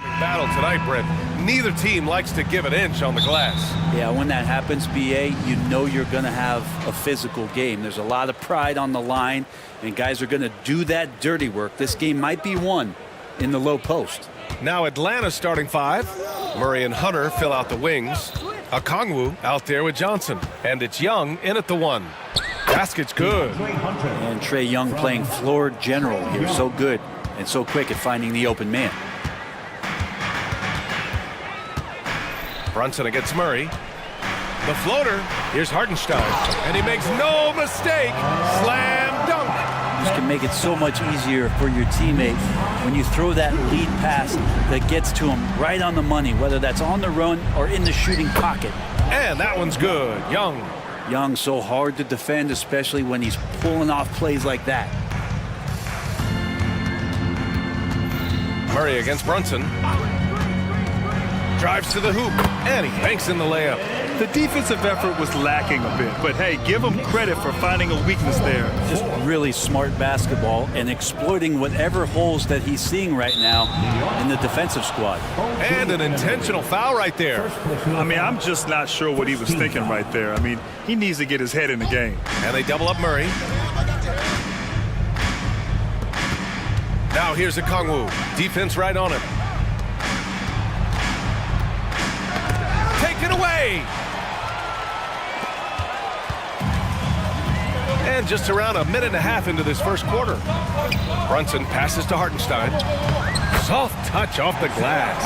Battle tonight, Brent. Neither team likes to give an inch on the glass. Yeah, when that happens, BA, you know you're going to have a physical game. There's a lot of pride on the line, and guys are going to do that dirty work. This game might be won in the low post. Now Atlanta's starting five. Murray and Hunter fill out the wings. Okongwu out there with Johnson. And it's Young in at the one. Basket's good. And Trae Young playing floor general here. So good and so quick at finding the open man. Brunson against Murray. The floater. Here's Hartenstein. And he makes no mistake. Slam dunk. This can make it so much easier for your teammate when you throw that lead pass that gets to him right on the money, whether that's on the run or in the shooting pocket. And that one's good. Young. Young so hard to defend, especially when he's pulling off plays like that. Murray against Brunson. Drives to the hoop, and he banks in the layup. The defensive effort was lacking a bit, but hey, give him credit for finding a weakness there. Just really smart basketball and exploiting whatever holes that he's seeing right now in the defensive squad. And an intentional foul right there. I mean, I'm just not sure what he was thinking right there. I mean, he needs to get his head in the game. And they double up Murray. Now here's Okongwu. Defense right on him. Taken away. And just around a minute and a half into this first quarter. Brunson passes to Hartenstein. Soft touch off the glass.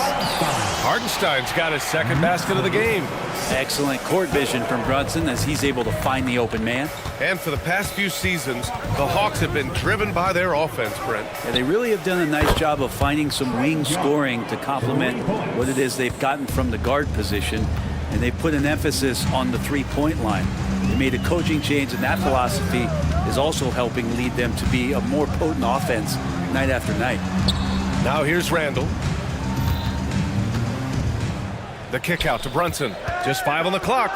Hartenstein's got his second basket of the game. Excellent court vision from Brunson as he's able to find the open man. And for the past few seasons, the Hawks have been driven by their offense, Brent. Yeah, they really have done a nice job of finding some wing scoring to complement what it is they've gotten from the guard position. And they put an emphasis on the three-point line. They made a coaching change, and that philosophy is also helping lead them to be a more potent offense night after night. Now here's Randall. The kick out to Brunson. Just 5 on the clock.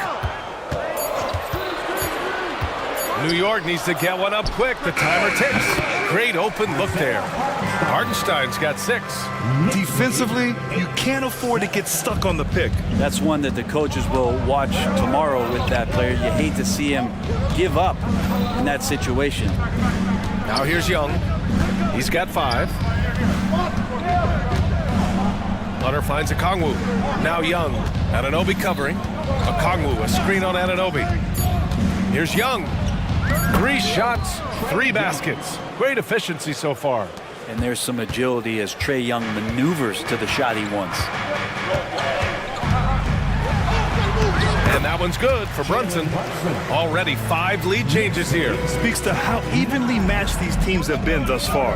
New York needs to get one up quick. The timer ticks. Great open look there. Hartenstein's got 6. Defensively, you can't afford to get stuck on the pick. That's one that the coaches will watch tomorrow with that player. You hate to see him give up in that situation. Now here's Young. He's got 5. Hunter finds Okongwu. Now Young. Anunoby covering. Okongwu, a screen on Anunoby. Here's Young. 3 shots, 3 baskets. Great efficiency so far. And there's some agility as Trae Young maneuvers to the shot he wants. And that one's good for Brunson. Already 5 lead changes here. Speaks to how evenly matched these teams have been thus far.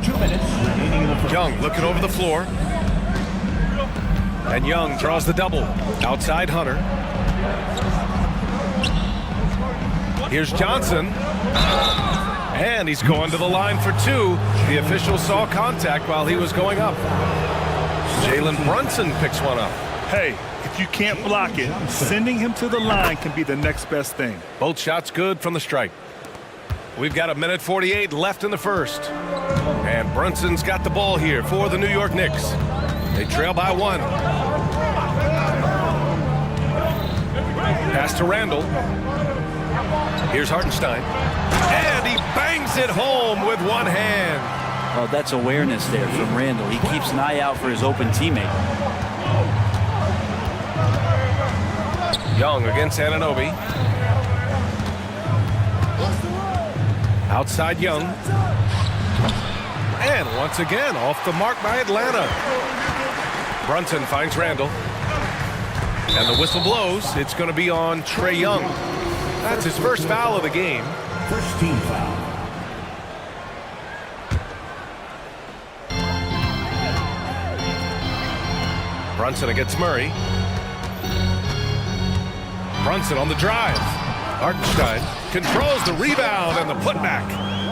2 minutes remaining in the first. Young looking over the floor. And Young draws the double. Outside Hunter. Here's Johnson. And he's going to the line for 2. The official saw contact while he was going up. Jalen Brunson picks one up. Hey, if you can't block it, sending him to the line can be the next best thing. Both shots good from the stripe. We've got a minute 48 left in the first. And Brunson's got the ball here for the New York Knicks. They trail by 1. Pass to Randall. Here's Hartenstein. And he bangs it home with one hand. Well, that's awareness there from Randall. He keeps an eye out for his open teammate. Young against Anunoby. Outside Young. And once again, off the mark by Atlanta. Brunson finds Randall. And the whistle blows. It's going to be on Trae Young. That's his first foul of the game. First team foul. Brunson against Murray. Brunson on the drive. Hartenstein controls the rebound and the putback.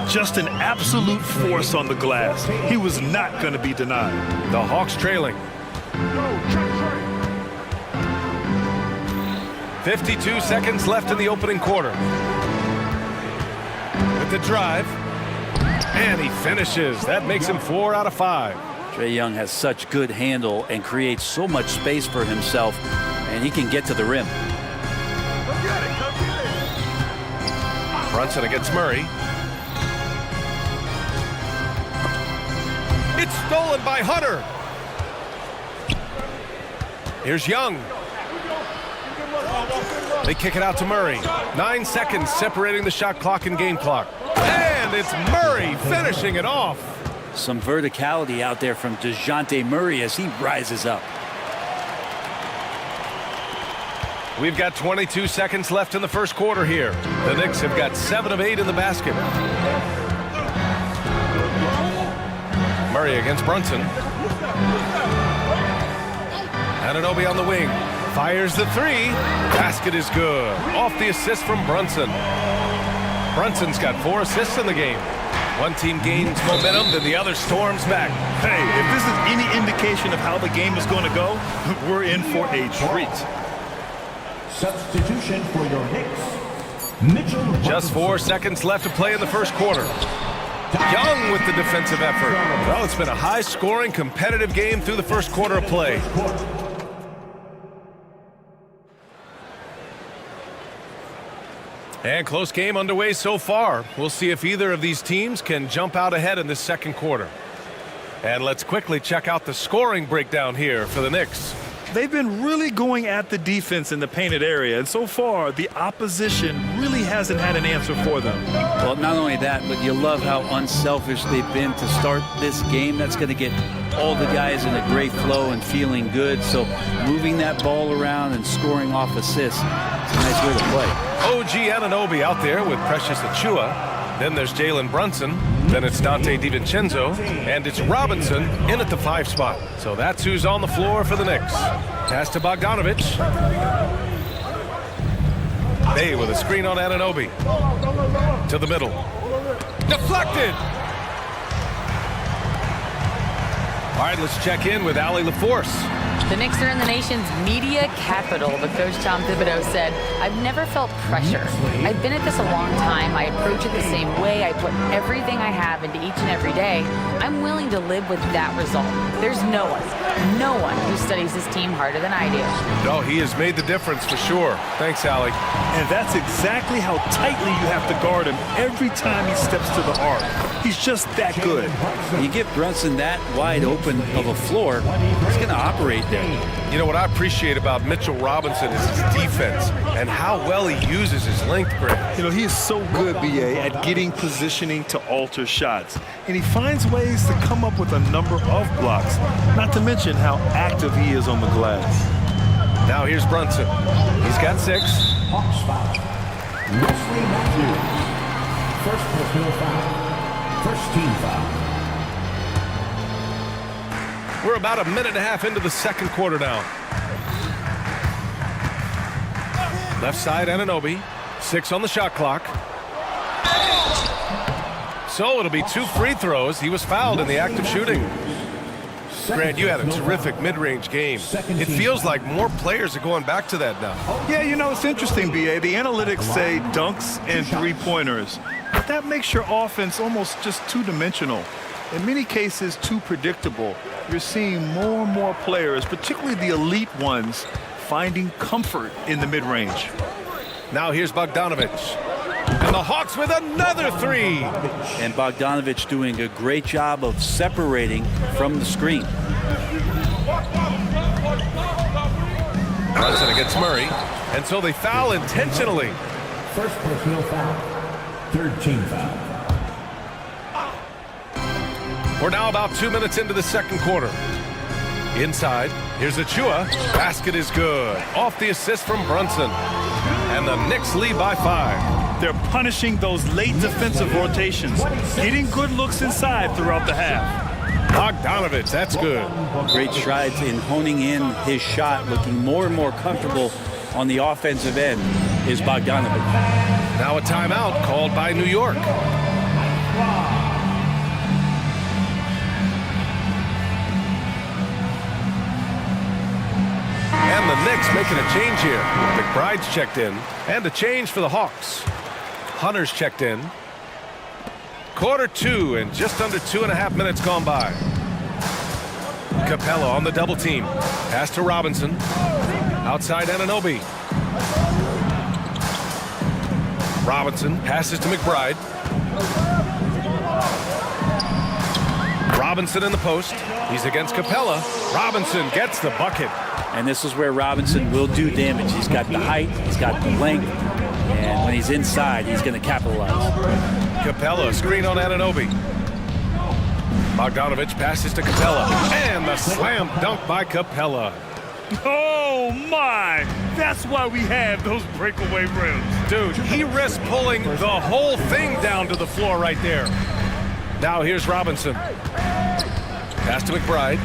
Just an absolute force on the glass. He was not going to be denied. The Hawks trailing. 52 seconds left in the opening quarter. With the drive, And he finishes. That makes him 4 out of 5. Trae Young has such good handle and creates so much space for himself, and he can get to the rim. Brunson against Murray. It's stolen by Hunter. Here's Young. They kick it out to Murray. 9 seconds separating the shot clock and game clock. And it's Murray finishing it off. Some verticality out there from DeJounte Murray as he rises up. We've got 22 seconds left in the first quarter here. The Knicks have got 7 of 8 in the basket. Murray against Brunson. Anunoby on the wing. Fires the 3. Basket is good. Off the assist from Brunson. Brunson's got 4 assists in the game. One team gains momentum, then the other storms back. Hey, if this is any indication of how the game is going to go, we're in for a treat. Substitution for your Knicks. Mitchell. Just 4 seconds left to play in the first quarter. Young with the defensive effort. Well, it's been a high-scoring, competitive game through the first quarter of play. And close game underway so far. We'll see if either of these teams can jump out ahead in this second quarter. And let's quickly check out the scoring breakdown here for the Knicks. They've been really going at the defense in the painted area, and so far the opposition really hasn't had an answer for them. Well, not only that, but you love how unselfish they've been to start this game. That's going to get all the guys in a great flow and feeling good. So moving that ball around and scoring off assists, it's a nice way to play. OG Anunoby out there with Precious Achiuwa. Then there's Jalen Brunson. Then it's Dante DiVincenzo. And it's Robinson in at the 5 spot. So that's who's on the floor for the Knicks. Pass to Bogdanovic. Bay with a screen on Anunoby. To the middle. Deflected! All right, let's check in with Allie LaForce. The Knicks are in the nation's media capital, but Coach Tom Thibodeau said, "I've never felt pressure. I've been at this a long time. I approach it the same way. I put everything I have into each and every day. I'm willing to live with that result. There's no one who studies this team harder than I do." No, he has made the difference for sure. Thanks, Allie. And that's exactly how tightly you have to guard him every time he steps to the arc. He's just that good. When you give Brunson that wide open of a floor, he's going to operate there. You know what I appreciate about Mitchell Robinson is his defense and how well he uses his length grip. You know, he is so good, BA, at getting positioning to alter shots. And he finds ways to come up with a number of blocks, not to mention how active he is on the glass. Now here's Brunson. He's got 6. Hawks foul. Wesley Matthews. First personal foul. First team foul. We're about a minute and a half into the second quarter now. Left side, Anunoby. 6 on the shot clock. So it'll be 2 free throws. He was fouled in the act of shooting. Grant, you had a terrific mid-range game. It feels like more players are going back to that now. Yeah, you know, it's interesting, BA. The analytics say dunks and 3-pointers. But that makes your offense almost just two-dimensional. In many cases, too predictable. You're seeing more and more players, particularly the elite ones, finding comfort in the mid-range. Now here's Bogdanovic. And the Hawks with another 3. And Bogdanovic doing a great job of separating from the screen. Brunson against Murray. And so they foul intentionally. First personal foul. Third team foul. We're now about 2 minutes into the second quarter. Inside, here's Achiuwa. Basket is good. Off the assist from Brunson. And the Knicks lead by 5. They're punishing those late defensive rotations, getting good looks inside throughout the half. Bogdanovic, that's good. Great strides in honing in his shot, looking more and more comfortable on the offensive end is Bogdanovic. Now a timeout called by New York. And the Knicks making a change here. McBride's checked in. And a change for the Hawks. Hunter's checked in. Quarter two and just under 2.5 minutes gone by. Capella on the double team. Pass to Robinson. Outside Anunoby. Robinson passes to McBride. Robinson in the post. He's against Capella. Robinson gets the bucket. And this is where Robinson will do damage. He's got the height, he's got the length, and when he's inside, he's going to capitalize. Capella, screen on Anunoby. Bogdanovich passes to Capella. And the slam dunk by Capella. Oh, my! That's why we have those breakaway rims. Dude, he risked pulling the whole thing down to the floor right there. Now here's Robinson. Pass to McBride.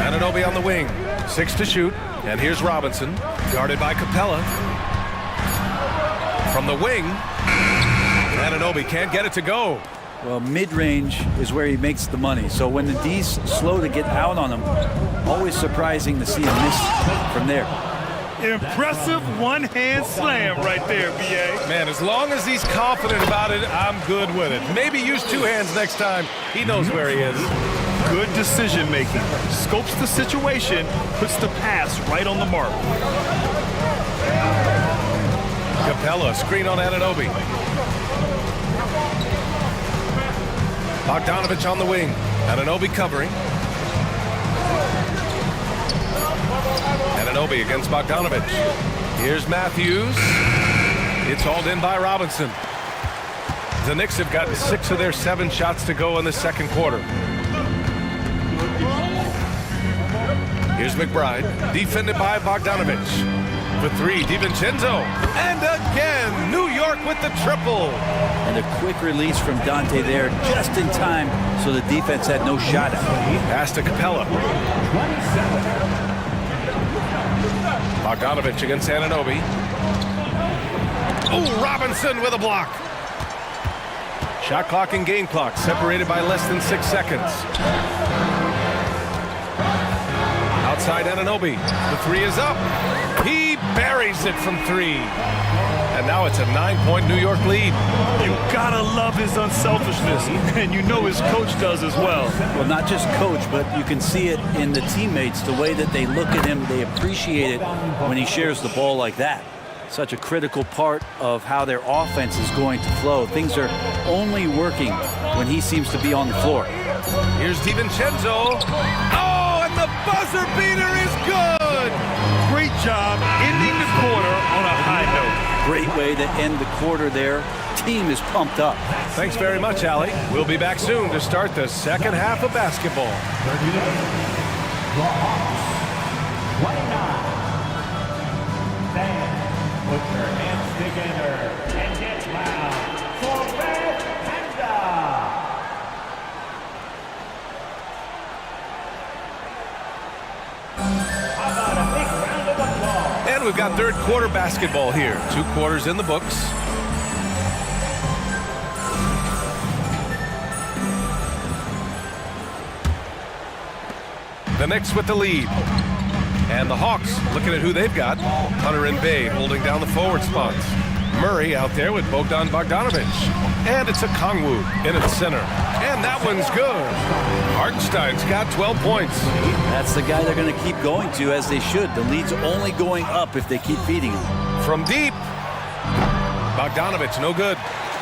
Anunoby on the wing. 6 to shoot. And here's Robinson. Guarded by Capella. From the wing. Anunoby can't get it to go. Well, mid-range is where he makes the money. So when the D's slow to get out on him, always surprising to see him miss from there. Impressive one-hand slam right there, B.A. Man, as long as he's confident about it, I'm good with it. Maybe use 2 hands next time. He knows where he is. Good decision-making. Scopes the situation, puts the pass right on the mark. Capella, screen on Anunoby. Bogdanovich on the wing. Anunoby covering. Anunoby against Bogdanovich. Here's Matthews. It's hauled in by Robinson. The Knicks have gotten 6 of their 7 shots to go in the second quarter. Here's McBride, defended by Bogdanovich. For 3, DiVincenzo. And again, New York with the triple. And a quick release from Dante there just in time so the defense had no shot at him. Pass to Capella. Bogdanovich against Anunoby. Oh, Robinson with a block. Shot clock and game clock separated by less than 6 seconds. Outside Anunoby. The 3 is up. He buries it from 3. And now it's a 9-point New York lead. You gotta love his unselfishness, and you know his coach does as well. Well, not just coach, but you can see it in the teammates, the way that they look at him. They appreciate it when he shares the ball like that. Such a critical part of how their offense is going to flow. Things are only working when he seems to be on the floor. Here's DiVincenzo. Oh, and the buzzer beater is good. Great job ending the quarter on a high note. Great way to end the quarter there. Team is pumped up. Thanks very much, Allie. We'll be back soon to start the second half of basketball. The Hawks, 29. Fans, put your hands together and get loud for Red Panda. How about a big round of applause? And we've got third quarter basketball here. 2 quarters in the books. The Knicks with the lead. And the Hawks looking at who they've got. Hunter and Bay holding down the forward spots. Murray out there with Bogdan Bogdanovich. And it's a Kongwu in its center. And that one's good. Hartenstein's got 12 points. That's the guy they're going to keep going to, as they should. The lead's only going up if they keep feeding him. From deep. Bogdanovich, no good.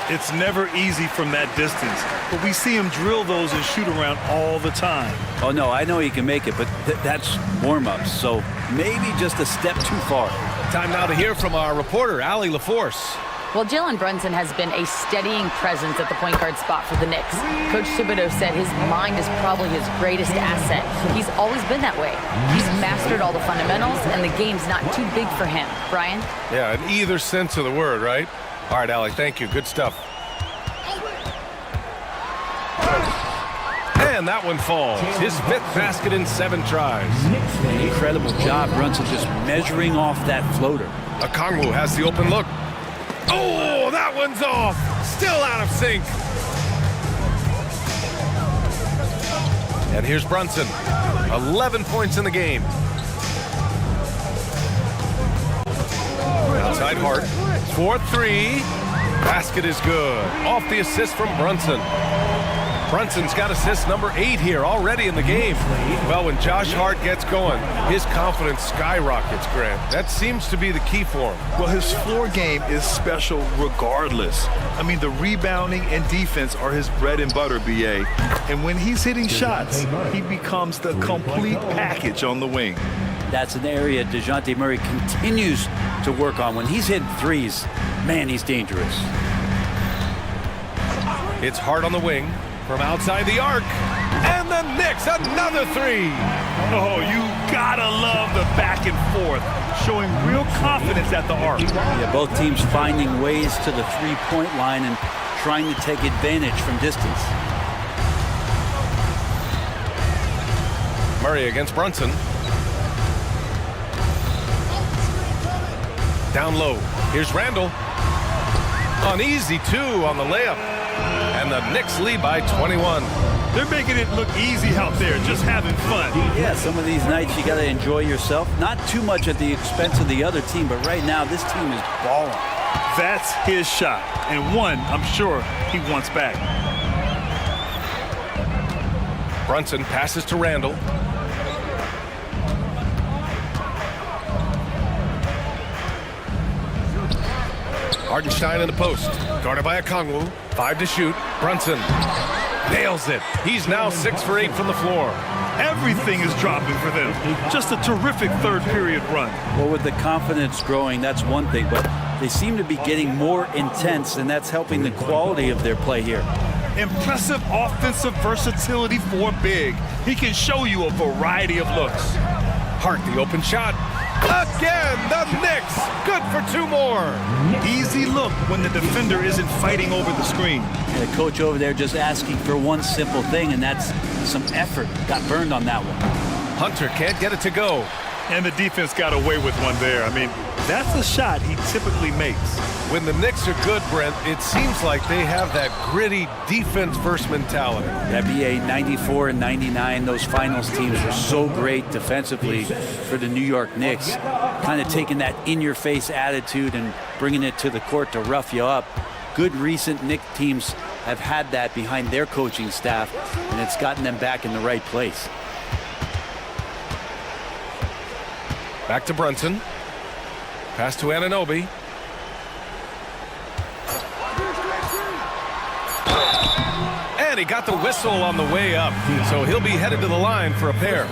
It's never easy from that distance, but we see him drill those and shoot around all the time. Oh, no, I know he can make it, but that's warm-ups, so maybe just a step too far. Time now to hear from our reporter, Allie LaForce. Well, Jalen Brunson has been a steadying presence at the point guard spot for the Knicks. Coach Thibodeau said his mind is probably his greatest asset. He's always been that way. He's mastered all the fundamentals, and the game's not too big for him. Brian? Yeah, in either sense of the word, right? All right, Allie, thank you. Good stuff. And that one falls. His 5th basket in 7 tries. Incredible job, Brunson just measuring off that floater. Okongwu has the open look. Oh, that one's off. Still out of sync. And here's Brunson. 11 points in the game. Outside Hart. 4-3. Basket is good. Off the assist from Brunson. Brunson's got assist number 8 here already in the game. Well, when Josh Hart gets going, his confidence skyrockets, Grant. That seems to be the key for him. Well, his floor game is special regardless. I mean, the rebounding and defense are his bread and butter, BA. And when he's hitting shots, he becomes the complete package on the wing. That's an area DeJounte Murray continues to work on. When he's hitting threes, man, he's dangerous. It's Hart on the wing from outside the arc. And the Knicks, another 3. Oh, you gotta love the back and forth, showing real confidence at the arc. Yeah, both teams finding ways to the three-point line and trying to take advantage from distance. Murray against Brunson. Down low. Here's Randall. An easy 2 on the layup. And the Knicks lead by 21. They're making it look easy out there, just having fun. Yeah, some of these nights you got to enjoy yourself. Not too much at the expense of the other team, but right now this team is balling. That's his shot, and one I'm sure he wants back. Brunson passes to Randall. Hartenstein in the post. Guarded by Okongwu. 5 to shoot. Brunson nails it. He's now 6 for 8 from the floor. Everything is dropping for them. Just a terrific third period run. Well, with the confidence growing, that's one thing, but they seem to be getting more intense, and that's helping the quality of their play here. Impressive offensive versatility for big. He can show you a variety of looks. Hart, the open shot. Again, the Knicks. Good for 2 more. Easy look when the defender isn't fighting over the screen. And the coach over there just asking for one simple thing, and that's some effort. Got burned on that one. Hunter can't get it to go. And the defense got away with one there. I mean, that's a shot he typically makes. When the Knicks are good, Brent, it seems like they have that gritty defense-first mentality. That BA 94 and 99, those finals teams were so great defensively for the New York Knicks. Kind of taking that in-your-face attitude and bringing it to the court to rough you up. Good recent Knicks teams have had that behind their coaching staff, and it's gotten them back in the right place. Back to Brunson. Pass to Anunoby. And he got the whistle on the way up. So he'll be headed to the line for a pair.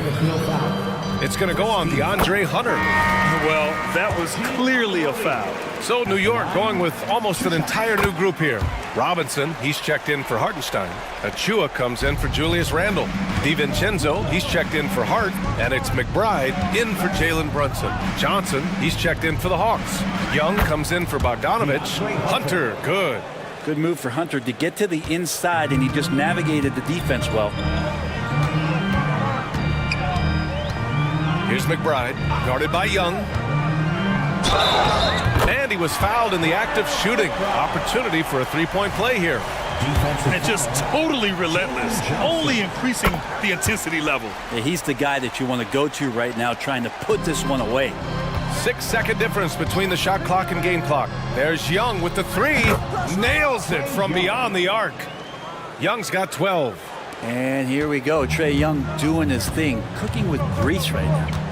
It's going to go on DeAndre Hunter. Well, that was clearly a foul. So New York going with almost an entire new group here. Robinson, he's checked in for Hartenstein. Achua comes in for Julius Randle. DiVincenzo, he's checked in for Hart. And it's McBride in for Jalen Brunson. Johnson, he's checked in for the Hawks. Young comes in for Bogdanovich. Hunter, good. Good move for Hunter to get to the inside, and he just navigated the defense well. Here's McBride, guarded by Young. And he was fouled in the act of shooting. Opportunity for a three-point play here. And just totally relentless, only increasing the intensity level. Yeah, he's the guy that you want to go to right now, trying to put this one away. 6-second difference between the shot clock and game clock. There's Young with the 3. Nails it from beyond the arc. Young's got 12. And here we go. Trae Young doing his thing, cooking with grease right now.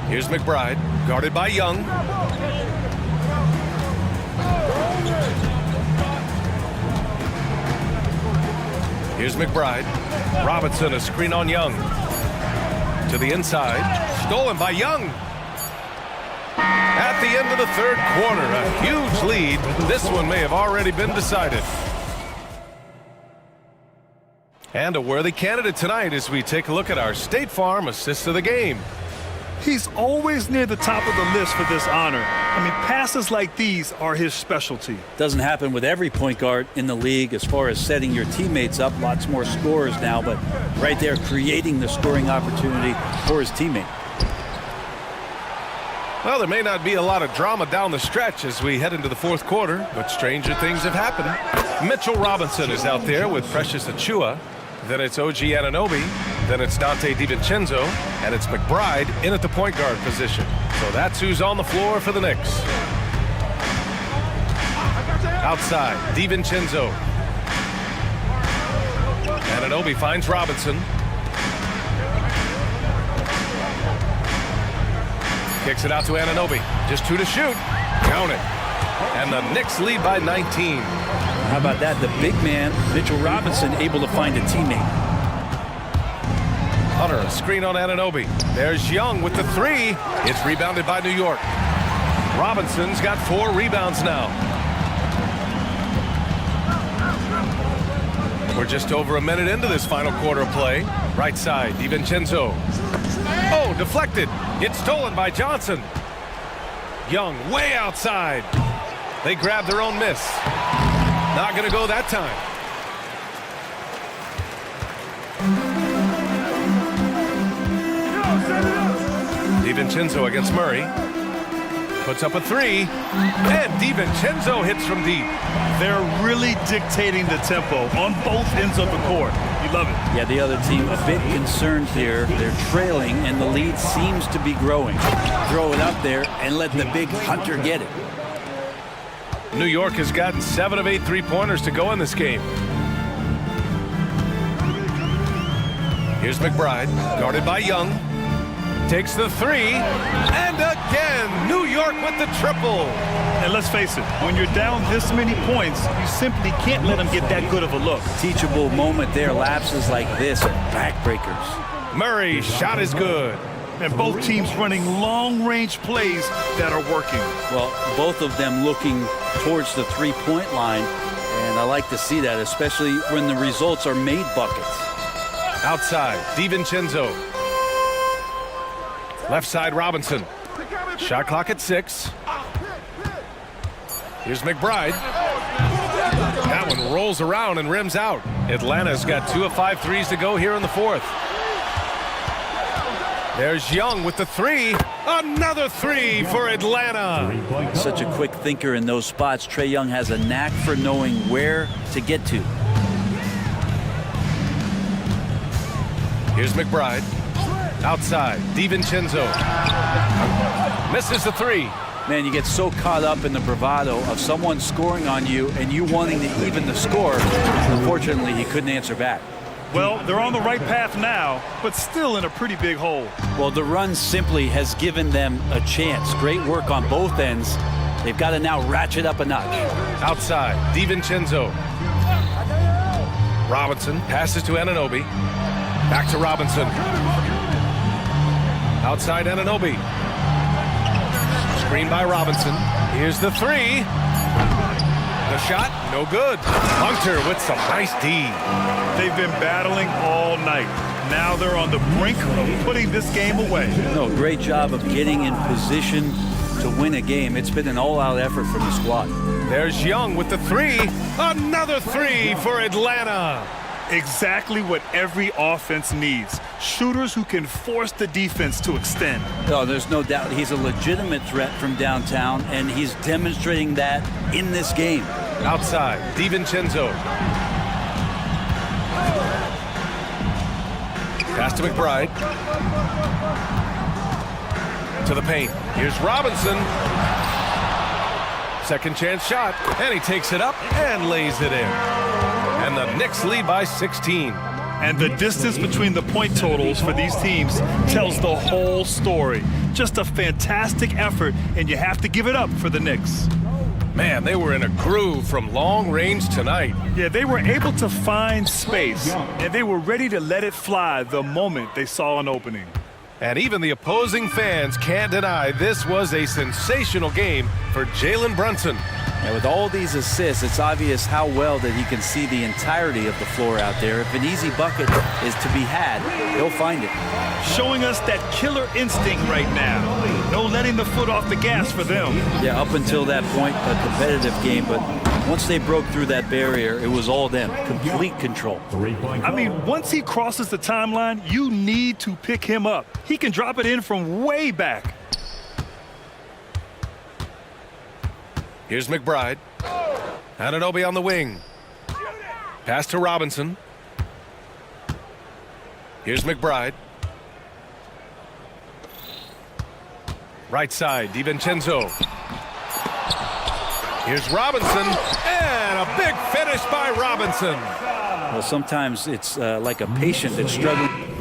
Here's McBride, guarded by Young. Here's McBride. Robinson, a screen on Young. To the inside, stolen by Young. At the end of the third quarter, a huge lead. This one may have already been decided. And a worthy candidate tonight as we take a look at our State Farm assist of the game. He's always near the top of the list for this honor. I mean, passes like these are his specialty. Doesn't happen with every point guard in the league as far as setting your teammates up. Lots more scorers now, but right there creating the scoring opportunity for his teammate. Well, there may not be a lot of drama down the stretch as we head into the fourth quarter, but stranger things have happened. Mitchell Robinson is out there with Precious Achua. Then it's OG Anunoby. Then it's Dante DiVincenzo. And it's McBride in at the point guard position. So that's who's on the floor for the Knicks. Outside, DiVincenzo. Anunoby finds Robinson. Kicks it out to Anunoby. Just 2 to shoot. Count it. And the Knicks lead by 19. How about that? The big man, Mitchell Robinson, able to find a teammate. Hunter, a screen on Anunoby. There's Young with the 3. It's rebounded by New York. Robinson's got 4 rebounds now. We're just over a minute into this final quarter of play. Right side, DiVincenzo. Oh, deflected. It's stolen by Johnson. Young way outside. They grab their own miss. Not going to go that time. DiVincenzo against Murray. Puts up a 3. And DiVincenzo hits from deep. They're really dictating the tempo on both ends of the court. You love it. Yeah, the other team a bit concerned here. They're trailing, and the lead seems to be growing. Throw it up there and let the big Hunter get it. New York has gotten 7 of 8 three-pointers to go in this game. Here's McBride, guarded by Young. Takes the 3, and again, New York with the triple. And let's face it, when you're down this many points, you simply can't let them get that good of a look. Teachable moment there. Lapses like this are backbreakers. Murray's shot is good. And both teams running long-range plays that are working. Well, both of them looking towards the three-point line, and I like to see that, especially when the results are made buckets. Outside, DiVincenzo. Left side, Robinson. Shot clock at 6. Here's McBride. That one rolls around and rims out. Atlanta's got 2 of 5 threes to go here in the 4th. There's Young with the 3. Another 3 for Atlanta. Such a quick thinker in those spots. Trae Young has a knack for knowing where to get to. Here's McBride. Outside, DiVincenzo. Misses the 3. Man, you get so caught up in the bravado of someone scoring on you and you wanting to even the score. Unfortunately, he couldn't answer back. Well, they're on the right path now, but still in a pretty big hole. Well, the run simply has given them a chance. Great work on both ends. They've got to now ratchet up a notch. Outside, DiVincenzo. Robinson passes to Anunoby. Back to Robinson. Outside Anunoby. Screen by Robinson. Here's the 3. The shot, no good. Hunter with some nice D. They've been battling all night. Now they're on the brink of putting this game away. No, great job of getting in position to win a game. It's been an all-out effort from the squad. There's Young with the 3. Another 3 for Atlanta. Exactly what every offense needs. Shooters who can force the defense to extend. No, there's no doubt he's a legitimate threat from downtown, and he's demonstrating that in this game. Outside, DiVincenzo. Pass to McBride. To the paint. Here's Robinson. Second chance shot, and he takes it up and lays it in. And the Knicks lead by 16. And the distance between the point totals for these teams tells the whole story. Just a fantastic effort, and you have to give it up for the Knicks. Man, they were in a groove from long range tonight. Yeah, they were able to find space, and they were ready to let it fly the moment they saw an opening. And even the opposing fans can't deny this was a sensational game for Jalen Brunson. And with all these assists, it's obvious how well that he can see the entirety of the floor out there. If an easy bucket is to be had, he'll find it. Showing us that killer instinct right now. No letting the foot off the gas for them. Yeah, up until that point, a competitive game, but once they broke through that barrier, it was all them. Complete control. I mean, once he crosses the timeline, you need to pick him up. He can drop it in from way back. Here's McBride. Anunoby on the wing. Pass to Robinson. Here's McBride. Right side, DiVincenzo. Here's Robinson, and a big finish by Robinson. Well, sometimes it's like a patient that's struggling.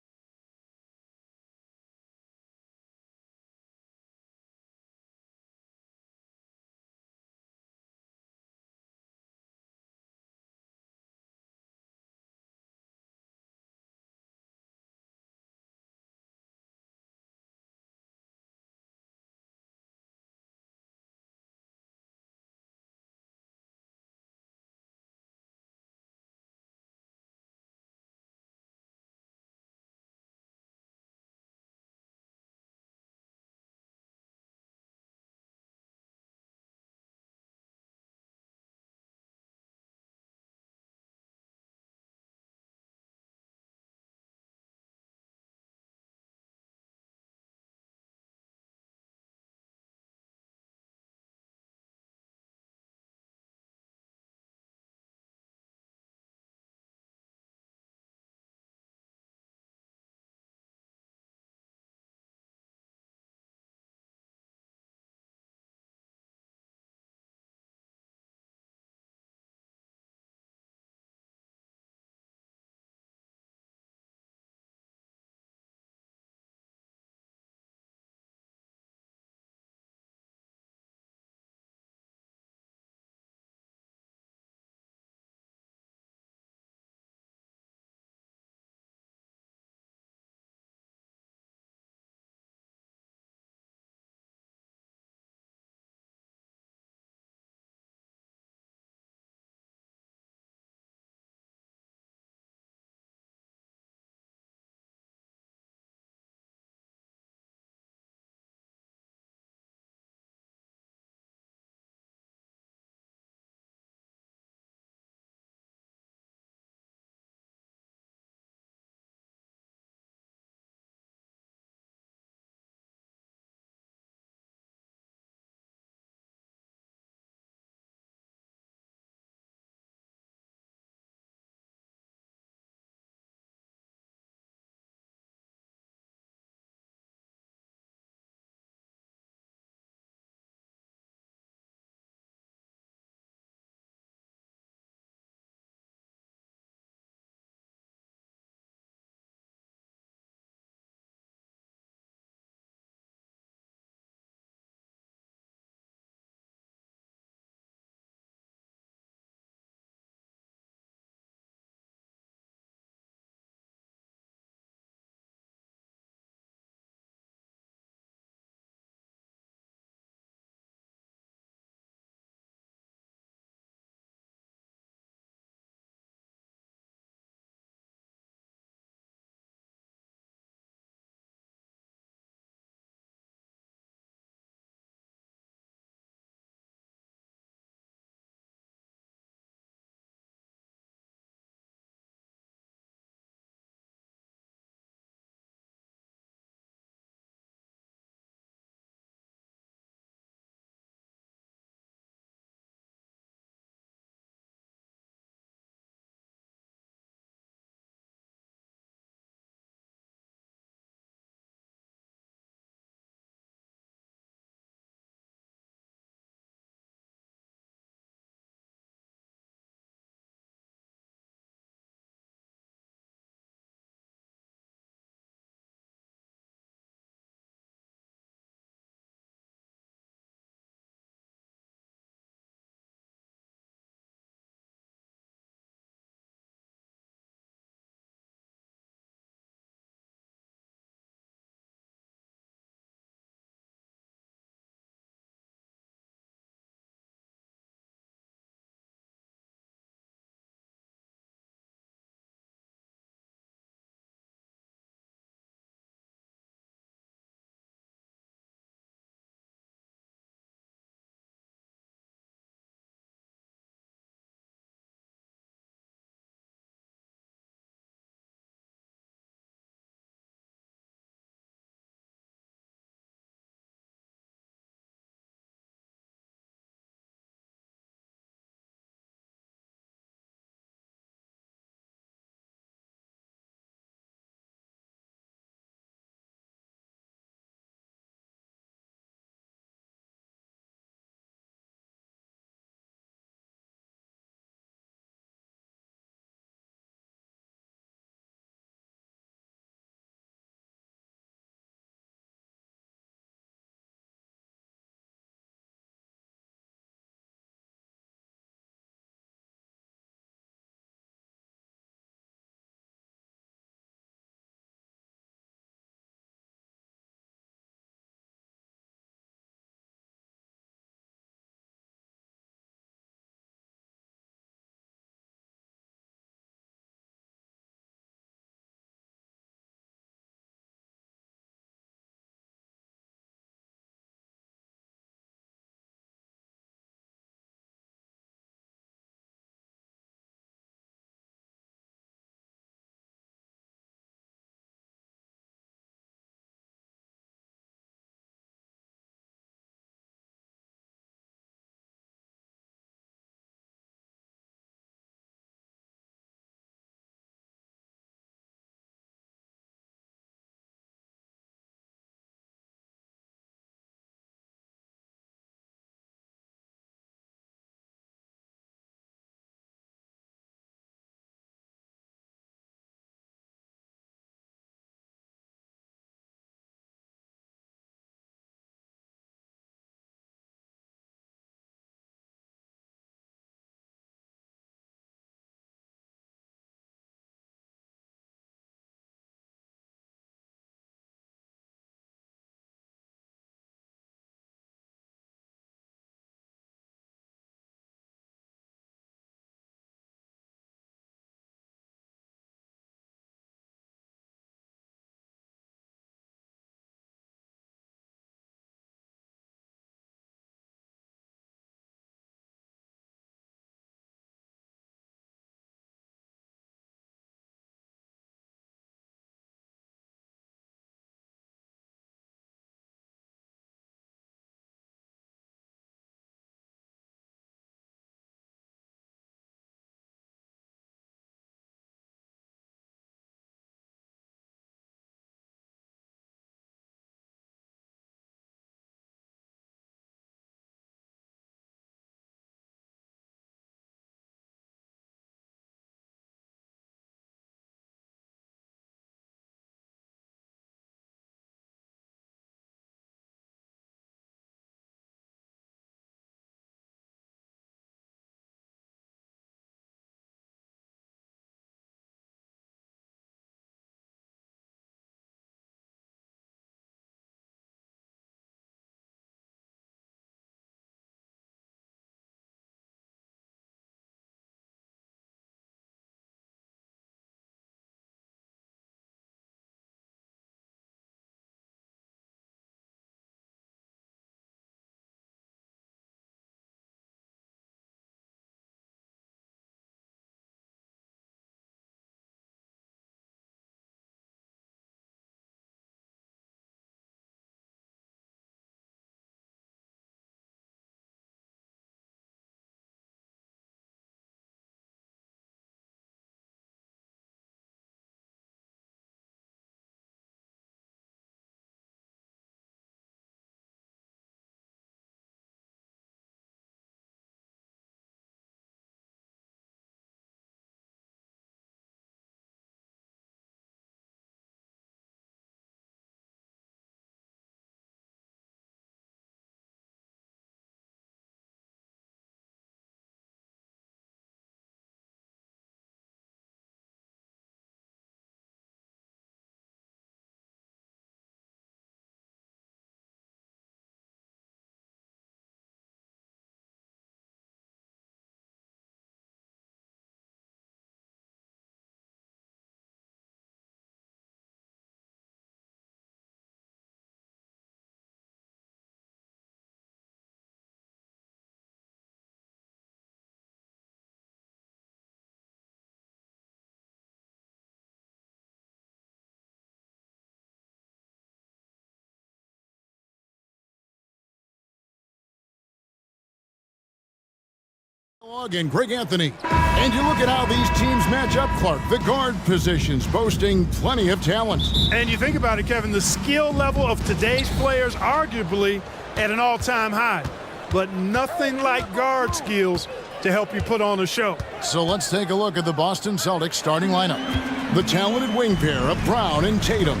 And Greg Anthony. And you look at how these teams match up, Clark. The guard positions boasting plenty of talent. And you think about it, Kevin, the skill level of today's players arguably at an all-time high. But nothing like guard skills to help you put on a show. So let's take a look at the Boston Celtics starting lineup. The talented wing pair of Brown and Tatum.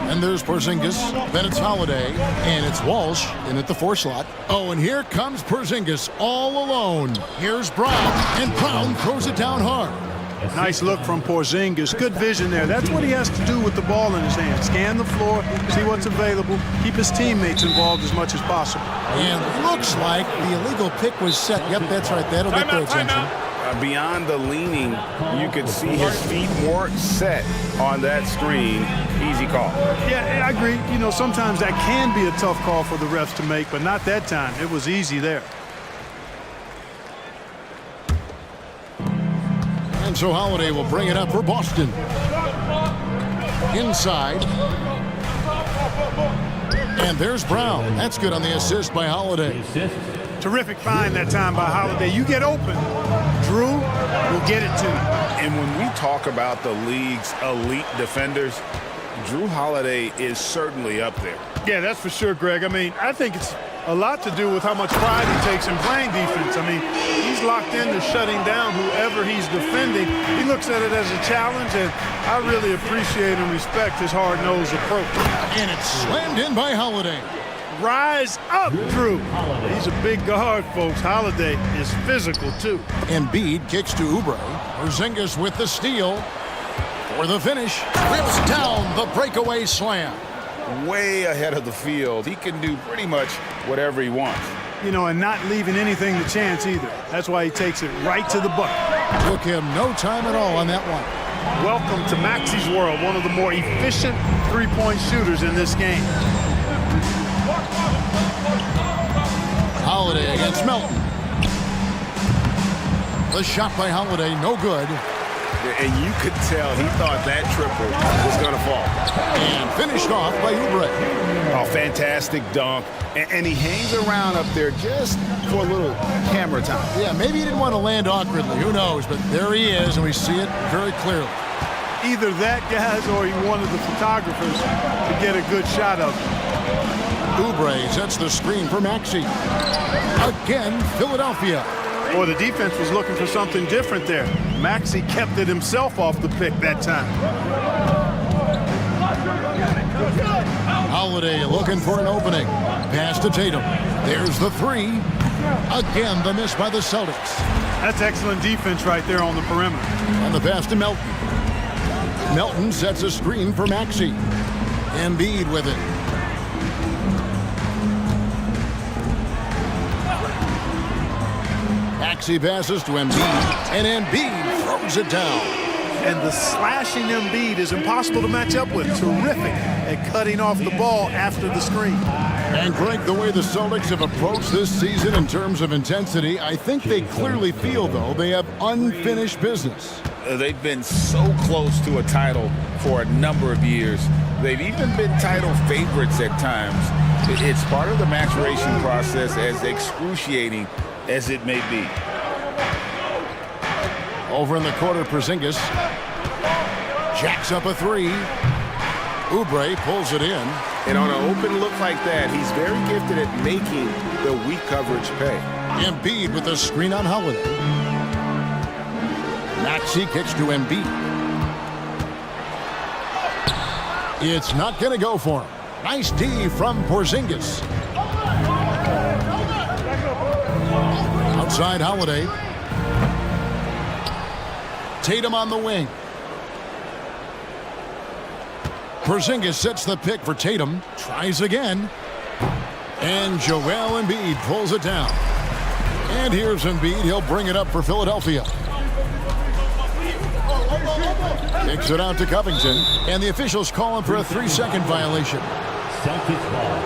And there's Porzingis, then it's Holiday, and it's Walsh in at the 4 slot. Oh, and here comes Porzingis all alone. Here's Brown, and Brown throws it down hard. Nice look from Porzingis. Good vision there. That's what he has to do with the ball in his hand. Scan the floor, see what's available, keep his teammates involved as much as possible. And looks like the illegal pick was set. Yep, that's right. That'll get their attention. Beyond the leaning, you could see his feet more set on that screen. Easy call. Yeah, I agree. You know, sometimes that can be a tough call for the refs to make, but not that time. It was easy there. And so Holiday will bring it up for Boston. Inside. And there's Brown. That's good on the assist by Holiday. Terrific find that time by Holiday. You get open, Drew will get it to you. And when we talk about the league's elite defenders, Drew Holiday is certainly up there. Yeah, that's for sure, Greg. I mean, I think it's a lot to do with how much pride he takes in playing defense. I mean, he's locked into shutting down whoever he's defending. He looks at it as a challenge, and I really appreciate and respect his hard-nosed approach. And it's slammed in by Holiday. Rise up, Drew. He's a big guard, folks. Holiday is physical, too. Embiid kicks to Oubre. Porzingis with the steal. For the finish. Rips down the breakaway slam. Way ahead of the field. He can do pretty much whatever he wants. You know, and not leaving anything to chance either. That's why he takes it right to the bucket. Took him no time at all on that one. Welcome to Maxi's world, one of the more efficient three-point shooters in this game. Holiday against Melton. The shot by Holiday, no good. And you could tell he thought that triple was going to fall. And finished off by Oubre. Oh, fantastic dunk. And he hangs around up there just for a little camera time. Yeah, maybe he didn't want to land awkwardly. Who knows? But there he is, and we see it very clearly. Either that, guys, or he wanted the photographers to get a good shot of him. Oubre sets the screen for Maxey. Again, Philadelphia. Boy, the defense was looking for something different there. Maxey kept it himself off the pick that time. Holiday looking for an opening. Pass to Tatum. There's the three. Again, the miss by the Celtics. That's excellent defense right there on the perimeter. And the pass to Melton. Melton sets a screen for Maxey. Embiid with it. Maxey passes to Embiid, and Embiid throws it down. And the slashing Embiid is impossible to match up with. Terrific at cutting off the ball after the screen. And Greg, the way the Celtics have approached this season in terms of intensity, I think they clearly feel, though, they have unfinished business. They've been so close to a title for a number of years. They've even been title favorites at times. It's part of the maturation process, as excruciating as it may be. Over in the corner, Porzingis jacks up a three. Oubre pulls it in. And on an open look like that, he's very gifted at making the weak coverage pay. Embiid with the screen on Holiday. Maxey kicks to Embiid. It's not going to go for him. Nice D from Porzingis. Outside Holiday. Tatum on the wing. Porzingis sets the pick for Tatum. Tries again. And Joel Embiid pulls it down. And here's Embiid. He'll bring it up for Philadelphia. Kicks it out to Covington. And the officials call him for a 3-second violation. Celtics ball.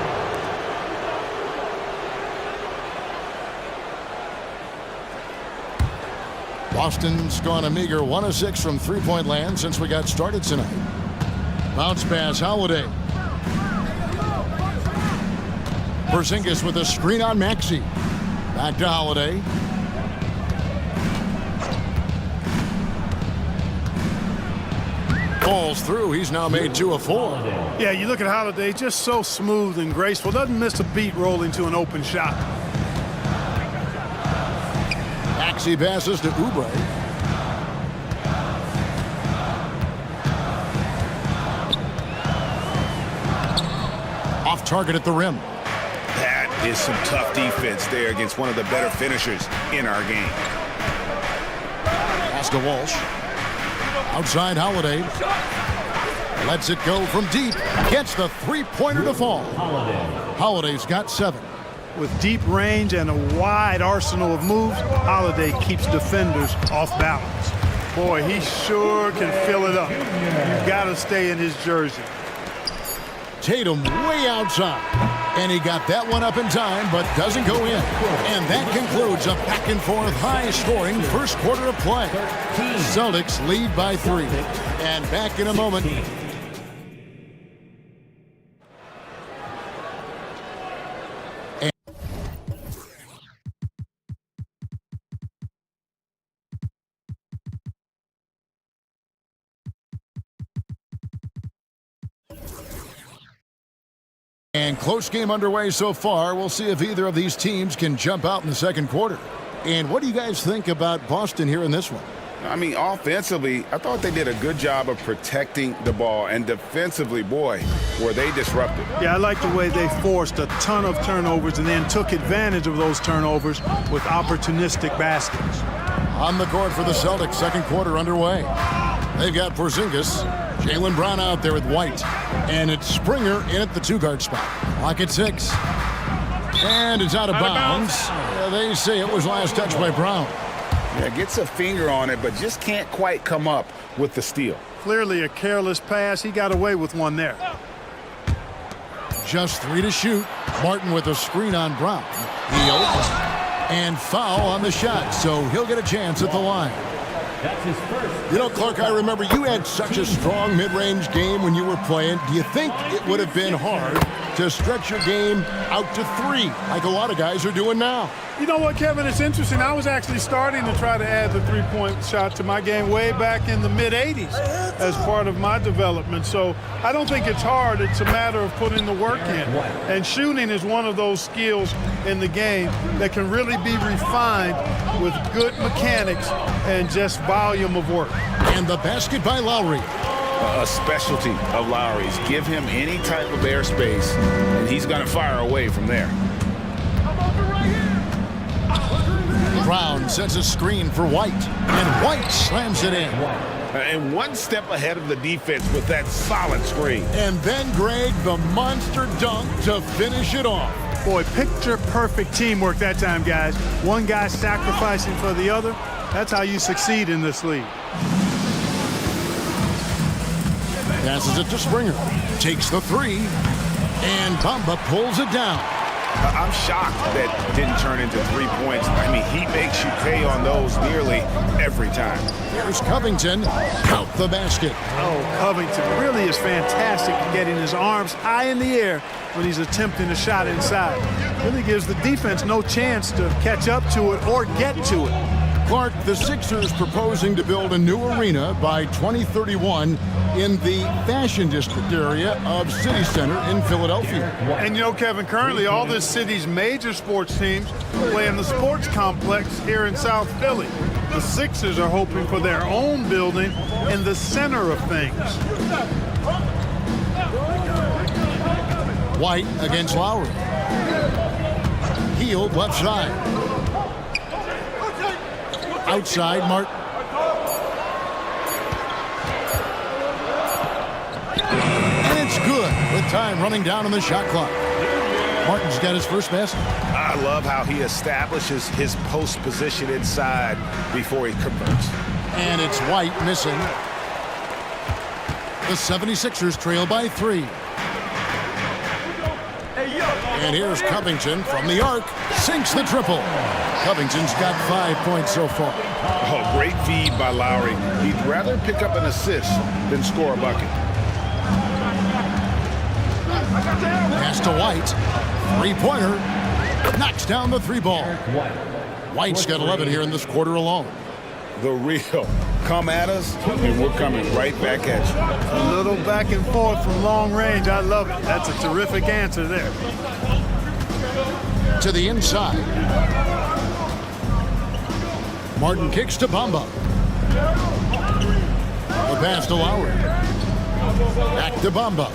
Boston's gone a meager 1 of 6 from three-point land since we got started tonight. Bounce pass, Holiday. Porzingis with a screen on Maxey. Back to Holiday. falls through. He's now made 2 of 4. Yeah, you look at Holiday, just so smooth and graceful. Doesn't miss a beat rolling to an open shot. Maxey passes to Oubre. Off target at the rim. That is some tough defense there against one of the better finishers in our game. Pass to Walsh. Outside Holiday. Lets it go from deep. Gets the three-pointer to fall. Holiday's got 7. With deep range and a wide arsenal of moves, Holiday keeps defenders off balance. Boy, he sure can fill it up. You've got to stay in his jersey. Tatum way outside. And he got that one up in time, but doesn't go in. And that concludes a back-and-forth high-scoring first quarter of play. Celtics lead by 3. And back in a moment. And close game underway so far. We'll see if either of these teams can jump out in the second quarter. And what do you guys think about Boston here in this one? I mean, offensively, I thought they did a good job of protecting the ball. And defensively, boy, were they disruptive. Yeah, I like the way they forced a ton of turnovers and then took advantage of those turnovers with opportunistic baskets. On the court for the Celtics, second quarter underway. They've got Porzingis, Jaylen Brown out there with White. And it's Springer in at the 2-guard spot. Clock at 6. And it's out of bounds. They say it was last touched by Brown. Yeah, gets a finger on it, but just can't quite come up with the steal. Clearly a careless pass. He got away with one there. Just 3 to shoot. Martin with a screen on Brown. He opens. And foul on the shot, so he'll get a chance at the line. That's his first. You know, Clark, I remember you had such a strong mid-range game when you were playing. Do you think it would have been hard to stretch your game out to 3 like a lot of guys are doing now? You know what, Kevin? It's interesting. I was actually starting to try to add the three-point shot to my game way back in the mid-'80s as part of my development. So I don't think it's hard. It's a matter of putting the work in. And shooting is one of those skills in the game that can really be refined with good mechanics and just volume of work. And the basket by Lowry. A specialty of Lowry's. Give him any type of airspace, and he's going to fire away from there. Brown sets a screen for White, and White slams it in. And one step ahead of the defense with that solid screen. And then Greg, the monster dunk to finish it off. Boy, picture-perfect teamwork that time, guys. One guy sacrificing for the other. That's how you succeed in this league. Passes it to Springer. Takes the 3. And Bamba pulls it down. I'm shocked that didn't turn into 3 points. I mean, he makes you pay on those nearly every time. Here's Covington. Count the basket. Oh, Covington really is fantastic at getting his arms high in the air when he's attempting a shot inside. Really gives the defense no chance to catch up to it or get to it. Clark, the Sixers proposing to build a new arena by 2031 in the Fashion District area of City Center in Philadelphia. And you know, Kevin, currently all this city's major sports teams play in the sports complex here in South Philly. The Sixers are hoping for their own building in the center of things. White against Lowry. Hield left side. Outside, Martin. And it's good with time running down on the shot clock. Martin's got his first basket. I love how he establishes his post position inside before he converts. And it's White missing. The 76ers trail by 3. And here's Covington from the arc. Sinks the triple. Covington's got 5 points so far. Oh, great feed by Lowry. He'd rather pick up an assist than score a bucket. Pass to White. Three-pointer. Knocks down the 3 ball. White's got 11 here in this quarter alone. the real. Come at us, and we're coming right back at you. A little back and forth from long range. I love it. That's a terrific answer there. To the inside. Martin kicks to Bamba. The pass to Lowry. Back to Bamba.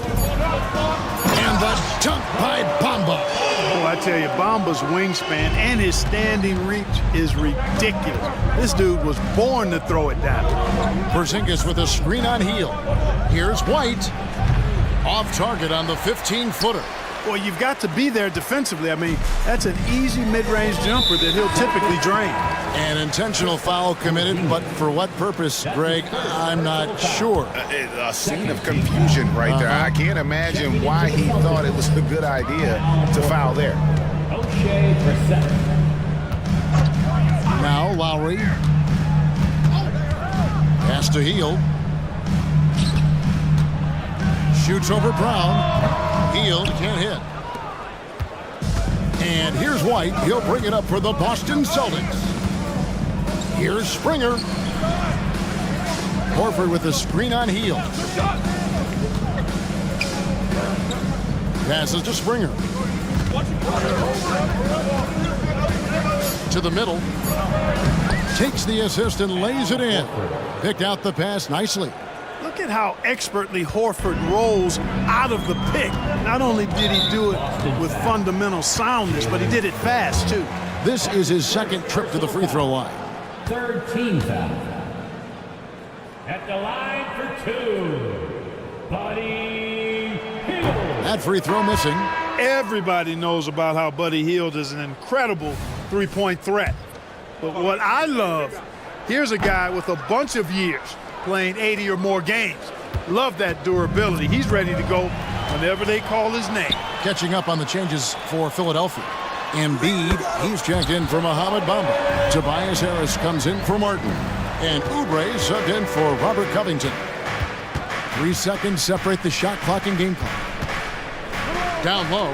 And the dunk by Bamba. Oh, I tell you, Bamba's wingspan and his standing reach is ridiculous. This dude was born to throw it down. Porzingis with a screen on heel. Here's White. Off target on the 15-footer. Well, you've got to be there defensively. I mean, that's an easy mid-range jumper that he'll typically drain. An intentional foul committed, but for what purpose, Greg? I'm not sure. A scene of confusion right there. I can't imagine why he thought it was a good idea to foul there. O'Shea for 7. Now Lowry. Pass to Heel. Shoots over Brown. Heel can't hit. And here's White. He'll bring it up for the Boston Celtics. Here's Springer. Horford with a screen on Heel. Passes to Springer. To the middle. Takes the assist and lays it in. Picked out the pass nicely. Look at how expertly Horford rolls out of the pick. Not only did he do it with fundamental soundness, but he did it fast, too. This is his second trip to the free throw line. 13 foul. At the line for 2, Buddy Hield. That free throw missing. Everybody knows about how Buddy Hield is an incredible three-point threat. But what I love, here's a guy with a bunch of years playing 80 or more games. Love that durability. He's ready to go whenever they call his name. Catching up on the changes for Philadelphia. Embiid, he's checked in for Mohamed Bamba. Tobias Harris comes in for Martin. And Oubre subbed in for Robert Covington. 3 seconds separate the shot clock and game clock. Down low.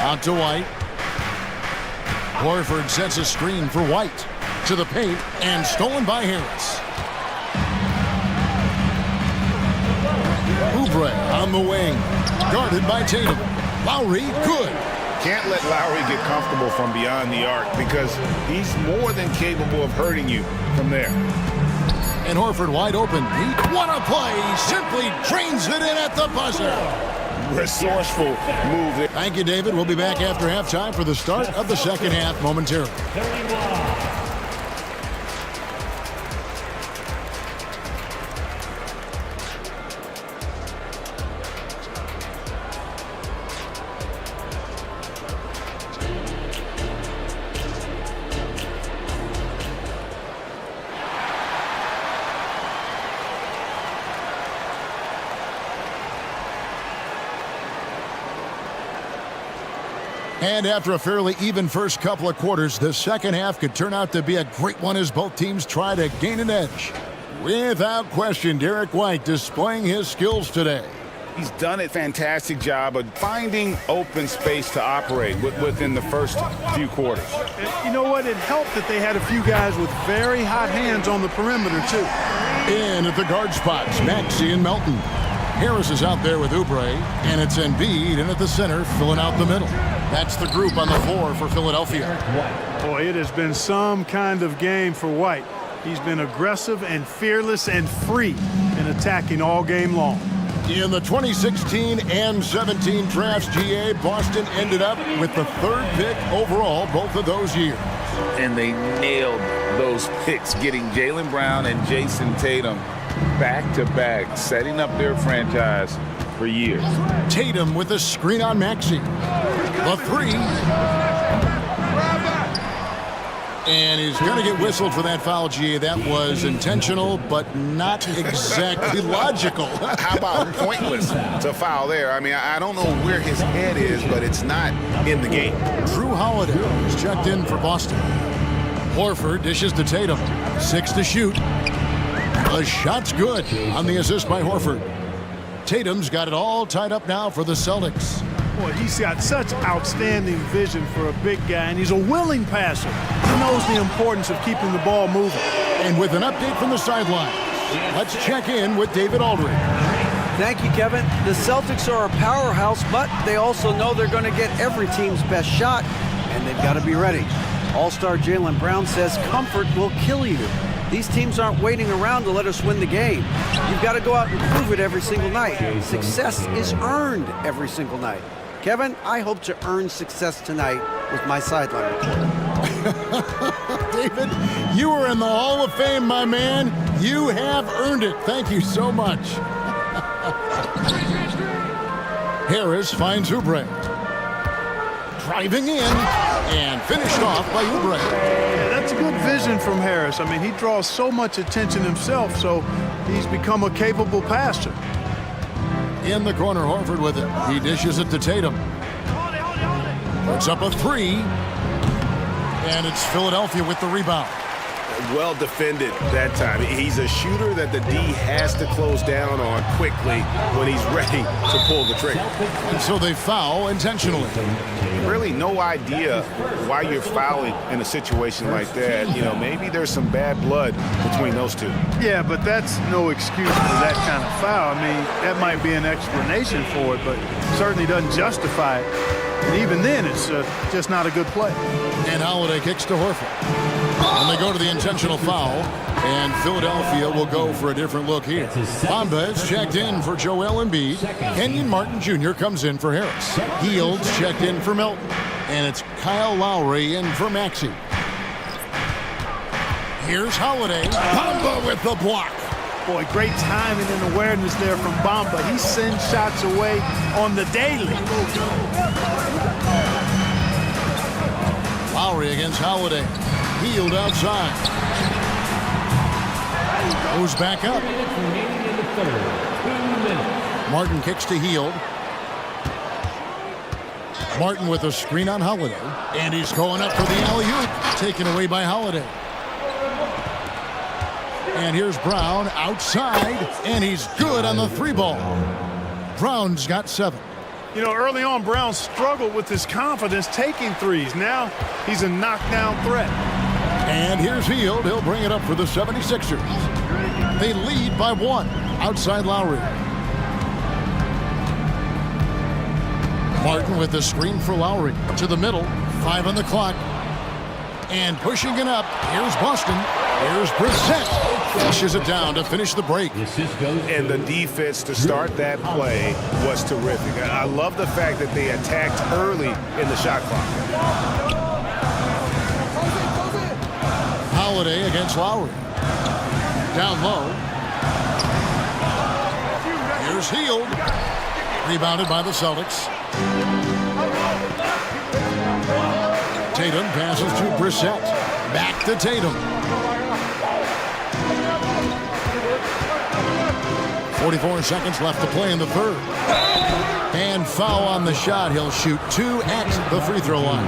Out to White. Horford sets a screen for White. To the paint and stolen by Harris. Oubre on the wing. Guarded by Tatum. Lowry, good. Can't let Lowry get comfortable from beyond the arc because he's more than capable of hurting you from there. And Horford wide open. What a play. He simply drains it in at the buzzer. Resourceful move there. Thank you, David. We'll be back after halftime for the start of the second half momentarily. 31. And after a fairly even first couple of quarters, the second half could turn out to be a great one as both teams try to gain an edge. Without question, Derek White displaying his skills today. He's done a fantastic job of finding open space to operate within the first few quarters. You know what? It helped that they had a few guys with very hot hands on the perimeter, too. In at the guard spots, Maxey and Melton. Harris is out there with Oubre, and it's Embiid in at the center, filling out the middle. That's the group on the floor for Philadelphia. Boy, it has been some kind of game for White. He's been aggressive and fearless and free in attacking all game long. In the 2016 and 17 drafts, GA, Boston ended up with the 3rd pick overall both of those years. And they nailed those picks, getting Jaylen Brown and Jason Tatum back-to-back, setting up their franchise for years. Tatum with a screen on Maxey. The 3. And he's going to get whistled for that foul, GA. That was intentional, but not exactly logical. How about pointless to foul there? I mean, I don't know where his head is, but it's not in the game. Drew Holiday is checked in for Boston. Horford dishes to Tatum. 6 to shoot. The shot's good on the assist by Horford. Tatum's got it all tied up now for the Celtics. Boy, he's got such outstanding vision for a big guy, and he's a willing passer. He knows the importance of keeping the ball moving. And with an update from the sideline, let's check in with David Aldridge. Thank you, Kevin. The Celtics are a powerhouse, but they also know they're going to get every team's best shot, and they've got to be ready. All-star Jaylen Brown says comfort will kill you. These teams aren't waiting around to let us win the game. You've got to go out and prove it every single night. Success is earned every single night. Kevin, I hope to earn success tonight with my sideline report. David, you are in the Hall of Fame, my man. You have earned it. Thank you so much. Harris finds Oubre. Driving in and finished off by Oubre. Yeah, that's a good vision from Harris. I mean, he draws so much attention himself, so he's become a capable passer. In the corner, Horford with it. He dishes it to Tatum. Puts up a three. And it's Philadelphia with the rebound. Well defended that time. He's a shooter that the D has to close down on quickly when he's ready to pull the trigger. And so they foul intentionally. Really no idea why you're fouling in a situation like that. You know, maybe there's some bad blood between those two. Yeah, but that's no excuse for that kind of foul. I mean, that might be an explanation for it, but certainly doesn't justify it. And even then, it's just not a good play. And Holiday kicks to Horford. And they go to the intentional foul, and Philadelphia will go for a different look here. Bamba is checked in for Joel Embiid. Kenyon Martin Jr. comes in for Harris. Heald's checked in for Melton. And it's Kyle Lowry in for Maxey. Here's Holiday. Bamba with the block. Boy, great timing and awareness there from Bamba. He sends shots away on the daily. Lowry against Holiday. Hield outside. Goes back up. Martin kicks to Hield. Martin with a screen on Holiday. And he's going up for the alley-oop. Taken away by Holiday. And here's Brown outside. And he's good on the three ball. Brown's got 7. You know, early on, Brown struggled with his confidence taking threes. Now he's a knockdown threat. And here's Hield. He'll bring it up for the 76ers. They lead by 1. Outside Lowry. Martin with the screen for Lowry. To the middle. 5 on the clock. And pushing it up. Here's Boston. Here's Brissett. Pushes it down to finish the break. And the defense to start that play was terrific. I love the fact that they attacked early in the shot clock. Holiday against Lowry. Down low. Here's Hield. Rebounded by the Celtics. Tatum passes to Brissett. Back to Tatum. 44 seconds left to play in the third. And foul on the shot. He'll shoot 2 at the free throw line.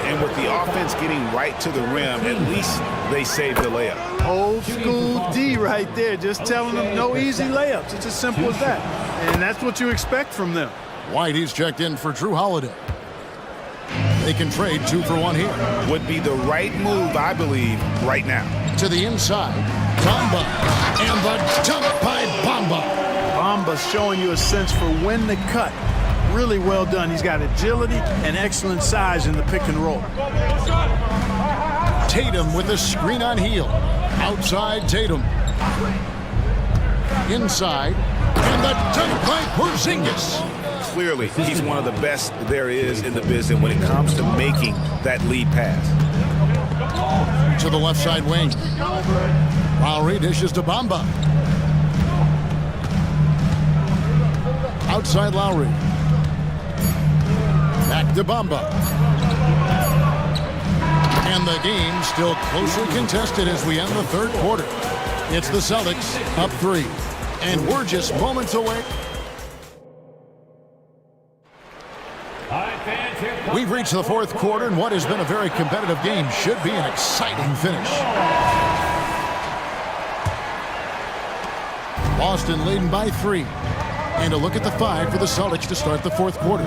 And with the offense getting right to the rim, at least they saved the layup. Old school D right there, just telling them no easy layups. It's as simple as that. And that's what you expect from them. Whitey's checked in for Drew Holiday. They can trade 2 for 1 here. Would be the right move, I believe, right now. To the inside. Bamba. And the dunk by Bamba. Bamba's showing you a sense for when to cut. Really well done. He's got agility and excellent size in the pick and roll. Tatum with a screen on Hield. Outside Tatum. Inside. And the dunk by Porzingis. Clearly, he's one of the best there is in the business when it comes to making that lead pass. To the left side wing. Lowry dishes to Bamba. Outside Lowry. Back to Bamba. And the game still closely contested as we end the third quarter. It's the Celtics up 3. And we're just moments away. We've reached the fourth quarter, and what has been a very competitive game should be an exciting finish. Boston leading by 3. And a look at the 5 for the Celtics to start the fourth quarter.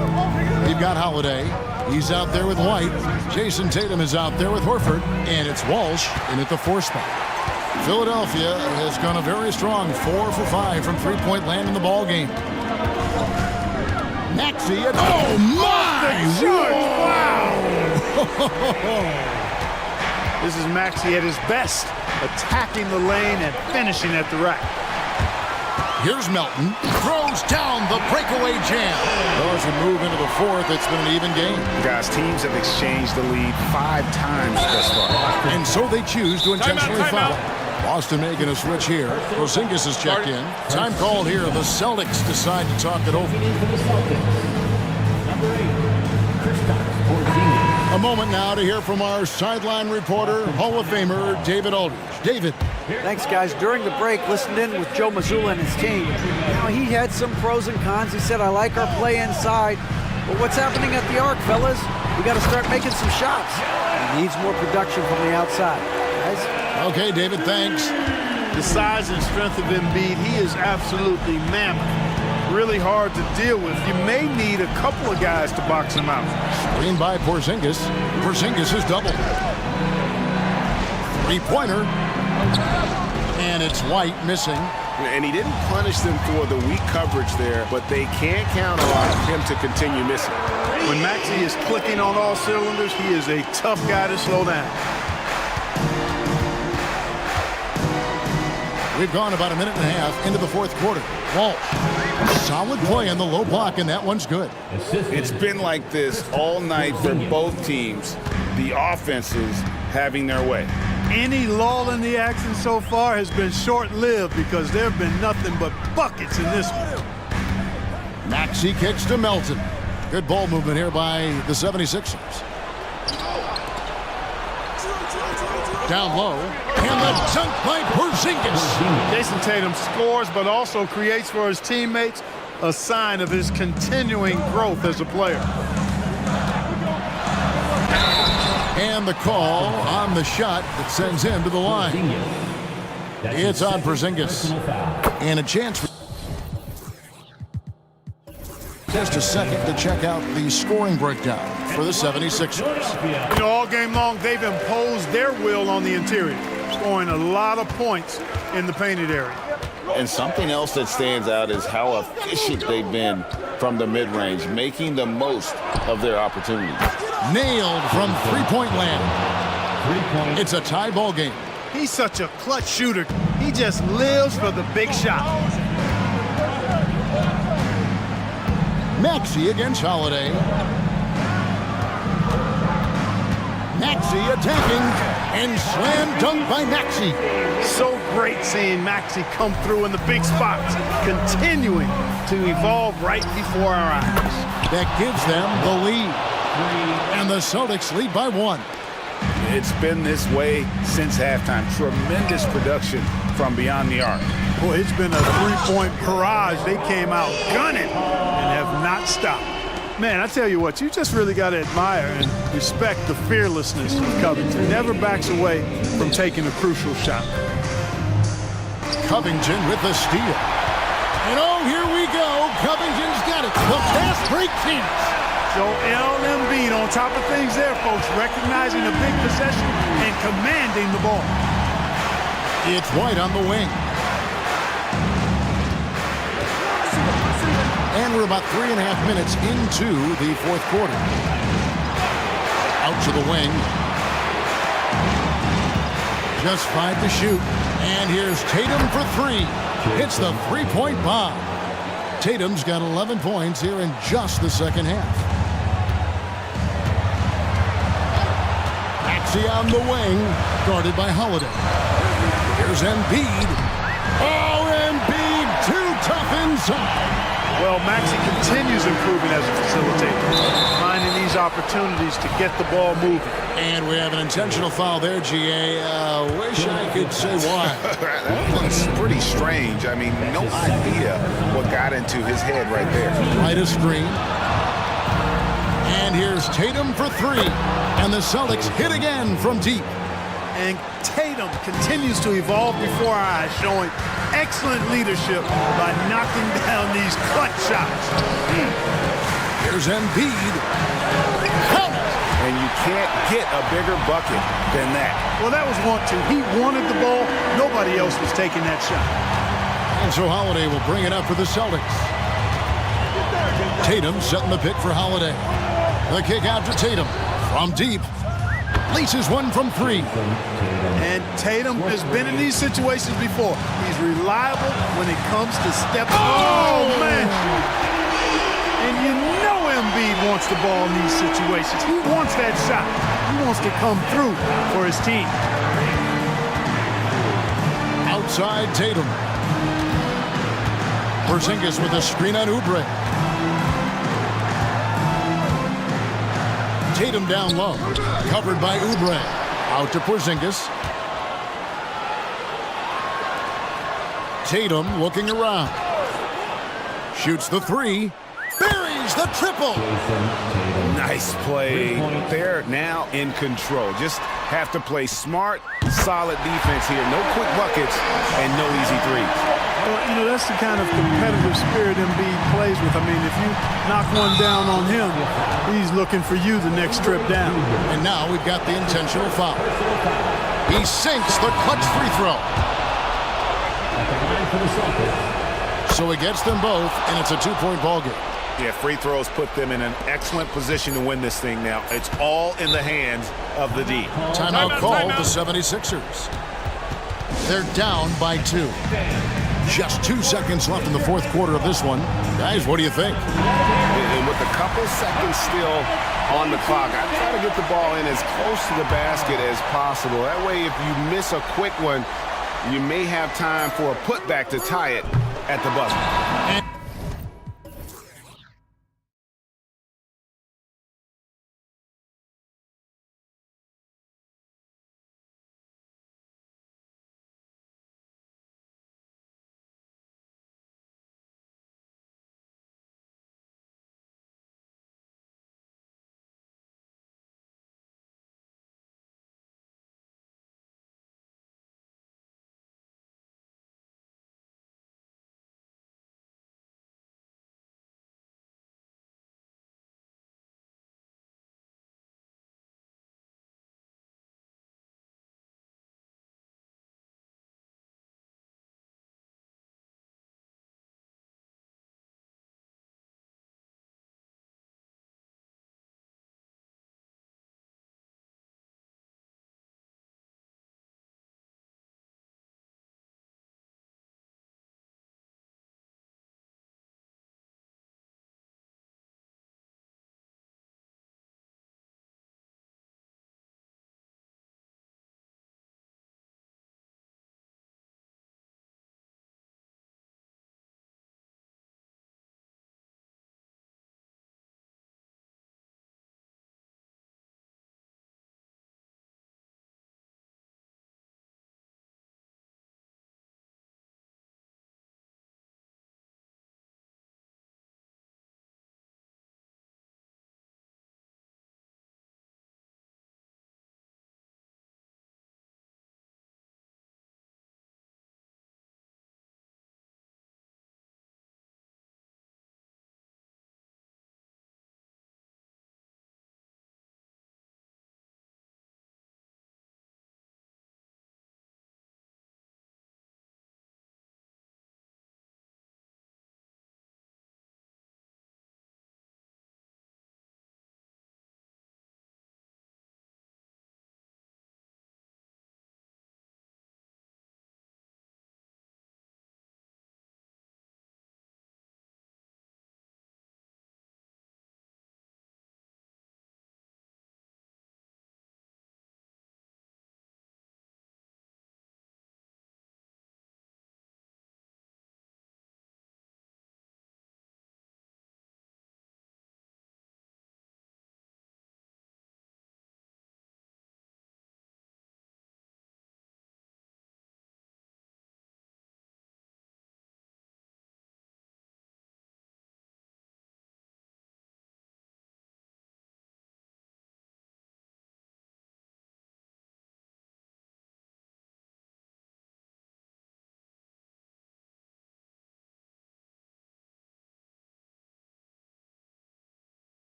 We've got Holiday. He's out there with White. Jason Tatum is out there with Horford. And it's Walsh in at the 4 spot. Philadelphia has gone a very strong 4 for 5 from three-point land in the ball game. Maxey. Oh, my! Wow! This is Maxey at his best, attacking the lane and finishing at the rack. Here's Melton. Throws down the breakaway jam. Well, as we move into the fourth, it's been an even game. Guys, teams have exchanged the lead 5 times thus far. And so they choose to intentionally foul. Boston making a switch here. Porzingis is checked in. Time called here. The Celtics decide to talk it over. A moment now to hear from our sideline reporter, Hall of Famer David Aldridge. David. Thanks, guys. During the break, listened in with Joe Mazzulla and his team. You know, he had some pros and cons. He said, I like our play inside. But what's happening at the arc, fellas? We got to start making some shots. He needs more production from the outside. Guys? Okay, David, thanks. The size and strength of Embiid, he is absolutely mammoth. Really hard to deal with. You may need a couple of guys to box him out. Screen by Porzingis. Porzingis is doubled. Three-pointer. And it's White missing. And he didn't punish them for the weak coverage there, but they can't count on him to continue missing. When Maxey is clicking on all cylinders, he is a tough guy to slow down. We've gone about a minute and a half into the fourth quarter. Walsh. Solid play in the low block, and that one's good. It's been like this all night for both teams. The offenses having their way. Any lull in the action so far has been short-lived because there have been nothing but buckets in this one. Maxey kicks to Melton. Good ball movement here by the 76ers. Down low. And the dunk by Porzingis. Jason Tatum scores but also creates for his teammates, a sign of his continuing growth as a player. And the call on the shot that sends him to the line. It's on Porzingis. And a chance for just a second to check out the scoring breakdown for the 76ers. You know, all game long, they've imposed their will on the interior, scoring a lot of points in the painted area. And something else that stands out is how efficient they've been from the mid-range, making the most of their opportunities. Nailed from three-point land. It's a tie ball game. He's such a clutch shooter. He just lives for the big shot. Maxey against Holiday. Maxey attacking, and slam dunk by Maxey. So great seeing Maxey come through in the big spots, continuing to evolve right before our eyes. That gives them the lead. And the Celtics lead by 1. It's been this way since halftime. Tremendous production from beyond the arc. Boy, it's been a three-point barrage. They came out gunning and have not stopped. Man, I tell you what, you just really got to admire and respect the fearlessness of Covington. Never backs away from taking a crucial shot. Covington with the steal. And oh, here we go. Covington's got it. The fast break chance. Joel Embiid on top of things there, folks, recognizing a big possession and commanding the ball. It's White on the wing. And we're about 3.5 minutes into the fourth quarter. Out to the wing. Just 5 to shoot. And here's Tatum for 3. Hits the three-point bomb. Tatum's got 11 points here in just the second half. Maxey on the wing, guarded by Holiday. Here's Embiid. Oh, Embiid, too tough inside. Well, Maxey continues improving as a facilitator, finding these opportunities to get the ball moving. And we have an intentional foul there, GA. Wish I could say why. That one's pretty strange. I mean, no idea what got into his head right there. Right a screen. And here's Tatum for 3. And the Celtics hit again from deep. And Tatum continues to evolve before our eyes, showing excellent leadership by knocking down these clutch shots. Here's Embiid. Count it. And you can't get a bigger bucket than that. Well, that was want to. He wanted the ball. Nobody else was taking that shot. And so Holiday will bring it up for the Celtics. Tatum setting the pick for Holiday. The kick out to Tatum from deep. Laces one from three. And Tatum has been in these situations before. He's reliable when it comes to stepping. Oh, man. And you know Embiid wants the ball in these situations. He wants that shot. He wants to come through for his team. Outside Tatum. Porzingis with a screen on Oubre. Tatum down low. Covered by Oubre. Out to Porzingis. Tatum looking around. Shoots the three. Buries the triple. Nice play. They're now in control. Just have to play smart, solid defense here. No quick buckets and no easy threes. Well, you know, that's the kind of competitive spirit Embiid plays with. I mean, if you knock one down on him, he's looking for you the next trip down. And now we've got the intentional foul. He sinks the clutch free throw. So he gets them both, and it's a two-point ball game. Yeah, free throws put them in an excellent position to win this thing now. It's all in the hands of the D. Timeout called the 76ers. They're down by 2. Just 2 seconds left in the fourth quarter of this one. Guys, what do you think? And with a couple seconds still on the clock, I try to get the ball in as close to the basket as possible. That way, if you miss a quick one, you may have time for a putback to tie it at the buzzer.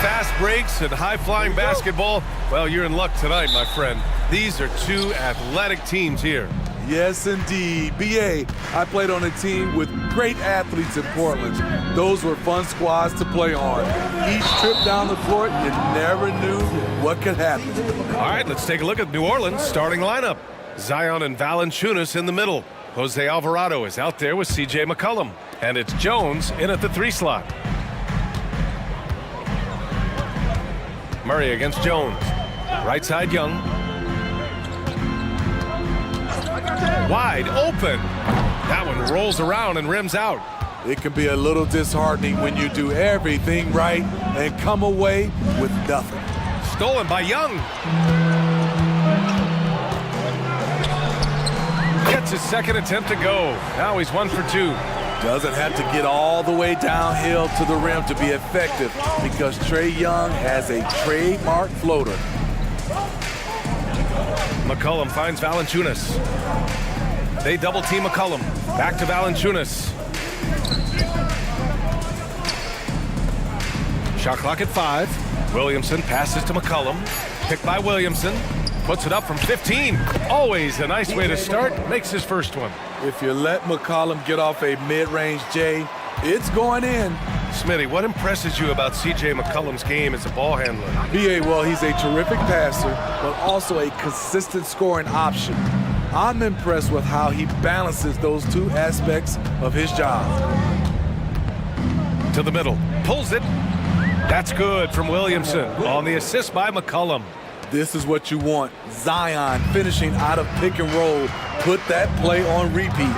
fast breaks and high-flying basketball, well, you're in luck tonight, my friend. These are two athletic teams here. Yes, indeed. BA, I played on a team with great athletes in Portland. Those were fun squads to play on. Each trip down the court, you never knew what could happen. All right, let's take a look at New Orleans' starting lineup. Zion and Valanciunas in the middle. Jose Alvarado is out there with C.J. McCollum. And it's Jones in at the 3 slot. Murray against Jones. Right side, Young. Wide open. That one rolls around and rims out. It can be a little disheartening when you do everything right and come away with nothing. Stolen by Young. Gets his second attempt to go. Now he's 1 for 2. Doesn't have to get all the way downhill to the rim to be effective because Trae Young has a trademark floater. McCollum finds Valanciunas. They double team McCollum. Back to Valanciunas. Shot clock at 5. Williamson passes to McCollum. Picked by Williamson. Puts it up from 15. Always a nice way to start. Makes his first one. If you let McCollum get off a mid-range J, it's going in. Smitty, what impresses you about C.J. McCollum's game as a ball handler? BA, well, he's a terrific passer, but also a consistent scoring option. I'm impressed with how he balances those two aspects of his job. To the middle. Pulls it. That's good from Williamson on the assist by McCollum. This is what you want. Zion finishing out of pick and roll. Put that play on repeat.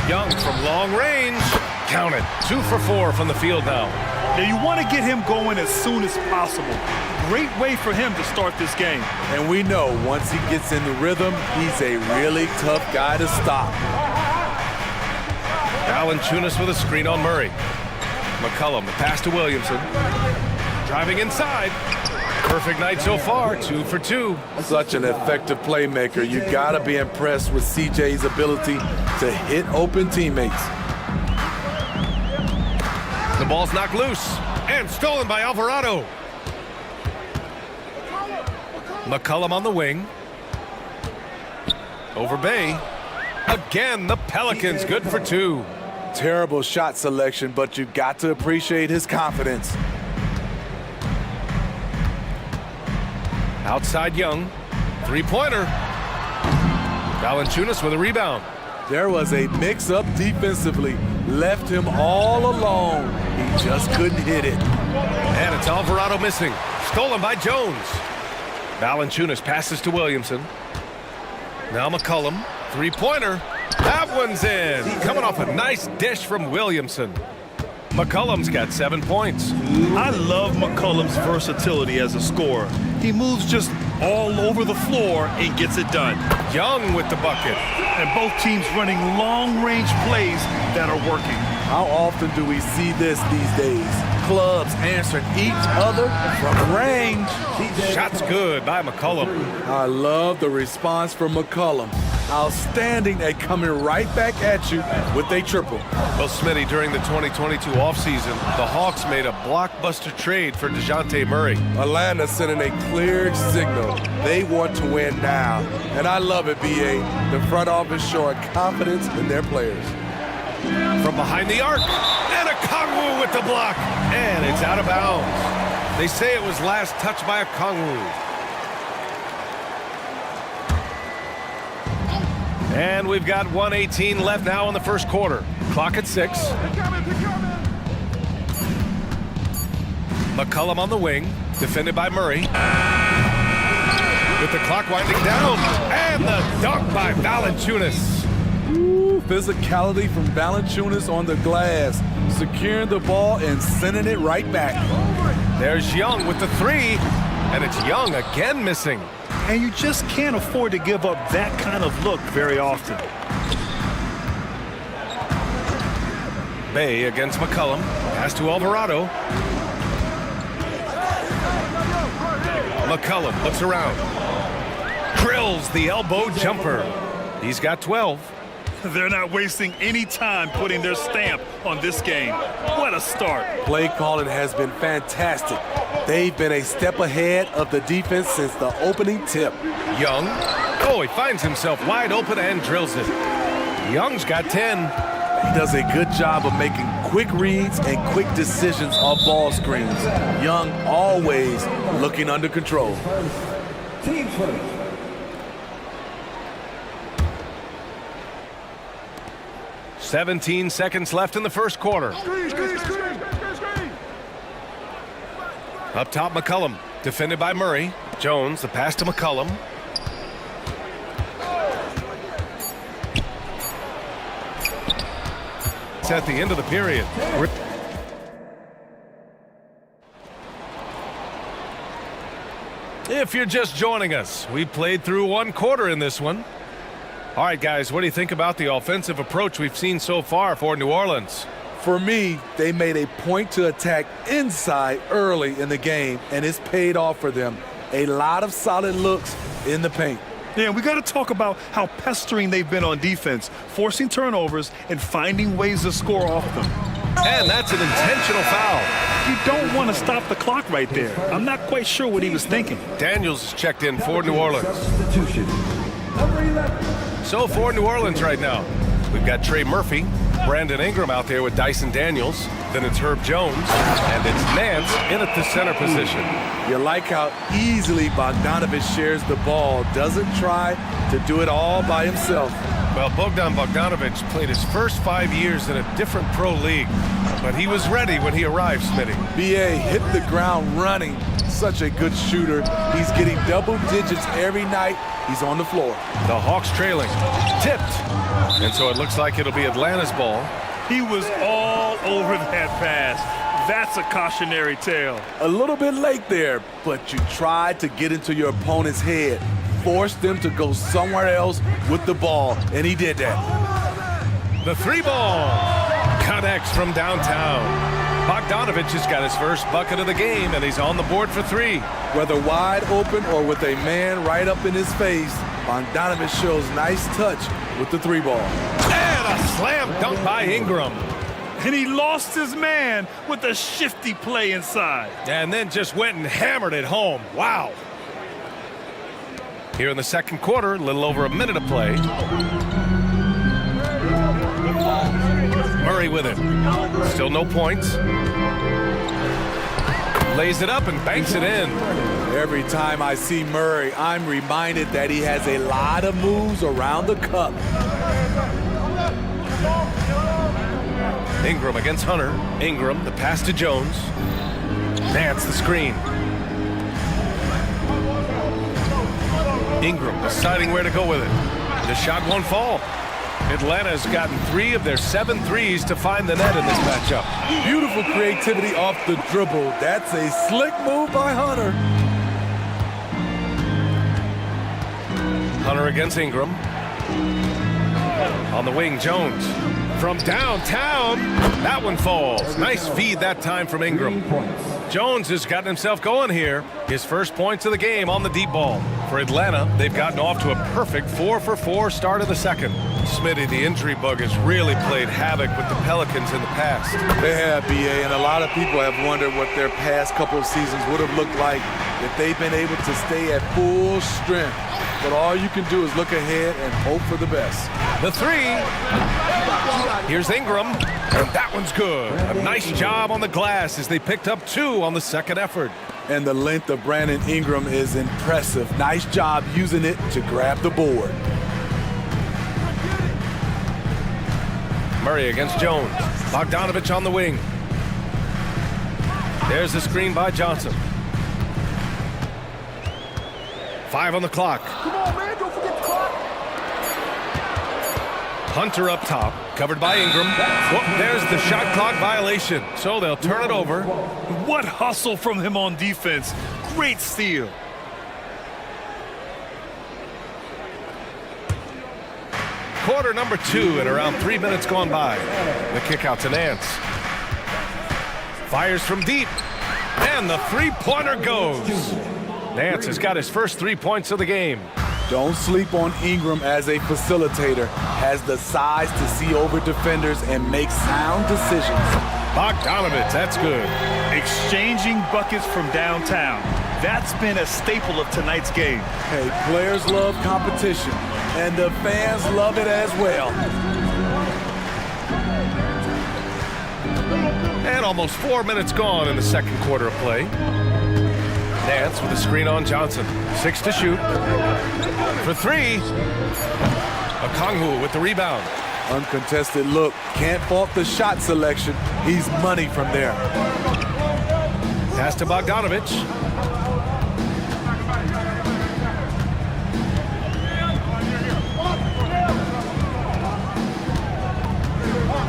Young from long range. Count it. 2 for 4 from the field now. Now you want to get him going as soon as possible. Great way for him to start this game. And we know once he gets in the rhythm, he's a really tough guy to stop. Valanciunas with a screen on Murray. McCollum, the pass to Williamson. Driving inside. Perfect night so far, 2 for 2. Such an effective playmaker. You gotta be impressed with CJ's ability to hit open teammates. The ball's knocked loose and stolen by Alvarado. McCollum on the wing. Over Bay. Again, the Pelicans good for 2. Terrible shot selection, but you got to appreciate his confidence. Outside Young. 3-pointer. Valanciunas with a rebound. There was a mix-up defensively. Left him all alone. He just couldn't hit it. And it's Alvarado missing. Stolen by Jones. Valanciunas passes to Williamson. Now McCollum. 3-pointer. That one's in. Coming off a nice dish from Williamson. McCollum's got 7 points. I love McCollum's versatility as a scorer. He moves just all over the floor and gets it done. Young with the bucket. And both teams running long-range plays that are working. How often do we see this these days? Clubs answering each other from range. Shot's good by McCollum. I love the response from McCollum. Outstanding at coming right back at you with a triple. Well, Smitty, during the 2022 offseason, the Hawks made a blockbuster trade for DeJounte Murray. Atlanta sending a clear signal. They want to win now. And I love it, BA. The front office showing confidence in their players. From behind the arc, and a Kongwu with the block, and it's out of bounds. They say it was last touched by a Kongwu. And we've got 1:18 left now in the first quarter. Clock at 6. McCollum on the wing, defended by Murray. With the clock winding down, and the dunk by Valanciunas. Ooh, physicality from Valanciunas on the glass, securing the ball and sending it right back. There's Young with the 3, and it's Young again missing. And you just can't afford to give up that kind of look very often. Bay against McCollum. Pass to Alvarado. McCollum looks around. Drills the elbow jumper. He's got 12. They're not wasting any time putting their stamp on this game. What a start. Play calling has been fantastic. They've been a step ahead of the defense since the opening tip. Young. Oh, he finds himself wide open and drills it. Young's got 10. He does a good job of making quick reads and quick decisions off ball screens. Young always looking under control. Team first. 17 seconds left in the first quarter. Up top, McCollum, defended by Murray. Jones, the pass to McCollum. It's at the end of the period. If you're just joining us, we played through one quarter in this one. All right, guys, what do you think about the offensive approach we've seen so far for New Orleans? For me, they made a point to attack inside early in the game, and it's paid off for them. A lot of solid looks in the paint. Yeah, we got to talk about how pestering they've been on defense, forcing turnovers and finding ways to score off them. And that's an intentional foul. You don't want to stop the clock right there. I'm not quite sure what he was thinking. Daniels is checked in for New Orleans. Substitution. Number 11. So for New Orleans right now, we've got Trey Murphy, Brandon Ingram out there with Dyson Daniels. Then it's Herb Jones, and it's Nance in at the center position. You like how easily Bogdanovich shares the ball, doesn't try to do it all by himself. Well, Bogdan Bogdanovich played his first 5 years in a different pro league, but he was ready when he arrived, Smitty. BA hit the ground running. Such a good shooter. He's getting double digits every night. He's on the floor. The Hawks trailing. Tipped. And so it looks like it'll be Atlanta's ball. He was all over that pass. That's a cautionary tale. A little bit late there, but you tried to get into your opponent's head. Force them to go somewhere else with the ball, and he did that. The three ball connects from downtown. Bogdanovich has got his first bucket of the game, and he's on the board for three. Whether wide open or with a man right up in his face, Bogdanovich shows nice touch with the three ball. And a slam dunk by Ingram. And he lost his man with a shifty play inside. And then just went and hammered it home. Wow. Here in the second quarter, a little over a minute of play. Murray with it. Still no points. Lays it up and banks it in. Every time I see Murray, I'm reminded that he has a lot of moves around the cup. Ingram against Hunter. Ingram, the pass to Jones. Nance the screen. Ingram deciding where to go with it. The shot won't fall. Atlanta's gotten 3 of their 7 threes to find the net in this matchup. Beautiful creativity off the dribble. That's a slick move by Hunter. Hunter against Ingram. On the wing, Jones. From downtown, that one falls. Nice feed that time from Ingram. Jones has gotten himself going here. His first points of the game on the deep ball. For Atlanta, they've gotten off to a perfect 4-for-4 start of the second. Smitty, the injury bug has really played havoc with the Pelicans in the past. They have, BA, and a lot of people have wondered what their past couple of seasons would have looked like if they've been able to stay at full strength. But all you can do is look ahead and hope for the best. The three. Here's Ingram, and that one's good. A nice job on the glass as they picked up 2 on the second effort. And the length of Brandon Ingram is impressive. Nice job using it to grab the board. Murray against Jones. Bogdanovich on the wing. There's the screen by Johnson. 5 on the clock. Come on, man, don't forget the clock. Hunter up top, covered by Ingram. Whoop, there's the shot clock violation, so they'll turn it over. What hustle from him on defense. Great steal. Quarter number 2 and around 3 minutes gone by. The kick out to Nance. Fires from deep, and the three-pointer goes. Nance has got his first 3 points of the game. Don't sleep on Ingram as a facilitator. Has the size to see over defenders and make sound decisions. Bogdanovich, that's good. Exchanging buckets from downtown. That's been a staple of tonight's game. Hey, players love competition, and the fans love it as well. And almost 4 minutes gone in the second quarter of play. Nance with a screen on Johnson. 6 to shoot. For 3. Okongwu with the rebound. Uncontested look. Can't fault the shot selection. He's money from there. Pass to Bogdanovich.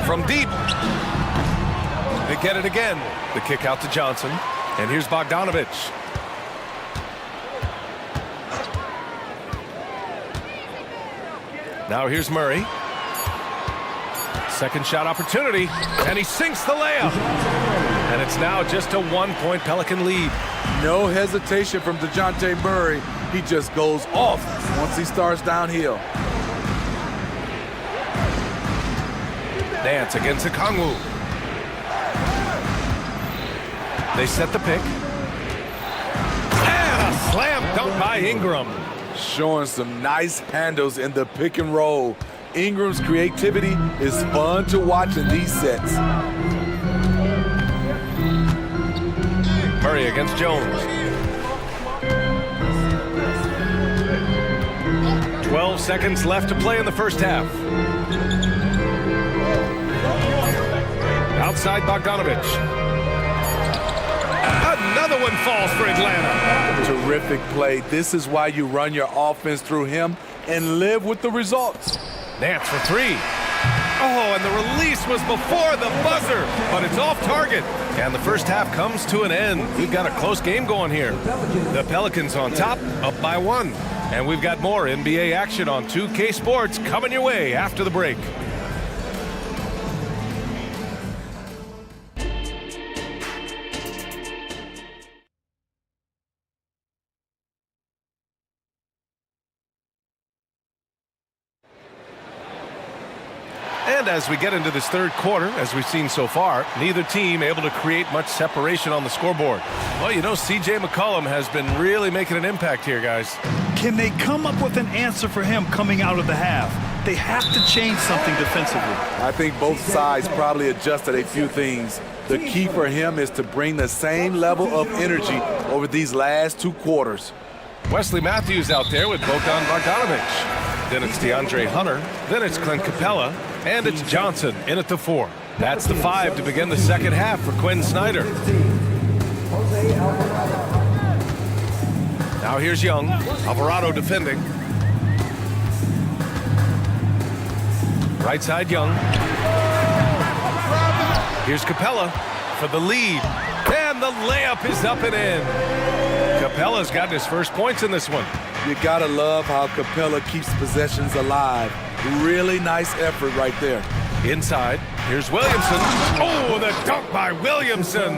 From deep. They get it again. The kick out to Johnson. And here's Bogdanovich. Now here's Murray. Second shot opportunity, and he sinks the layup. And it's now just a 1-point Pelican lead. No hesitation from DeJounte Murray. He just goes off once he starts downhill. Nance against Okongwu. They set the pick. And a slam dunk by Ingram. Showing some nice handles in the pick and roll. Ingram's creativity is fun to watch in these sets. Murray against Jones. 12 seconds left to play in the first half. Outside Bogdanovich. Another one falls for Atlanta. Terrific play. This is why you run your offense through him and live with the results. Nance for 3. Oh, and the release was before the buzzer, but it's off target. And the first half comes to an end. We've got a close game going here. The Pelicans on top, up by 1. And we've got more NBA action on 2K Sports coming your way after the break. And as we get into this third quarter, as we've seen so far, neither team able to create much separation on the scoreboard. Well, you know, C.J. McCollum has been really making an impact here, guys. Can they come up with an answer for him coming out of the half? They have to change something defensively. I think both sides probably adjusted a few things. The key for him is to bring the same level of energy over these last 2 quarters. Wesley Matthews out there with Bogdan Bogdanovich. Then it's DeAndre Hunter. Then it's Clint Capella. And it's Johnson in at the 4. That's the 5 to begin the second half for Quinn Snyder. Now here's Young. Alvarado defending. Right side Young. Here's Capella for the lead. And the layup is up and in. Capella's gotten his first points in this one. You gotta love how Capella keeps possessions alive. Really nice effort right there. Inside, here's Williamson. Oh, the dunk by Williamson.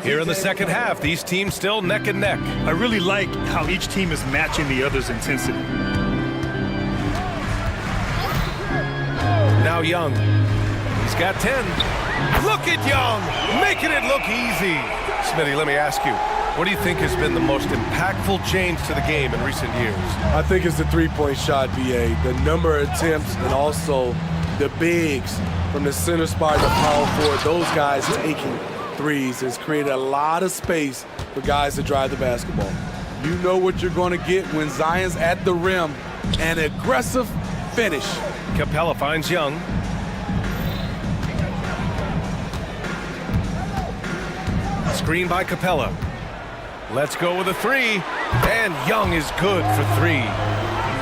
Here in the second half, these teams still neck and neck. I really like how each team is matching the other's intensity. Now Young. He's got 10. Look at Young, making it look easy. Smitty, let me ask you, what do you think has been the most impactful change to the game in recent years? I think it's the three-point shot, BA. The number of attempts and also the bigs from the center spot to power forward. Those guys taking threes has created a lot of space for guys to drive the basketball. You know what you're going to get when Zion's at the rim. An aggressive finish. Capella finds Young. Screen by Capella. Let's go with a 3. And Young is good for 3.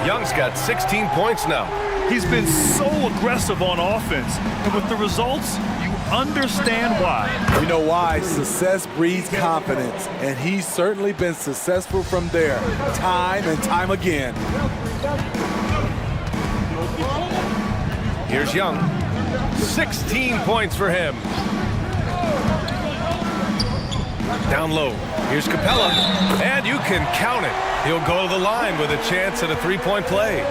Young's got 16 points now. He's been so aggressive on offense. And with the results, you understand why. You know why? Success breeds confidence. And he's certainly been successful from there, time and time again. Here's Young. 16 points for him. Down low. Here's Capella, and you can count it. He'll go to the line with a chance at a three-point play.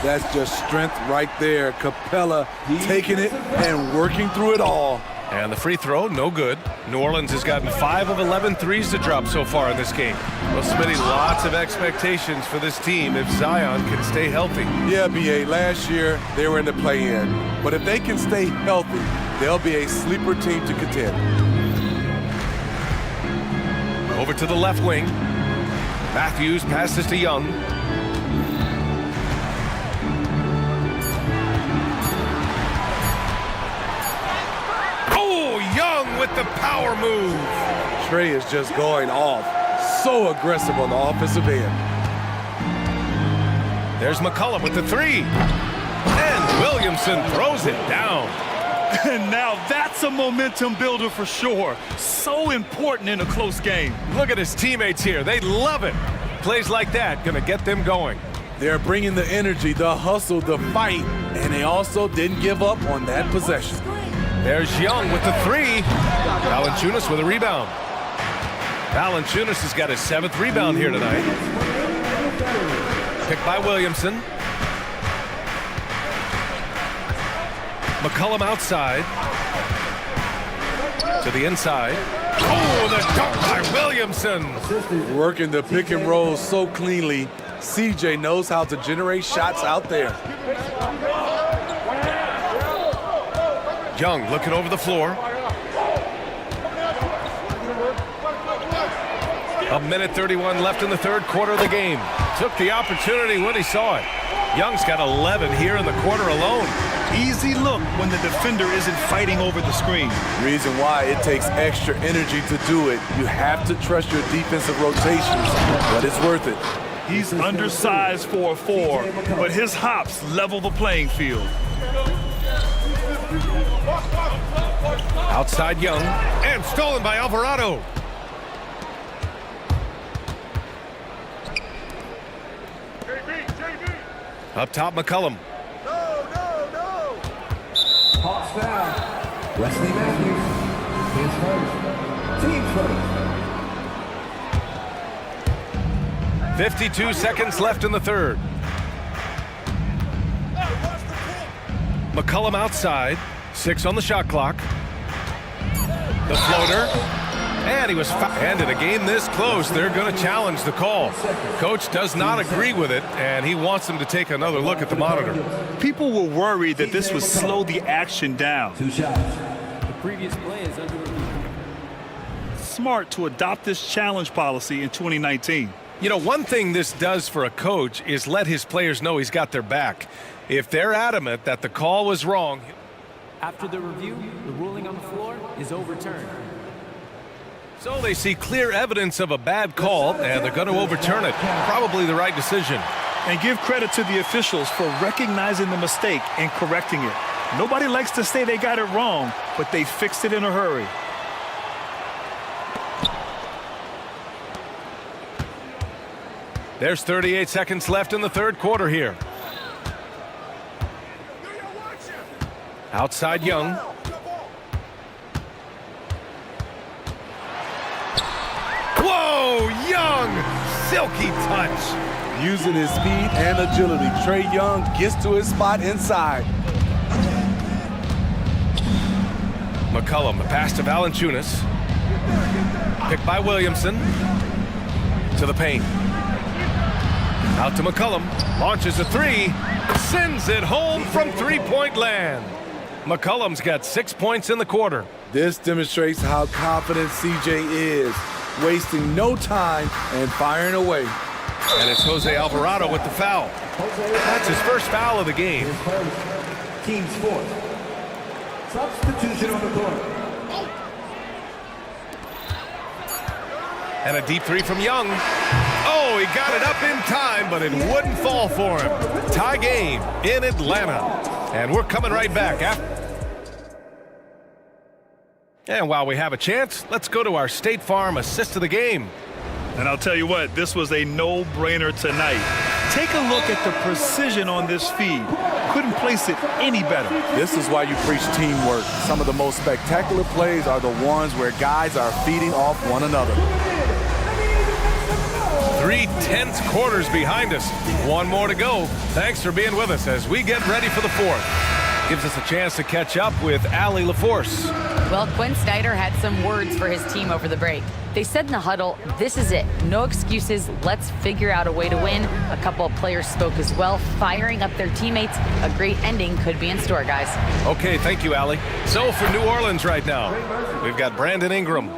That's just strength right there. Capella taking it and working through it all. And the free throw, no good. New Orleans has gotten 5 of 11 threes to drop so far in this game. Well, Smitty, lots of expectations for this team if Zion can stay healthy. Yeah, B.A., last year they were in the play-in. But if they can stay healthy, they'll be a sleeper team to contend. Over to the left wing. Matthews passes to Young. Young with the power move. Trey is just going off. So aggressive on the offensive end. There's McCollum with the three. And Williamson throws it down. And now that's a momentum builder for sure. So important in a close game. Look at his teammates here. They love it. Plays like that gonna get them going. They're bringing the energy, the hustle, the fight, and they also didn't give up on that possession. There's Young with the three. Valanciunas with a rebound. Valanciunas has got his 7th rebound here tonight. Picked by Williamson. McCollum outside. To the inside. Oh, the dunk by Williamson. Working the pick and roll so cleanly. CJ knows how to generate shots out there. Young looking over the floor. A minute 31 left in the third quarter of the game. Took the opportunity when he saw it. Young's got 11 here in the quarter alone. Easy look when the defender isn't fighting over the screen. Reason why it takes extra energy to do it. You have to trust your defensive rotations, but it's worth it. He's undersized for a 4, but his hops level the playing field. Outside Young, and stolen by Alvarado. Up top, McCollum. Hawks foul. Wesley Matthews. His first. Team first. 52 seconds left in the third. McCollum outside. 6 on the shot clock. The floater. And he was and in a game this close, they're going to challenge the call. Coach does not agree with it, and he wants them to take another look at the monitor. People were worried that this would slow the action down. 2 shots. The previous play is under review. Smart to adopt this challenge policy in 2019. You know, one thing this does for a coach is let his players know he's got their back. If they're adamant that the call was wrong. After the review, the ruling on the floor is overturned. So they see clear evidence of a bad call, and they're going to overturn it. Probably the right decision. And give credit to the officials for recognizing the mistake and correcting it. Nobody likes to say they got it wrong, but they fixed it in a hurry. There's 38 seconds left in the third quarter here. Outside Young. Whoa, Young! Silky touch. Using his speed and agility, Trae Young gets to his spot inside. McCollum, the pass to Valanciunas. Picked by Williamson. To the paint. Out to McCollum. Launches a three. Sends it home from three-point land. McCollum's got 6 points in the quarter. This demonstrates how confident CJ is, wasting no time and firing away. And it's Jose Alvarado with the foul. That's his first foul of the game. Team's fourth. Substitution on the court. And a deep three from Young. Oh, he got it up in time, but it wouldn't fall for him. Tie game in Atlanta. And we're coming right back after. And while we have a chance, let's go to our State Farm assist of the game. And I'll tell you what, this was a no-brainer tonight. Take a look at the precision on this feed. couldn't place it any better. This is why you preach teamwork. Some of the most spectacular plays are the ones where guys are feeding off one another. 3 tense quarters behind us. One more to go. Thanks for being with us as we get ready for the fourth. Gives us a chance to catch up with Allie LaForce. Well, Quinn Snyder had some words for his team over the break. They said in the huddle, this is it. No excuses. Let's figure out a way to win. A couple of players spoke as well, firing up their teammates. A great ending could be in store, guys. Okay, thank you, Allie. So for New Orleans right now, we've got Brandon Ingram,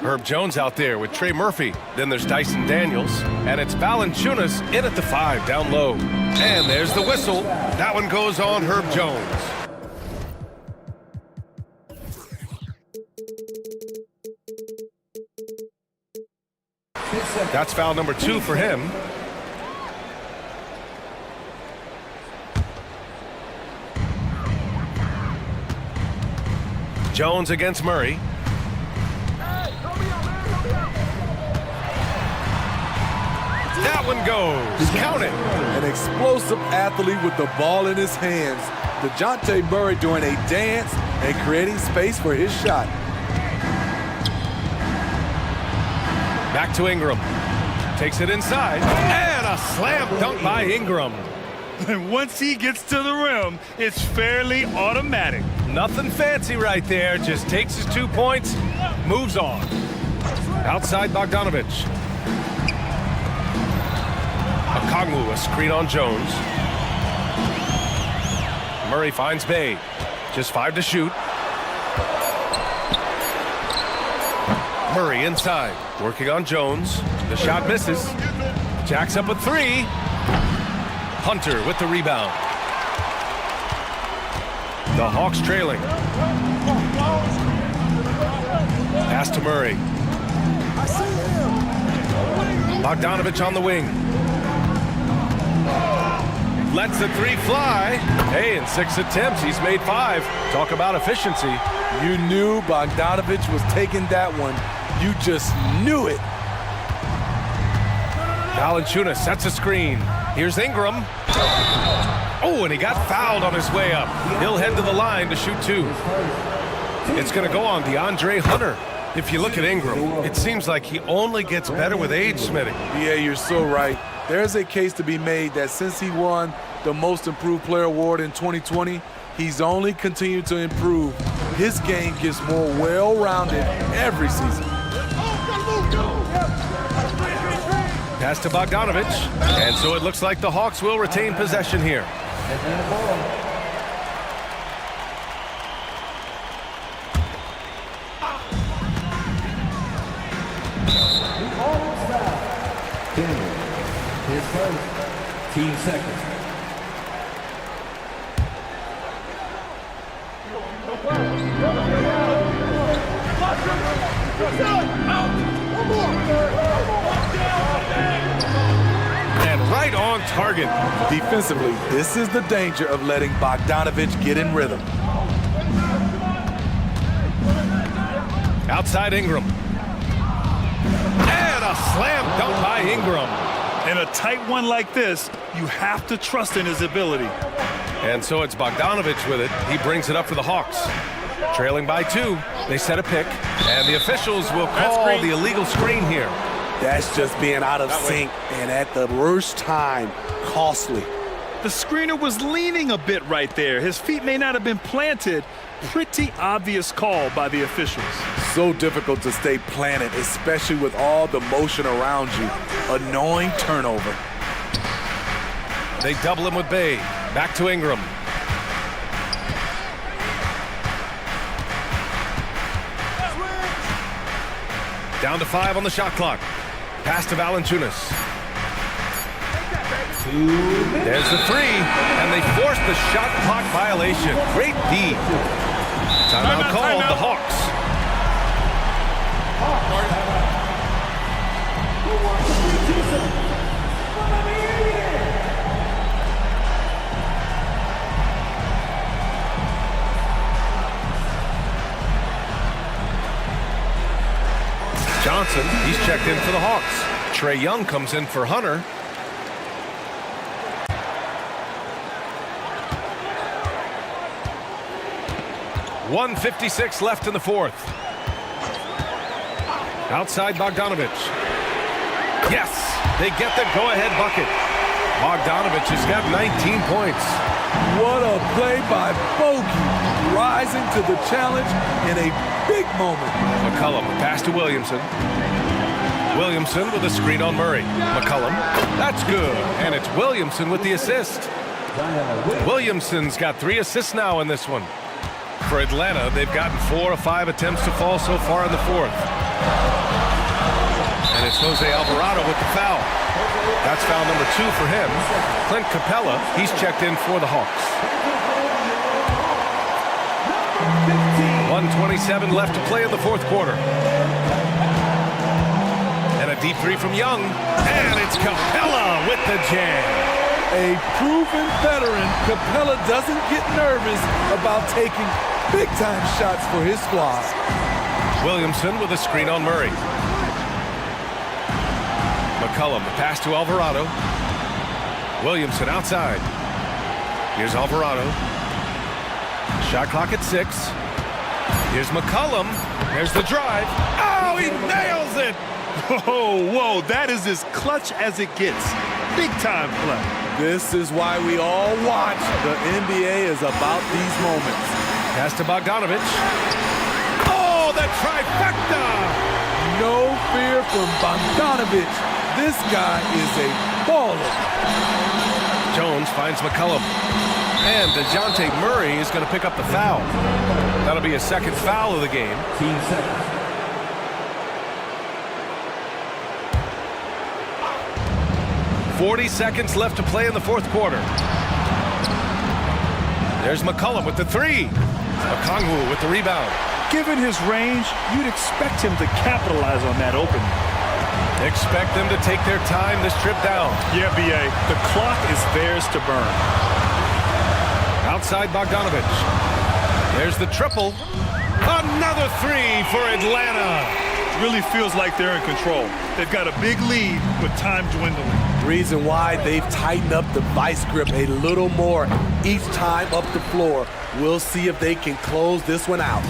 Herb Jones out there with Trey Murphy. Then there's Dyson Daniels. And it's Valanciunas in at the 5, down low. And there's the whistle. That one goes on Herb Jones. That's foul number 2 for him. Jones against Murray. That one goes. Count it. An explosive athlete with the ball in his hands. DeJounte Murray doing a dance and creating space for his shot. Back to Ingram. Takes it inside. And a slam dunk by Ingram. And once he gets to the rim, it's fairly automatic. Nothing fancy right there. Just takes his 2 points, moves on. Outside Bogdanovich. Okongwu, a screen on Jones. Murray finds Bay. Just 5 to shoot. Murray inside, working on Jones. The shot misses. Jacks up a 3. Hunter with the rebound. The Hawks trailing. Pass to Murray. Bogdanovich on the wing. Lets the 3 fly. Hey, in 6 attempts, he's made 5. Talk about efficiency. You knew Bogdanovich was taking that one. You just knew it. Valanciunas sets a screen. Here's Ingram. Oh, and he got fouled on his way up. He'll head to the line to shoot 2. It's going to go on DeAndre Hunter. If you look at Ingram, it seems like he only gets better with age, Smitty. Yeah, you're so right. There's a case to be made that since he won the Most Improved Player Award in 2020, he's only continued to improve. His game gets more well-rounded every season. Pass to Bogdanovich. And so it looks like the Hawks will retain possession here. His first, team second. And right on target. Defensively, this is the danger of letting Bogdanovich get in rhythm. Outside Ingram. And a slam dunk by Ingram. In a tight one like this, you have to trust in his ability. And so it's Bogdanovich with it. He brings it up for the Hawks. Trailing by 2. They set a pick. And the officials will call the illegal screen here. That's just being out of sync and at the worst time, costly. The screener was leaning a bit right there. His feet may not have been planted. Pretty obvious call by the officials. So difficult to stay planted, especially with all the motion around you. Annoying turnover. They double him with Bay. Back to Ingram. Down to 5 on the shot clock. Pass to Valanciunas. There's the 3, and they forced the shot clock violation. Great D. Timeout called the Hawks. Johnson, he's checked in for the Hawks. Trae Young comes in for Hunter. 1:56 left in the fourth. Outside Bogdanovich. Yes, they get the go-ahead bucket. Bogdanovich has got 19 points. What a play by Bogey, rising to the challenge in a big moment. McCollum, pass to Williamson. Williamson with a screen on Murray. McCollum, that's good. And it's Williamson with the assist. Williamson's got 3 assists now in this one. For Atlanta, they've gotten 4 of 5 attempts to fall so far in the fourth. And it's Jose Alvarado with the foul. That's foul number 2 for him. Clint Capella, he's checked in for the Hawks. 1:27 left to play in the fourth quarter. And a deep 3 from Young. And it's Capella with the jam. A proven veteran, Capella doesn't get nervous about taking big-time shots for his squad. Williamson with a screen on Murray. McCollum, the pass to Alvarado. Williamson outside. Here's Alvarado. Shot clock at 6. Here's McCollum. There's the drive. Oh, he nails it! Whoa, that is as clutch as it gets. Big time play. This is why we all watch. The NBA is about these moments. Pass to Bogdanovich. Oh, the trifecta! No fear from Bogdanovich. This guy is a baller. Jones finds McCollum. And DeJounte Murray is going to pick up the foul. That'll be his second foul of the game. 40 seconds left to play in the fourth quarter. There's McCollum with the 3. Okongwu with the rebound. Given his range, you'd expect him to capitalize on that opening. Expect them to take their time this trip down. Yeah, B.A., the clock is theirs to burn. Outside Bogdanovich. There's the triple. Another 3 for Atlanta. Really feels like they're in control. They've got a big lead with time dwindling. Reason why they've tightened up the vice grip a little more each time up the floor. We'll see if they can close this one out.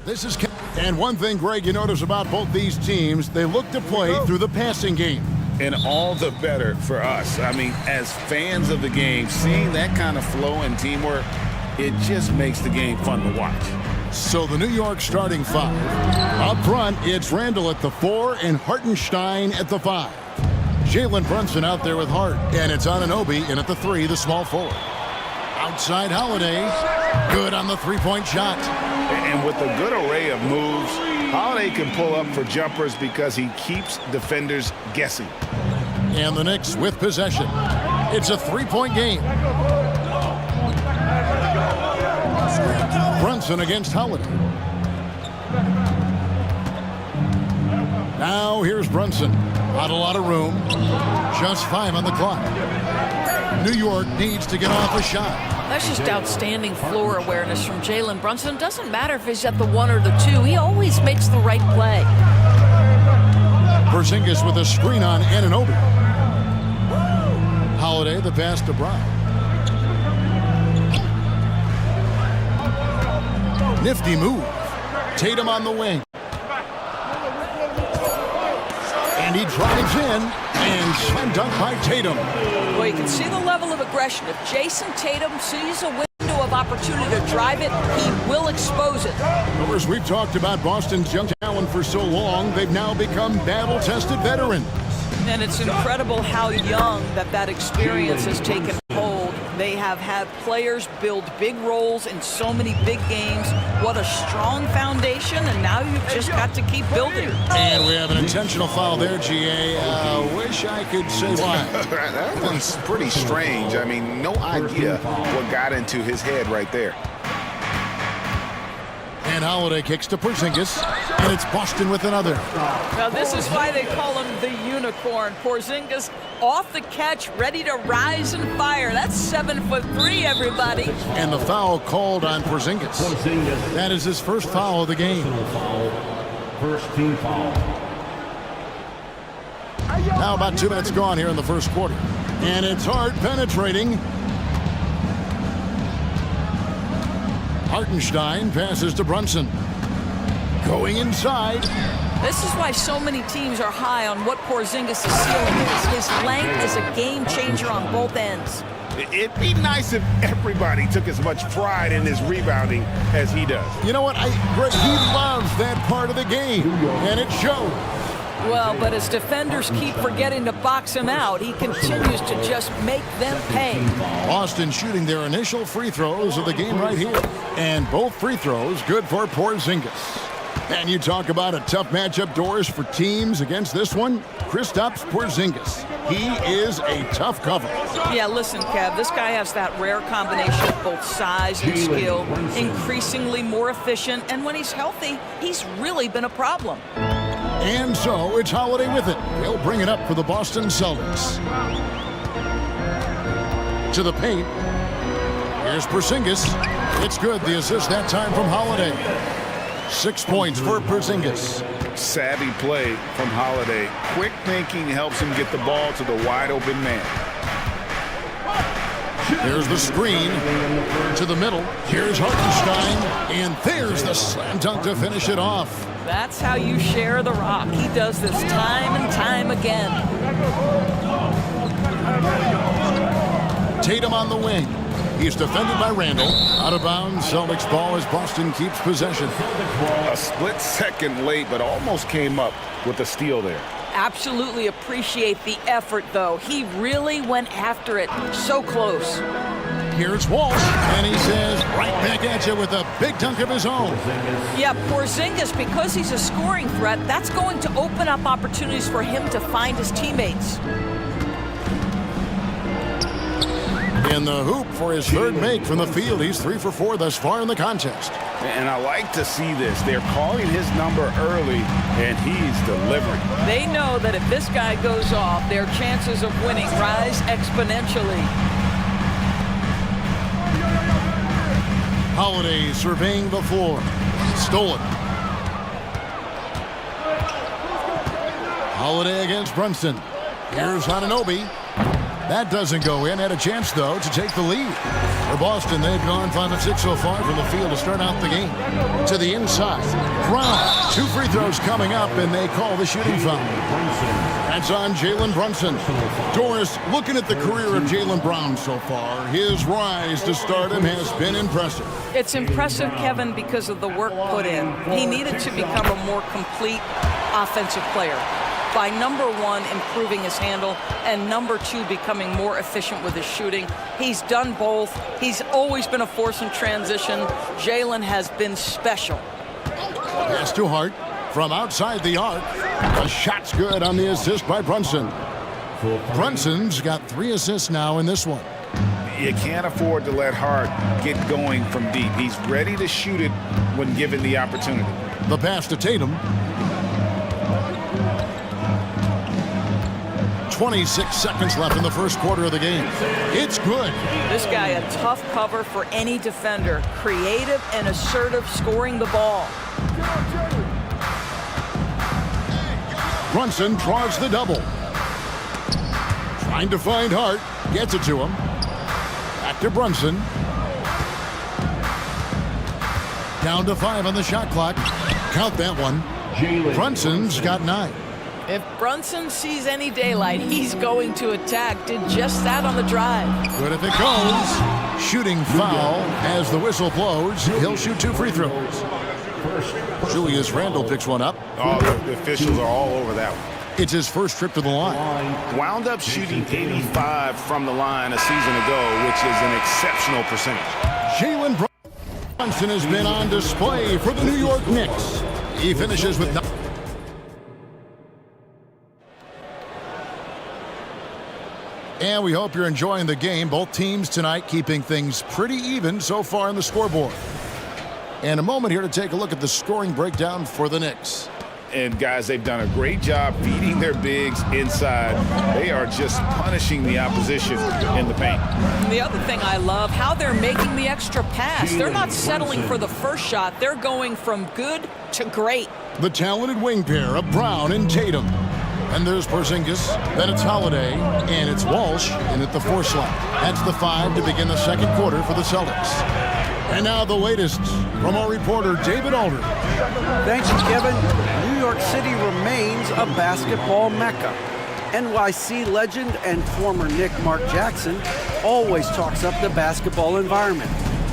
This is and one thing, Greg, you notice about both these teams, they look to play through the passing game. And all the better for us. I mean, as fans of the game, seeing that kind of flow and teamwork, it just makes the game fun to watch. So the New York starting five. Up front, it's Randall at the 4 and Hartenstein at the 5. Jalen Brunson out there with Hart. And it's Anunoby in at the 3, the small forward. Outside Holiday. Good on the three-point shot. And with a good array of moves, Holiday can pull up for jumpers because he keeps defenders guessing. And the Knicks with possession. It's a three-point game. Brunson against Holiday. Now here's Brunson. Not a lot of room. Just 5 on the clock. New York needs to get off a shot. That's just outstanding floor awareness from Jalen Brunson. It doesn't matter if he's at the 1 or the 2. He always makes the right play. Porzingis with a screen on Anunoby. Holiday, the pass to Brown. Nifty move. Tatum on the wing. And he drives in and slam dunk by Tatum. Well, you can see the level of aggression. If Jason Tatum sees a window of opportunity to drive it, he will expose it. Of course, we've talked about Boston's young talent for so long, they've now become battle-tested veterans. And it's incredible how young that experience has taken hold. They have had players build big roles in so many big games. What a strong foundation, and now you've just got to keep building. And we have an intentional foul there, GA. Wish I could say why. That one's pretty strange. I mean, no idea what got into his head right there. And Holiday kicks to Porzingis, and it's Boston with another. Now this is why they call him the unicorn. Porzingis off the catch, ready to rise and fire. That's 7'3", everybody. And the foul called on Porzingis. That is his first foul of the game. First team foul. Now about 2 minutes gone here in the first quarter. And it's Hart penetrating. Hartenstein passes to Brunson. Going inside. This is why so many teams are high on what Porzingis' ceiling is. His length is a game changer on both ends. It'd be nice if everybody took as much pride in his rebounding as he does. You know what? Greg, he loves that part of the game, and it shows. Well, but as defenders keep forgetting to box him out, he continues to just make them pay. Boston shooting their initial free throws of the game right here. And both free throws good for Porzingis. And you talk about a tough matchup, Doris, for teams against this one. Kristaps Porzingis. He is a tough cover. Yeah, listen, Kev, this guy has that rare combination of both size and skill, increasingly more efficient, and when he's healthy, he's really been a problem. And so it's Holiday with it. He'll bring it up for the Boston Celtics. To the paint. Here's Porzingis. It's good. The assist that time from Holiday. 6 points for Porzingis. Savvy play from Holiday. Quick thinking helps him get the ball to the wide open man. Here's the screen to the middle. Here's Hartenstein. And there's the slam dunk to finish it off. That's how you share the rock. He does this time and time again. Tatum on the wing. He's defended by Randall. Out of bounds. Celtics ball as Boston keeps possession. A split second late, but almost came up with a steal there. Absolutely appreciate the effort, though. He really went after it. So close. Here's Walsh, and he says right back at you with a big dunk of his own. Yeah, Porzingis, because he's a scoring threat, that's going to open up opportunities for him to find his teammates. In the hoop for his third make from the field. He's 3 for 4 thus far in the contest. And I like to see this. They're calling his number early, and he's delivering. They know that if this guy goes off, their chances of winning rise exponentially. Holiday surveying the floor. Stolen. Holiday against Brunson. Here's Anunoby. That doesn't go in. Had a chance, though, to take the lead. For Boston, they've gone 5 of 6 so far from the field to start out the game. To the inside. Brown. 2 free throws coming up, and they call the shooting foul. That's on Jalen Brunson. Doris, looking at the career of Jalen Brown so far, his rise to stardom has been impressive. It's impressive, Kevin, because of the work put in. He needed to become a more complete offensive player by, number 1, improving his handle, and number 2, becoming more efficient with his shooting. He's done both. He's always been a force in transition. Jalen has been special. Pass to Hart from outside the arc. The shot's good on the assist by Brunson. Brunson's got 3 assists now in this one. You can't afford to let Hart get going from deep. He's ready to shoot it when given the opportunity. The pass to Tatum. 26 seconds left in the first quarter of the game. It's good. This guy, a tough cover for any defender. Creative and assertive scoring the ball. Brunson draws the double. Trying to find Hart. Gets it to him. Back to Brunson. Down to 5 on the shot clock. Count that one. Brunson's got 9. If Brunson sees any daylight, he's going to attack. Did just that on the drive. But if it goes, shooting foul as the whistle blows. He'll shoot 2 free throws. Julius Randle picks one up. Oh, the officials are all over that one. It's his first trip to the line. Wound up shooting 85 from the line a season ago, which is an exceptional percentage. Jalen Brunson has been on display for the New York Knicks. He finishes with 9. And we hope you're enjoying the game. Both teams tonight keeping things pretty even so far on the scoreboard. And a moment here to take a look at the scoring breakdown for the Knicks. And guys, they've done a great job feeding their bigs inside. They are just punishing the opposition in the paint. And the other thing I love, how they're making the extra pass. They're not settling for the first shot. They're going from good to great. The talented wing pair of Brown and Tatum. And there's Porzingis, then it's Holiday, and it's Walsh in at the 4 slot. That's the 5 to begin the second quarter for the Celtics. And now the latest from our reporter, David Alder. Thanks, Kevin. New York City remains a basketball mecca. NYC legend and former Knick Mark Jackson always talks up the basketball environment.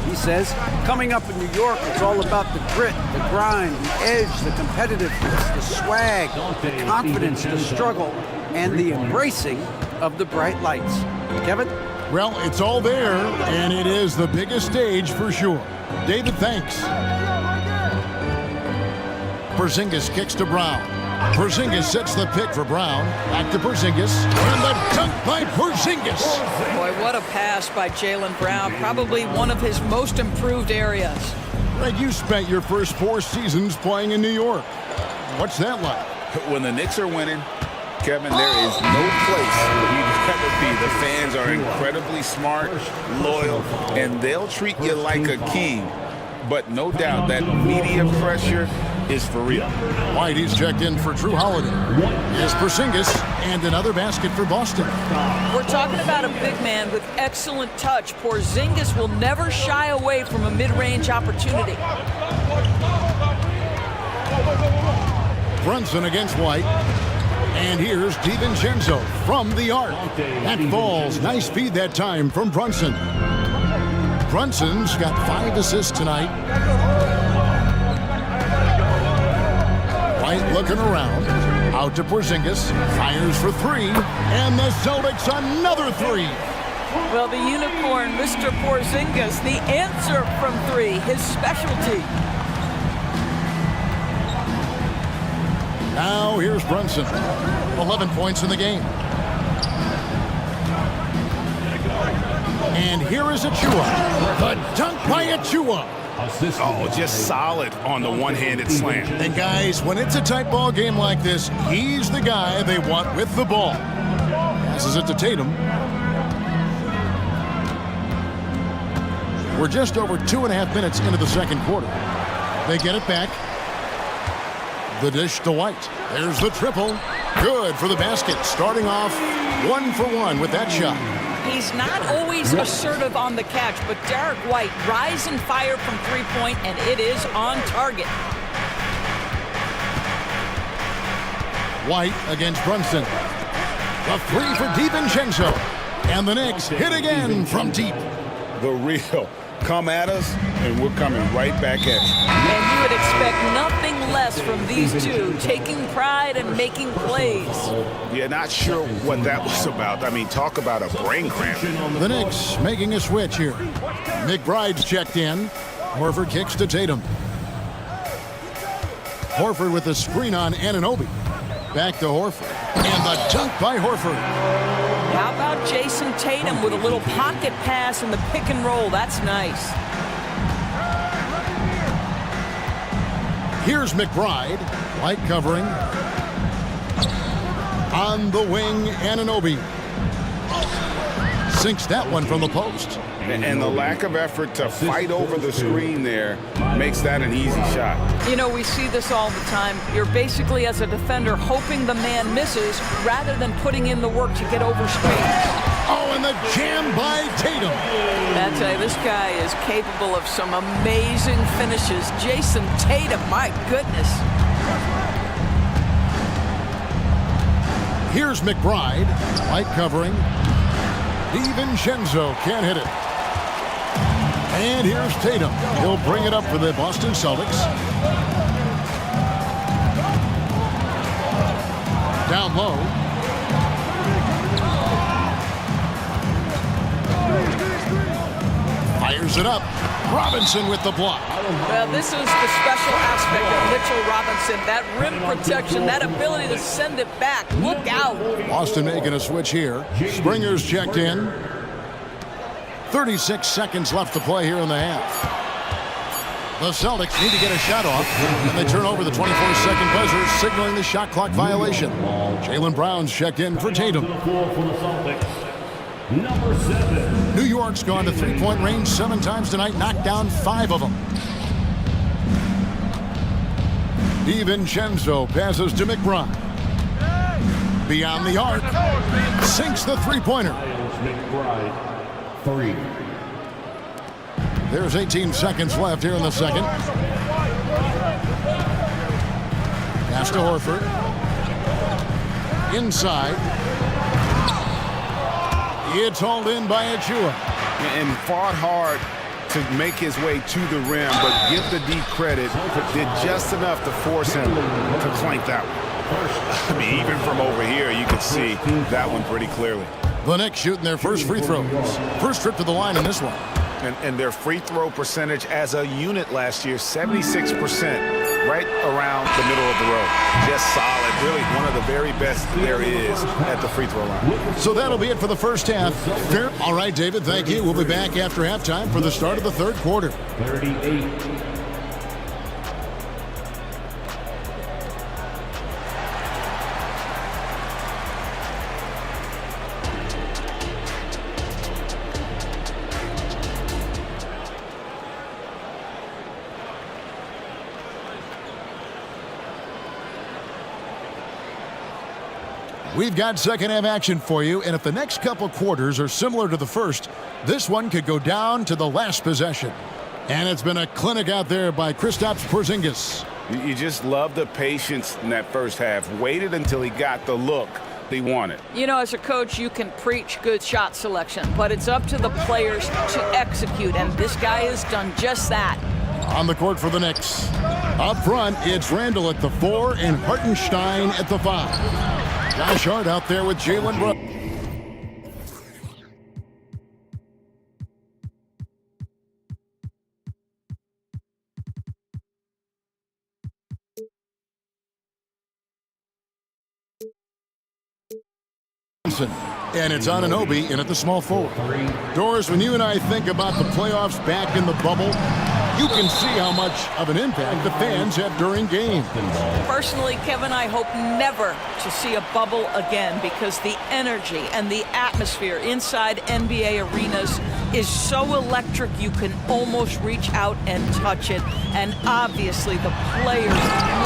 He says, coming up in New York, it's all about the grit, the grind, the edge, the competitiveness, the swag, the confidence, the struggle, and the embracing of the bright lights. Kevin? Well, it's all there, and it is the biggest stage for sure. David, thanks. Porzingis kicks to Brown. Porzingis sets the pick for Brown. Back to Porzingis. And the dunk by Porzingis. Boy, what a pass by Jalen Brown. Probably one of his most improved areas. Greg, you spent your first 4 seasons playing in New York. What's that like? When the Knicks are winning, Kevin, there is no place you'd rather be. The fans are incredibly smart, loyal, and they'll treat you like a king. But no doubt that media pressure is for real. Whitey's checked in for Drew Holiday. Here's Porzingis, and another basket for Boston. We're talking about a big man with excellent touch. Porzingis will never shy away from a mid-range opportunity. Brunson against White. And here's DiVincenzo from the arc. That falls. Nice feed that time from Brunson. Brunson's got 5 assists tonight. White looking around. Out to Porzingis. Fires for 3. And the Celtics another 3. Well, the unicorn, Mr. Porzingis, the answer from 3, his specialty. Now here's Brunson. 11 points in the game. And here is Achua. The dunk by Achua. Oh, just solid on the one-handed slam. And guys, when it's a tight ball game like this, he's the guy they want with the ball. Passes it to Tatum. We're just over 2.5 minutes into the second quarter. They get it back. The dish to White. There's the triple. Good for the basket. Starting off 1 for 1 with that shot. He's not always assertive on the catch, but Derek White, rise and fire from three-point, and it is on target. White against Brunson. The three for DiVincenzo. And the Knicks hit again from deep. The real. Come at us, and we're coming right back at you. And you would expect nothing less from these two, taking pride and making plays. Yeah, not sure what that was about. I mean, talk about a brain cramp. The Knicks making a switch here. McBride's checked in. Horford kicks to Tatum. Horford with the screen on Anunoby. Back to Horford. And the dunk by Horford. How about Jason Tatum with a little pocket pass in the pick and roll? That's nice. Here's McBride. White covering. On the wing, Anunoby. Sinks that one from the post. And the lack of effort to fight over the screen there makes that an easy shot. You know, we see this all the time. You're basically, as a defender, hoping the man misses rather than putting in the work to get over screens. Oh, and the jam by Tatum. I tell you, this guy is capable of some amazing finishes. Jason Tatum, my goodness. Here's McBride. White covering. DiVincenzo can't hit it. And here's Tatum. He'll bring it up for the Boston Celtics. Down low. Fires it up. Robinson with the block. Well, this is the special aspect of Mitchell Robinson. That rim protection, that ability to send it back. Look out. Boston making a switch here. Springer's checked in. 36 seconds left to play here in the half. The Celtics need to get a shot off, and they turn over the 24-second buzzer, signaling the shot clock violation. Jaylen Brown's checked in for Tatum. Number 7. New York's gone to three-point range 7 times tonight, knocked down 5 of them. DiVincenzo passes to McBride. Beyond the arc. Sinks the three-pointer. McBride, 3. There's 18 seconds left here in the second. Pass to Horford. Inside. It's hauled in by Achua. And fought hard to make his way to the rim, but give the D credit, did just enough to force him to clank that one. I mean, even from over here, you could see that one pretty clearly. The Knicks shooting their first free throws. First trip to the line in this one. And their free throw percentage as a unit last year, 76%, right around the middle of the road. Just solid, really one of the very best there is at the free throw line. So that'll be it for the first half. Fair. All right, David, thank you. We'll be back after halftime for the start of the third quarter. 38. We've got second half action for you, and if the next couple quarters are similar to the first, this one could go down to the last possession. And it's been a clinic out there by Kristaps Porzingis. You just love the patience in that first half. Waited until he got the look he wanted. You know, as a coach, you can preach good shot selection, but it's up to the players to execute, and this guy has done just that. On the court for the Knicks. Up front, it's Randall at the 4 and Hartenstein at the 5. Josh Hart out there with Jaylen Brown. And it's Anunoby in at the small forward. Doris, when you and I think about the playoffs back in the bubble, you can see how much of an impact the fans have during games. Personally, Kevin, I hope never to see a bubble again because the energy and the atmosphere inside NBA arenas is so electric you can almost reach out and touch it. And obviously the players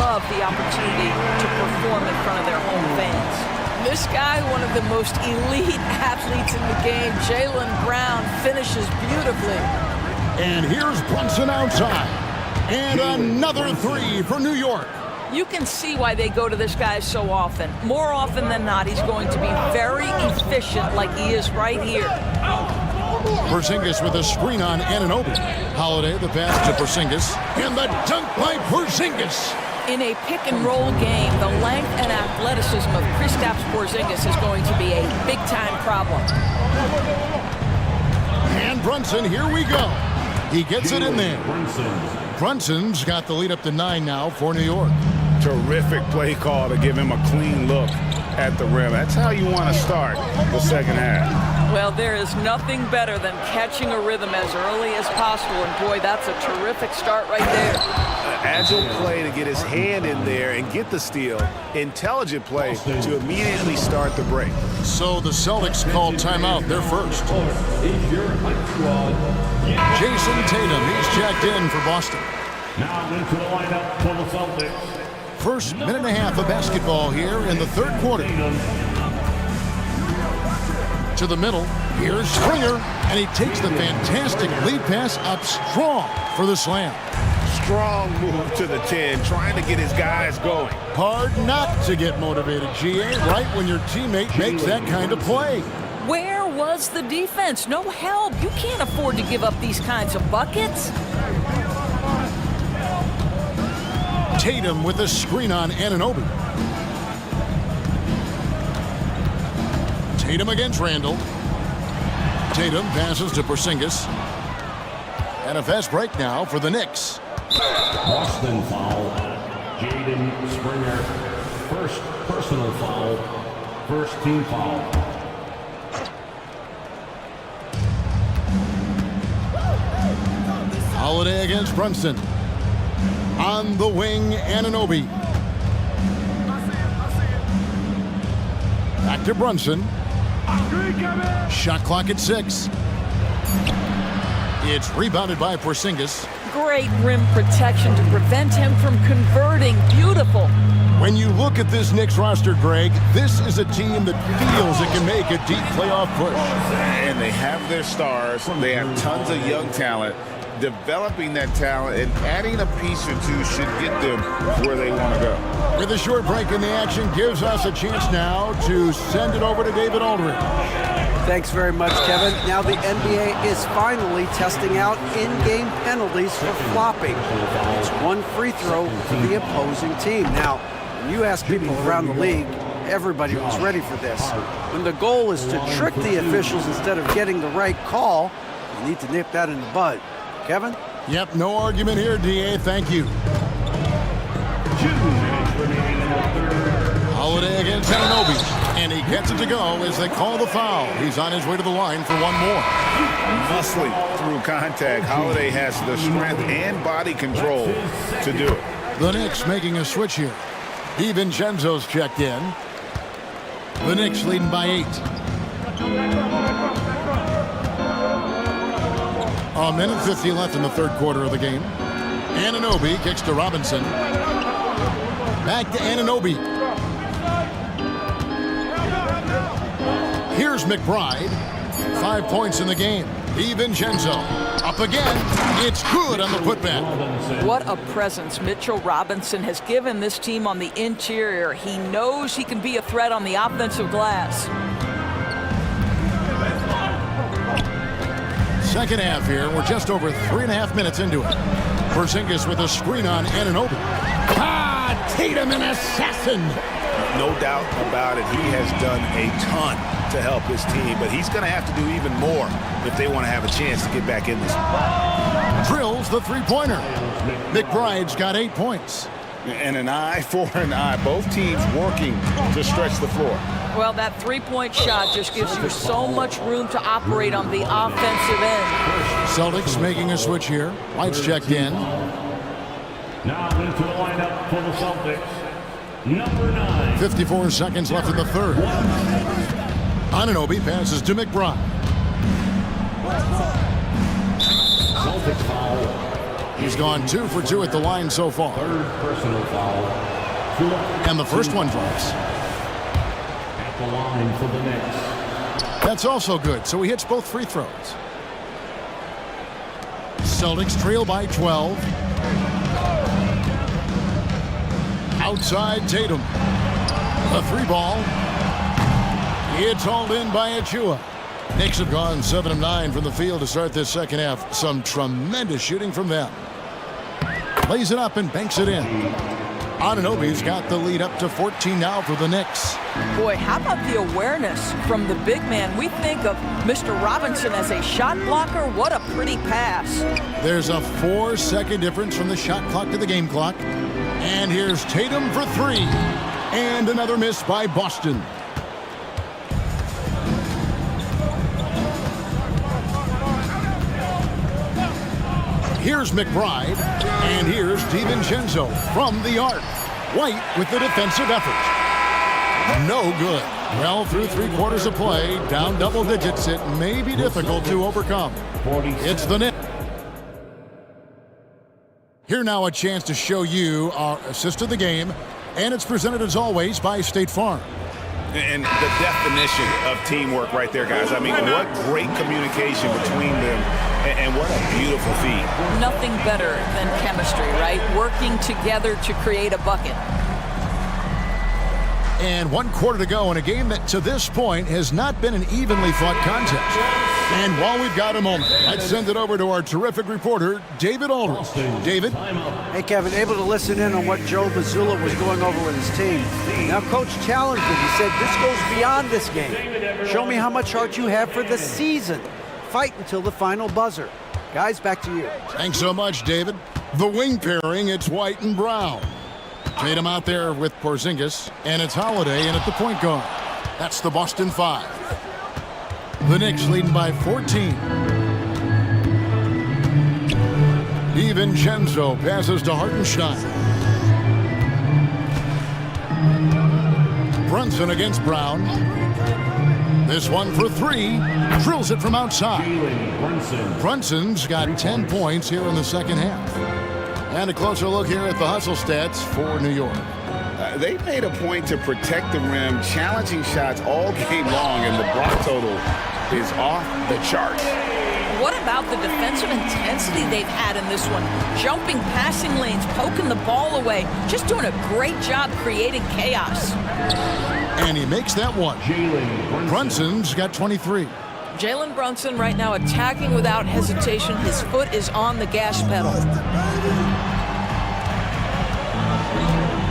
love the opportunity to perform in front of their home fans. This guy, one of the most elite athletes in the game, Jaylen Brown, finishes beautifully. And here's Brunson outside. And another three for New York. You can see why they go to this guy so often. More often than not, he's going to be very efficient like he is right here. Porzingis with a screen on Anunoby. Holiday, the pass to Porzingis. And the dunk by Porzingis. In a pick-and-roll game, the length and athleticism of Kristaps Porzingis is going to be a big-time problem. And Brunson, here we go. He gets it in there. Brunson's got the lead up to 9 now for New York. Terrific play call to give him a clean look at the rim. That's how you want to start the second half. Well, there is nothing better than catching a rhythm as early as possible, and boy, that's a terrific start right there. Agile play to get his hand in there and get the steal. Intelligent play to immediately start the break. So the Celtics called timeout, their first. Jason Tatum, he's checked in for Boston. Now into the lineup for the Celtics. First minute and a half of basketball here in the third quarter. To the middle, here's Springer, and he takes the fantastic lead pass up strong for the slam. Strong move to the 10, trying to get his guys going. Hard not to get motivated, GA, right when your teammate makes that kind of play. Where was the defense? No help. You can't afford to give up these kinds of buckets. Tatum with a screen on Anunoby. Tatum against Randall. Tatum passes to Porzingis. And a fast break now for the Knicks. Boston foul. Jaden Springer. First personal foul. First team foul. Holiday against Brunson. On the wing, Anunoby. Back to Brunson. Shot clock at 6. It's rebounded by Porzingis. Great rim protection to prevent him from converting. Beautiful. When you look at this Knicks roster, Greg, this is a team that feels it can make a deep playoff push. And they have their stars. They have tons of young talent. Developing that talent and adding a piece or two should get them where they want to go. With a short break in the action, gives us a chance now to send it over to David Aldridge. Thanks very much, Kevin. Now the NBA is finally testing out in-game penalties for flopping. It's one free throw for the opposing team. Now, when you ask people around the league, everybody was ready for this. When the goal is to trick the officials instead of getting the right call, you need to nip that in the bud. Kevin? Yep, no argument here, DA. Thank you. Holiday against Anunoby, and he gets it to go as they call the foul. He's on his way to the line for one more. Muscling through contact. Holiday has the strength and body control to do it. The Knicks making a switch here. DiVincenzo's checked in. The Knicks leading by 8. A minute 50 left in the third quarter of the game. Anunoby kicks to Robinson. Back to Anunoby. Here's McBride. 5 points in the game. DiVincenzo up again. It's good on the putback. What a presence Mitchell Robinson has given this team on the interior. He knows he can be a threat on the offensive glass. Second half here. We're just over 3.5 minutes into it. Porzingis with a screen on Anunoby. Tatum, an assassin. No doubt about it. He has done a ton to help his team, but he's going to have to do even more if they want to have a chance to get back in this. Drills the three-pointer. McBride's got 8 points. And an eye for an eye. Both teams working to stretch the floor. Well, that three-point shot just gives you so much room to operate on the offensive end. Celtics making a switch here. Lights checked in. Now into the lineup for the Celtics, number 9. 54 seconds left in the third. Anunoby passes to McBride. Celtics foul. He's gone 2 for 2 at the line so far. Third personal foul. And the first one drops. At the line for the Knicks. That's also good, so he hits both free throws. Celtics trail by 12. Outside Tatum. A 3-ball. It's hauled in by Achua. Knicks have gone 7 of 9 from the field to start this second half. Some tremendous shooting from them. Lays it up and banks it in. Anunoby's got the lead up to 14 now for the Knicks. Boy, how about the awareness from the big man? We think of Mr. Robinson as a shot blocker. What a pretty pass. There's a 4-second difference from the shot clock to the game clock. And here's Tatum for 3. And another miss by Boston. Here's McBride, and here's DiVincenzo from the arc. White with the defensive effort. No good. Well, through 3 quarters of play, down double digits, it may be difficult to overcome. It's the Knicks. Here now a chance to show you our assist of the game, and it's presented as always by State Farm. And the definition of teamwork right there, guys. I mean, what great communication between them, and what a beautiful feed. Nothing better than chemistry, right? Working together to create a bucket. And 1 quarter to go in a game that to this point has not been an evenly fought contest. And while we've got a moment, let's send it over to our terrific reporter, David Aldridge. David? Hey, Kevin, able to listen in on what Joe Mazzulla was going over with his team. Now, Coach challenged him. He said, this goes beyond this game. Show me how much heart you have for the season. Fight until the final buzzer. Guys, back to you. Thanks so much, David. The wing pairing, it's White and Brown. Tatum out there with Porzingis, and it's Holiday in at the point guard. That's the Boston 5. The Knicks leading by 14. DiVincenzo passes to Hartenstein. Brunson against Brown. This one for 3. Drills it from outside. Brunson's got 10 points here in the second half. And a closer look here at the hustle stats for New York. They made a point to protect the rim, challenging shots all game long, and the block total is off the charts. What about the defensive intensity they've had in this one? Jumping passing lanes, poking the ball away, just doing a great job creating chaos. And he makes that one. Brunson's got 23. Jalen Brunson right now attacking without hesitation. His foot is on the gas pedal.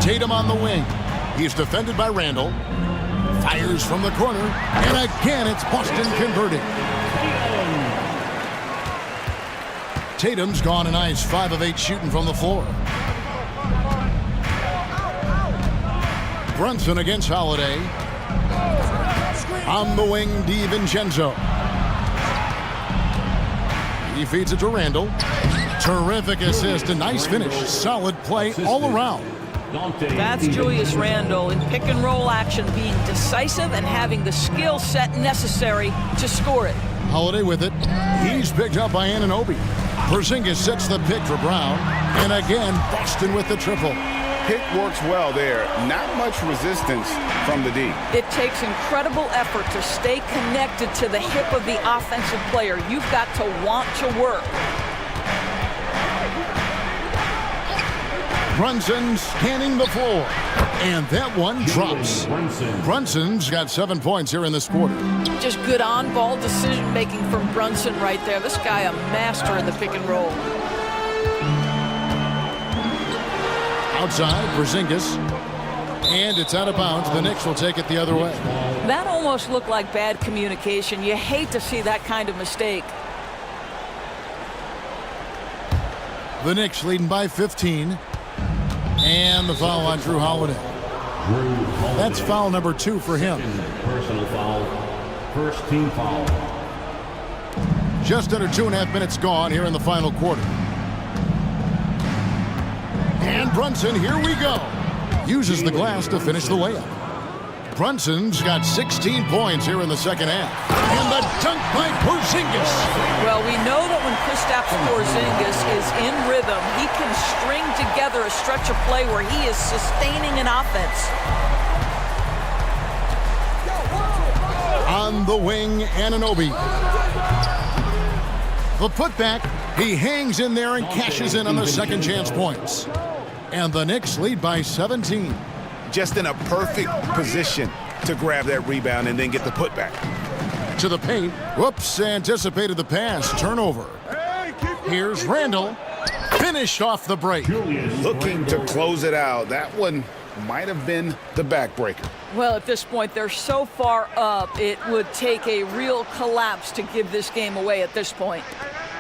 Tatum on the wing. He's defended by Randall. Fires from the corner. And again, it's Boston converting. Tatum's gone a nice 5 of 8 shooting from the floor. Brunson against Holiday. On the wing, DiVincenzo. He feeds it to Randall. Terrific assist, a nice finish. Solid play all around. That's Julius Randle in pick and roll action, being decisive and having the skill set necessary to score it. Holiday with it. He's picked up by Anunoby. Porzingis sets the pick for Brown. And again, Boston with the triple. Pick works well there. Not much resistance from the D. It takes incredible effort to stay connected to the hip of the offensive player. You've got to want to work. Brunson scanning the floor. And that one drops. Brunson's got 7 points here in this quarter. Just good on-ball decision-making from Brunson right there. This guy a master in the pick and roll. Outside, Porzingis. And it's out of bounds. The Knicks will take it the other way. That almost looked like bad communication. You hate to see that kind of mistake. The Knicks leading by 15. And the foul on Drew Holiday. That's foul number 2 for him. Personal foul. First team foul. Just under 2.5 minutes gone here in the final quarter. And Brunson, here we go. Uses the glass to finish the layup. Brunson's got 16 points here in the second half. And the dunk by Porzingis. Well, we know that when Kristaps Porzingis is in rhythm, he can string together a stretch of play where he is sustaining an offense. On the wing, Anunoby. The putback, he hangs in there and cashes in on the second chance points. And the Knicks lead by 17. Just in a perfect position to grab that rebound and then get the putback. To the paint. Whoops, anticipated the pass. Turnover. Here's Randall. Finished off the break. Looking to close it out. That one might have been the backbreaker. Well, at this point, they're so far up, it would take a real collapse to give this game away at this point.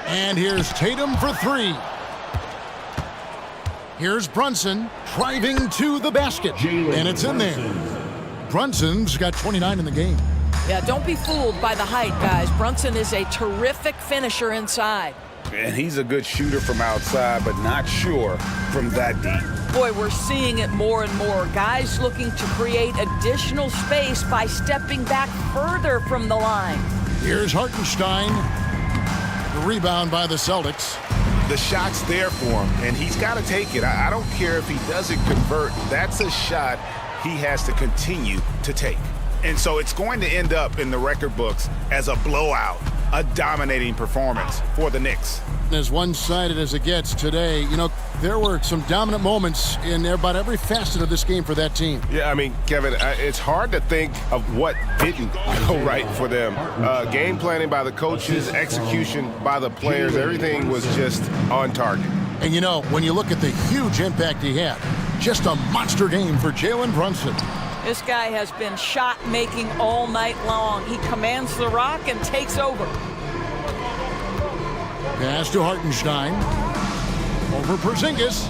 And here's Tatum for 3. Here's Brunson driving to the basket. And it's in there. Brunson's got 29 in the game. Yeah, don't be fooled by the height, guys. Brunson is a terrific finisher inside. And he's a good shooter from outside, but not sure from that deep. Boy, we're seeing it more and more. Guys looking to create additional space by stepping back further from the line. Here's Hartenstein. The rebound by the Celtics. The shot's there for him, and he's got to take it. I don't care if he doesn't convert. That's a shot he has to continue to take. And so it's going to end up in the record books as a blowout, a dominating performance for the Knicks. As one-sided as it gets today, you know, there were some dominant moments in about every facet of this game for that team. Yeah, I mean, Kevin, it's hard to think of what didn't go right for them. Game planning by the coaches, execution by the players, everything was just on target. And, you know, when you look at the huge impact he had, just a monster game for Jalen Brunson. This guy has been shot-making all night long. He commands the rock and takes over. Pass to Hartenstein. Over Porzingis.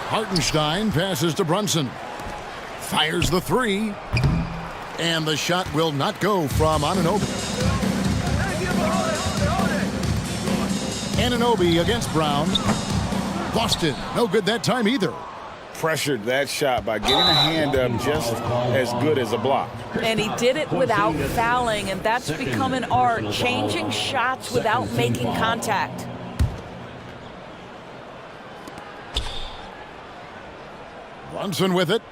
Hartenstein passes to Brunson. Fires the 3. And the shot will not go from Anunoby. Anunoby against Brown. Boston, no good that time either. Pressured that shot by getting a hand up just as good as a block. And he did it without fouling, and that's become an art, changing shots without making contact. Brunson with it.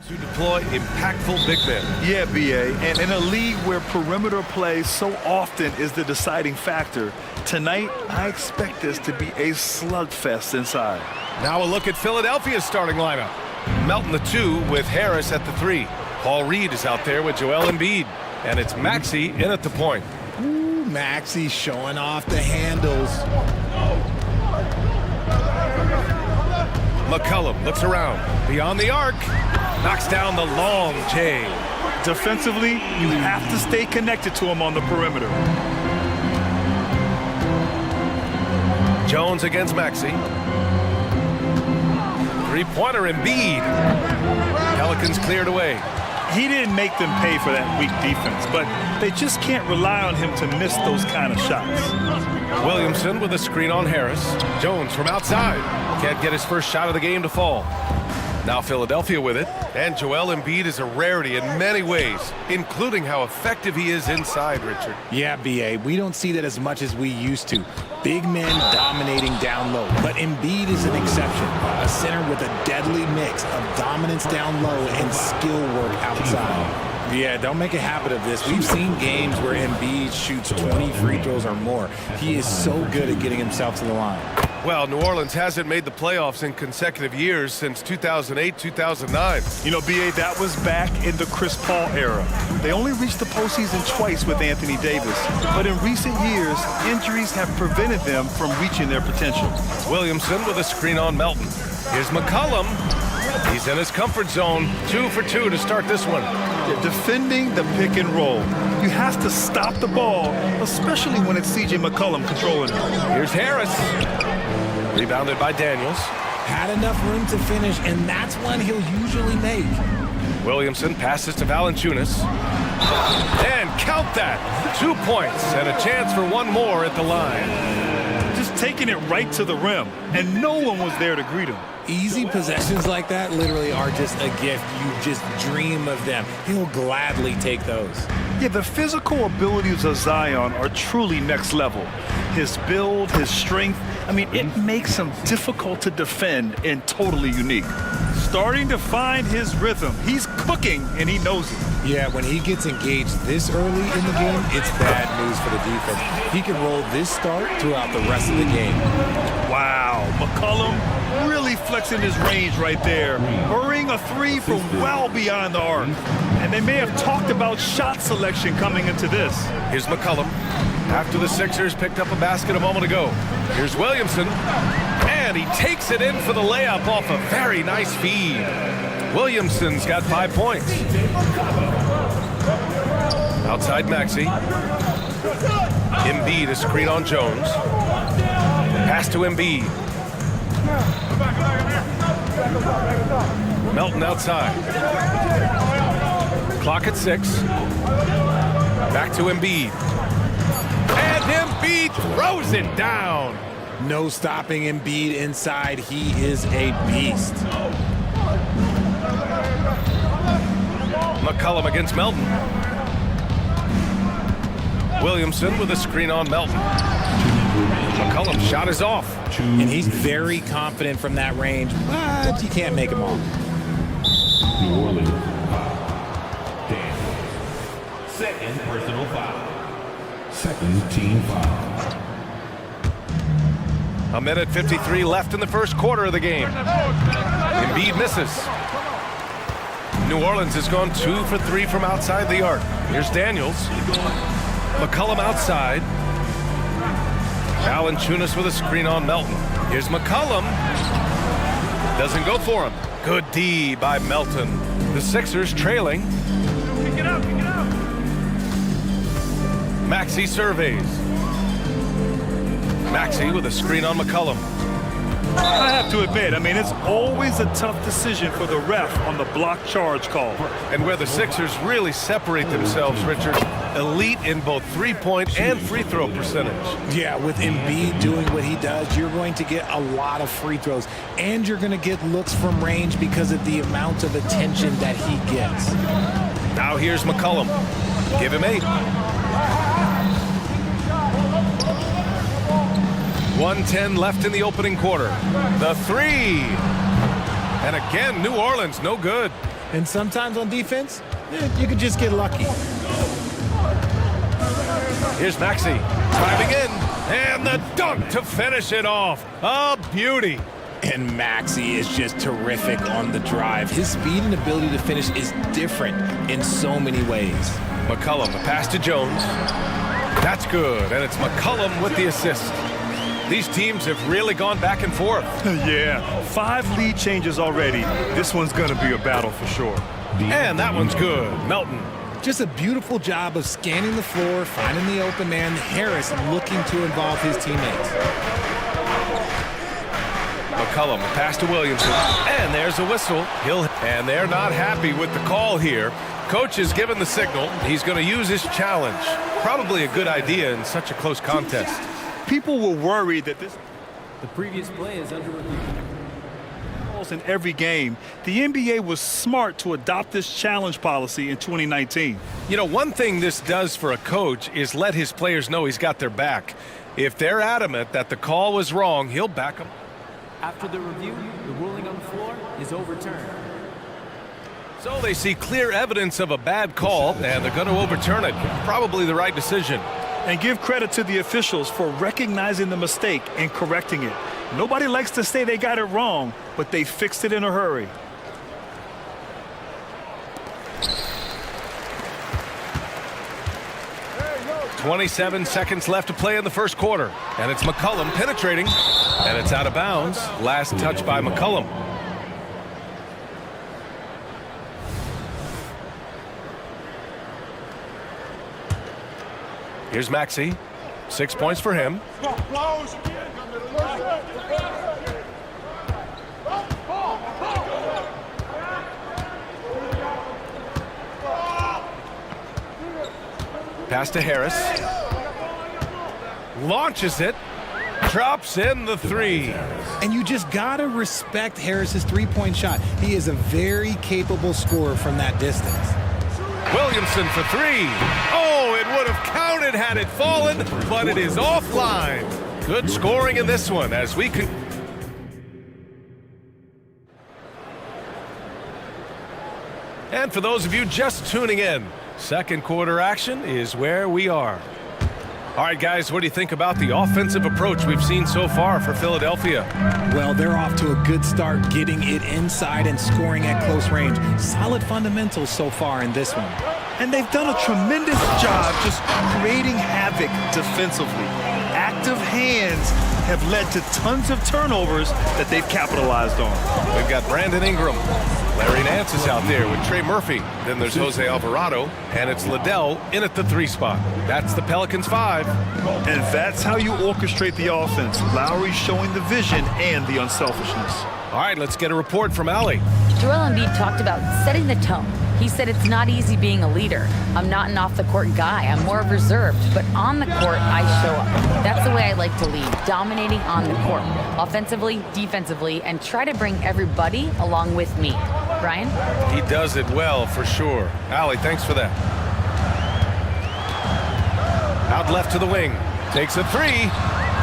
To deploy impactful big men. Yeah, BA, and in a league where perimeter play so often is the deciding factor, tonight I expect this to be a slugfest inside. Now a look at Philadelphia's starting lineup. Melton the 2 with Harris at the 3. Paul Reed is out there with Joel Embiid. And it's Maxey in at the point. Ooh, Maxey showing off the handles. McCollum looks around. Beyond the arc. Knocks down the long J. Defensively, you have to stay connected to him on the perimeter. Jones against Maxey. Three-pointer Embiid. Pelicans cleared away. He didn't make them pay for that weak defense, but they just can't rely on him to miss those kind of shots. Williamson with a screen on Harris. Jones from outside. Can't get his first shot of the game to fall. Now Philadelphia with it, and Joel Embiid is a rarity in many ways, including how effective he is inside, Richard. Yeah, BA, we don't see that as much as we used to. Big men dominating down low, but Embiid is an exception. A center with a deadly mix of dominance down low and skill work outside. Yeah, don't make a habit of this. We've seen games where Embiid shoots 20 free throws or more. He is so good at getting himself to the line. Well, New Orleans hasn't made the playoffs in consecutive years since 2008, 2009. You know, BA, that was back in the Chris Paul era. They only reached the postseason twice with Anthony Davis, but in recent years, injuries have prevented them from reaching their potential. Williamson with a screen on Melton. Here's McCollum. He's in his comfort zone. 2 for 2 to start this one. They're defending the pick and roll. You have to stop the ball, especially when it's C.J. McCollum controlling it. Here's Harris. Rebounded by Daniels. Had enough room to finish, and that's one he'll usually make. Williamson passes to Valanciunas. And count that! 2 points and a chance for one more at the line. Just taking it right to the rim, and no one was there to greet him. Easy possessions like that literally are just a gift. You just dream of them. He'll gladly take those. Yeah, the physical abilities of Zion are truly next level. His build, his strength, I mean, it makes him difficult to defend and totally unique. Starting to find his rhythm. He's cooking, and he knows it. Yeah, when he gets engaged this early in the game, it's bad news for the defense. He can roll this start throughout the rest of the game. Wow, McCollum really flexing his range right there. Hurrying a 3 from well beyond the arc. And they may have talked about shot selection coming into this. Here's McCollum. After the Sixers picked up a basket a moment ago. Here's Williamson. And he takes it in for the layup off a very nice feed. Williamson's got 5 points. Outside Maxey. Embiid, a screen on Jones. Pass to Embiid. Melton outside. Clock at 6. Back to Embiid. And Embiid throws it down. No stopping Embiid inside. He is a beast. McCollum against Melton. Williamson with a screen on Melton. McCollum's shot is off. And he's very confident from that range, but you can't make him all. New Orleans. Second personal foul. Second team foul. A minute 53 left in the first quarter of the game. Embiid misses. New Orleans has gone 2 for 3 from outside the arc. Here's Daniels. McCollum outside. Valanciunas with a screen on Melton. Here's McCollum. Doesn't go for him. Good D by Melton. The Sixers trailing. Pick it up, pick it up. Maxey surveys. Maxey with a screen on McCollum. I have to admit, I mean, it's always a tough decision for the ref on the block charge call. And where the Sixers really separate themselves, Richard, elite in both three-point and free throw percentage. Yeah, with Embiid doing what he does, you're going to get a lot of free throws. And you're going to get looks from range because of the amount of attention that he gets. Now here's McCollum. Give him 8. 1:10 left in the opening quarter. The 3. And again, New Orleans, no good. And sometimes on defense, you could just get lucky. Here's Maxey driving in, and the dunk to finish it off. A beauty. And Maxey is just terrific on the drive. His speed and ability to finish is different in so many ways. McCollum, the pass to Jones. That's good, and it's McCollum with the assist. These teams have really gone back and forth. Yeah, 5 lead changes already. This one's going to be a battle for sure. And that one's good. Melton. Just a beautiful job of scanning the floor, finding the open man. Harris looking to involve his teammates. McCollum, the pass to Williamson. And there's a whistle. And they're not happy with the call here. Coach has given the signal. He's going to use his challenge. Probably a good idea in such a close contest. People were worried that this The previous play is under review. in every game. The NBA was smart to adopt this challenge policy in 2019. You know, one thing this does for a coach is let his players know he's got their back. If they're adamant that the call was wrong, he'll back them. After the review, the ruling on the floor is overturned. So they see clear evidence of a bad call, and they're going to overturn it. Probably the right decision. And give credit to the officials for recognizing the mistake and correcting it. Nobody likes to say they got it wrong, but they fixed it in a hurry. .27 seconds left to play in the first quarter. And it's McCollum penetrating. And it's out of bounds. Last touch by McCollum. Here's Maxey. 6 points for him. Pass to Harris. Launches it. Drops in the 3. And you just got to respect Harris's three-point shot. He is a very capable scorer from that distance. Williamson for 3. Oh, it would have counted had it fallen, but it is offline. Good scoring in this one as we can. And for those of you just tuning in, second quarter action is where we are. All right, guys, what do you think about the offensive approach we've seen so far for Philadelphia? Well, they're off to a good start getting it inside and scoring at close range. Solid fundamentals so far in this one. And they've done a tremendous job just creating havoc defensively. Active hands have led to tons of turnovers that they've capitalized on. We've got Brandon Ingram. Larry Nance is out there with Trey Murphy. Then there's Jose Alvarado, and it's Liddell in at the 3 spot. That's the Pelicans 5. And that's how you orchestrate the offense. Lowry showing the vision and the unselfishness. All right, let's get a report from Allie. Joel Embiid talked about setting the tone. He said it's not easy being a leader. I'm not an off-the-court guy. I'm more reserved. But on the court, I show up. That's the way I like to lead, dominating on the court, offensively, defensively, and try to bring everybody along with me. Brian? He does it well, for sure. Allie, thanks for that. Out left to the wing. Takes a 3.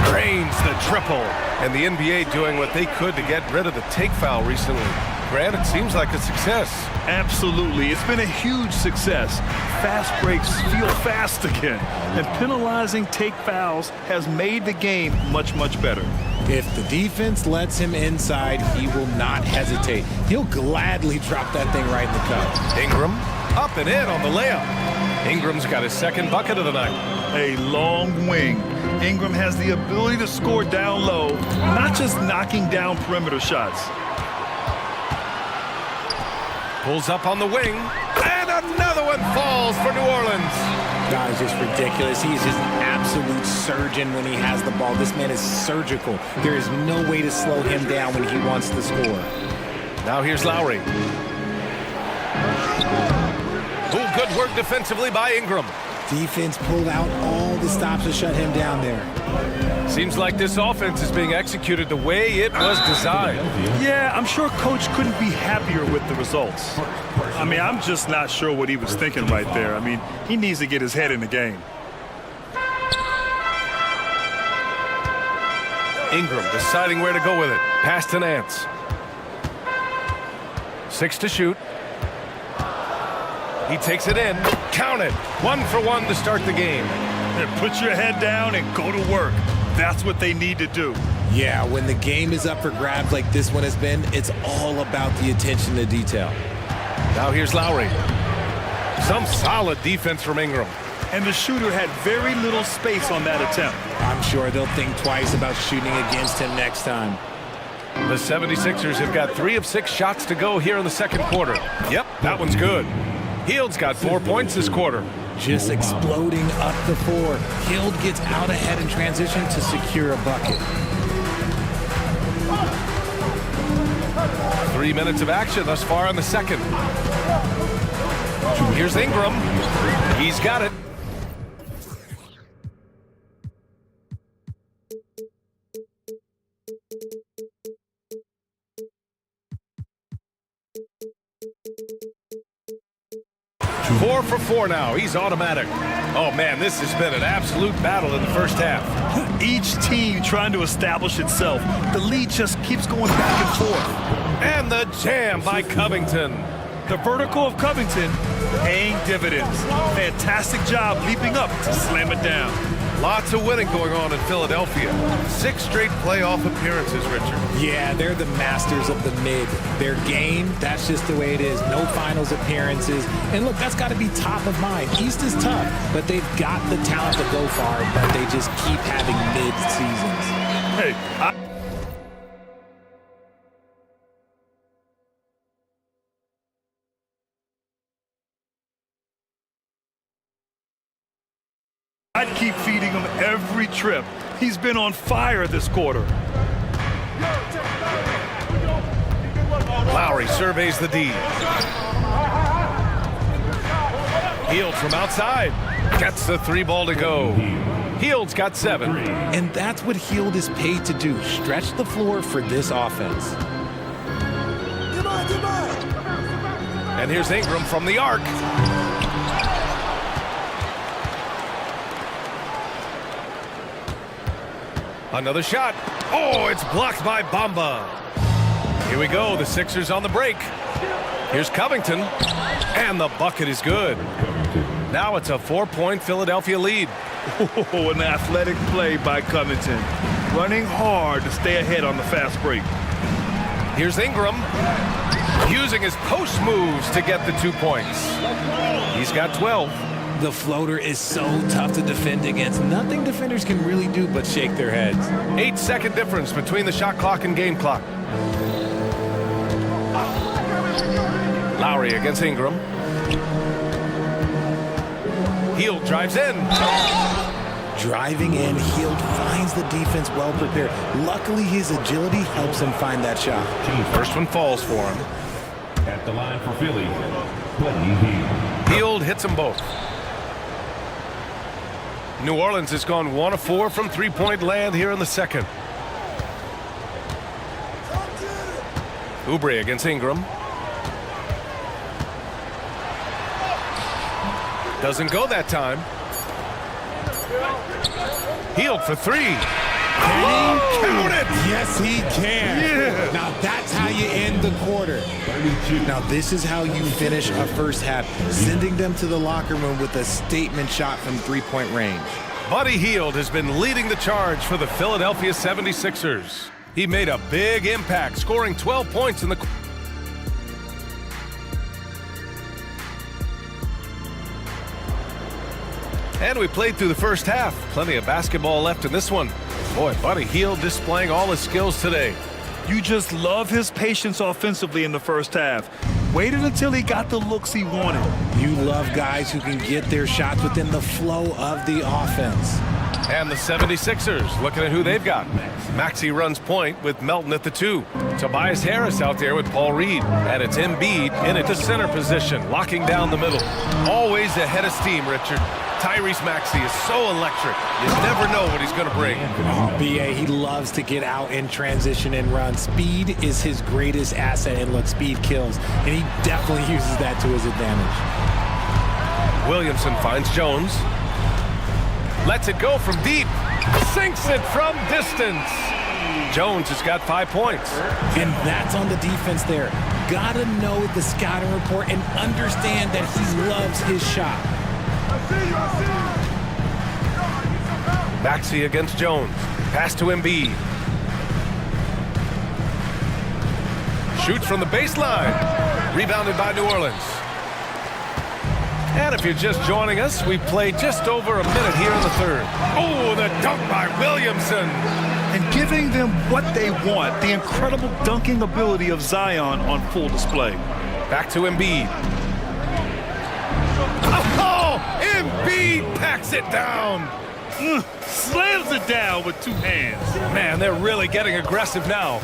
Drains the triple. And the NBA doing what they could to get rid of the take foul recently. Grant, it seems like a success. Absolutely. It's been a huge success. Fast breaks feel fast again. And penalizing take fouls has made the game much, much better. If the defense lets him inside, he will not hesitate. He'll gladly drop that thing right in the cup. Ingram up and in on the layup. Ingram's got his second bucket of the night. A long wing. Ingram has the ability to score down low, not just knocking down perimeter shots. Pulls up on the wing, and another one falls for New Orleans. God is just ridiculous. He is just an absolute surgeon when he has the ball. This man is surgical. There is no way to slow him down when he wants to score. Now here's Lowry. Oh, good work defensively by Ingram. Defense pulled out all the stops to shut him down there. Seems like this offense is being executed the way it was designed. Yeah, I'm sure Coach couldn't be happier with the results. I mean, I'm just not sure what he was thinking right there. I mean, he needs to get his head in the game. Ingram deciding where to go with it. Pass to Nance. 6 to shoot. He takes it in. Count it. 1 for 1 to start the game. And put your head down and go to work. That's what they need to do. Yeah, when the game is up for grabs like this one has been, it's all about the attention to detail. Now here's Lowry. Some solid defense from Ingram. And the shooter had very little space on that attempt. I'm sure they'll think twice about shooting against him next time. The 76ers have got 3 of 6 shots to go here in the second quarter. Yep, that one's good. Hield's got 4 points this quarter. Just exploding up the floor. Hield gets out ahead in transition to secure a bucket. 3 minutes of action thus far in the second. Here's Ingram. He's got it. Four for 4 now. He's automatic. Oh, man, this has been an absolute battle in the first half. Each team trying to establish itself. The lead just keeps going back and forth. And the jam by Covington. The vertical of Covington paying dividends. Fantastic job leaping up to slam it down. Lots of winning going on in Philadelphia. 6 straight playoff appearances, Richard. Yeah, they're the masters of the mid. Their game, that's just the way it is. No finals appearances. And look, that's got to be top of mind. East is tough, but they've got the talent to go far, but they just keep having mid seasons. Hey, I'd keep feeding him every trip. He's been on fire this quarter. Lowry surveys the D. Hield from outside. Gets the 3 ball to go. Hield's got 7. And that's what Hield is paid to do. Stretch the floor for this offense. And here's Ingram from the arc. Another shot. Oh, it's blocked by Bamba. Here we go. The Sixers on the break. Here's Covington. And the bucket is good. Now it's a 4-point Philadelphia lead. Oh, an athletic play by Covington. Running hard to stay ahead on the fast break. Here's Ingram. Using his post moves to get the 2 points. He's got 12. The floater is so tough to defend against. Nothing defenders can really do but shake their heads. 8-second difference between the shot clock and game clock. Lowry against Ingram. Hield drives in. Driving in, Hield finds the defense well prepared. Luckily, his agility helps him find that shot. First one falls for him. At the line for Philly, Hield. Hield hits them both. New Orleans has gone 1 of 4 from 3-point land here in the second. Oubre against Ingram. Doesn't go that time. Hield for 3. Can he count it? Yes, he can. Yeah. Now that's how you end the quarter. Now this is how you finish a first half, sending them to the locker room with a statement shot from 3-point range. Buddy Hield has been leading the charge for the Philadelphia 76ers. He made a big impact, scoring 12 points in the... And we played through the first half. Plenty of basketball left in this one. Boy, Buddy Hield displaying all his skills today. You just love his patience offensively in the first half. Waited until he got the looks he wanted. You love guys who can get their shots within the flow of the offense. And the 76ers, looking at who they've got. Maxey runs point with Melton at the 2. Tobias Harris out there with Paul Reed. And it's Embiid in at the center position, locking down the middle. Always ahead of steam, Richard. Tyrese Maxey is so electric. You never know what he's going to bring. Oh, B.A., he loves to get out in transition and run. Speed is his greatest asset, and look, speed kills. And he definitely uses that to his advantage. Williamson finds Jones. Lets it go from deep. Sinks it from distance. Jones has got 5 points. And that's on the defense there. got to know the scouting report and understand that he loves his shot. Maxey against Jones. Pass to Embiid. Shoots from the baseline. Rebounded by New Orleans. And if you're just joining us, we played just over a minute here in the third. Oh, the dunk by Williamson. And giving them what they want, the incredible dunking ability of Zion on full display. Back to Embiid. Oh, Embiid packs it down. Slams it down with two hands. Man, they're really getting aggressive now.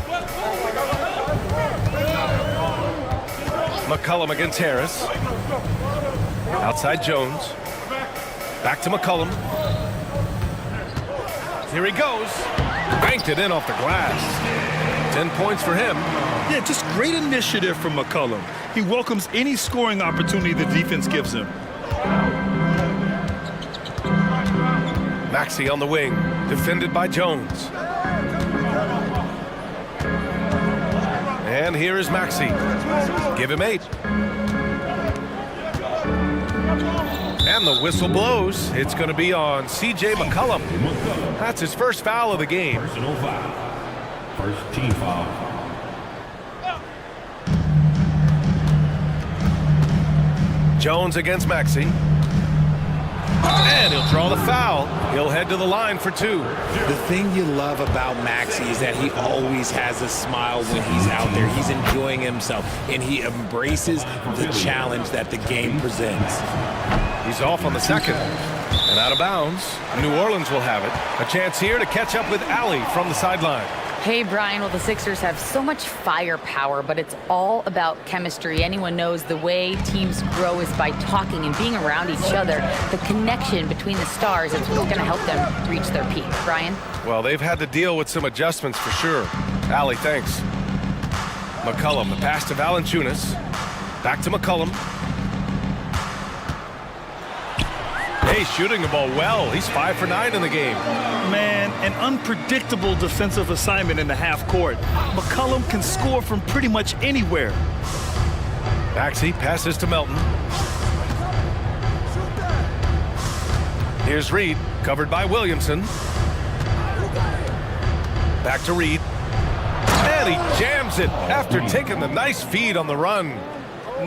McCollum against Harris. Outside Jones. Back to McCollum. Here he goes. Banked it in off the glass. 10 points for him. Yeah, just great initiative from McCollum. He welcomes any scoring opportunity the defense gives him. Maxey on the wing, defended by Jones. And here is Maxey. Give him 8. And the whistle blows. It's going to be on C.J. McCollum. That's his first foul of the game. Personal foul. First team foul. Jones against Maxey. And he'll draw the foul. He'll head to the line for 2. The thing you love about Maxey is that he always has a smile when he's out there. He's enjoying himself, and he embraces the challenge that the game presents. He's off on the second. And out of bounds. New Orleans will have it. A chance here to catch up with Allie from the sideline. Hey, Brian, well, the Sixers have so much firepower, but it's all about chemistry. Anyone knows the way teams grow is by talking and being around each other. The connection between the stars is what's going to help them reach their peak. Brian? Well, they've had to deal with some adjustments for sure. Allie, thanks. McCollum, the pass to Valanciunas. Back to McCollum. Hey, shooting the ball well. He's 5 for 9 in the game. Man, an unpredictable defensive assignment in the half court. McCollum can score from pretty much anywhere. Maxey passes to Melton. Here's Reed, covered by Williamson. Back to Reed. And he jams it after taking the nice feed on the run.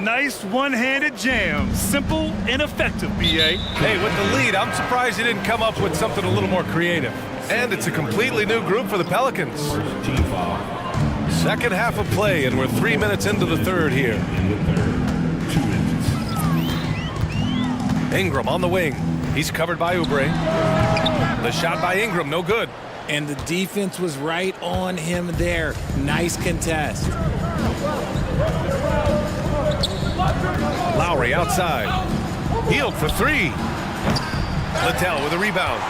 Nice one-handed jam. Simple and effective, B.A. Hey, with the lead, I'm surprised he didn't come up with something a little more creative. And it's a completely new group for the Pelicans. Second half of play, and we're 3 minutes into the third here. Ingram on the wing. He's covered by Oubre. The shot by Ingram, no good. And the defense was right on him there. Nice contest. Lowry outside. Healed for 3. Littell with a rebound.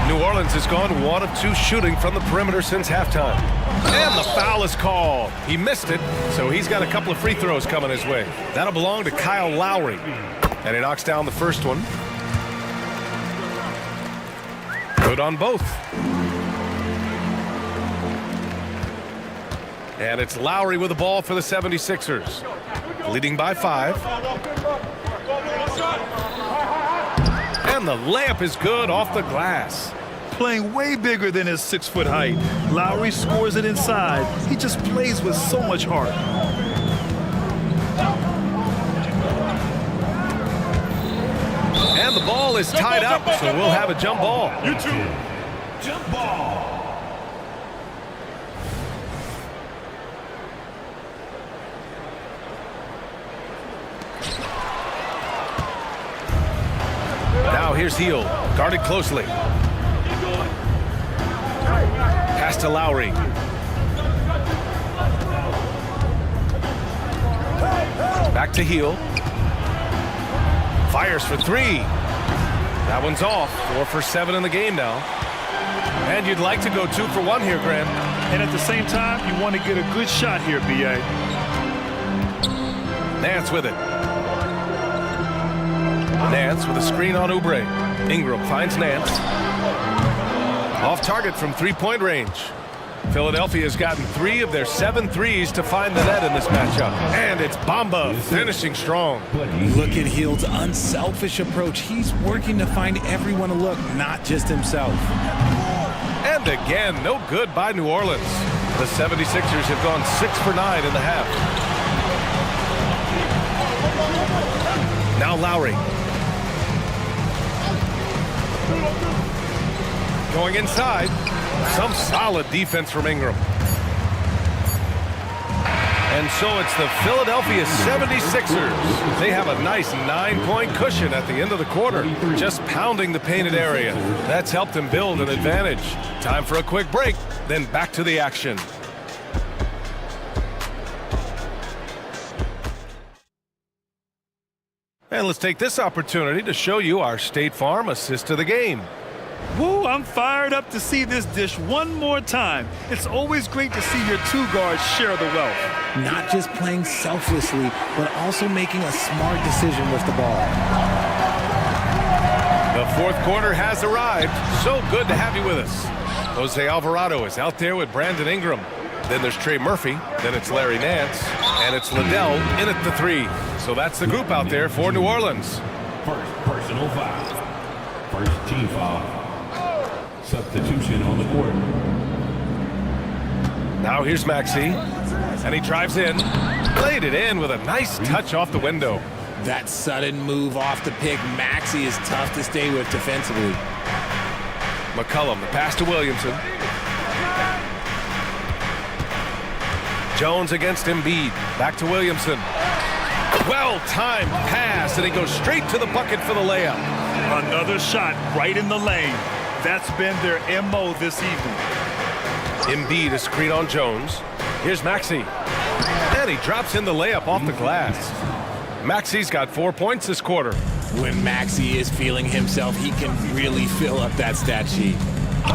New Orleans has gone 1 of 2 shooting from the perimeter since halftime. And the foul is called. He missed it, so he's got a couple of free throws coming his way. That'll belong to Kyle Lowry. And he knocks down the first one. Good on both. And it's Lowry with the ball for the 76ers. Leading by 5. And the layup is good off the glass. Playing way bigger than his 6-foot height. Lowry scores it inside. He just plays with so much heart. And the ball is tied up, so we'll have a jump ball. Jump ball. Now here's Heel, guarded closely. Pass to Lowry. Back to Heel. Fires for 3. That one's off. 4 for 7 in the game now. And you'd like to go 2 for 1 here, Graham. And at the same time, you want to get a good shot here, B.A. Nance with it. Nance with a screen on Oubre. Ingram finds Nance. Off target from 3-point range. Philadelphia's gotten 3 of their 7 threes to find the net in this matchup. And it's Bamba finishing strong. Look at Hield's unselfish approach. He's working to find everyone a look, not just himself. And again, no good by New Orleans. The 76ers have gone 6 for 9 in the half. Now Lowry. Going inside. Some solid defense from Ingram. And so it's the Philadelphia 76ers. They have a nice 9-point cushion at the end of the quarter, just pounding the painted area. That's helped them build an advantage. Time for a quick break, then back to the action. And let's take this opportunity to show you our State Farm assist to the game. Woo, I'm fired up to see this dish one more time. It's always great to see your 2 guards share the wealth. Not just playing selflessly, but also making a smart decision with the ball. The 4th quarter has arrived. So good to have you with us. Jose Alvarado is out there with Brandon Ingram. Then there's Trey Murphy. Then it's Larry Nance. And it's Liddell in at the 3. So that's the group out there for New Orleans. First personal foul. First team foul. Substitution on the court. Now here's Maxey. And he drives in. Played it in with a nice touch off the window. That sudden move off the pick, Maxey is tough to stay with defensively. McCollum, the pass to Williamson. Jones against Embiid. Back to Williamson. Well-timed pass, and he goes straight to the bucket for the layup. Another shot right in the lane. That's been their MO this evening. Embiid a screen on Jones. Here's Maxey. And he drops in the layup off the glass. Maxey's got 4 points this quarter. When Maxey is feeling himself, he can really fill up that stat sheet.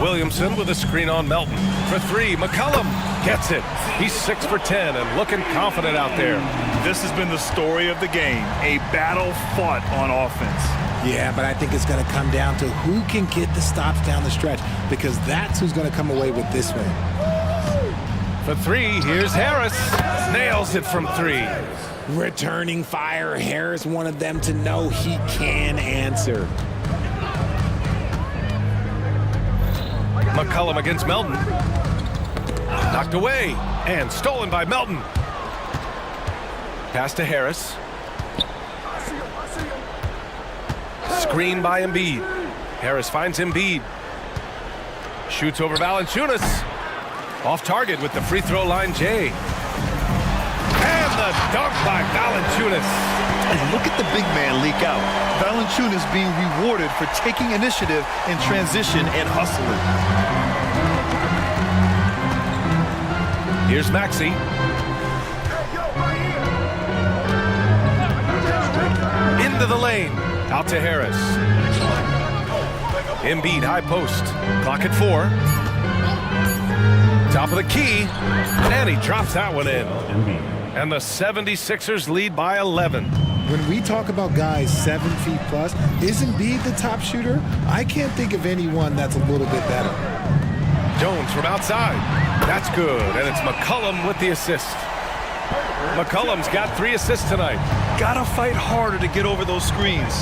Williamson with a screen on Melton. For 3, McCollum gets it. He's 6 for 10 and looking confident out there. This has been the story of the game. A battle fought on offense. Yeah, but I think it's going to come down to who can get the stops down the stretch, because that's who's going to come away with this win. For 3, here's Harris. Nails it from 3. Returning fire. Harris wanted them to know he can answer. McCollum against Melton. Knocked away and stolen by Melton. Pass to Harris. Screen by Embiid. Harris finds Embiid. Shoots over Valanciunas. Off target with the free throw line, Jay. And the dunk by Valanciunas. And look at the big man leak out. Valanciunas being rewarded for taking initiative in transition and hustling. Here's Maxey. Into the lane. Out to Harris. Embiid, high post. Clock at 4. Top of the key. And he drops that one in. And the 76ers lead by 11. When we talk about guys 7 feet plus, is Embiid the top shooter? I can't think of anyone that's a little bit better. Jones from outside. That's good. And it's McCollum with the assist. McCollum's got 3 assists tonight. Gotta fight harder to get over those screens.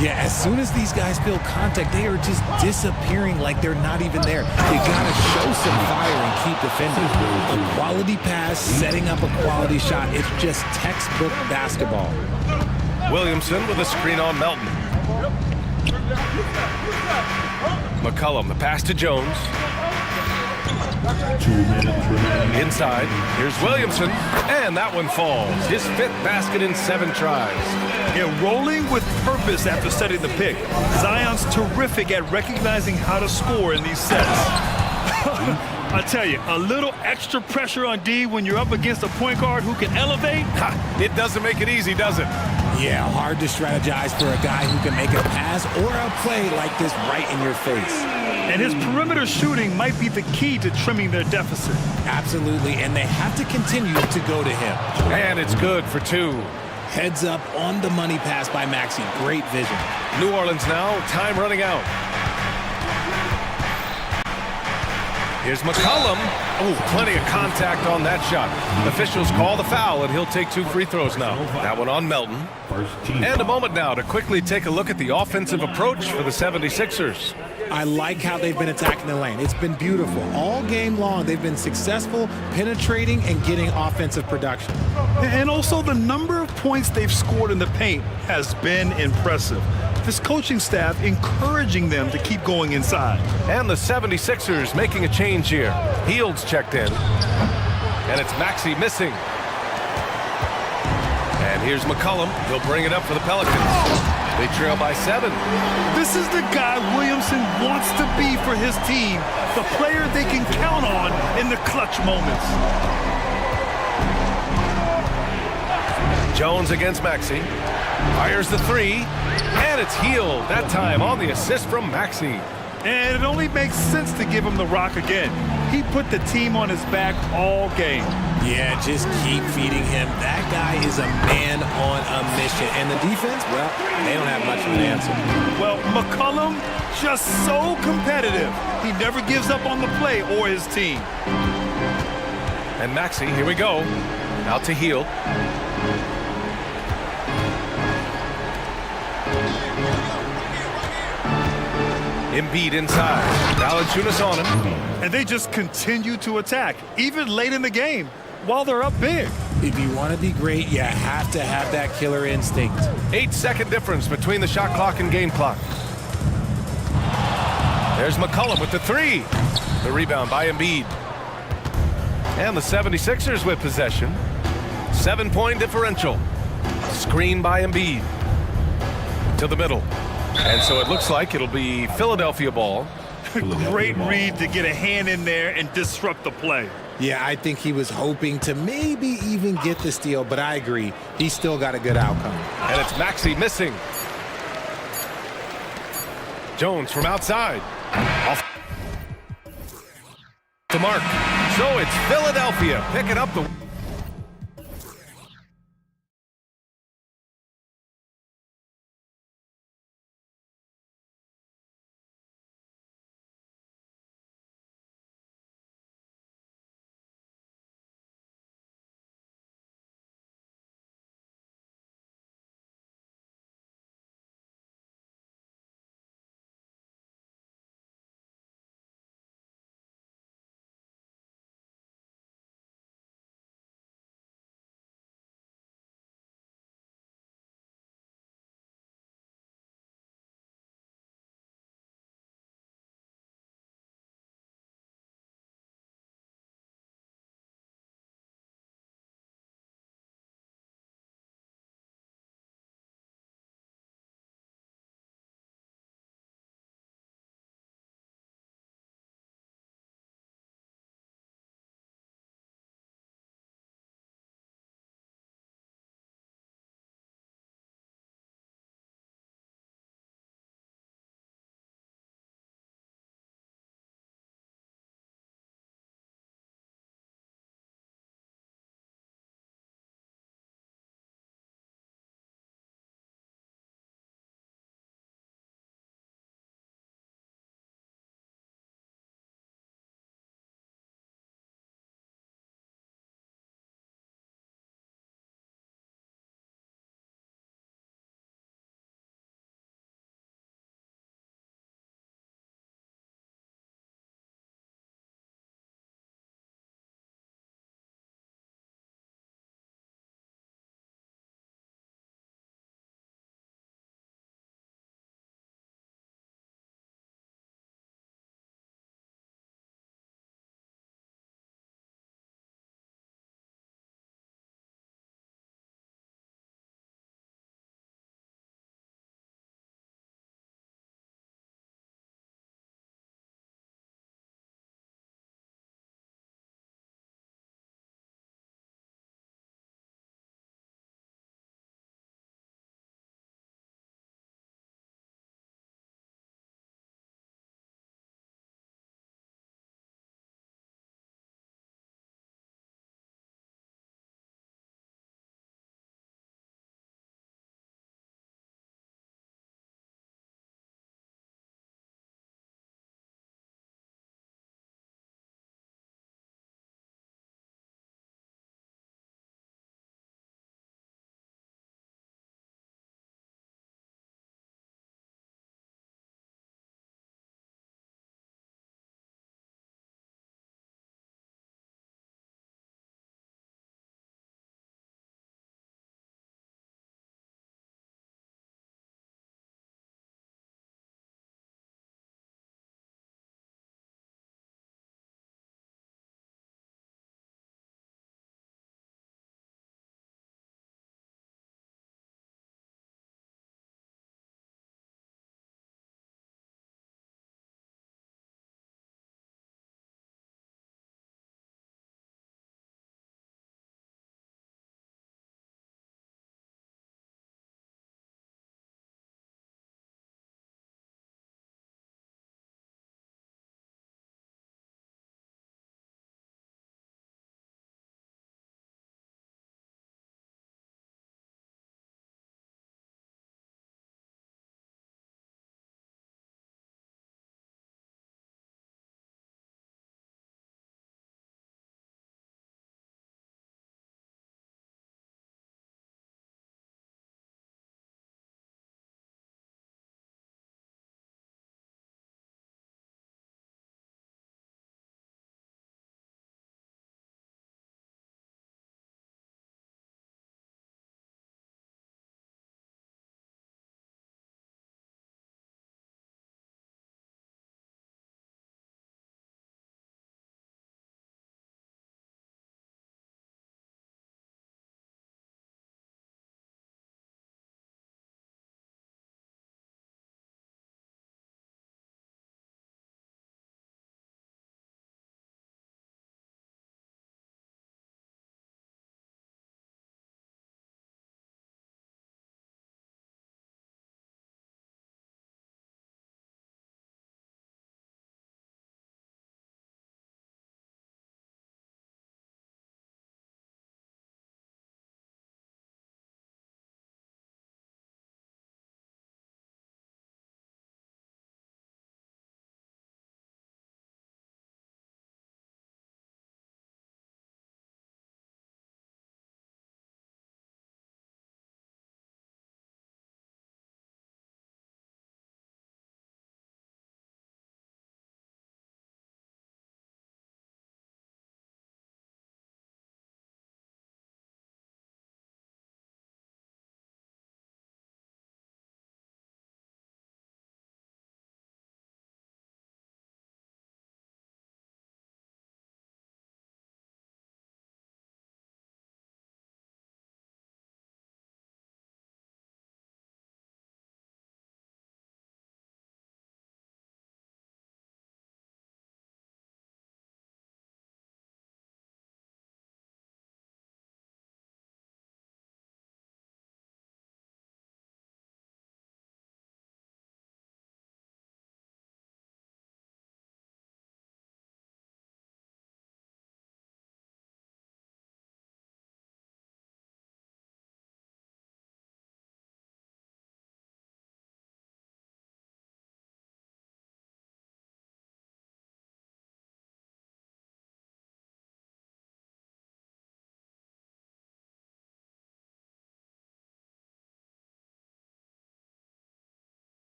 Yeah, as soon as these guys feel contact, they are just disappearing like they're not even there. You gotta show some fire and keep defending. A quality pass, setting up a quality shot. It's just textbook basketball. Williamson with a screen on Melton. McCollum, the pass to Jones. 2 minutes remaining. Inside, here's Williamson, and that one falls. His 5th basket in 7 tries. Yeah, rolling with purpose after setting the pick. Zion's terrific at recognizing how to score in these sets. I tell you, a little extra pressure on D when you're up against a point guard who can elevate. It doesn't make it easy, does it? Yeah, hard to strategize for a guy who can make a pass or a play like this right in your face. And his perimeter shooting might be the key to trimming their deficit. Absolutely, and they have to continue to go to him. And it's good for 2. Heads up on the money pass by Maxey. Great vision. New Orleans now, time running out. Here's McCollum. Oh, plenty of contact on that shot. Officials call the foul, and he'll take 2 free throws now. That one on Melton. And a moment now to quickly take a look at the offensive approach for the 76ers. I like how they've been attacking the lane. It's been beautiful. All game long, they've been successful penetrating and getting offensive production. And also the number of points they've scored in the paint has been impressive. This coaching staff encouraging them to keep going inside. And the 76ers making a change here. Heald's checked in. And it's Maxey missing. And here's McCollum. He'll bring it up for the Pelicans. They trail by 7. This is the guy Williamson wants to be for his team. The player they can count on in the clutch moments. Jones against Maxey. Fires the 3. And it's Heald. That time on the assist from Maxey. And it only makes sense to give him the rock again. He put the team on his back all game. Yeah, just keep feeding him. That guy is a man on a mission. And the defense, well, they don't have much of an answer. Well, McCollum, just so competitive. He never gives up on the play or his team. And Maxey, here we go. Out to Heald. Embiid inside. Valanciunas on him. And they just continue to attack, even late in the game, while they're up big. If you want to be great, you have to have that killer instinct. 8-second difference between the shot clock and game clock. There's McCollum with the 3. The rebound by Embiid. And the 76ers with possession. 7-point differential. Screen by Embiid. To the middle. And so it looks like it'll be Philadelphia ball. Great read to get a hand in there and disrupt the play. Yeah, I think he was hoping to maybe even get the steal, but I agree. He still got a good outcome. And it's Maxey missing. Jones from outside. Off the mark. So it's Philadelphia picking up the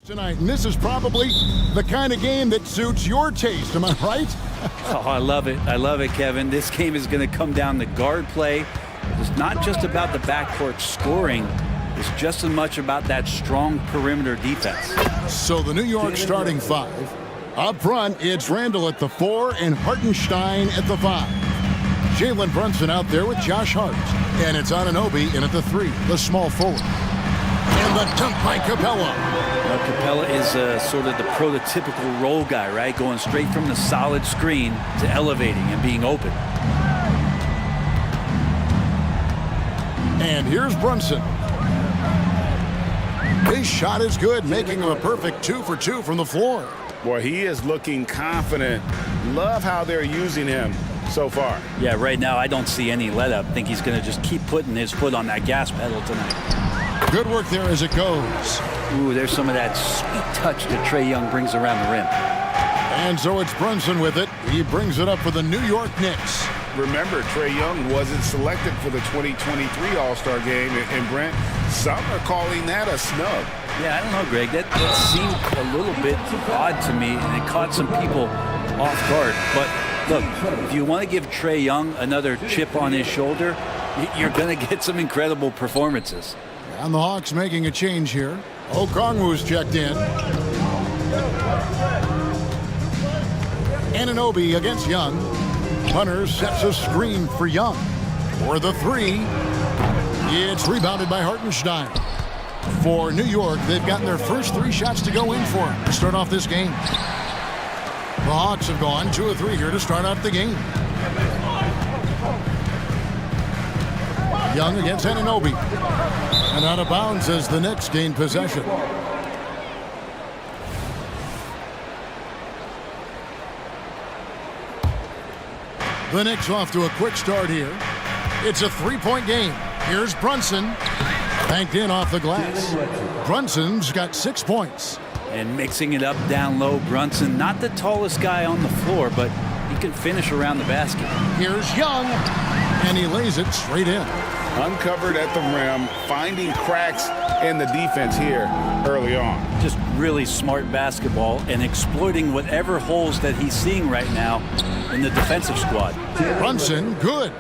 Tonight, and this is probably the kind of game that suits your taste, am I right? Oh, I love it. I love it, Kevin. This game is going to come down to guard play. It's not just about the backcourt scoring. It's just as much about that strong perimeter defense. So the New York starting five. Up front, it's Randall at the 4 and Hartenstein at the 5. Jalen Brunson out there with Josh Hart. And it's Anunoby in at the 3, the small forward. And the dunk by Capella. Capella is sort of the prototypical role guy, right? Going straight from the solid screen to elevating and being open. And here's Brunson. His shot is good, making him a perfect 2 for 2 from the floor. Boy, he is looking confident. Love how they're using him so far. Yeah, right now I don't see any let up. I think he's going to just keep putting his foot on that gas pedal tonight. Good work there as it goes. Ooh, there's some of that sweet touch that Trae Young brings around the rim. And so it's Brunson with it. He brings it up for the New York Knicks. Remember, Trae Young wasn't selected for the 2023 All-Star game, and Brent, some are calling that a snub. Yeah, I don't know, Greg. That seemed a little bit odd to me, and it caught some people off guard. But look, if you want to give Trae Young another chip on his shoulder, you're going to get some incredible performances. And the Hawks making a change here. Okongwu's checked in. Anunoby against Young. Hunter sets a screen for Young. For the 3. It's rebounded by Hartenstein. For New York, they've gotten their first 3 shots to go in for to start off this game. The Hawks have gone 2 of 3 here to start out the game. Young against Anunoby. And out of bounds as the Knicks gain possession. The Knicks off to a quick start here. It's a 3-point game. Here's Brunson. Banked in off the glass. Brunson's got 6 points. And mixing it up down low, Brunson, not the tallest guy on the floor, but he can finish around the basket. Here's Young. And he lays it straight in. Uncovered at the rim, finding cracks in the defense here early on. Just really smart basketball and exploiting whatever holes that he's seeing right now in the defensive squad. Brunson, good.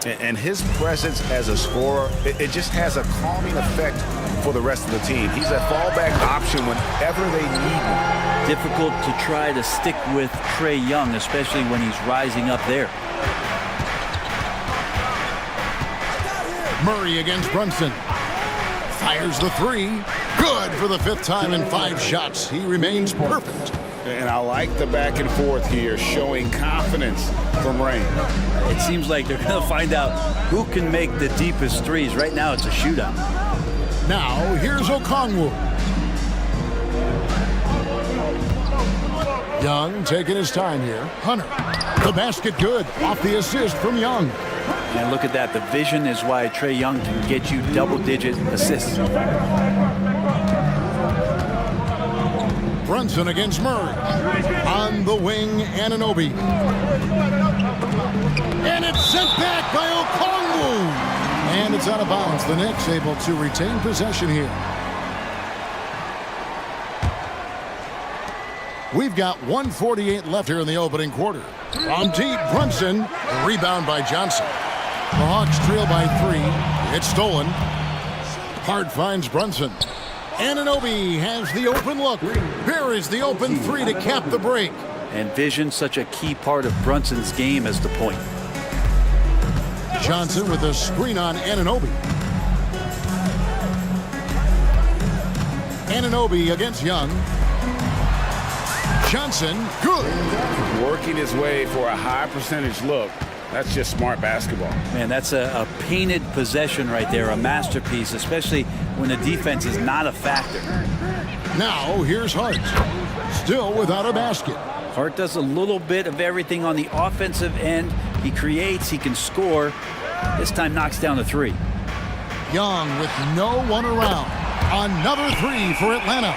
And his presence as a scorer, it just has a calming effect for the rest of the team. He's a fallback option whenever they need one. Difficult to try to stick with Trae Young, especially when he's rising up there. Murray against Brunson. Fires the 3. Good for the 5th time in 5 shots. He remains perfect. And I like the back and forth here, showing confidence from Rain. It seems like they're going to find out who can make the deepest threes. Right now, it's a shootout. Now, here's Okongwu. Young taking his time here. Hunter. The basket good. Off the assist from Young. And look at that. The vision is why Trae Young can get you double-digit assists. Brunson against Murray. On the wing, Anunoby. And it's sent back by Okongwu. And it's out of bounds. The Knicks able to retain possession here. We've got 1:48 left here in the opening quarter. From deep, Brunson. Rebound by Johnson. The Hawks trail by 3. It's stolen. Hart finds Brunson. Anunoby has the open look. Here is the open 3 to cap the break. And vision, such a key part of Brunson's game as the point. Johnson with a screen on Anunoby. Anunoby against Young. Johnson, good. Working his way for a high percentage look. That's just smart basketball. Man, that's a painted possession right there, a masterpiece, especially when the defense is not a factor. Now, here's Hart. Still without a basket. Hart does a little bit of everything on the offensive end. He creates, he can score. This time knocks down the 3. Young with no one around. Another 3 for Atlanta.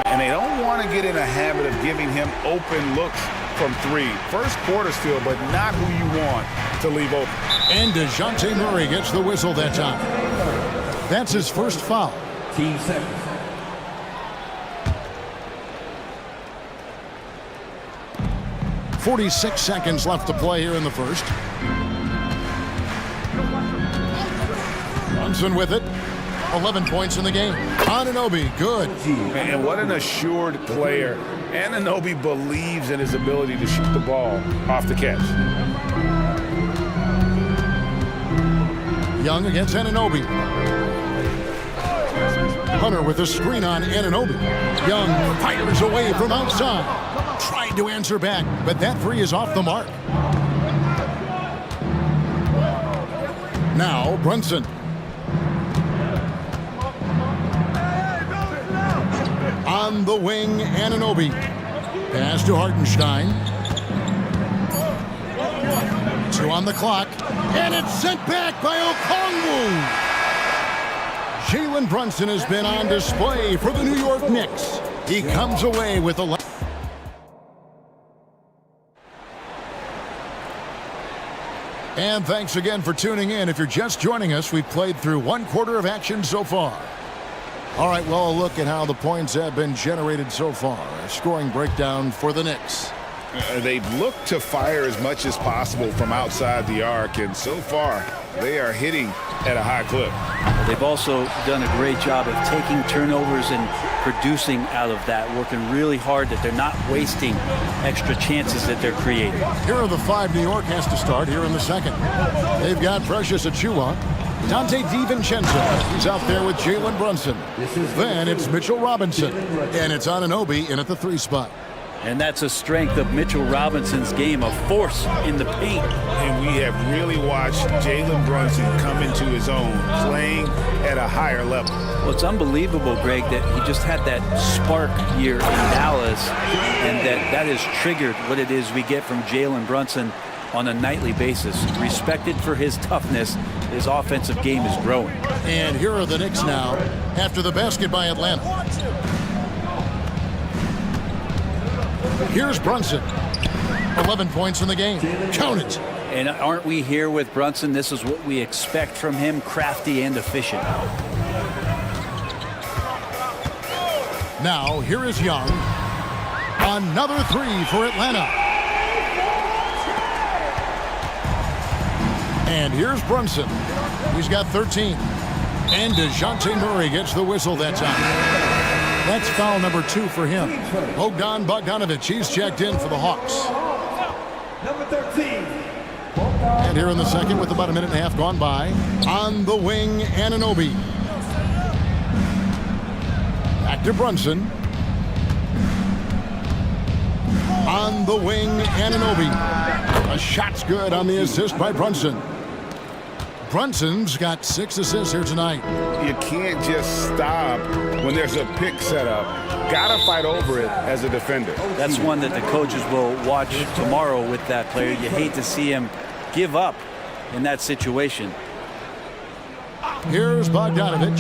And they don't want to get in a habit of giving him open looks from 3. First quarter still, but not who you want to leave open. And DeJounte Murray gets the whistle that time. That's his first foul. Team seconds. 46 seconds left to play here in the first. Brunson with it. 11 points in the game. Anunoby, good. And what an assured player. Anunoby believes in his ability to shoot the ball off the catch. Young against Anunoby. Hunter with a screen on Anunoby. Young fires away from outside. Tried to answer back, but that three is off the mark. Now Brunson. On the wing, Anunoby. Pass to Hartenstein. 2 on the clock. And it's sent back by Okongwu. Jalen Brunson has been on display for the New York Knicks. He comes away with a... And thanks again for tuning in. If you're just joining us, we've played through 1/4 of action so far. All right, well, a look at how the points have been generated so far. A scoring breakdown for the Knicks. They've looked to fire as much as possible from outside the arc, and so far, they are hitting at a high clip. They've also done a great job of taking turnovers and producing out of that, working really hard that they're not wasting extra chances that they're creating. Here are the 5 New York has to start here in the second. They've got Precious Achiuwa, Dante DiVincenzo. He's out there with Jalen Brunson. Then it's Mitchell Robinson, and it's Anunoby in at the 3 spot. And that's a strength of Mitchell Robinson's game, a force in the paint. And we have really watched Jalen Brunson come into his own, playing at a higher level. Well, it's unbelievable, Greg, that he just had that spark here in Dallas, and that has triggered what it is we get from Jalen Brunson on a nightly basis. Respected for his toughness, his offensive game is growing. And here are the Knicks now after the basket by Atlanta. Here's Brunson. 11 points in the game. Count it. And aren't we here with Brunson? This is what we expect from him, crafty and efficient. Now, here is Young. Another 3 for Atlanta. And here's Brunson. He's got 13. And DeJounte Murray gets the whistle that time. That's foul number 2 for him. Bogdan Bogdanovic, he's checked in for the Hawks. Number 13. And here in the second with about a minute and a half gone by. On the wing, Anunoby. Back to Brunson. On the wing, Anunoby. A shot's good on the assist by Brunson. Brunson's got 6 assists here tonight. You can't just stop when there's a pick set up. Gotta fight over it as a defender. That's one that the coaches will watch tomorrow with that player. You hate to see him give up in that situation. Here's Bogdanovic.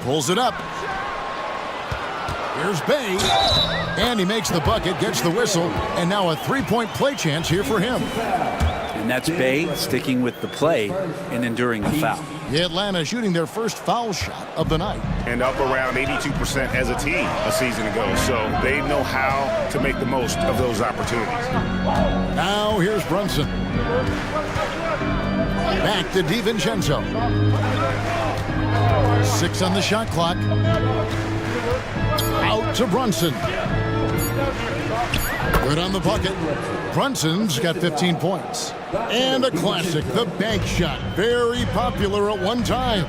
Pulls it up. Here's Bay. And he makes the bucket, gets the whistle, and now a 3-point play chance here for him. And that's Bay sticking with the play and enduring the foul. Atlanta shooting their first foul shot of the night. And up around 82% as a team a season ago, so they know how to make the most of those opportunities. Now here's Brunson. Back to DiVincenzo. 6 on the shot clock. Out to Brunson. Good on the bucket. Brunson's got 15 points. And a classic, the bank shot. Very popular at one time.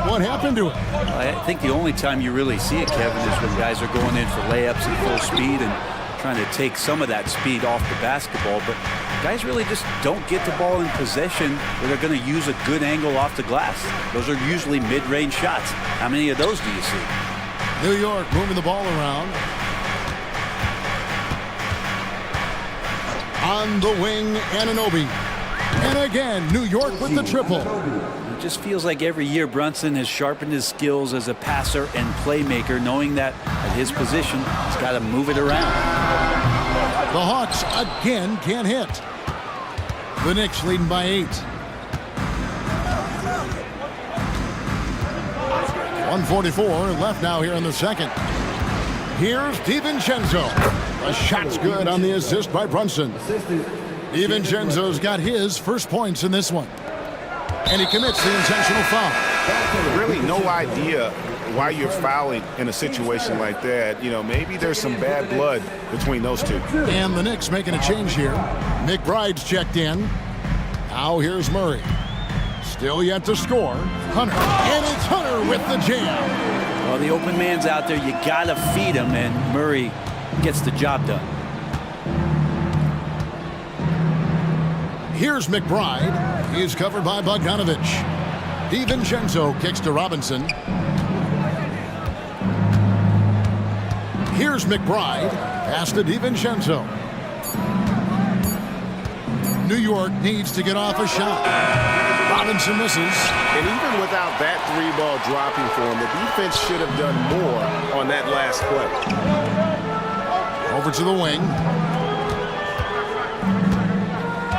What happened to it? I think the only time you really see it, Kevin, is when guys are going in for layups at full speed and trying to take some of that speed off the basketball. But guys really just don't get the ball in possession where they're going to use a good angle off the glass. Those are usually mid-range shots. How many of those do you see? New York moving the ball around. On the wing, Anunoby. And again, New York with the triple. It just feels like every year Brunson has sharpened his skills as a passer and playmaker, knowing that at his position, he's got to move it around. The Hawks again can't hit. The Knicks leading by 8. 1:44 left now here in the second. Here's DiVincenzo. The shot's good on the assist by Brunson. DiVincenzo's got his first points in this one. And he commits the intentional foul. Really no idea why you're fouling in a situation like that. You know, maybe there's some bad blood between those two. And the Knicks making a change here. McBride's checked in. Now here's Murray. Still yet to score. Hunter. And it's Hunter with the jam. Well, the open man's out there. You got to feed him, and Murray gets the job done. Here's McBride. He's covered by Bogdanovich. DiVincenzo kicks to Robinson. Here's McBride. Pass to DiVincenzo. New York needs to get off a shot. Robinson misses. And even without that three ball dropping for him, the defense should have done more on that last play. Over to the wing.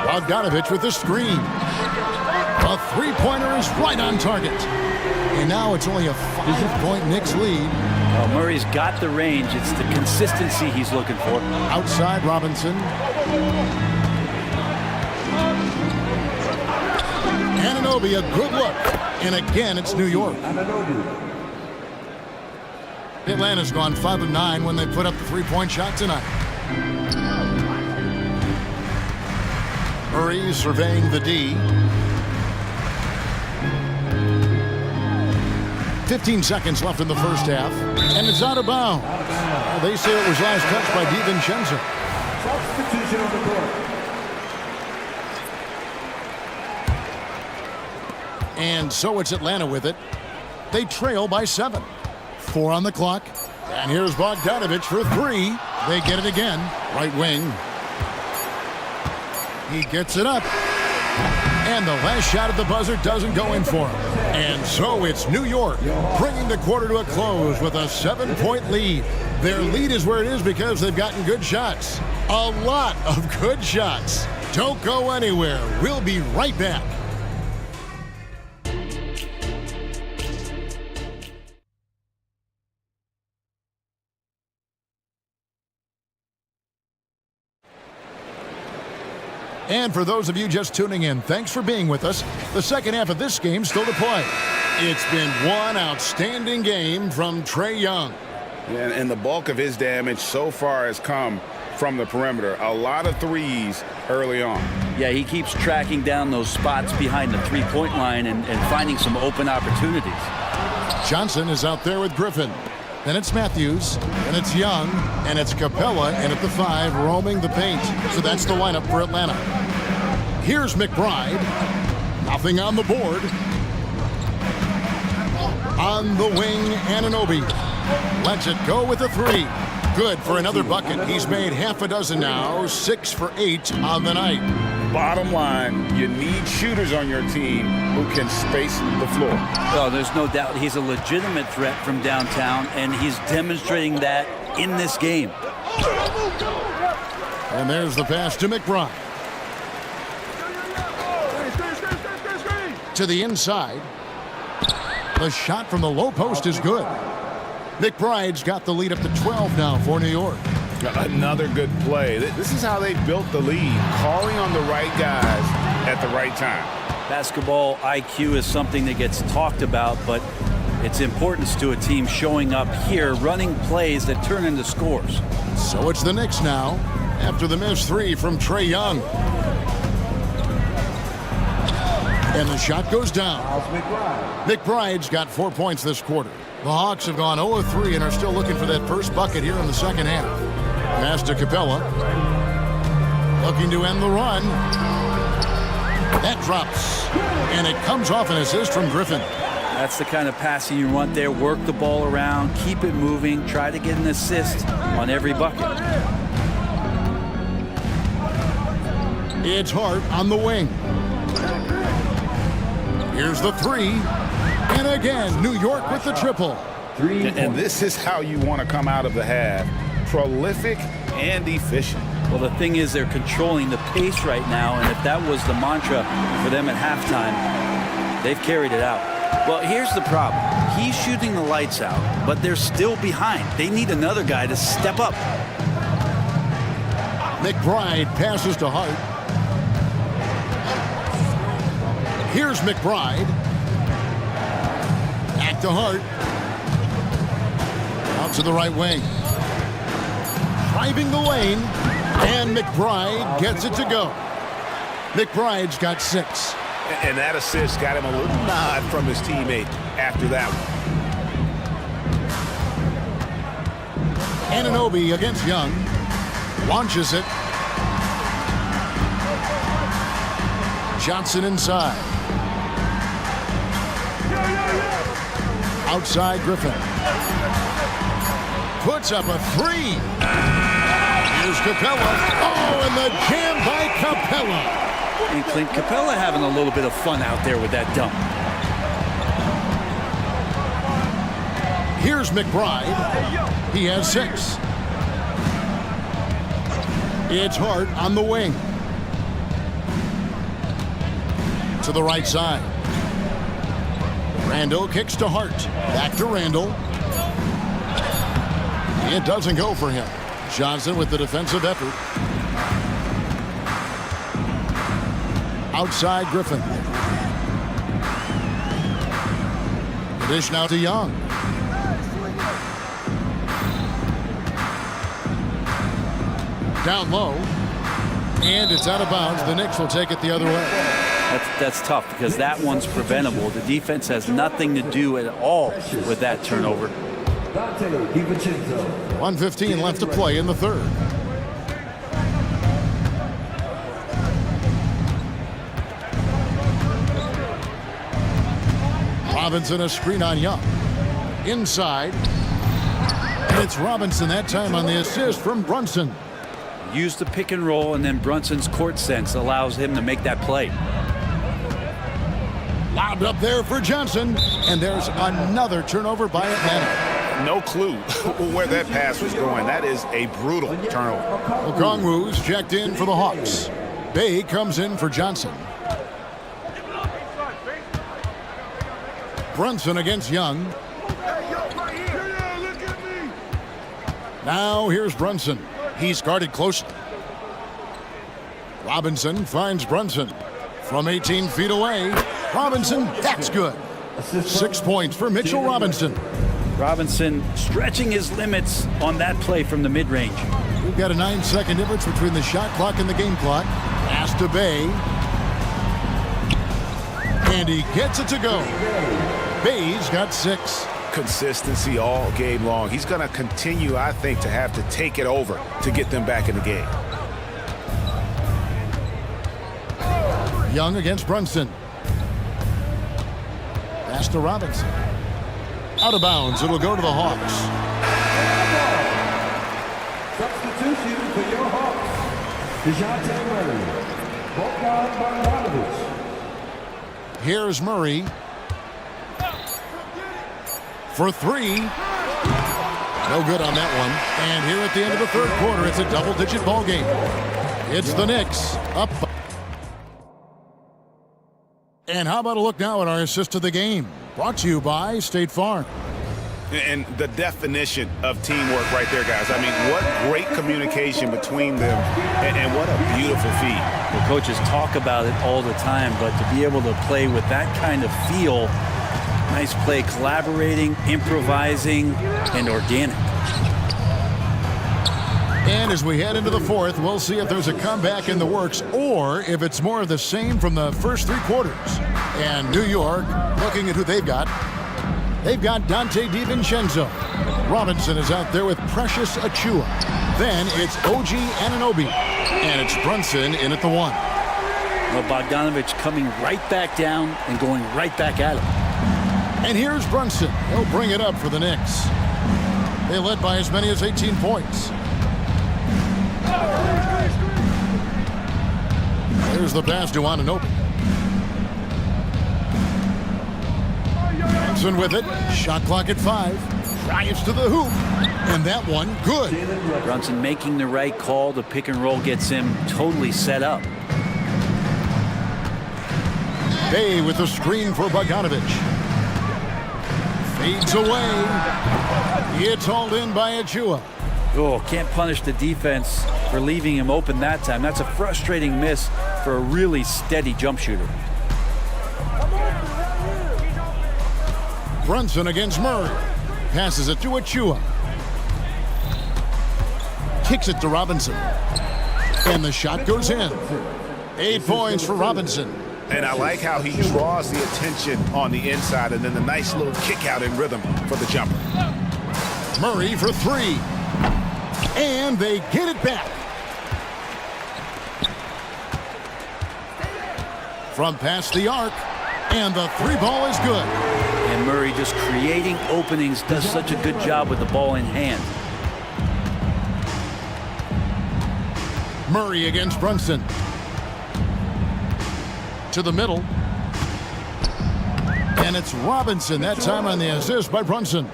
Bogdanovich with the screen. A three-pointer is right on target. And now it's only a 5-point Knicks lead. Well, Murray's got the range. It's the consistency he's looking for. Outside Robinson. Anunoby, a good look. And again, it's New York. Atlanta's gone 5 of 9 when they put up the three-point shot tonight. Murray surveying the D. 15 seconds left in the first half. And it's out of bounds. They say it was last touched by DiVincenzo. Substitution on the court. And so it's Atlanta with it. They trail by 7. 4 on the clock. And here's Bogdanovich for 3. They get it again. Right wing. He gets it up. And the last shot at the buzzer doesn't go in for him. And so it's New York bringing the quarter to a close with a 7-point lead. Their lead is where it is because they've gotten good shots. A lot of good shots. Don't go anywhere. We'll be right back. And for those of you just tuning in, thanks for being with us. The second half of this game still to play. It's been one outstanding game from Trae Young. And the bulk of his damage so far has come from the perimeter. A lot of threes early on. Yeah, he keeps tracking down those spots behind the three-point line and finding some open opportunities. Johnson is out there with Griffin. Then it's Matthews, and it's Young, and it's Capella, and at the 5, roaming the paint. So that's the lineup for Atlanta. Here's McBride. Nothing on the board. On the wing, Anunoby. Lets it go with a 3. Good for another bucket. He's made half a dozen now, 6 for 8 on the night. Bottom line, you need shooters on your team who can space the floor. Oh, there's no doubt he's a legitimate threat from downtown, and he's demonstrating that in this game. And there's the pass to McBride. To the inside. The shot from the low post is good. McBride's got the lead up to 12 now for New York. Another good play. This is how they built the lead, calling on the right guys at the right time. Basketball IQ is something that gets talked about, but its importance to a team showing up here, running plays that turn into scores. So it's the Knicks now, after the missed 3 from Trae Young. And the shot goes down. McBride's got 4 points this quarter. The Hawks have gone 0-3 and are still looking for that first bucket here in the second half. Pass to Capella. Looking to end the run. That drops. And it comes off an assist from Griffin. That's the kind of passing you want there. Work the ball around, keep it moving, try to get an assist on every bucket. It's Hart on the wing. Here's the 3. And again, New York with the triple. And this is how you want to come out of the half. Prolific and efficient. Well, the thing is they're controlling the pace right now, and if that was the mantra for them at halftime, they've carried it out. Well, here's the problem. He's shooting the lights out, but they're still behind. They need another guy to step up. McBride passes to Hart. Here's McBride. Back to Hart. Out to the right wing. Driving the lane. And McBride gets it to go. McBride's got 6. And that assist got him a little nod from his teammate after that one. Anunoby against Young. Launches it. Johnson inside. Outside Griffin. Puts up a 3. Here's Capella. Oh, and the jam by Capella. And Clint Capella having a little bit of fun out there with that dunk. Here's McBride. He has 6. It's Hart on the wing. To the right side. Randall kicks to Hart. Back to Randall. It doesn't go for him. Johnson with the defensive effort. Outside Griffin. The dish now to Young. Down low. And it's out of bounds. The Knicks will take it the other way. That's tough because that one's preventable. The defense has nothing to do at all with that turnover. 1:15 left to play in the third. Robinson a screen on Young. Inside. And it's Robinson that time on the assist from Brunson. Use the pick and roll, and then Brunson's court sense allows him to make that play. Lobbed up there for Johnson. And there's another turnover by Atlanta. No clue where that pass was going. That is a brutal turnover. Okongwu's checked in for the Hawks. Bay comes in for Johnson. Brunson against Young. Now here's Brunson. He's guarded closely. Robinson finds Brunson. From 18 feet away. Robinson, that's good. 6 points for Mitchell Robinson. Robinson stretching his limits on that play from the mid-range. We've got a 9-second difference between the shot clock and the game clock. Pass to Bay. And he gets it to go. Bay's got 6. Consistency all game long. He's going to continue, I think, to have to take it over to get them back in the game. Young against Brunson. Pass to Robinson. Out of bounds. It'll go to the Hawks. Substitution for your Hawks. DeJounte Murray. Here's Murray. For 3. No good on that one. And here at the end of the third quarter, it's a double-digit ball game. It's the Knicks up. And how about a look now at our assist of the game? Brought to you by State Farm. And the definition of teamwork right there, guys. I mean, what great communication between them, and what a beautiful feat. The coaches talk about it all the time, but to be able to play with that kind of feel, nice play, collaborating, improvising, and organic. And as we head into the fourth, we'll see if there's a comeback in the works or if it's more of the same from the first 3 quarters. And New York, looking at who they've got Dante DiVincenzo. Robinson is out there with Precious Achua. Then it's OG Anunoby. And it's Brunson in at the 1. Well, Bogdanovich coming right back down and going right back at him. And here's Brunson. He'll bring it up for the Knicks. They led by as many as 18 points. Here's the pass to Anunoby. Brunson with it. Shot clock at 5. Drives to the hoop. And that one, good. Brunson making the right call. The pick and roll gets him totally set up. Bay with the screen for Bogdanovich. Fades away. It's hauled in by Achua. Oh, can't punish the defense for leaving him open that time. That's a frustrating miss for a really steady jump shooter. Brunson against Murray. Passes it to Achua. Kicks it to Robinson. And the shot goes in. 8 points for Robinson. And I like how he draws the attention on the inside and then the nice little kick out in rhythm for the jumper. Murray for 3. And they get it back. From past the arc. And the 3 ball is good. And Murray just creating openings, does such a good job with the ball in hand. Murray against Brunson. To the middle. And it's Robinson, that time on the assist by Brunson.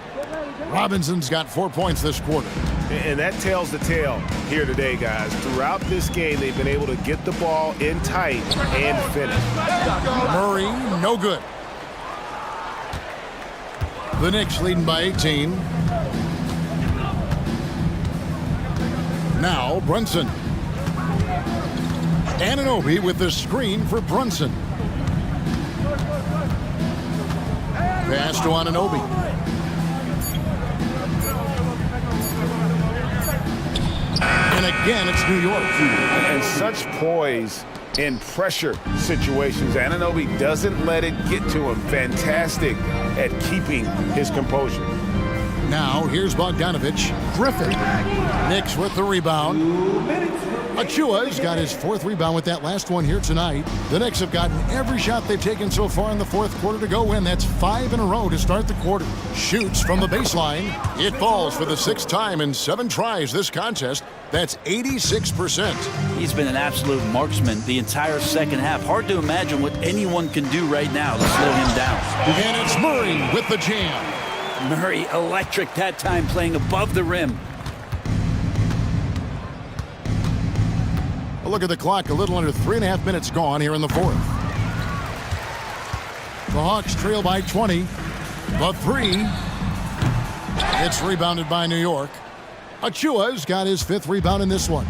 Robinson's got 4 points this quarter. And that tells the tale here today, guys. Throughout this game, they've been able to get the ball in tight and finish. Murray, no good. The Knicks leading by 18. Now Brunson. Anunoby with the screen for Brunson. Pass to Anunoby. And again, it's New York. And such poise in pressure situations. Anunoby doesn't let it get to him. Fantastic at keeping his composure. Now, here's Bogdanovich. Griffin. Knicks with the rebound. Achua's got his 4th rebound with that last one here tonight. The Knicks have gotten every shot they've taken so far in the 4th quarter to go in. That's 5 in a row to start the quarter. Shoots from the baseline. It falls for the 6th time in 7 tries this contest. That's 86%. He's been an absolute marksman the entire second half. Hard to imagine what anyone can do right now to slow him down. And it's Murray with the jam. Murray electric that time, playing above the rim. A look at the clock, a little under 3.5 minutes gone here in the 4th. The Hawks trail by 20. The 3. It's rebounded by New York. Achua's got his 5th rebound in this one.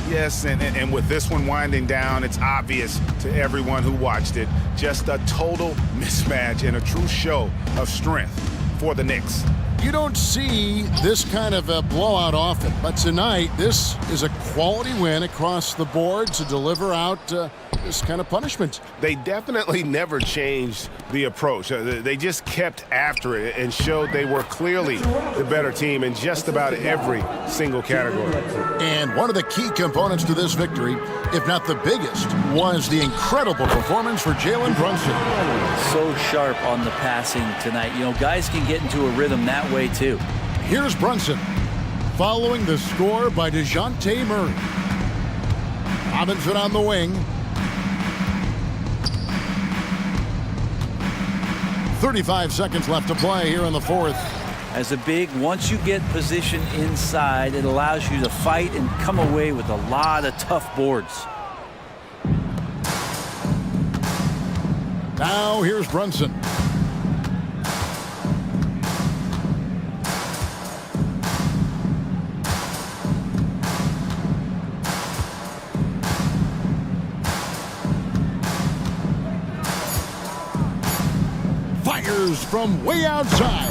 Yes, and with this one winding down, it's obvious to everyone who watched it. Just a total mismatch and a true show of strength for the Knicks. You don't see this kind of a blowout often, but tonight this is a quality win across the board to deliver out this kind of punishment. They definitely never changed the approach. They just kept after it and showed they were clearly the better team in just about every single category. And one of the key components to this victory, if not the biggest, was the incredible performance for Jalen Brunson. So sharp on the passing tonight. You know, guys can get into a rhythm that way too. Here's Brunson, following the score by DeJounte Murray. Robinson on the wing. 35 seconds left to play here in the 4th. As a big, once you get position inside, it allows you to fight and come away with a lot of tough boards. Now here's Brunson. Fires from way outside.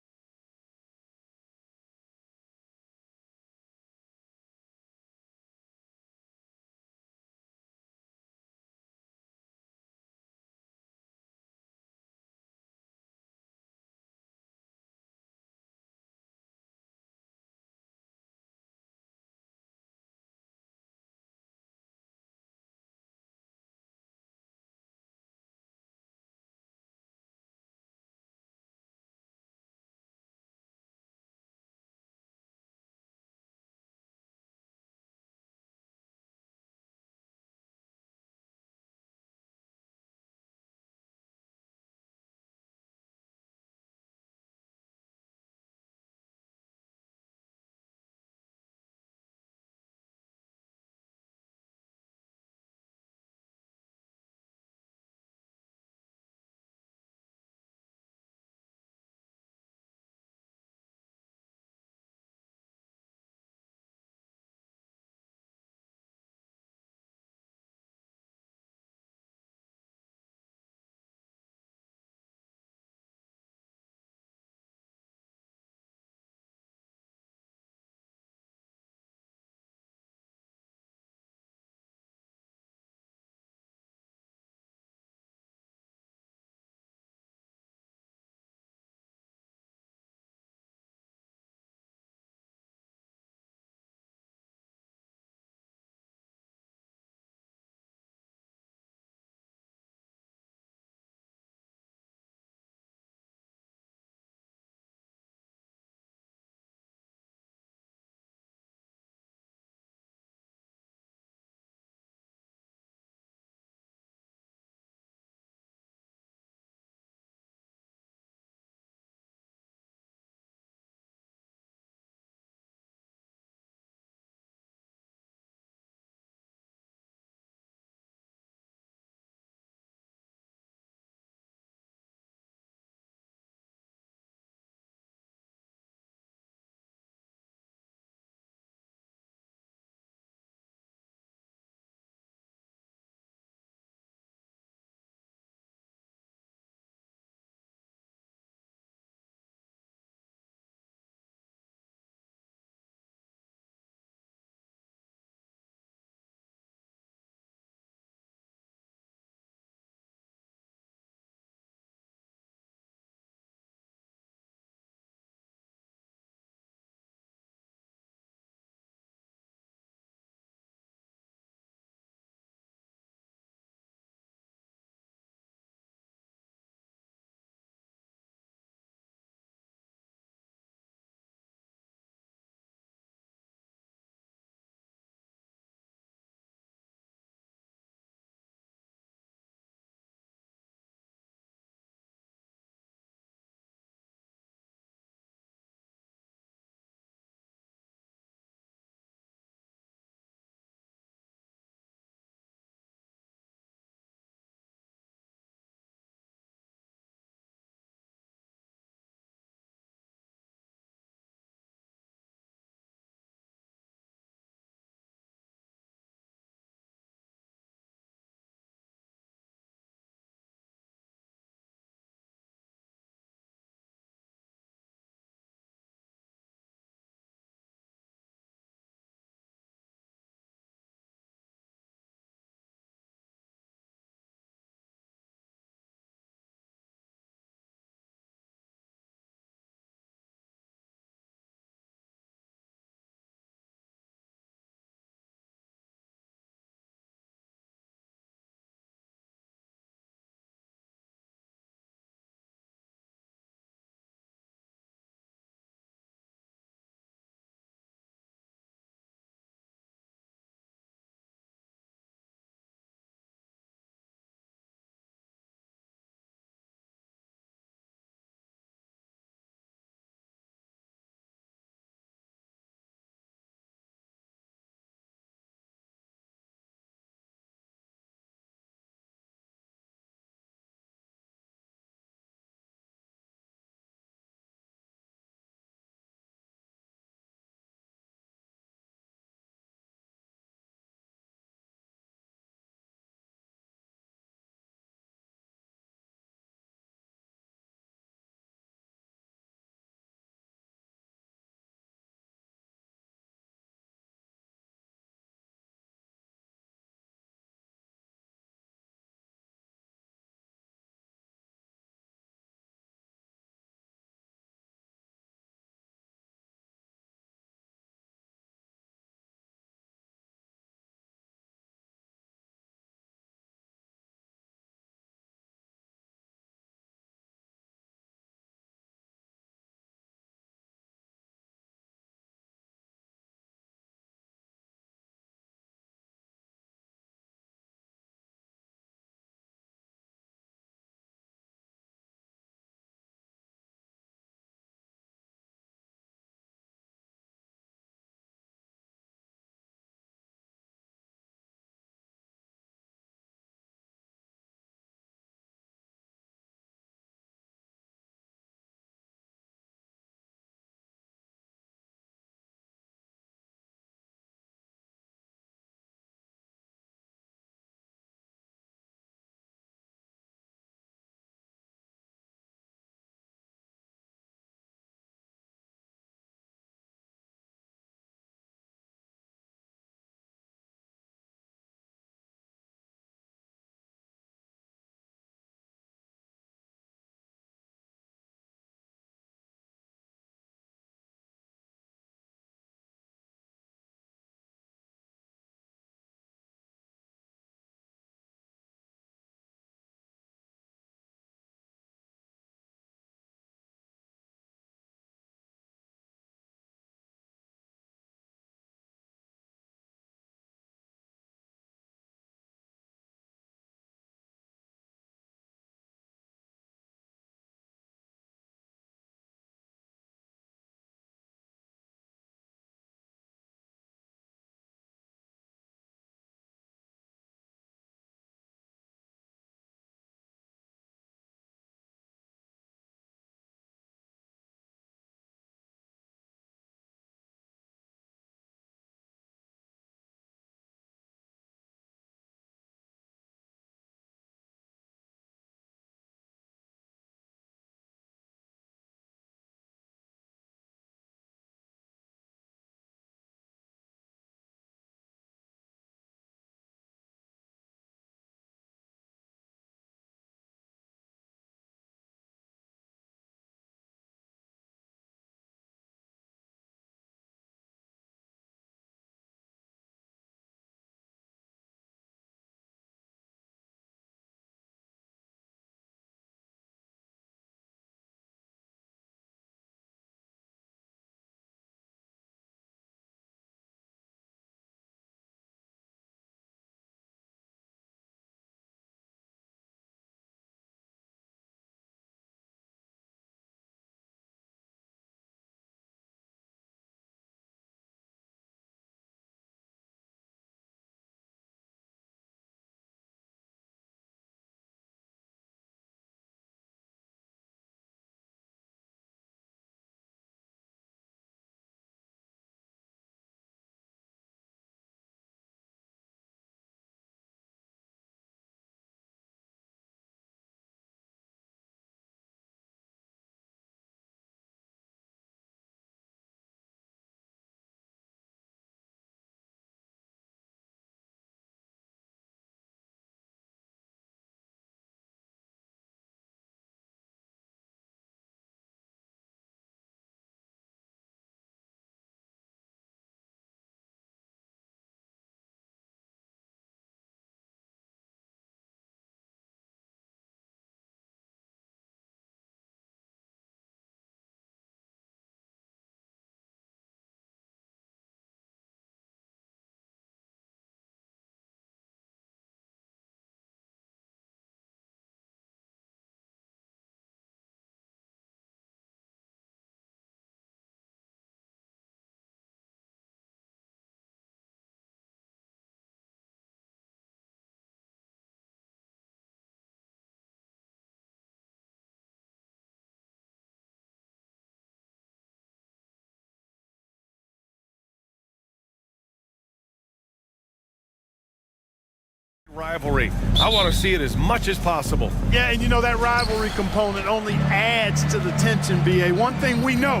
Rivalry. I want to see it as much as possible. Yeah, and you know that rivalry component only adds to the tension, BA. One thing we know,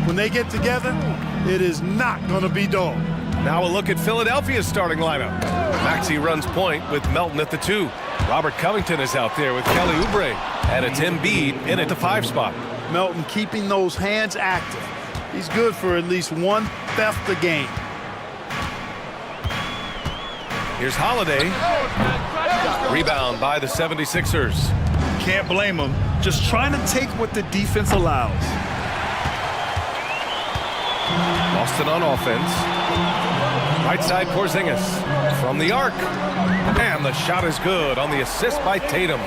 when they get together, it is not going to be dull. Now a look at Philadelphia's starting lineup. Maxey runs point with Melton at the 2. Robert Covington is out there with Kelly Oubre. And it's Embiid in at the 5 spot. Melton keeping those hands active. He's good for at least one theft a game. Here's Holiday. Rebound by the 76ers. Can't blame him. Just trying to take what the defense allows. Boston on offense. Right side Porzingis from the arc. And the shot is good on the assist by Tatum.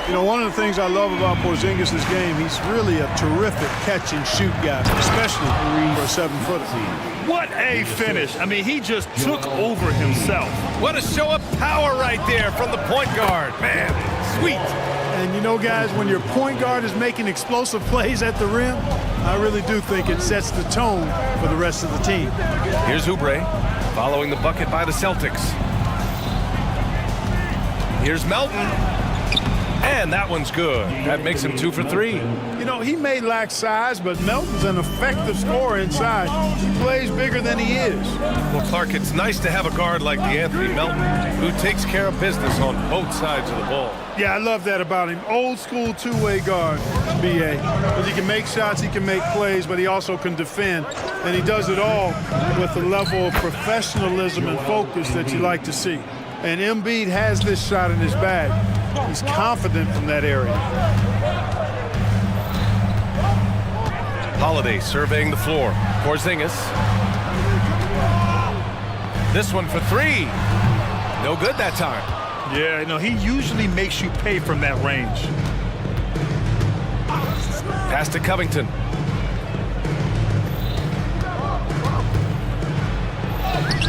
You know, one of the things I love about Porzingis' game, he's really a terrific catch-and-shoot guy, especially for a 7-footer. What a finish. I mean, he just took over himself. What a show of power right there from the point guard. Man, sweet. And you know, guys, when your point guard is making explosive plays at the rim, I really do think it sets the tone for the rest of the team. Here's Oubre following the bucket by the Celtics. Here's Melton. And that one's good. That makes him 2 for 3. You know, he may lack size, but Melton's an effective scorer inside. He plays bigger than he is. Well, Clark, it's nice to have a guard like DeAnthony Melton who takes care of business on both sides of the ball. Yeah, I love that about him. Old school two-way guard, BA. Because he can make shots, he can make plays, but he also can defend. And he does it all with a level of professionalism and focus that you like to see. And Embiid has this shot in his bag. He's confident from that area. Holiday surveying the floor. Porzingis. This one for 3. No good that time. Yeah, you know, he usually makes you pay from that range. Pass to Covington.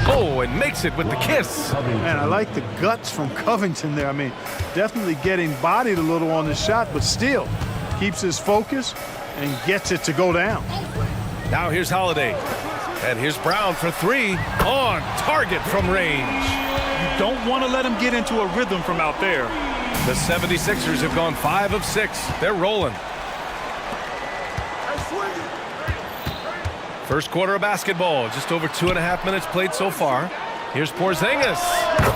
Oh, and makes it with the kiss. Man, I like the guts from Covington there. I mean, definitely getting bodied a little on the shot, but still keeps his focus and gets it to go down. Now here's Holiday. And here's Brown for 3 on target from range. You don't want to let him get into a rhythm from out there. The 76ers have gone 5 of 6. They're rolling. First quarter of basketball, just over 2.5 minutes played so far. Here's Porzingis,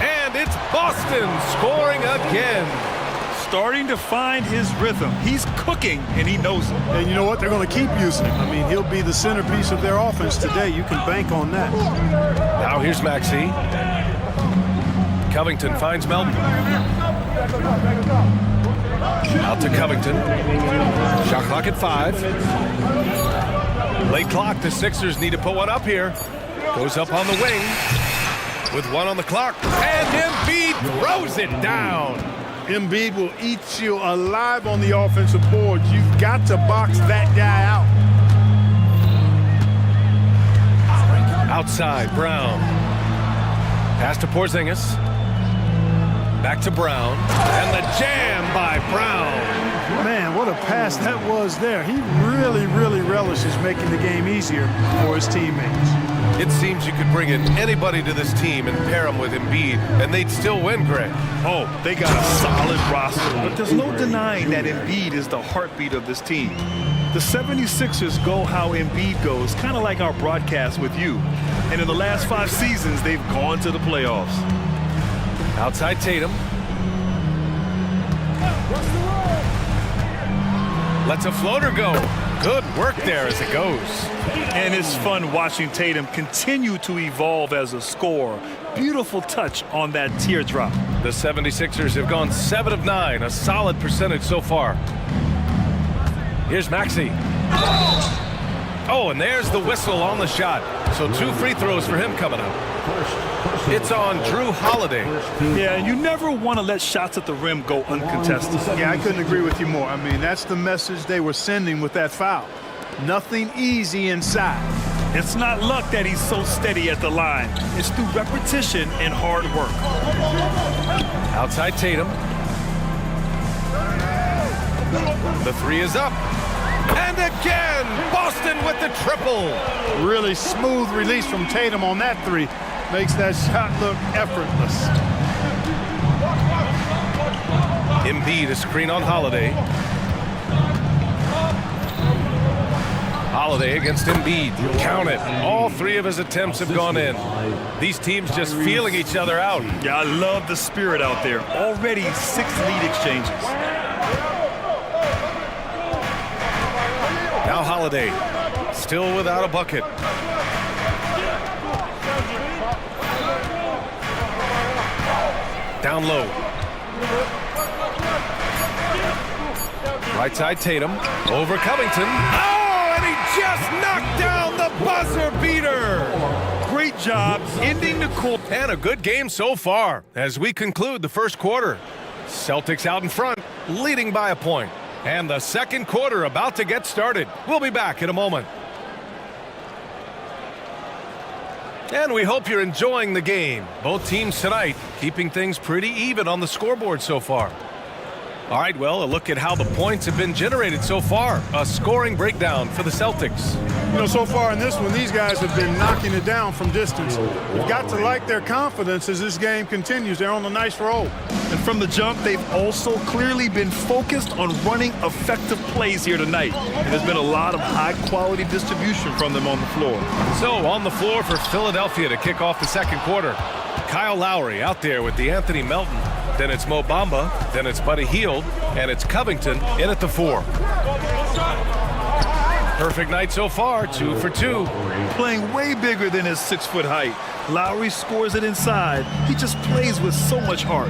and it's Boston scoring again. Starting to find his rhythm. He's cooking, and he knows it. And you know what? They're going to keep using him. I mean, he'll be the centerpiece of their offense today. You can bank on that. Now here's Maxey. Covington finds Melton. Out to Covington. Shot clock at 5. Late clock, the Sixers need to put one up here. Goes up on the wing with 1 on the clock. And Embiid throws it down. Embiid will eat you alive on the offensive boards. You've got to box that guy out. Outside, Brown. Pass to Porzingis. Back to Brown. And the jam by Brown. Man, what a pass that was there. He really, really relishes making the game easier for his teammates. It seems you could bring in anybody to this team and pair them with Embiid, and they'd still win, Greg. Oh, they got a solid roster. But there's no denying that Embiid is the heartbeat of this team. The 76ers go how Embiid goes, kind of like our broadcast with you. And in the last 5 seasons, they've gone to the playoffs. Outside Tatum. Lets a floater go. Good work there as it goes. And it's fun watching Tatum continue to evolve as a scorer. Beautiful touch on that teardrop. The 76ers have gone 7 of 9, a solid percentage so far. Here's Maxey. Oh, and there's the whistle on the shot. So 2 free throws for him coming up. It's on Drew Holiday. Yeah, and you never want to let shots at the rim go uncontested. Yeah, I couldn't agree with you more. I mean, that's the message they were sending with that foul. Nothing easy inside. It's not luck that he's so steady at the line. It's through repetition and hard work. Outside Tatum. The 3 is up. And again, Boston with the triple. Really smooth release from Tatum on that 3. Makes that shot look effortless. Embiid a screen on Holiday. Holiday against Embiid. Count it. All three of his attempts have gone in. These teams just feeling each other out. Yeah, I love the spirit out there. Already 6 lead exchanges. Now Holiday, still without a bucket. Down low. Right side Tatum, over Covington. Oh, and he just knocked down the buzzer beater. Great job ending the quarter. And a good game so far as we conclude the first quarter. Celtics out in front, leading by a point. And the second quarter about to get started. We'll be back in a moment. And we hope you're enjoying the game. Both teams tonight keeping things pretty even on the scoreboard so far. All right, well, a look at how the points have been generated so far. A scoring breakdown for the Celtics. You know, so far in this one, these guys have been knocking it down from distance. You've got to like their confidence as this game continues. They're on a nice roll. And from the jump, they've also clearly been focused on running effective plays here tonight. And there's been a lot of high-quality distribution from them on the floor. So on the floor for Philadelphia to kick off the second quarter. Kyle Lowry out there with the Anthony Melton. Then it's Mo Bamba. Then it's Buddy Hield. And it's Covington in at the 4. Perfect night so far, 2 for 2. Playing way bigger than his 6-foot height. Lowry scores it inside. He just plays with so much heart.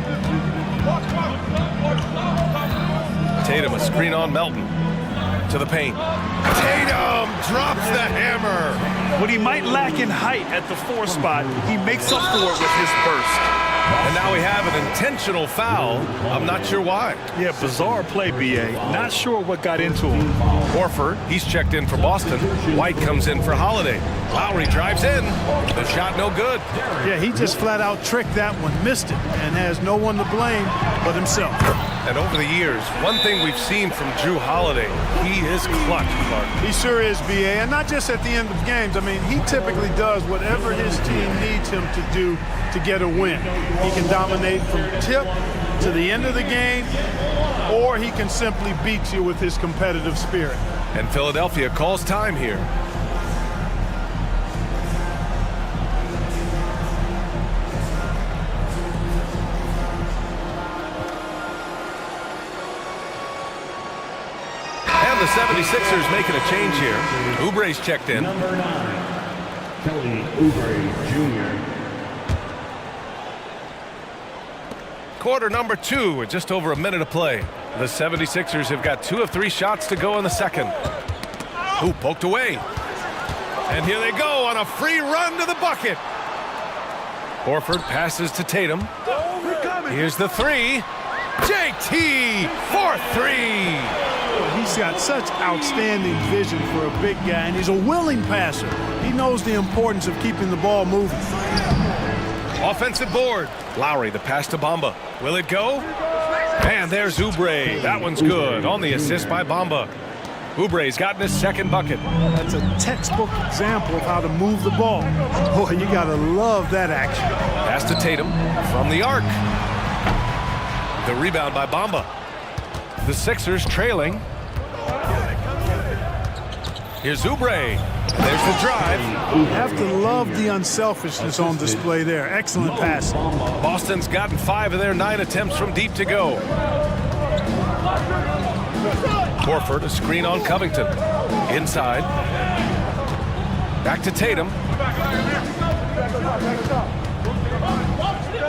Tatum a screen on Melton. To the paint. Tatum drops the hammer. What he might lack in height at the 4 spot, he makes up for it with his burst. And now we have an intentional foul. I'm not sure why. Yeah, bizarre play, B.A. Not sure what got into him. Horford, he's checked in for Boston. White comes in for Holiday. Lowry drives in. The shot no good. Yeah, he just flat out tricked that one, missed it, and has no one to blame but himself. And over the years, one thing we've seen from Drew Holiday, he is clutch, Clark. He sure is, B.A., and not just at the end of games. I mean, he typically does whatever his team needs him to do to get a win. He can dominate from tip to the end of the game, or he can simply beat you with his competitive spirit. And Philadelphia calls time here. And the 76ers making a change here. Oubre's checked in. Number 9, Kelly Oubre Jr. Quarter number 2 with just over a minute to play. The 76ers have got 2 of 3 shots to go in the second. Ooh, poked away. And here they go on a free run to the bucket. Horford passes to Tatum. Here's the 3. JT for 3. He's got such outstanding vision for a big guy, and he's a willing passer. He knows the importance of keeping the ball moving. Offensive board. Lowry, the pass to Bamba. Will it go? And there's Oubre. That one's good on the assist by Bamba. Oubre's gotten his second bucket. That's a textbook example of how to move the ball. Boy, you gotta love that action. Pass to Tatum from the arc. The rebound by Bamba. The Sixers trailing. Here's Oubre. There's the drive. You have to love the unselfishness on display there. Excellent pass. Boston's gotten 5 of their 9 attempts from deep to go. Horford, a screen on Covington. Inside. Back to Tatum.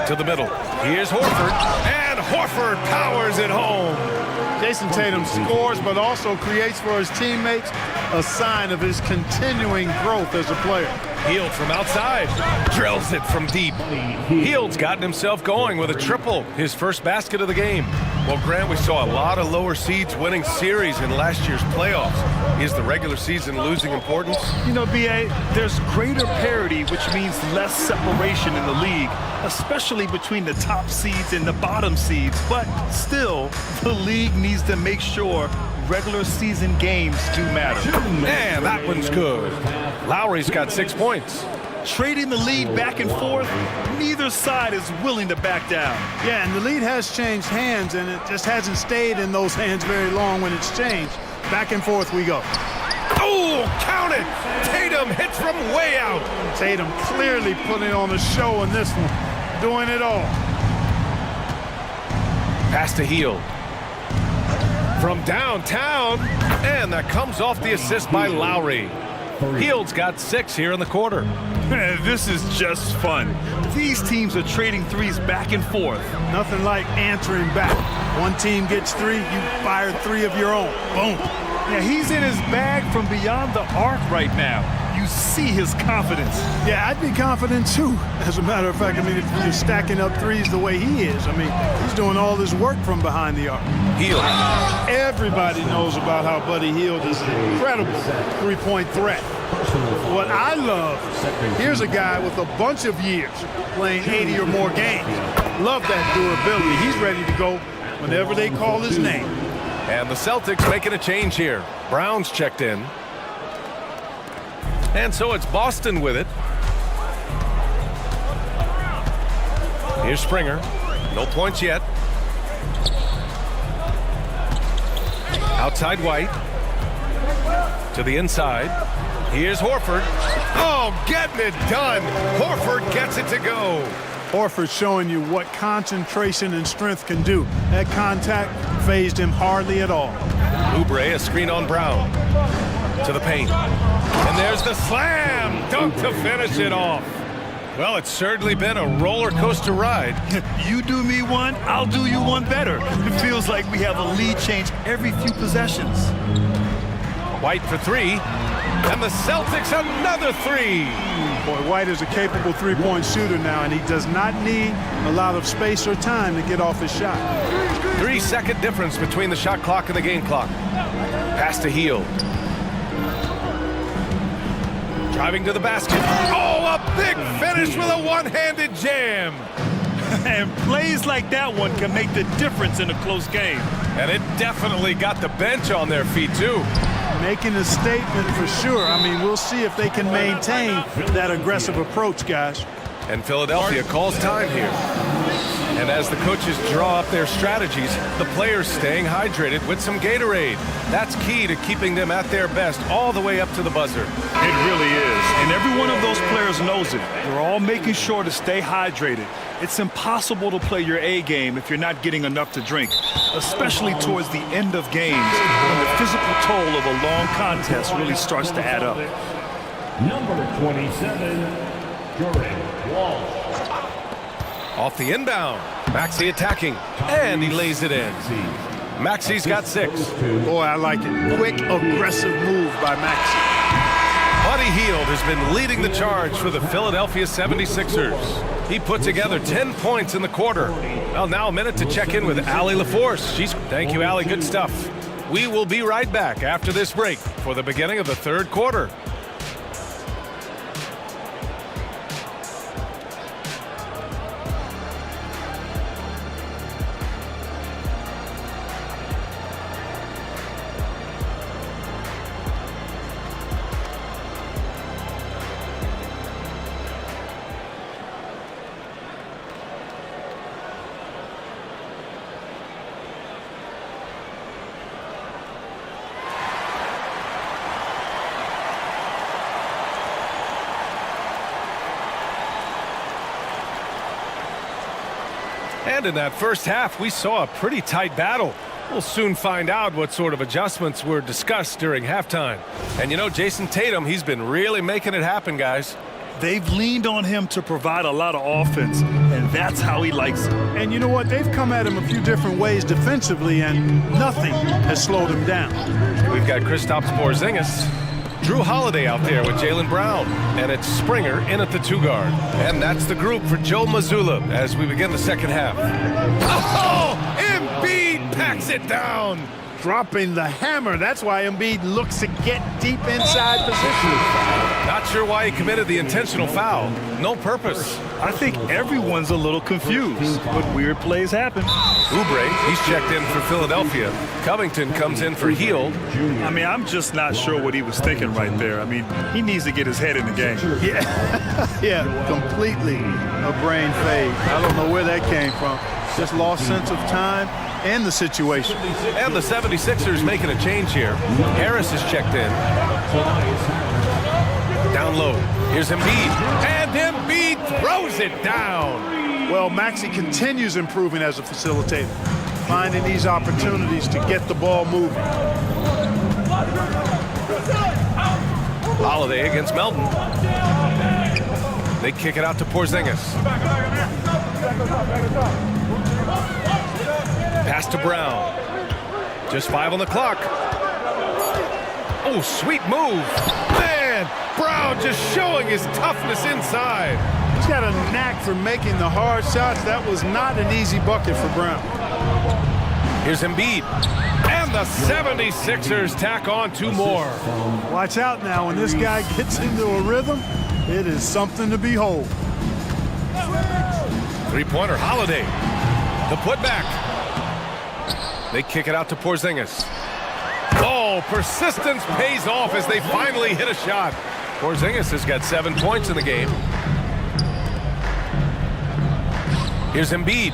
To the middle. Here's Horford. And Horford powers it home. Jason Tatum scores, but also creates for his teammates a sign of his continuing growth as a player. Hield from outside. Drills it from deep. Hield's gotten himself going with a triple. His first basket of the game. Well, Grant, we saw a lot of lower seeds winning series in last year's playoffs. Is the regular season losing importance? You know, B.A., there's greater parity, which means less separation in the league, especially between the top seeds and the bottom seeds. But still, the league needs to make sure regular season games do matter. And that one's good. Lowry's got 6 points. trading the lead back and forth. Neither side is willing to back down. Yeah, and the lead has changed hands, and it just hasn't stayed in those hands very long when it's changed. Back and forth we go. Oh, count it! Tatum hits from way out. Tatum clearly putting on a show in this one, doing it all. Pass to Hield. From downtown, and that comes off the assist by Lowry. Hield's got 6 here in the quarter. This is just fun. These teams are trading threes back and forth. Nothing like answering back. One team gets 3, you fire 3 of your own. Boom. Yeah, he's in his bag from beyond the arc right now. You see his confidence. Yeah, I'd be confident too. As a matter of fact, I mean, if you're stacking up threes the way he is, I mean, he's doing all this work from behind the arc. Hield. Everybody knows about how Buddy Hield is an incredible three-point threat. What I love, here's a guy with a bunch of years playing 80 or more games. Love that durability. He's ready to go whenever they call his name. And the Celtics making a change here. Brown's checked in. And so it's Boston with it. Here's Springer. No points yet. Outside White. To the inside. Here's Horford. Oh, getting it done. Horford gets it to go. Horford showing you what concentration and strength can do. That contact phased him hardly at all. Oubre, a screen on Brown. To the paint. And there's the slam dunk to finish it off. Well, it's certainly been a roller coaster ride. You do me one, I'll do you one better. It feels like we have a lead change every few possessions. White for 3. And the Celtics another 3. Boy, White is a capable three-point shooter now, and he does not need a lot of space or time to get off his shot. 3-second difference between the shot clock and the game clock. Pass to Hield. Driving to the basket. Oh, a big finish with a one-handed jam. And plays like that one can make the difference in a close game. And it definitely got the bench on their feet, too. Making a statement for sure. I mean, we'll see if they can maintain that aggressive approach, guys. And Philadelphia calls time here. And as the coaches draw up their strategies, the players staying hydrated with some Gatorade. That's key to keeping them at their best all the way up to the buzzer. It really is. And every one of those players knows it. They're all making sure to stay hydrated. It's impossible to play your A game if you're not getting enough to drink, especially towards the end of games when the physical toll of a long contest really starts to add up. Number 27, Jordan Walsh. Off the inbound. Maxey attacking. And he lays it in. Maxey's got 6. Boy, I like it. Quick, aggressive move by Maxey. Buddy Hield has been leading the charge for the Philadelphia 76ers. He put together 10 points in the quarter. Well, now a minute to check in with Allie LaForce. Thank you, Allie. Good stuff. We will be right back after this break for the beginning of the third quarter. And in that first half, we saw a pretty tight battle. We'll soon find out what sort of adjustments were discussed during halftime. And you know, Jason Tatum, he's been really making it happen, guys. They've leaned on him to provide a lot of offense, and that's how he likes it. And you know what? They've come at him a few different ways defensively, and nothing has slowed him down. We've got Kristaps Porzingis. Drew Holiday out there with Jaylen Brown. And it's Springer in at the 2 guard. And that's the group for Joe Mazzulla as we begin the second half. Oh! Embiid packs it down. dropping the hammer. That's why Embiid looks to get deep inside position. Not sure why he committed the intentional foul. No purpose. I think everyone's a little confused, but weird plays happen. Oubre, he's checked in for Philadelphia. Covington comes in for Hield. I mean, I'm just not sure what he was thinking right there. I mean, he needs to get his head in the game. Yeah, yeah, completely a brain fade. I don't know where that came from. Just lost sense of time and the situation. And the 76ers making a change here. Harris is checked in. Down low. Here's Embiid. And Embiid throws it down. Well, Maxey continues improving as a facilitator, finding these opportunities to get the ball moving. Holiday against Melton. They kick it out to Porzingis. Pass to Brown. Just 5 on the clock. Oh, sweet move. Man, Brown just showing his toughness inside. He's got a knack for making the hard shots. That was not an easy bucket for Brown. Here's Embiid. And the 76ers tack on 2 more. Watch out now. When this guy gets into a rhythm, it is something to behold. Three-pointer, Holiday. The putback. They kick it out to Porzingis. Oh, persistence pays off as they finally hit a shot. Porzingis has got 7 points in the game. Here's Embiid.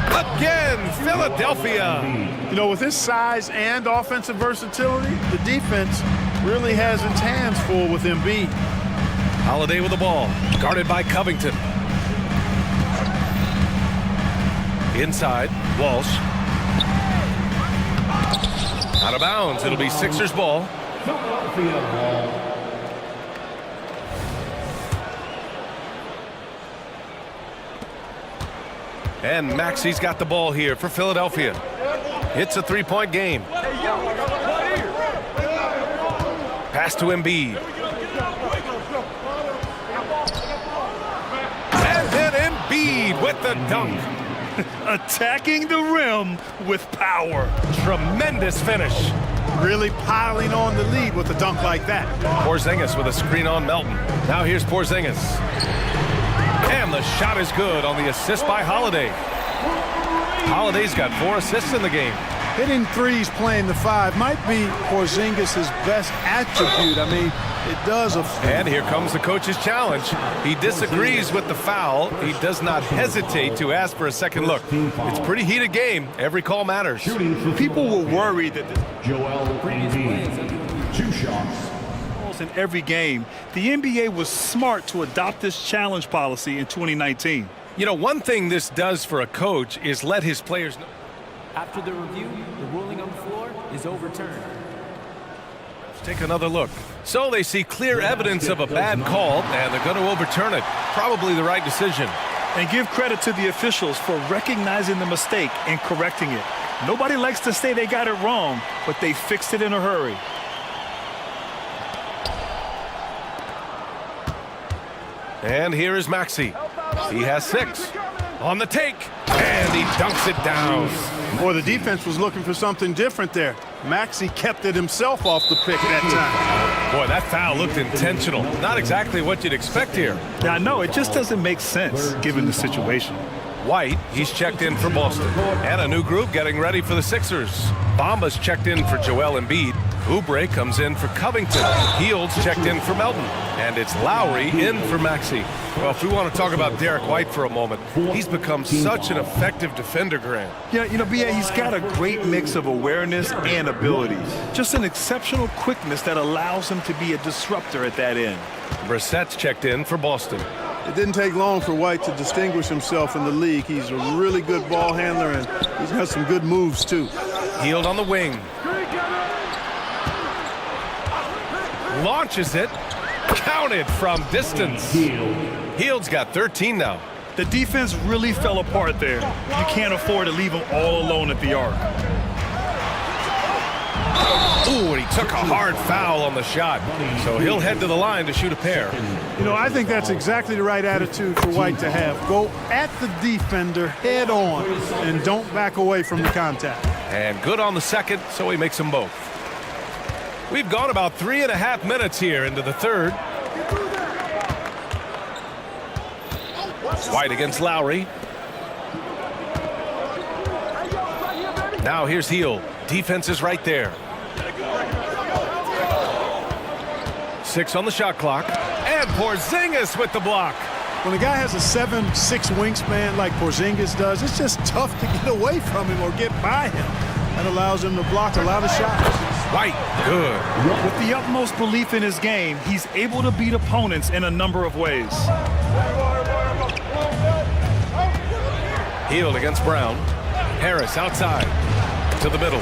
Again, Philadelphia. You know, with his size and offensive versatility, the defense really has its hands full with Embiid. Holiday with the ball, guarded by Covington. Inside, Walsh. Out of bounds, it'll be Sixers ball. And Maxey's got the ball here for Philadelphia. It's a 3-point game. Pass to Embiid. And then Embiid with the dunk. Attacking the rim with power. Tremendous finish. Really piling on the lead with a dunk like that. Porzingis with a screen on Melton. Now here's Porzingis. And the shot is good on the assist by Holiday. Holiday's got 4 assists in the game. Hitting threes playing the 5 might be Porzingis' best attribute. I mean, it does And here comes the coach's challenge. He disagrees with the foul. He does not hesitate to ask for a second look. It's a pretty heated game. Every call matters. People were worried that Joel Embiid, 2 shots. in every game. The NBA was smart to adopt this challenge policy in 2019. You know, one thing this does for a coach is let his players know. After the review, the ruling on the floor is overturned. Let's take another look. So they see clear evidence of a bad call, and they're going to overturn it. Probably the right decision. And give credit to the officials for recognizing the mistake and correcting it. Nobody likes to say they got it wrong, but they fixed it in a hurry. And here is Maxey. He has 6. On the take. And he dunks it down. Boy, the defense was looking for something different there. Maxey kept it himself off the pick that time. Boy, that foul looked intentional. Not exactly what you'd expect here. Yeah, no, it just doesn't make sense given the situation. White, he's checked in for Boston. And a new group getting ready for the Sixers. Bamba's checked in for Joel Embiid. Oubre comes in for Covington. Hield's checked in for Melton. And it's Lowry in for Maxey. Well, if we want to talk about Derek White for a moment, he's become such an effective defender, Grant. Yeah, you know, B.A., he's got a great mix of awareness and ability. Just an exceptional quickness that allows him to be a disruptor at that end. Brissett's checked in for Boston. It didn't take long for White to distinguish himself in the league. He's a really good ball handler, and he's got some good moves, too. Hield on the wing. Launches it. Counted from distance. Hield's got 13 now. The defense really fell apart there. You can't afford to leave him all alone at the arc. Ooh, and he took a hard foul on the shot. So he'll head to the line to shoot a pair. You know, I think that's exactly the right attitude for White to have. Go at the defender head on and don't back away from the contact. And good on the second, so he makes them both. We've gone about 3.5 minutes here into the third. White against Lowry. Now here's Heel. Defense is right there. 6 on the shot clock. And Porzingis with the block. When a guy has a 7'6" wingspan like Porzingis does, it's just tough to get away from him or get by him. That allows him to block a lot of shots. White, good. With the utmost belief in his game, he's able to beat opponents in a number of ways. Healed against Brown. Harris outside to the middle.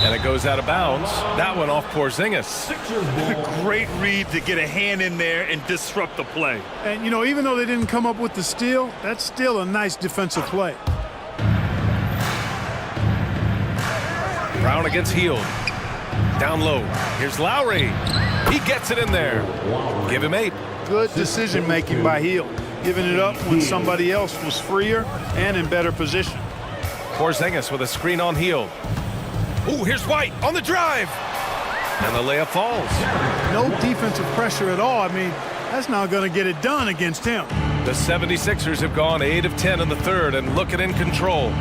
And it goes out of bounds. That one off Porzingis. Great read to get a hand in there and disrupt the play. And, you know, even though they didn't come up with the steal, that's still a nice defensive play. Brown against Heald. Down low. Here's Lowry. He gets it in there. Give him 8. Good decision making by Heald, giving it up when somebody else was freer and in better position. Porzingis with a screen on Heald. Ooh, here's White on the drive. And the layup falls. No defensive pressure at all. I mean, that's not going to get it done against him. The 76ers have gone 8 of 10 in the third and looking in control.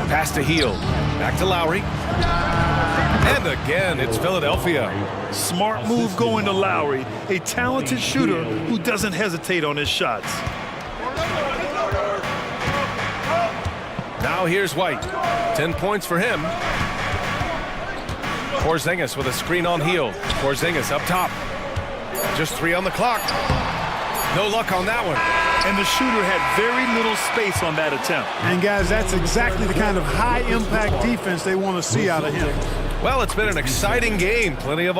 Pass to Heald. Back to Lowry. And again, it's Philadelphia. Smart move going to Lowry, a talented shooter who doesn't hesitate on his shots. Now here's White. 10 points for him. Porzingis with a screen on Heald. Porzingis up top. Just 3 on the clock. No luck on that one. And the shooter had very little space on that attempt. And guys, that's exactly the kind of high-impact defense they want to see out of him. Well, it's been an exciting game. Plenty of...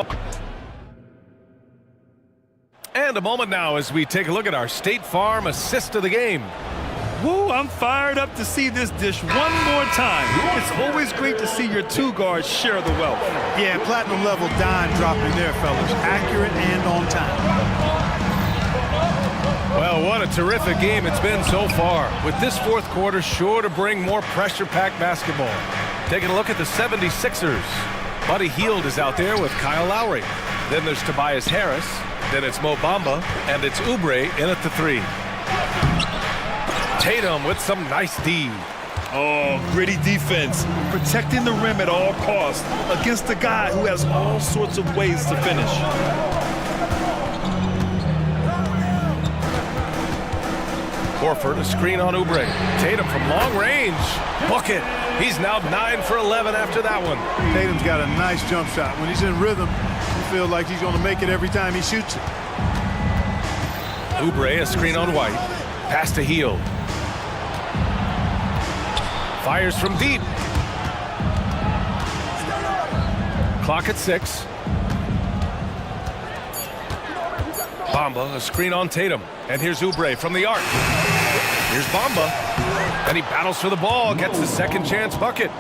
And a moment now as we take a look at our State Farm assist of the game. Woo, I'm fired up to see this dish one more time. It's always great to see your 2 guards share the wealth. Yeah, platinum level dime dropping there, fellas. Accurate and on time. Well, what a terrific game it's been so far, with this fourth quarter sure to bring more pressure-packed basketball. Taking a look at the 76ers. Buddy Hield is out there with Kyle Lowry. Then there's Tobias Harris. Then it's Mo Bamba. And it's Oubre in at the 3. Tatum with some nice D. Oh, gritty defense. Protecting the rim at all costs against a guy who has all sorts of ways to finish. Horford, a screen on Oubre. Tatum from long range. Bucket. He's now 9 for 11 after that one. Tatum's got a nice jump shot. When he's in rhythm, you feel like he's going to make it every time he shoots it. Oubre, a screen on White. Pass to Heald. Fires from deep. Clock at 6. Bamba, a screen on Tatum. And here's Oubre from the arc. Here's Bamba. And he battles for the ball, gets the second chance bucket.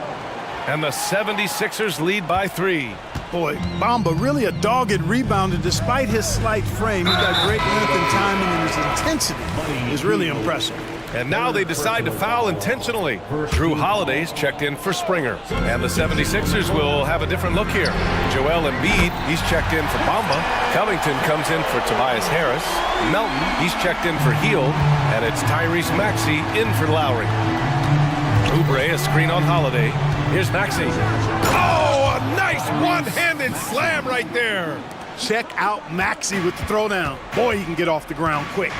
And the 76ers lead by 3. Boy, Bamba really a dogged rebounder despite his slight frame. He's got great length and timing, and his intensity is really impressive. And now they decide to foul intentionally. Drew Holiday's checked in for Springer. And the 76ers will have a different look here. Joel Embiid, he's checked in for Bamba. Covington comes in for Tobias Harris. Melton, he's checked in for Heald. And it's Tyrese Maxey in for Lowry. Oubre, a screen on Holiday. Here's Maxey. Oh, a nice one-handed slam right there. Check out Maxey with the throwdown. Boy, he can get off the ground quick.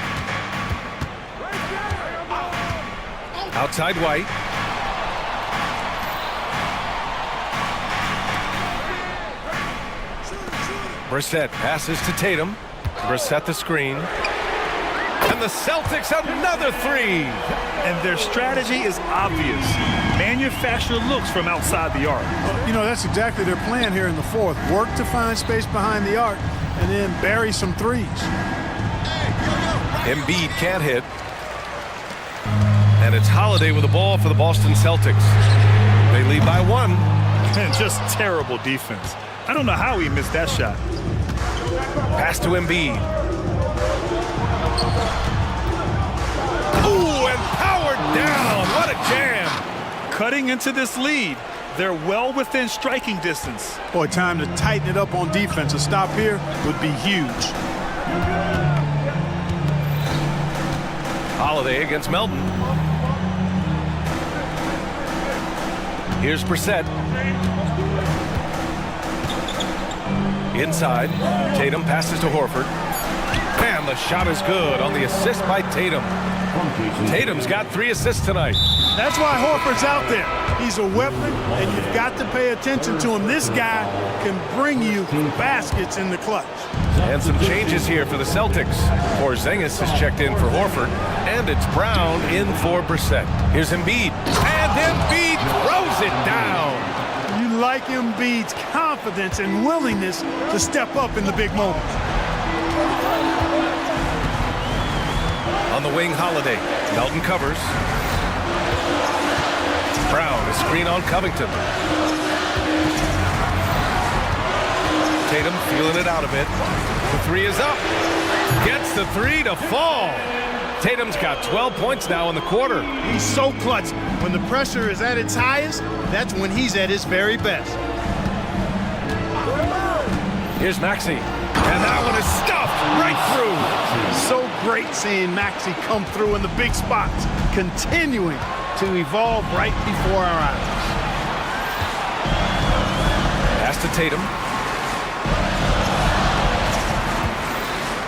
Outside White. Brissett passes to Tatum. Brissett the screen. And the Celtics another 3. And their strategy is obvious. Manufacture looks from outside the arc. You know, that's exactly their plan here in the fourth. Work to find space behind the arc and then bury some threes. Embiid can't hit. And it's Holiday with the ball for the Boston Celtics. They lead by 1. And just terrible defense. I don't know how he missed that shot. Pass to Embiid. Ooh, and powered down. What a jam. Cutting into this lead. They're well within striking distance. Boy, time to tighten it up on defense. A stop here would be huge. Holiday against Melton. Here's Brissett. Inside, Tatum passes to Horford. And the shot is good on the assist by Tatum. Tatum's got 3 assists tonight. That's why Horford's out there. He's a weapon, and you've got to pay attention to him. This guy can bring you baskets in the clutch. And some changes here for the Celtics. Porzingis has checked in for Horford, and it's Brown in for Brissett. Here's Embiid, and Embiid throws it down. You like Embiid's confidence and willingness to step up in the big moments. On the wing, Holiday. Melton covers. Brown, a screen on Covington. Tatum feeling it out a bit. The 3 is up. Gets the 3 to fall. Tatum's got 12 points now in the quarter. He's so clutch. When the pressure is at its highest, that's when he's at his very best. Here's Maxey. And that one is stuffed right through. So great seeing Maxey come through in the big spots, continuing to evolve right before our eyes. Pass to Tatum.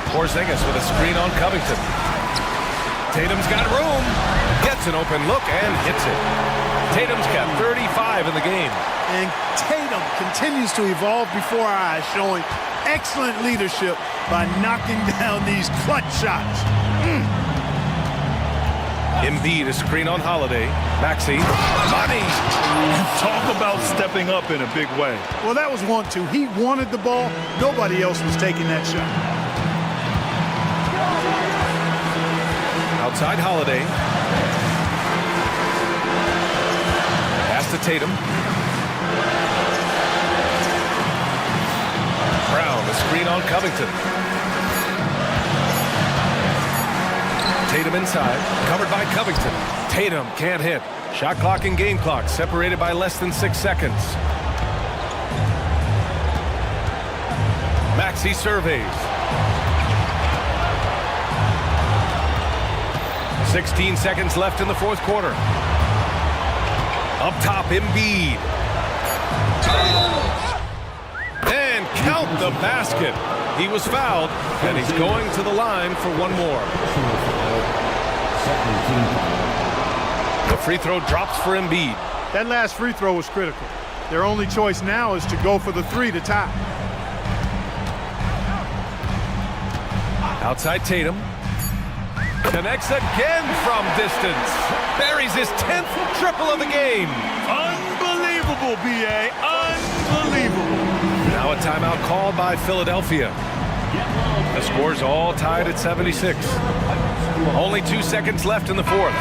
Porzingis with a screen on Covington. Tatum's got room. Gets an open look and hits it. Tatum's got 35 in the game. And Tatum continues to evolve before our eyes, showing excellent leadership by knocking down these clutch shots. Embiid, a screen on Holiday. Maxey, money! Talk about stepping up in a big way. Well, that was 1-2. He wanted the ball. Nobody else was taking that shot. Outside Holiday. Pass to Tatum. Brown, a screen on Covington. Tatum inside, covered by Covington. Tatum can't hit. Shot clock and game clock separated by less than 6 seconds. Maxey surveys. 16 seconds left in the fourth quarter. Up top, Embiid. And count the basket. He was fouled, and he's going to the line for one more. The free throw drops for Embiid. That last free throw was critical. Their only choice now is to go for the 3 to tie. Outside Tatum. Connects again from distance. Buries his 10th triple of the game. Unbelievable, B.A. Unbelievable. Now a timeout called by Philadelphia. The score's all tied at 76. Only 2 seconds left in the fourth.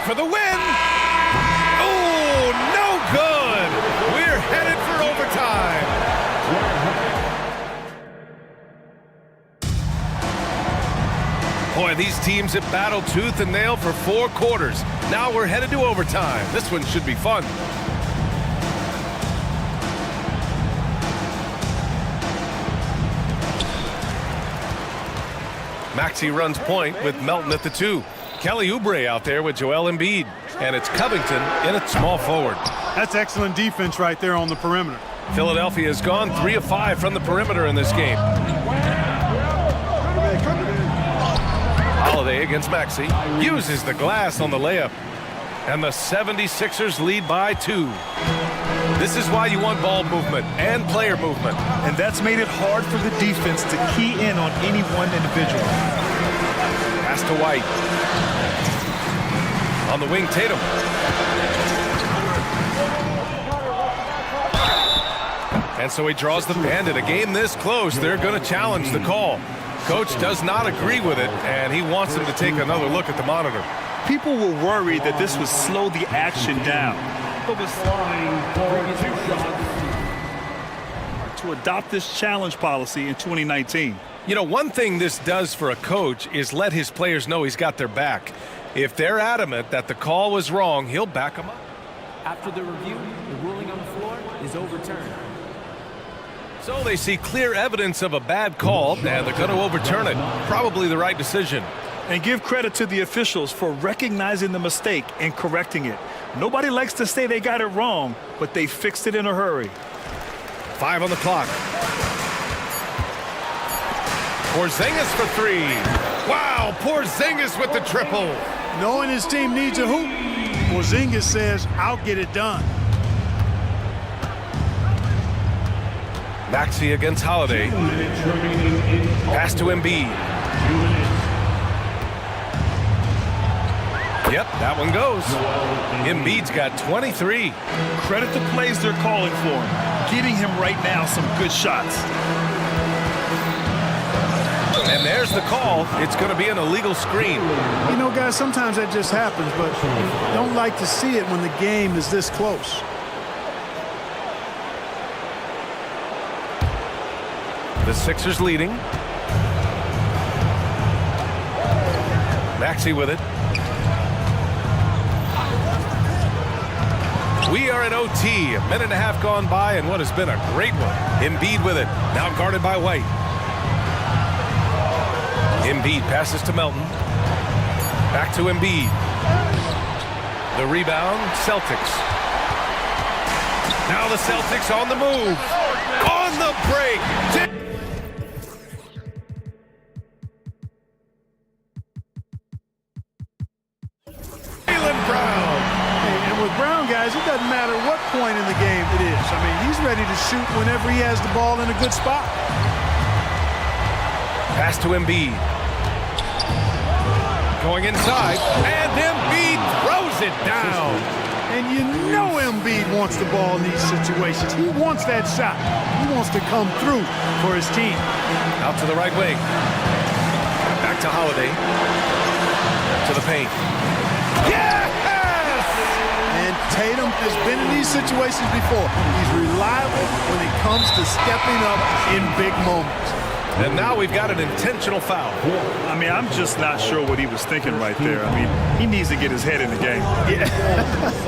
For the win! Oh, no good! We're headed for overtime. Boy, these teams have battled tooth and nail for 4 quarters. Now we're headed to overtime. This one should be fun. Maxey runs point with Melton at the 2. Kelly Oubre out there with Joel Embiid. And it's Covington in at small forward. That's excellent defense right there on the perimeter. Philadelphia has gone 3 of 5 from the perimeter in this game. Holiday against Maxey. Uses the glass on the layup. And the 76ers lead by 2. This is why you want ball movement and player movement. And that's made it hard for the defense to key in on any one individual. Pass to White. On the wing, Tatum. And so he draws the bandit. A game this close, they're going to challenge the call. Coach does not agree with it, and he wants him to take another look at the monitor. People were worried that this would slow the action down. But with to adopt this challenge policy in 2019. You know, one thing this does for a coach is let his players know he's got their back. If they're adamant that the call was wrong, he'll back them up. After the review, the ruling on the floor is overturned. So they see clear evidence of a bad call, and they're going to overturn it. Probably the right decision. And give credit to the officials for recognizing the mistake and correcting it. Nobody likes to say they got it wrong, but they fixed it in a hurry. 5 on the clock. Porzingis for 3. Wow, Porzingis with the triple. Knowing his team needs a hoop, Porzingis says, I'll get it done. Maxey against Holiday. Pass to Embiid. Yep, that one goes. Embiid's got 23. Credit the plays they're calling for him. Getting him right now some good shots. And there's the call. It's going to be an illegal screen. You know, guys, sometimes that just happens, but you don't like to see it when the game is this close. The Sixers leading. Maxey with it. We are in OT. A minute and a half gone by, and what has been a great one. Embiid with it. Now guarded by White. Embiid passes to Melton. Back to Embiid. The rebound, Celtics. Now the Celtics on the move. On the break. Guys, it doesn't matter what point in the game it is. I mean, he's ready to shoot whenever he has the ball in a good spot. Pass to Embiid. Going inside, and Embiid throws it down. And you know Embiid wants the ball in these situations. He wants that shot. He wants to come through for his team. Out to the right wing. Back to Holiday. To the paint. Yes! And Tatum has been in these situations before. He's reliable when it comes to stepping up in big moments. And now we've got an intentional foul. I mean, I'm just not sure what he was thinking right there. I mean, he needs to get his head in the game.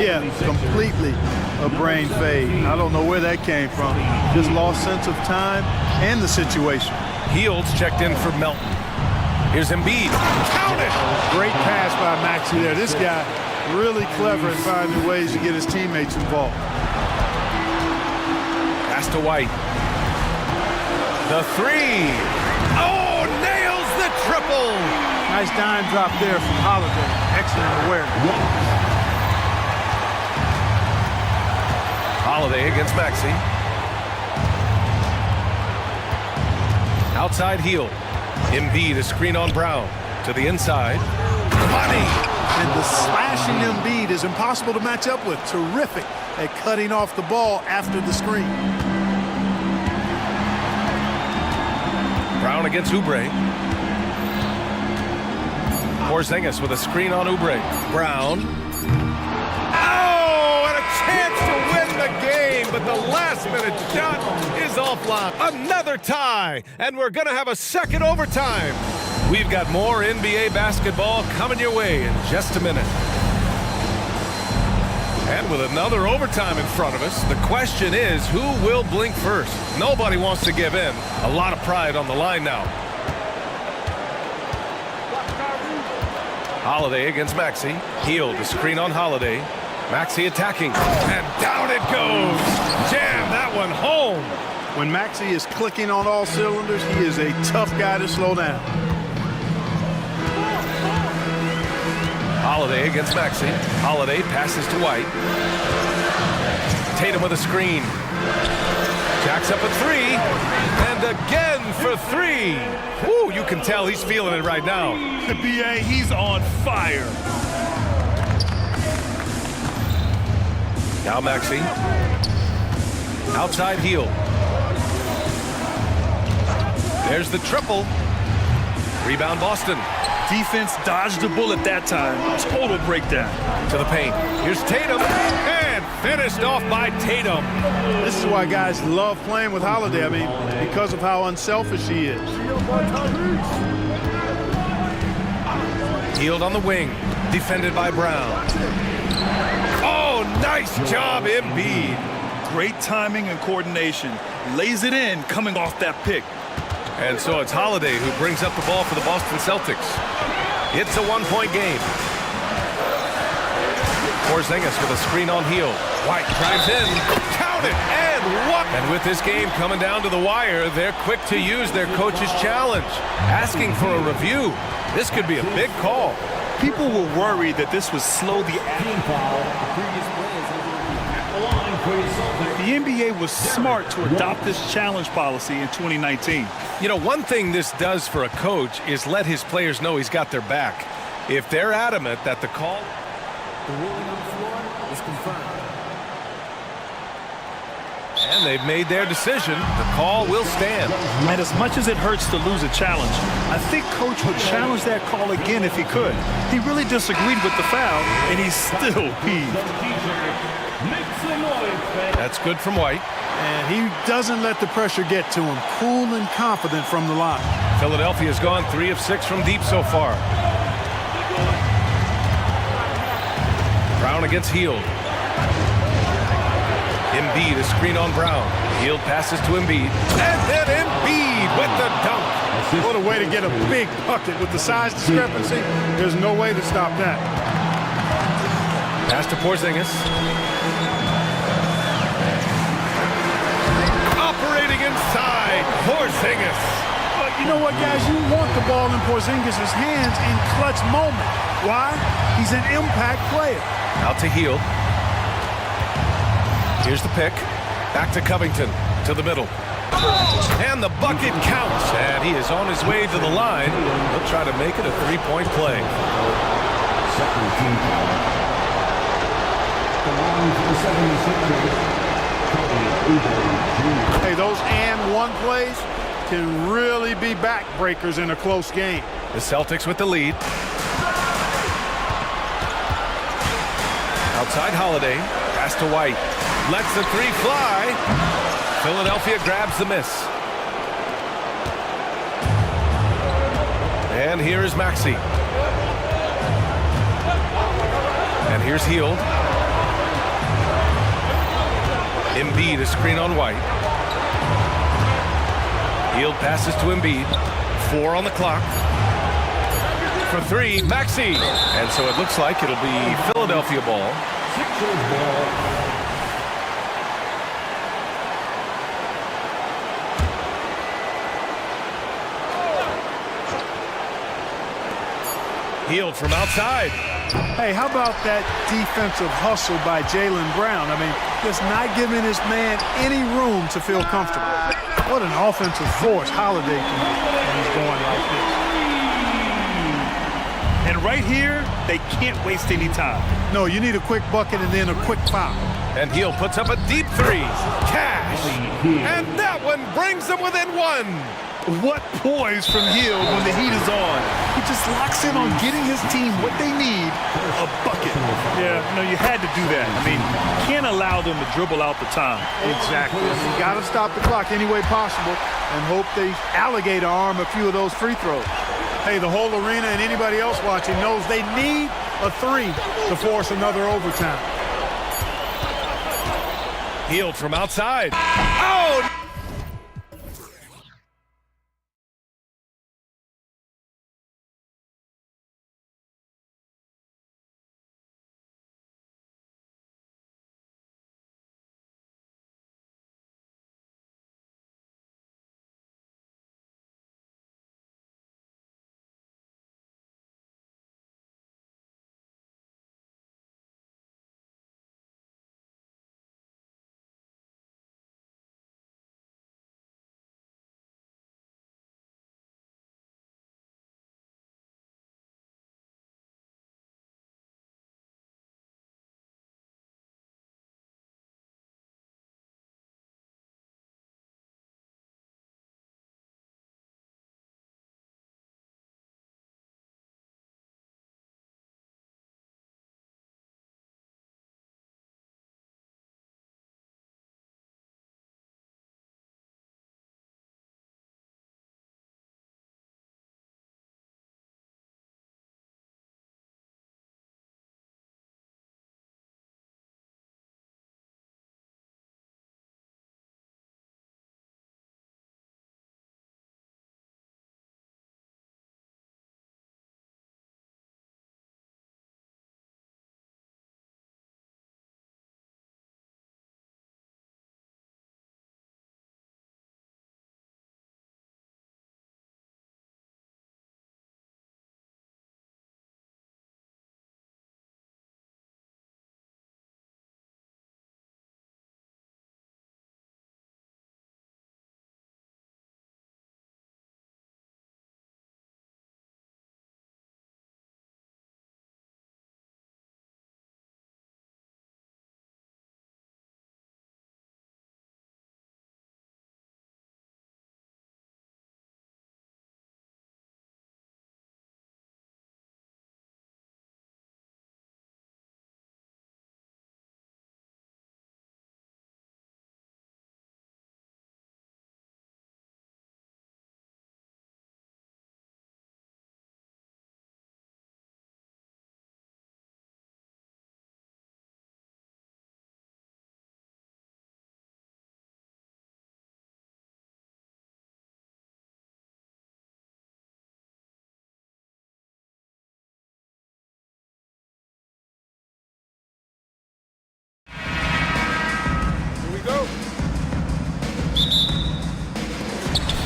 Yeah, completely a brain fade. I don't know where that came from. Just lost sense of time and the situation. Heels checked in for Melton. Here's Embiid. Count it! Great pass by Maxey there. This guy really clever at finding ways to get his teammates involved. Pass to White. The 3. Oh, nails the triple. Nice dime drop there from Holiday. Excellent awareness. Holiday against Maxey. Outside heel. Embiid, a screen on Brown. To the inside. Money! And the slashing Embiid is impossible to match up with. Terrific at cutting off the ball after the screen. Brown against Oubre. Porzingis with a screen on Oubre. Brown. Oh, and a chance to win the game, but the last-minute shot is offline. Another tie, and we're going to have a second overtime. We've got more NBA basketball coming your way in just a minute. And with another overtime in front of us, the question is, who will blink first? Nobody wants to give in. A lot of pride on the line now. Holiday against Maxey. Healed, the screen on Holiday. Maxey attacking, and down it goes. Jam that one home. When Maxey is clicking on all cylinders, he is a tough guy to slow down. Holiday against Maxey. Holiday passes to White. Tatum with a screen. Jacks up a 3. And again for 3. Woo, you can tell he's feeling it right now. The BA, he's on fire. Now Maxey. Outside heel. There's the triple. Rebound Boston. Defense dodged the bullet that time. Total breakdown. To the paint. Here's Tatum. And finished off by Tatum. This is why guys love playing with Holiday. I mean, because of how unselfish he is. Hield on the wing, defended by Brown. Oh, nice job, Embiid. Great timing and coordination. Lays it in coming off that pick. And so it's Holiday who brings up the ball for the Boston Celtics. It's a one-point game. Porzingis with a screen on Hield. White drives in. Count it! And what? And with this game coming down to the wire, they're quick to use their coach's challenge. Asking for a review. This could be a big call. People were worried that this would slow the The NBA was smart to adopt this challenge policy in 2019. You know, one thing this does for a coach is let his players know he's got their back. If they're adamant that the call... The ruling on the floor is confirmed. And they've made their decision. The call will stand. And as much as it hurts to lose a challenge, I think Coach would challenge that call again if he could. He really disagreed with the foul, and he's still peeved. That's good from White. And he doesn't let the pressure get to him. Cool and confident from the line. Philadelphia's gone 3 of 6 from deep so far. Brown against Hield. Embiid, a screen on Brown. Hield passes to Embiid. And then Embiid with the dunk. What a way to get a big bucket with the size discrepancy. There's no way to stop that. Pass to Porzingis. Operating inside, Porzingis. But you know what, guys? You want the ball in Porzingis' hands in clutch moment. Why? He's an impact player. Out to Hield. Here's the pick. Back to Covington. To the middle. And the bucket counts. And he is on his way to the line. He'll try to make it a three-point play. Second team foul. The line for the 76ers. Hey, those and one plays can really be backbreakers in a close game. The Celtics with the lead. Outside Holiday. Pass to White. Lets the three fly. Philadelphia grabs the miss. And here is Maxey. And here's Hield. Embiid, a screen on White. Hield passes to Embiid. 4 on the clock. For 3, Maxey. And so it looks like it'll be Philadelphia ball. Sixers ball. Hield from outside. Hey, how about that defensive hustle by Jaylen Brown? I mean, just not giving this man any room to feel comfortable. What an offensive force Holiday can be when he's going like this. And right here, they can't waste any time. No, you need a quick bucket and then a quick foul. And Hield puts up a deep 3. Cash. And that one brings them within 1. What poise from Hield when the heat is on. He just locks in on getting his team what they need, a bucket. Yeah, no, you had to do that. I mean, you can't allow them to dribble out the time. Exactly. You got to stop the clock any way possible and hope they alligator arm a few of those free throws. Hey, the whole arena and anybody else watching knows they need a 3 to force another overtime. Hield from outside. Oh!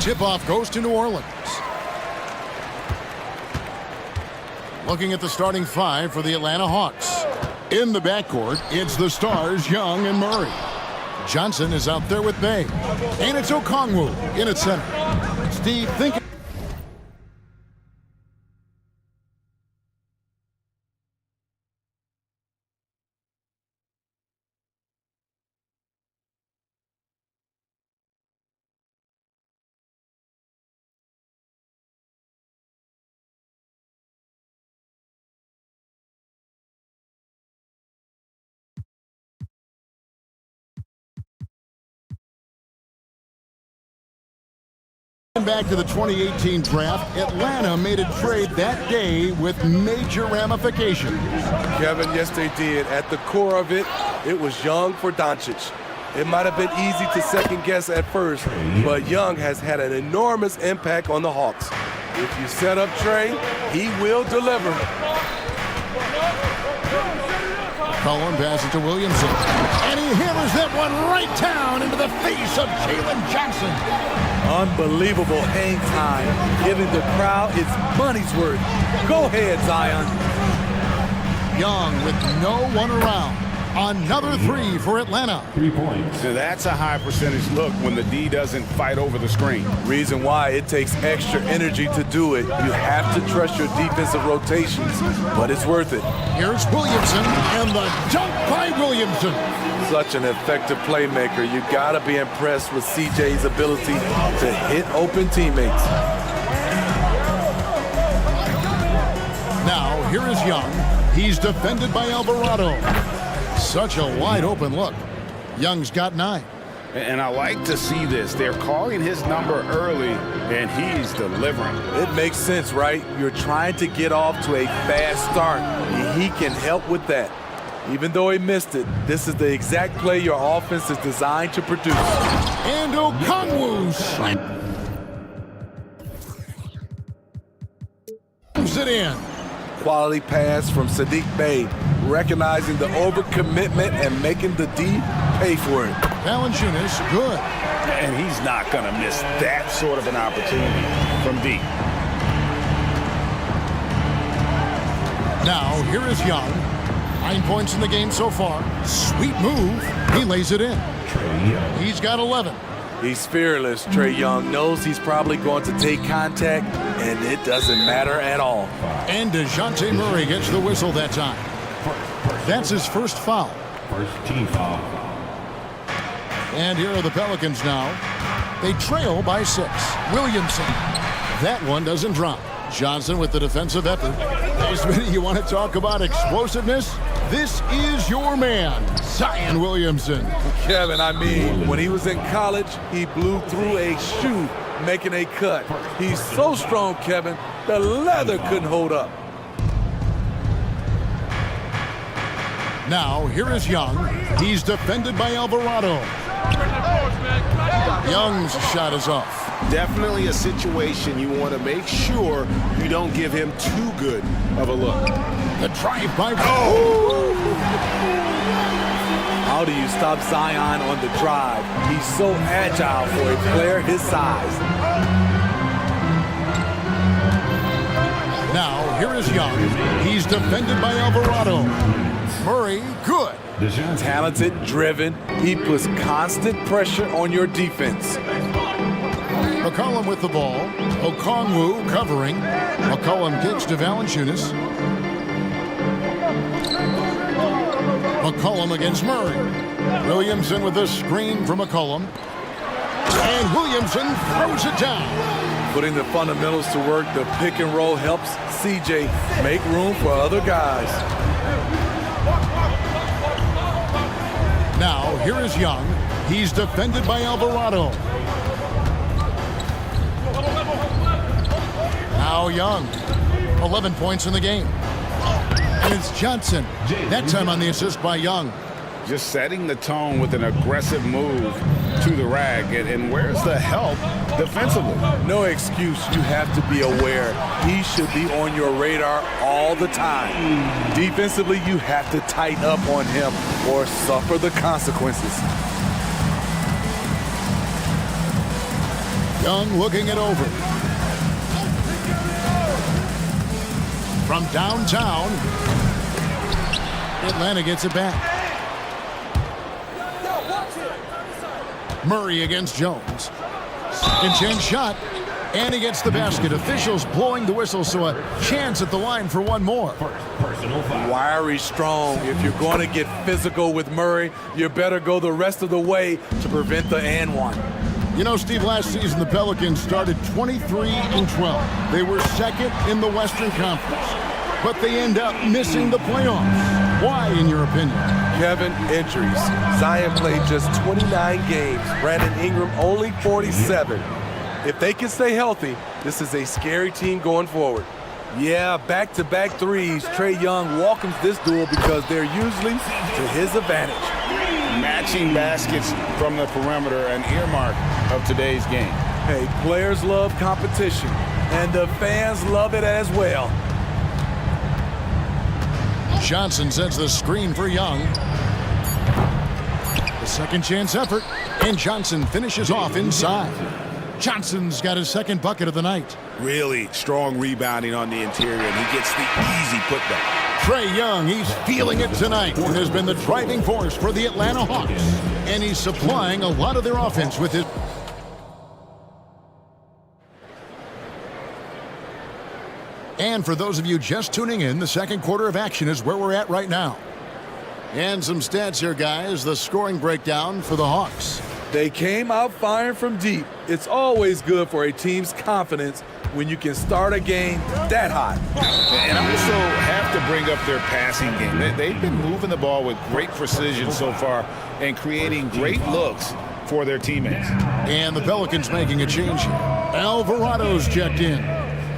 Tip-off goes to New Orleans. Looking at the starting five for the Atlanta Hawks. In the backcourt, it's the stars Young and Murray. Johnson is out there with Bay. And it's Okongwu in at center. Steve, think... Back to the 2018 draft, Atlanta made a trade that day with major ramifications. Kevin, yes they did. At the core of it, it was Young for Doncic. It might have been easy to second guess at first, but Young has had an enormous impact on the Hawks. If you set up Trey, he will deliver. Cullen passes to Williamson, and he hammers that one right down into the face of Jalen Johnson. Unbelievable hang time, giving the crowd its money's worth. Go ahead, Zion. Young with no one around. Another three for Atlanta. 3 points. So that's a high percentage look when the D doesn't fight over the screen. Reason why it takes extra energy to do it. You have to trust your defensive rotations, but it's worth it. Here's Williamson, and the dunk by Williamson. Such an effective playmaker. You gotta be impressed with CJ's ability to hit open teammates. Now, here is Young. He's defended by Alvarado. Such a wide open look. Young's got 9. And I like to see this. They're calling his number early, and he's delivering. It makes sense, right? You're trying to get off to a fast start. He can help with that. Even though he missed it, this is the exact play your offense is designed to produce. And Okongwu slams it in. Quality pass from Sadiq Bey, recognizing the overcommitment and making the D pay for it. Valanciunas, good. And he's not going to miss that sort of an opportunity from D. Now, here is Young. 9 points in the game so far. Sweet move. He lays it in. He's got 11. He's fearless. Trey Young knows he's probably going to take contact, and it doesn't matter at all. And DeJounte Murray gets the whistle that time. That's his first foul. First team foul. And here are the Pelicans now. They trail by 6. Williamson. That one doesn't drop. Johnson with the defensive effort. This minute you want to talk about explosiveness? This is your man, Zion Williamson. Kevin, I mean, when he was in college, he blew through a shoe making a cut. He's so strong, Kevin, the leather couldn't hold up. Now, here is Young. He's defended by Alvarado. Young's shot is off. Definitely a situation you want to make sure you don't give him too good of a look. The drive by... Oh! How do you stop Zion on the drive? He's so agile for a player his size. Now, here is Young. He's defended by Alvarado. Murray, good. Talented, driven. He puts constant pressure on your defense. McCollum with the ball. Okongwu covering. McCollum kicks to Valanciunas. McCollum against Murray. Williamson with the screen from McCollum. And Williamson throws it down. Putting the fundamentals to work, the pick and roll helps CJ make room for other guys. Now, here is Young. He's defended by Alvarado. Now Young. 11 points in the game. And it's Johnson. That time on the assist by Young. Just setting the tone with an aggressive move to the rag. And where's the help defensively? No excuse. You have to be aware. He should be on your radar all the time. Defensively, you have to tighten up on him or suffer the consequences. Young looking it over. From downtown, Atlanta gets it back. Murray against Jones. Second chance shot, and he gets the basket. Officials blowing the whistle, so a chance at the line for one more. Wiry strong. If you're going to get physical with Murray, you better go the rest of the way to prevent the and one. You know, Steve, last season the Pelicans started 23-12. They were second in the Western Conference, but they end up missing the playoffs. Why, in your opinion? Kevin, injuries. Zion played just 29 games. Brandon Ingram only 47. If they can stay healthy, this is a scary team going forward. Yeah, back-to-back threes. Trae Young welcomes this duel because they're usually to his advantage. Matching baskets from the perimeter, an earmark of today's game. Hey, players love competition, and the fans love it as well. Johnson sets the screen for Young. The second chance effort, and Johnson finishes off inside. Johnson's got his second bucket of the night. Really strong rebounding on the interior, and he gets the easy putback. Trae Young, he's feeling it tonight and has been the driving force for the Atlanta Hawks. And he's supplying a lot of their offense with his... And for those of you just tuning in, the second quarter of action is where we're at right now. And some stats here, guys. The scoring breakdown for the Hawks. They came out firing from deep. It's always good for a team's confidence when you can start a game that hot. And I also have to bring up their passing game. They've been moving the ball with great precision so far and creating great looks for their teammates. And the Pelicans making a change here. Alvarado's checked in.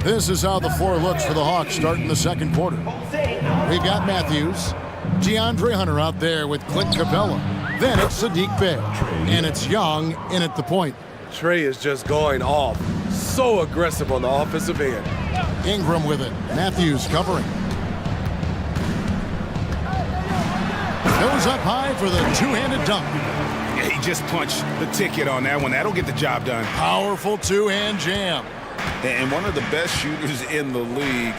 This is how the floor looks for the Hawks starting the second quarter. We've got Matthews, DeAndre Hunter out there with Clint Capella. Then it's Sadiq Bey, and it's Young in at the point. Trae is just going off. So aggressive on the offensive end. Ingram with it. Matthews covering. Goes up high for the two-handed dunk. Yeah, he just punched the ticket on that one. That'll get the job done. Powerful two-hand jam. And one of the best shooters in the league.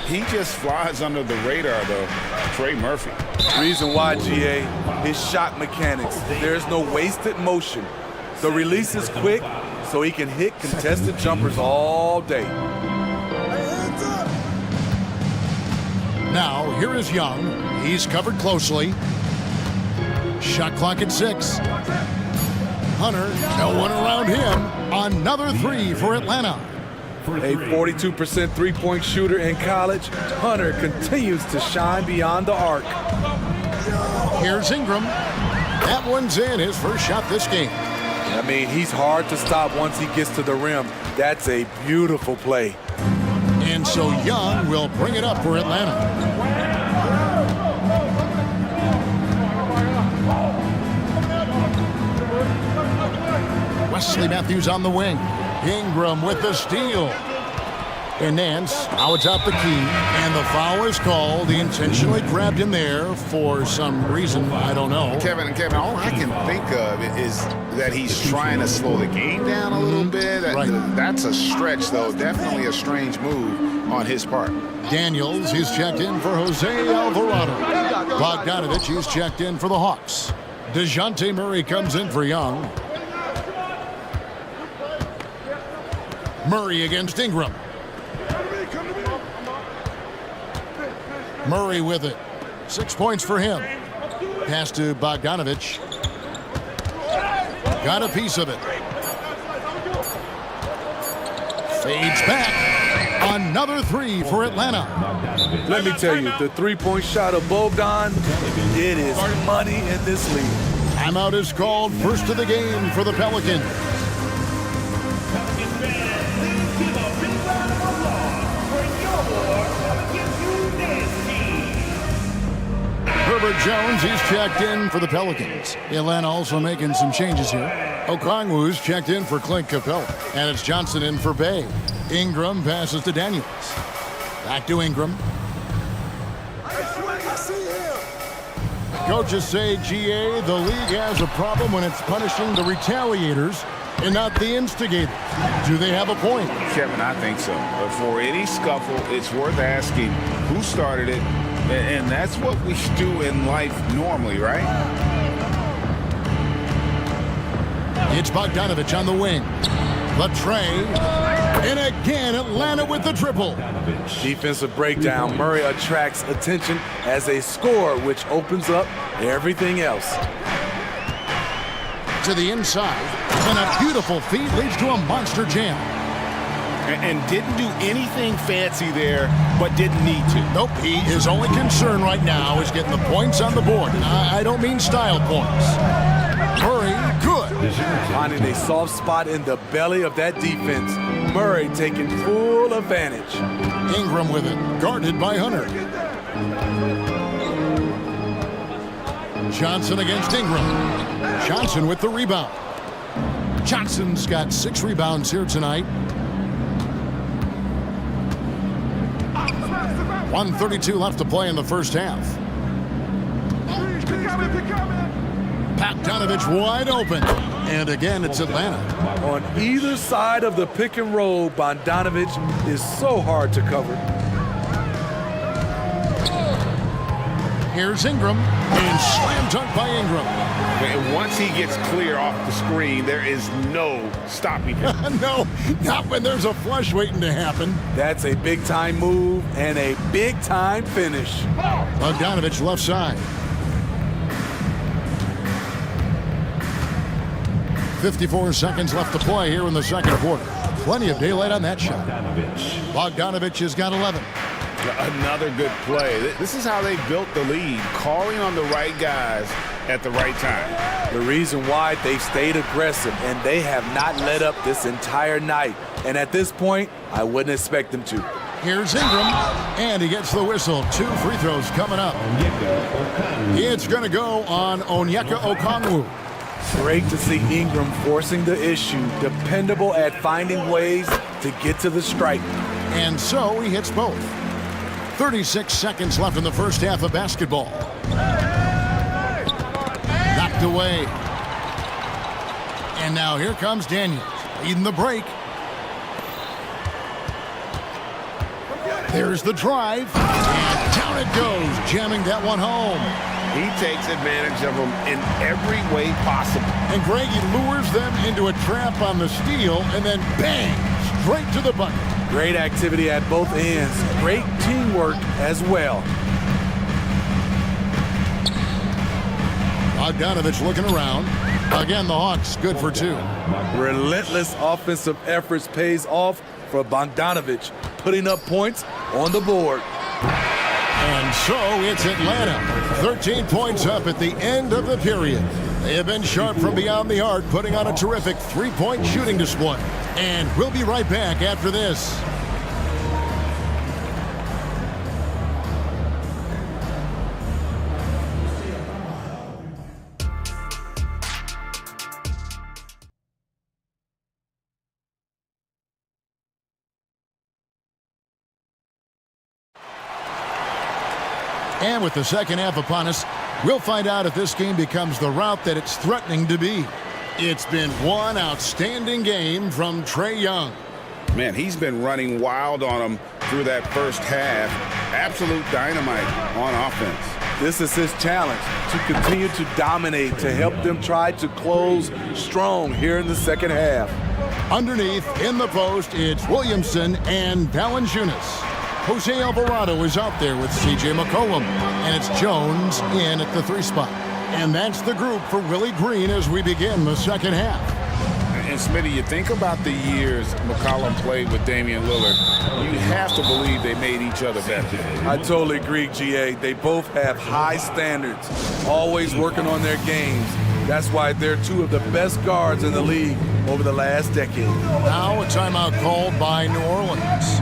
He just flies under the radar, though. Trey Murphy. Reason why, GA, his shot mechanics. There's no wasted motion. The release is quick, so he can hit contested jumpers all day. Now, here is Young. He's covered closely. Shot clock at 6. Hunter, no one around him. Another three for Atlanta. A 42% three-point shooter in college, Hunter continues to shine beyond the arc. Here's Ingram. That one's in, his first shot this game. I mean, he's hard to stop once he gets to the rim. That's a beautiful play. And so Young will bring it up for Atlanta. Wesley Matthews on the wing. Ingram with the steal. And Nance, now it's out the key. And the foul is called. He intentionally grabbed him there for some reason. I don't know. Kevin, all I can think of is that he's trying to slow the game down a little bit. That's a stretch, though. Definitely a strange move on his part. Daniels, he's checked in for Jose Alvarado. Bogdanovich, he's checked in for the Hawks. DeJounte Murray comes in for Young. Murray against Ingram. Murray with it. 6 points for him. Pass to Bogdanovich. Got a piece of it. Fades back. Another three for Atlanta. Let me tell you, the three-point shot of Bogdan, it is money in this league. Timeout is called. First of the game for the Pelicans. Herbert Jones, he's checked in for the Pelicans. Atlanta also making some changes here. Okongwu's checked in for Clint Capella. And it's Johnson in for Bey. Ingram passes to Daniels. Back to Ingram. Coaches say, GA, the league has a problem when it's punishing the retaliators and not the instigators. Do they have a point? Kevin, I think so. But for any scuffle, it's worth asking who started it, and that's what we do in life normally, right? It's Bogdanovich on the wing. The tray. And again, Atlanta with the triple. Defensive breakdown. Murray attracts attention as a scorer, which opens up everything else. To the inside. And a beautiful feed leads to a monster jam. And didn't do anything fancy there, but didn't need to. Nope, his only concern right now is getting the points on the board. And I don't mean style points. Murray, good. Finding a soft spot in the belly of that defense. Murray taking full advantage. Ingram with it, guarded by Hunter. Johnson against Ingram. Johnson with the rebound. Johnson's got 6 rebounds here tonight. 1:32 left to play in the first half. Bogdanovich wide open. And again, it's Atlanta. On either side of the pick and roll, Bogdanovich is so hard to cover. Here's Ingram. And slam dunk by Ingram. And once he gets clear off the screen, there is no stopping him. No, not when there's a flush waiting to happen. That's a big-time move and a big-time finish. Bogdanovich left side. 54 seconds left to play here in the second quarter. Plenty of daylight on that shot. Bogdanovich has got 11. Another good play. This is how they built the lead, calling on the right guys at the right time. The reason why they've stayed aggressive, and they have not let up this entire night. And at this point, I wouldn't expect them to. Here's Ingram, and he gets the whistle. 2 free throws coming up. It's going to go on Onyeka Okongwu. Great to see Ingram forcing the issue, dependable at finding ways to get to the stripe. And so he hits both. 36 seconds left in the first half of basketball. Knocked away. And now here comes Daniels, leading the break. There's the drive. And down it goes, jamming that one home. He takes advantage of them in every way possible. And Greg, he lures them into a trap on the steal, and then bang, straight to the bucket. Great activity at both ends. Great teamwork as well. Bogdanovich looking around. Again, the Hawks good for 2. Relentless offensive efforts pays off for Bogdanovich, putting up points on the board. And so it's Atlanta. 13 points up at the end of the period. They have been sharp from beyond the arc, putting on a terrific 3-point shooting display. And we'll be right back after this. And with the second half upon us, we'll find out if this game becomes the route that it's threatening to be. It's been one outstanding game from Trae Young. Man, he's been running wild on them through that first half. Absolute dynamite on offense. This is his challenge, to continue to dominate, to help them try to close strong here in the second half. Underneath, in the post, it's Williamson and Valanciunas. Jose Alvarado is out there with C.J. McCollum, and it's Jones in at the 3 spot. And that's the group for Willie Green as we begin the second half. And Smitty, you think about the years McCollum played with Damian Lillard, you have to believe they made each other better. I totally agree, GA. They both have high standards, always working on their games. That's why they're 2 of the best guards in the league over the last decade. Now a timeout called by New Orleans.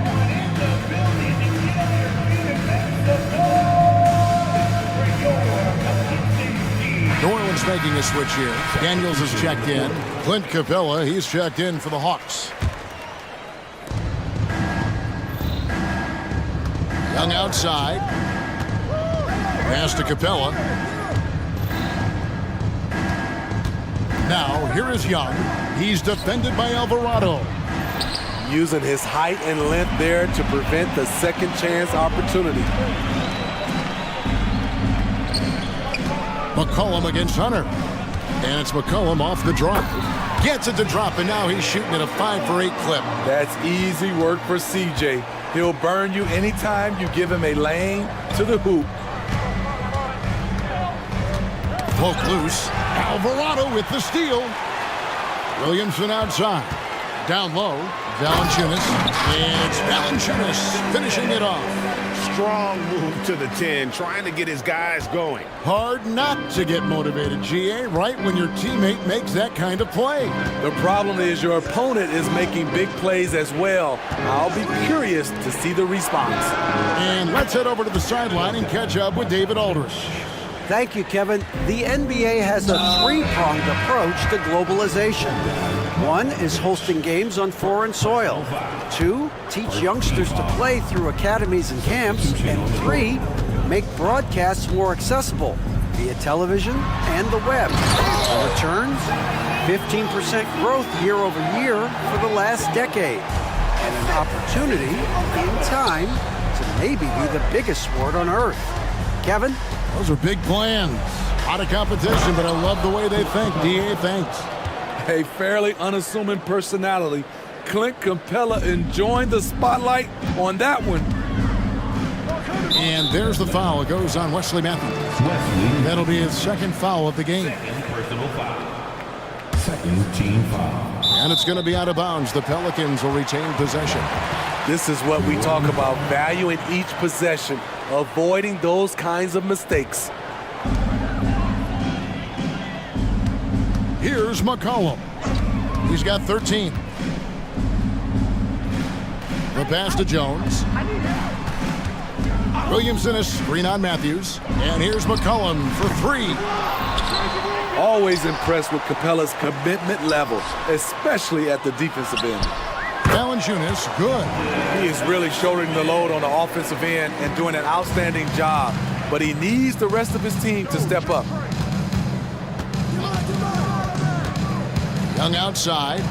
New Orleans making a switch here. Daniels has checked in. Clint Capella, he's checked in for the Hawks. Young outside. Pass to Capella. Now, here is Young. He's defended by Alvarado. Using his height and length there to prevent the second chance opportunity. McCollum against Hunter. And it's McCollum off the drop. Gets it to drop, and now he's shooting at a 5-for-8 clip. That's easy work for CJ. He'll burn you anytime you give him a lane to the hoop. Poke loose. Alvarado with the steal. Williamson outside. Down low. Valanciunas. And it's Valanciunas finishing it off. Strong move to the 10, trying to get his guys going. Hard not to get motivated, GA, right when your teammate makes that kind of play. The problem is your opponent is making big plays as well. I'll be curious to see the response. And let's head over to the sideline and catch up with David Aldrich. Thank you, Kevin. The NBA has a three-pronged approach to globalization. One is hosting games on foreign soil. Two, teach youngsters to play through academies and camps. And three, make broadcasts more accessible via television and the web. The returns, 15% growth year over year for the last decade. And an opportunity in time to maybe be the biggest sport on earth. Kevin? Those are big plans. A lot of competition, but I love the way they think. DA, thanks. A fairly unassuming personality. Clint Capella enjoying the spotlight on that one. And there's the foul. It goes on Wesley Matthews. That'll be his second foul of the game. Second personal foul. Second team foul. And it's going to be out of bounds. The Pelicans will retain possession. This is what we talk about, valuing each possession, avoiding those kinds of mistakes. Here's McCollum. He's got 13. The pass to Jones. Williamson a screen on Matthews. And here's McCollum for three. Always impressed with Capella's commitment level, especially at the defensive end. Valanciunas, good. He is really shouldering the load on the offensive end and doing an outstanding job, but he needs the rest of his team to step up. Young outside.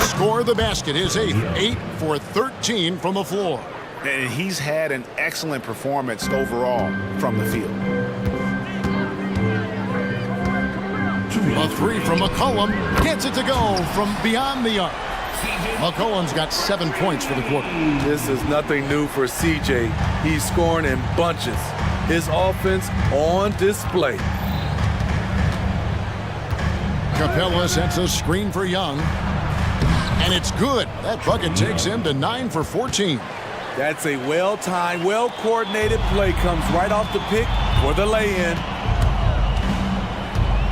Score the basket, his eighth. 8 for 13 from the floor. And he's had an excellent performance overall from the field. A three from McCollum. Gets it to go from beyond the arc. McCollum's got 7 points for the quarter. This is nothing new for CJ. He's scoring in bunches. His offense on display. Capella sets a screen for Young. And it's good. That bucket takes him to 9 for 14. That's a well-timed, well-coordinated play. Comes right off the pick for the lay-in.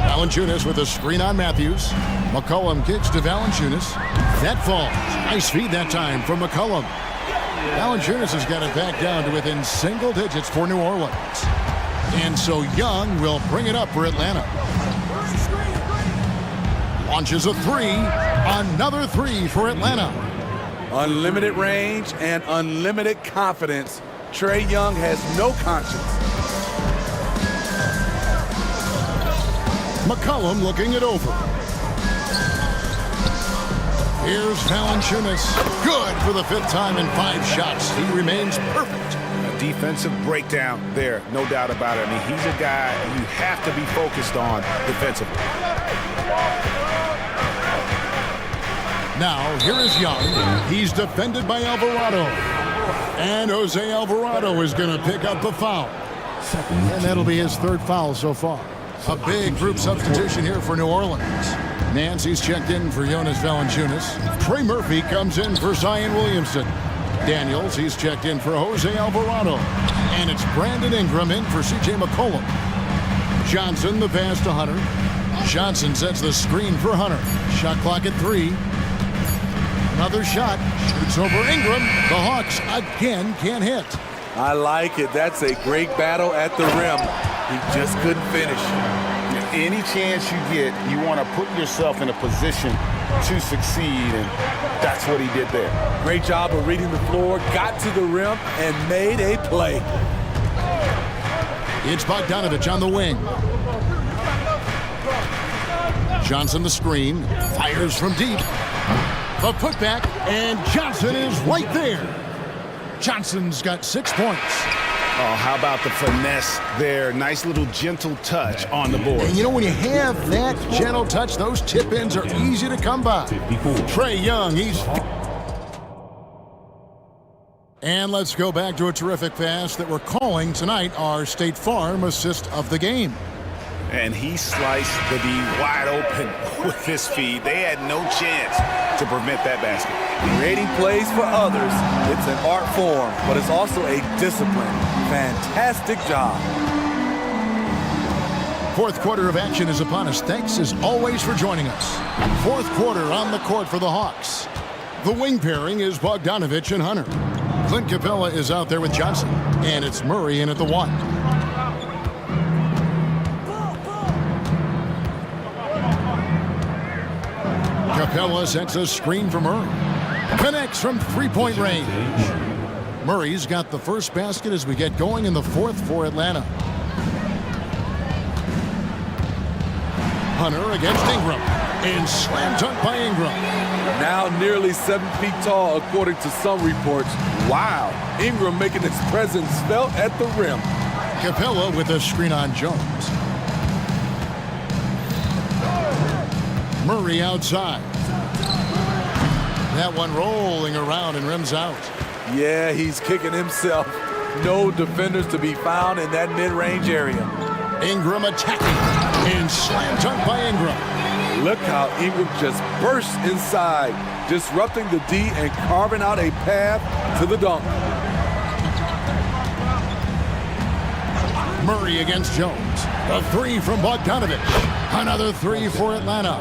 Valanciunas with a screen on Matthews. McCollum kicks to Valanciunas. That falls. Nice feed that time from McCollum. Valanciunas has got it back down to within single digits for New Orleans. And so Young will bring it up for Atlanta. Launches a three. Another three for Atlanta. Unlimited range and unlimited confidence. Trae Young has no conscience. McCollum looking it over. Here's Valanciunas. Good for the 5th time in 5 shots. He remains perfect. A defensive breakdown there, no doubt about it. I mean, he's a guy you have to be focused on defensively. Now, here is Young. He's defended by Alvarado. And Jose Alvarado is going to pick up the foul. And that'll be his 3rd foul so far. A big group substitution here for New Orleans. Nancy's checked in for Jonas Valanciunas. Trey Murphy comes in for Zion Williamson. Daniels, he's checked in for Jose Alvarado. And it's Brandon Ingram in for C.J. McCollum. Johnson, the pass to Hunter. Johnson sets the screen for Hunter. Shot clock at 3. Another shot. Shoots over Ingram. The Hawks again can't hit. I like it. That's a great battle at the rim. He just couldn't finish. Any chance you get, you want to put yourself in a position to succeed, and that's what he did there. Great job of reading the floor, got to the rim, and made a play. It's Bogdanovich on the wing. Johnson the screen, fires from deep. The putback, and Johnson is right there. Johnson's got 6 points. Oh, how about the finesse there? Nice little gentle touch on the board. And you know, when you have that gentle touch, those tip-ins are easy to come by. Trae Young, And let's go back to a terrific pass that we're calling tonight our State Farm assist of the game. And he sliced the D wide open with his feed. They had no chance to prevent that basket. Creating plays for others, it's an art form, but it's also a discipline. Fantastic job. Fourth quarter of action is upon us. Thanks as always for joining us. Fourth quarter on the court for the Hawks. The wing pairing is Bogdanovich and Hunter. Clint Capella is out there with Johnson, and it's Murray in at the 1. Capella sets a screen for Murray. Connects from three-point range. Murray's got the first basket as we get going in the fourth for Atlanta. Hunter against Ingram. And slam dunk by Ingram. Now nearly 7 feet tall, according to some reports. Wow. Ingram making his presence felt at the rim. Capella with a screen on Jones. Murray outside. That one rolling around and rims out. Yeah, he's kicking himself. No defenders to be found in that mid-range area. Ingram attacking. And slam dunk by Ingram. Look how Ingram just bursts inside, disrupting the D and carving out a path to the dunk. Murray against Jones. A three from Bogdanovich. Another three for Atlanta.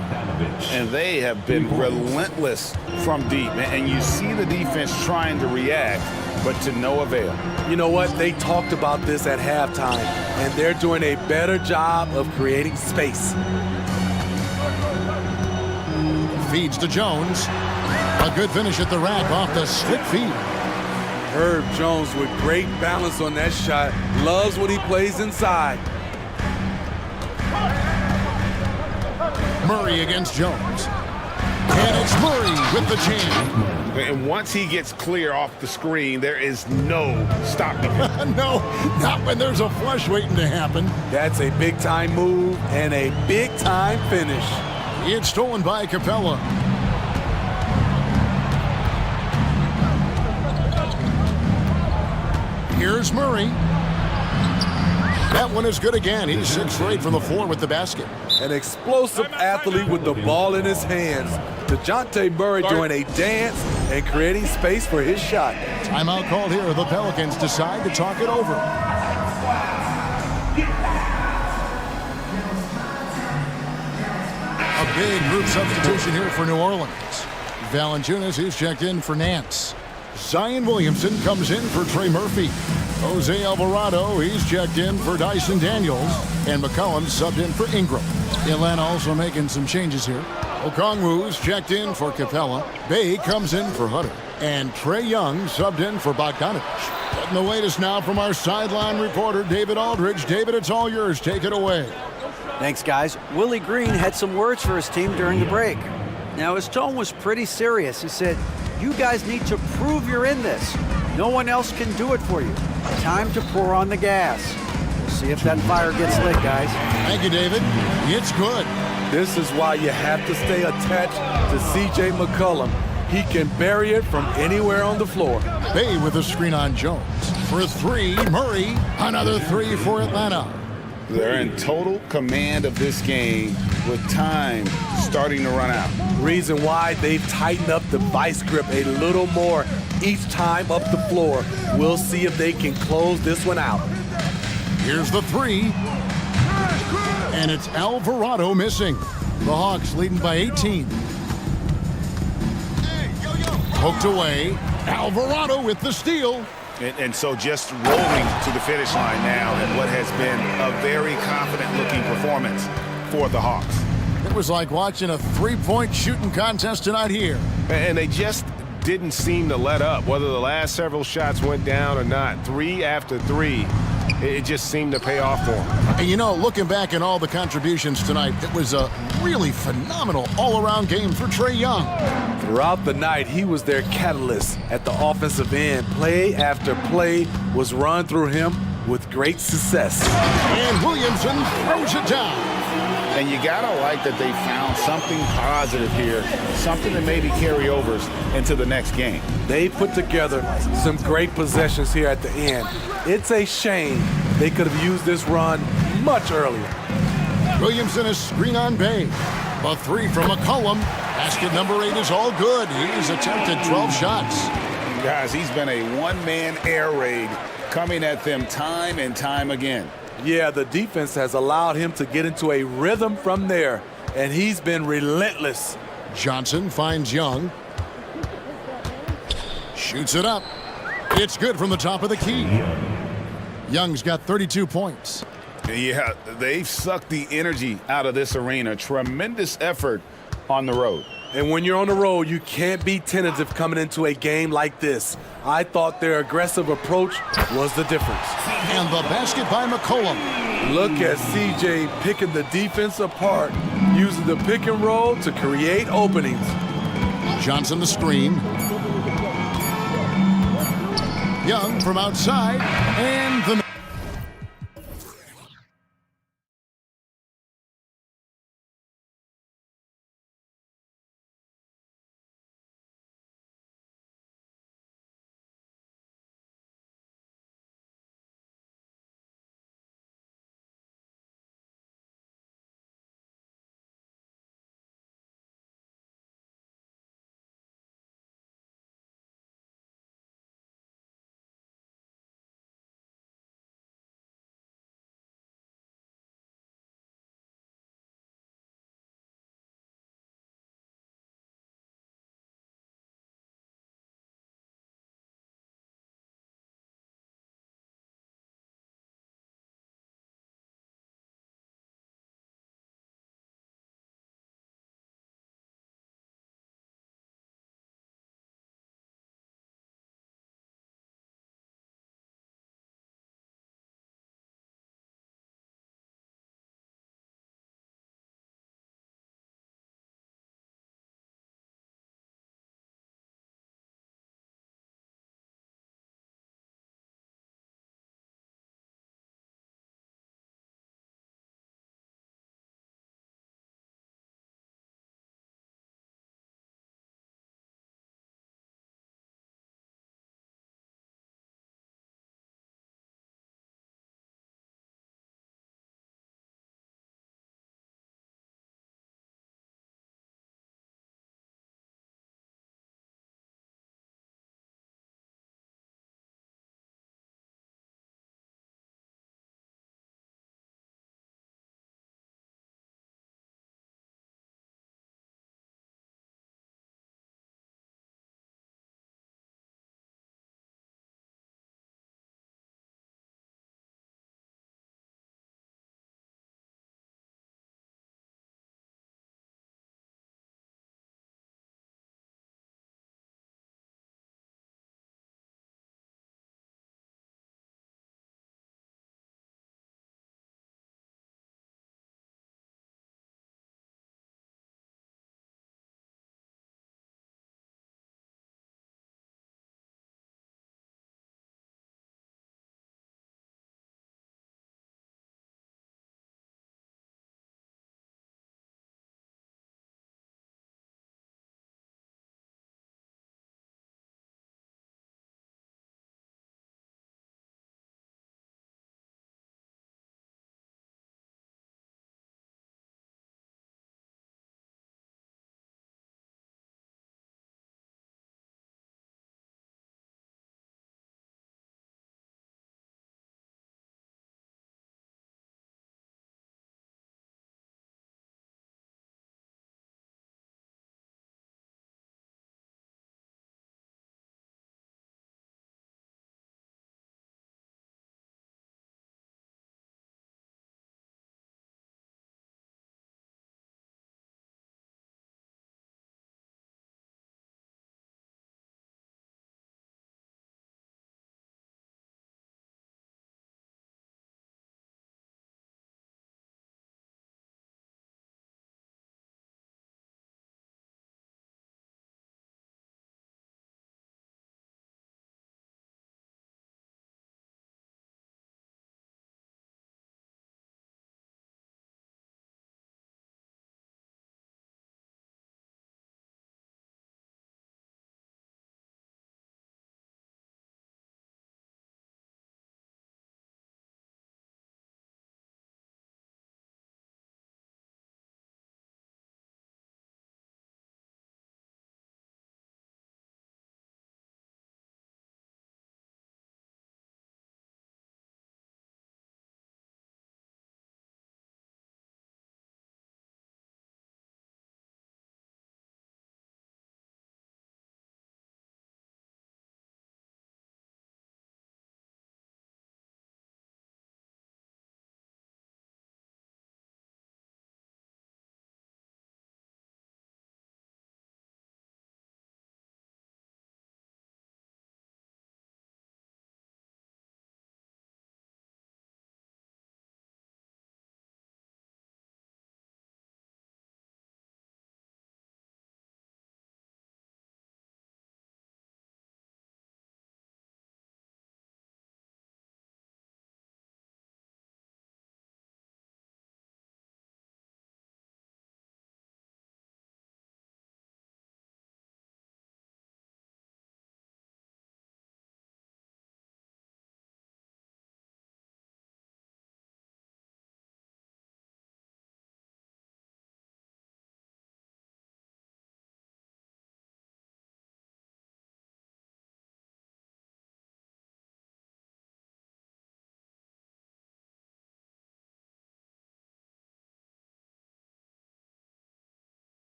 And they have been relentless from deep. And you see the defense trying to react, but to no avail. You know what? They talked about this at halftime, and they're doing a better job of creating space. Feeds to Jones. A good finish at the rack off the slick feed. Herb Jones with great balance on that shot. Loves when he plays inside. Murray against Jones. And it's Murray with the jam. And once he gets clear off the screen, there is no stopping him. No, not when there's a flush waiting to happen. That's a big-time move and a big-time finish. It's stolen by Capella. Here's Murray. That one is good again. He's 6 for 8 from the floor with the basket. An explosive athlete with the ball in his hands. DeJounte Murray doing a dance and creating space for his shot. Timeout called here. The Pelicans decide to talk it over. A big group substitution here for New Orleans. Valanciunas, he's checked in for Nance. Zion Williamson comes in for Trey Murphy. Jose Alvarado, he's checked in for Dyson Daniels. And McCollum subbed in for Ingram. Atlanta also making some changes here. Okongwu's checked in for Capella. Bay comes in for Hunter. And Trae Young subbed in for Bogdanovich. Getting the latest now from our sideline reporter, David Aldridge. David, it's all yours. Take it away. Thanks, guys. Willie Green had some words for his team during the break. Now, his tone was pretty serious. He said, "You guys need to prove you're in this. No one else can do it for you. Time to pour on the gas." We'll see if that fire gets lit, guys. Thank you, David. It's good. This is why you have to stay attached to C.J. McCollum. He can bury it from anywhere on the floor. Bay with a screen on Jones. For 3, Murray. Another 3 for Atlanta. They're in total command of this game with time starting to run out. Reason why they've tightened up the vice grip a little more each time up the floor. We'll see if they can close this one out. Here's the 3. And it's Alvarado missing. The Hawks leading by 18. Poked away. Alvarado with the steal. And so just rolling to the finish line now in what has been a very confident-looking performance for the Hawks. It was like watching a three-point shooting contest tonight here. And they just didn't seem to let up, whether the last several shots went down or not. 3 after 3. it just seemed to pay off for him. And you know, looking back at all the contributions tonight, it was a really phenomenal all-around game for Trae Young. Throughout the night, he was their catalyst at the offensive end. Play after play was run through him with great success. And Williamson throws it down. And you gotta like that they found something positive here, something that maybe carry overs into the next game. They put together some great possessions here at the end. It's a shame they could have used this run much earlier. Williamson is screen on Bay. A three from McCollum. Basket number 8 is all good. He's attempted 12 shots. Guys, he's been a one-man air raid coming at them time and time again. Yeah, the defense has allowed him to get into a rhythm from there, and he's been relentless. Johnson finds Young. Shoots it up. It's good from the top of the key. Young's got 32 points. Yeah, they've sucked the energy out of this arena. Tremendous effort on the road. And when you're on the road, you can't be tentative coming into a game like this. I thought their aggressive approach was the difference. And the basket by McCollum. Look at CJ picking the defense apart, using the pick and roll to create openings. Johnson the screen. Young from outside, and the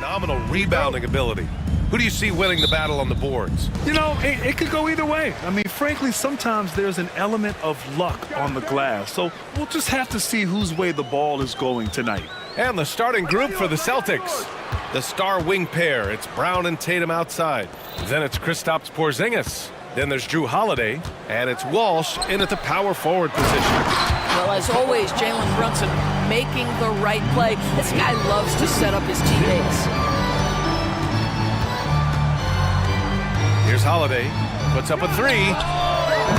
phenomenal rebounding ability. Who do you see winning the battle on the boards? You know, it could go either way. I mean, frankly, sometimes there's an element of luck on the glass. So we'll just have to see whose way the ball is going tonight. And the starting group for the Celtics. The star wing pair, it's Brown and Tatum outside. Then it's Kristaps Porzingis. Then there's Drew Holiday, and it's Walsh in at the power forward position. Well, as always, Jalen Brunson making the right play. This guy loves to set up his teammates. Here's Holiday, puts up a three.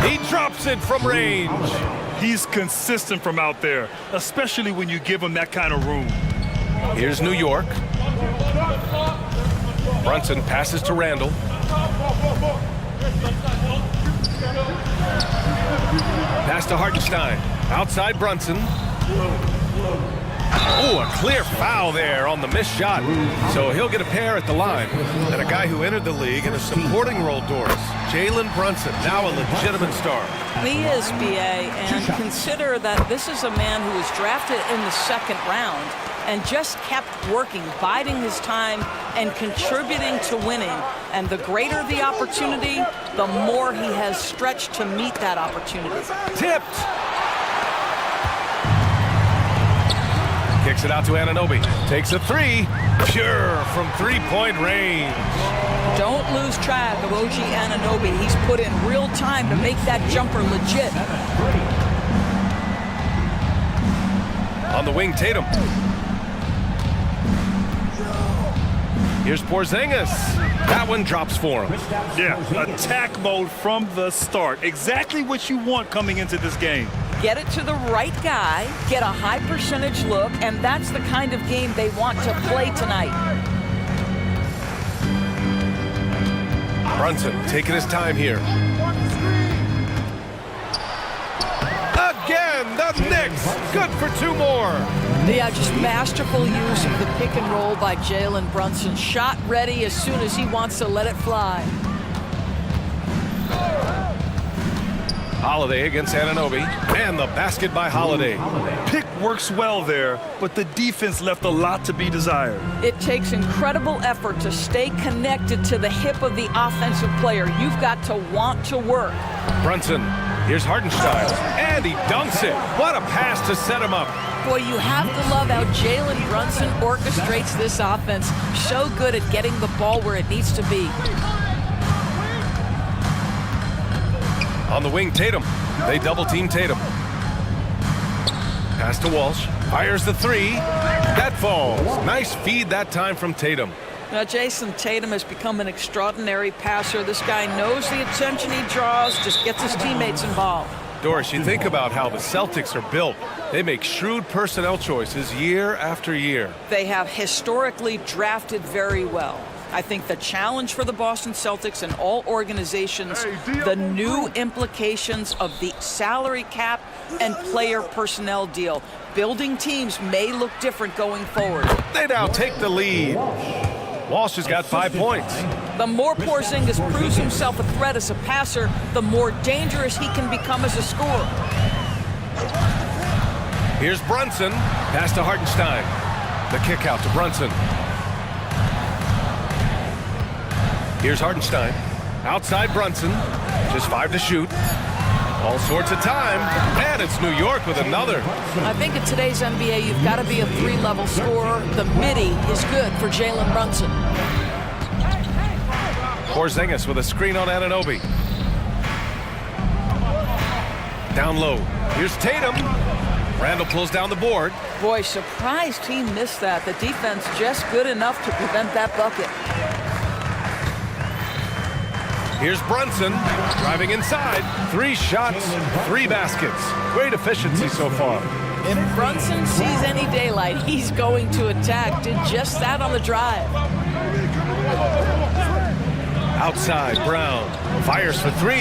He drops it from range. He's consistent from out there, especially when you give him that kind of room. Here's New York. Brunson passes to Randall. Pass to Hartenstein. Outside Brunson. Oh, a clear foul there on the missed shot. So he'll get a pair at the line. And a guy who entered the league in a supporting role, Doris. Jalen Brunson, now a legitimate star. He is, B.A., and consider that this is a man who was drafted in the second round and just kept working, biding his time, and contributing to winning. And the greater the opportunity, the more he has stretched to meet that opportunity. Tipped! Kicks it out to Anunoby. Takes a three. Pure from three-point range. Don't lose track of OG Anunoby. He's put in real time to make that jumper legit. On the wing, Tatum. Here's Porzingis. That one drops for him. Yeah, attack mode from the start. Exactly what you want coming into this game. Get it to the right guy, get a high percentage look, and that's the kind of game they want to play tonight. Brunson taking his time here. Again, the Knicks. Good for two more. Yeah, just masterful use of the pick and roll by Jalen Brunson. Shot ready as soon as he wants to let it fly. Holiday against Anunoby, and the basket by Holiday. Pick works well there, but the defense left a lot to be desired. It takes incredible effort to stay connected to the hip of the offensive player. You've got to want to work. Brunson, here's Hartenstein, and he dunks it. What a pass to set him up. Boy, you have to love how Jalen Brunson orchestrates this offense. So good at getting the ball where it needs to be. On the wing, Tatum. They double-team Tatum. Pass to Walsh. Fires the three. That falls. Nice feed that time from Tatum. Now, Jason Tatum has become an extraordinary passer. This guy knows the attention he draws, just gets his teammates involved. Doris, you think about how the Celtics are built. They make shrewd personnel choices year after year. They have historically drafted very well. I think the challenge for the Boston Celtics and all organizations, the new implications of the salary cap and player personnel deal. Building teams may look different going forward. They now take the lead. Walsh has got 5 points. The more Porzingis proves himself a threat as a passer, the more dangerous he can become as a scorer. Here's Brunson. Pass to Hartenstein. The kick out to Brunson. Here's Hartenstein. Outside Brunson. Just 5 to shoot. All sorts of time. And it's New York with another. I think in today's NBA, you've got to be a three-level scorer. The midi is good for Jalen Brunson. Porzingis with a screen on Anunoby. Down low. Here's Tatum. Randall pulls down the board. Boy, surprised he missed that. The defense just good enough to prevent that bucket. Here's Brunson driving inside. 3 shots, 3 baskets. Great efficiency so far. If Brunson sees any daylight, he's going to attack. Did just that on the drive. Outside, Brown fires for 3.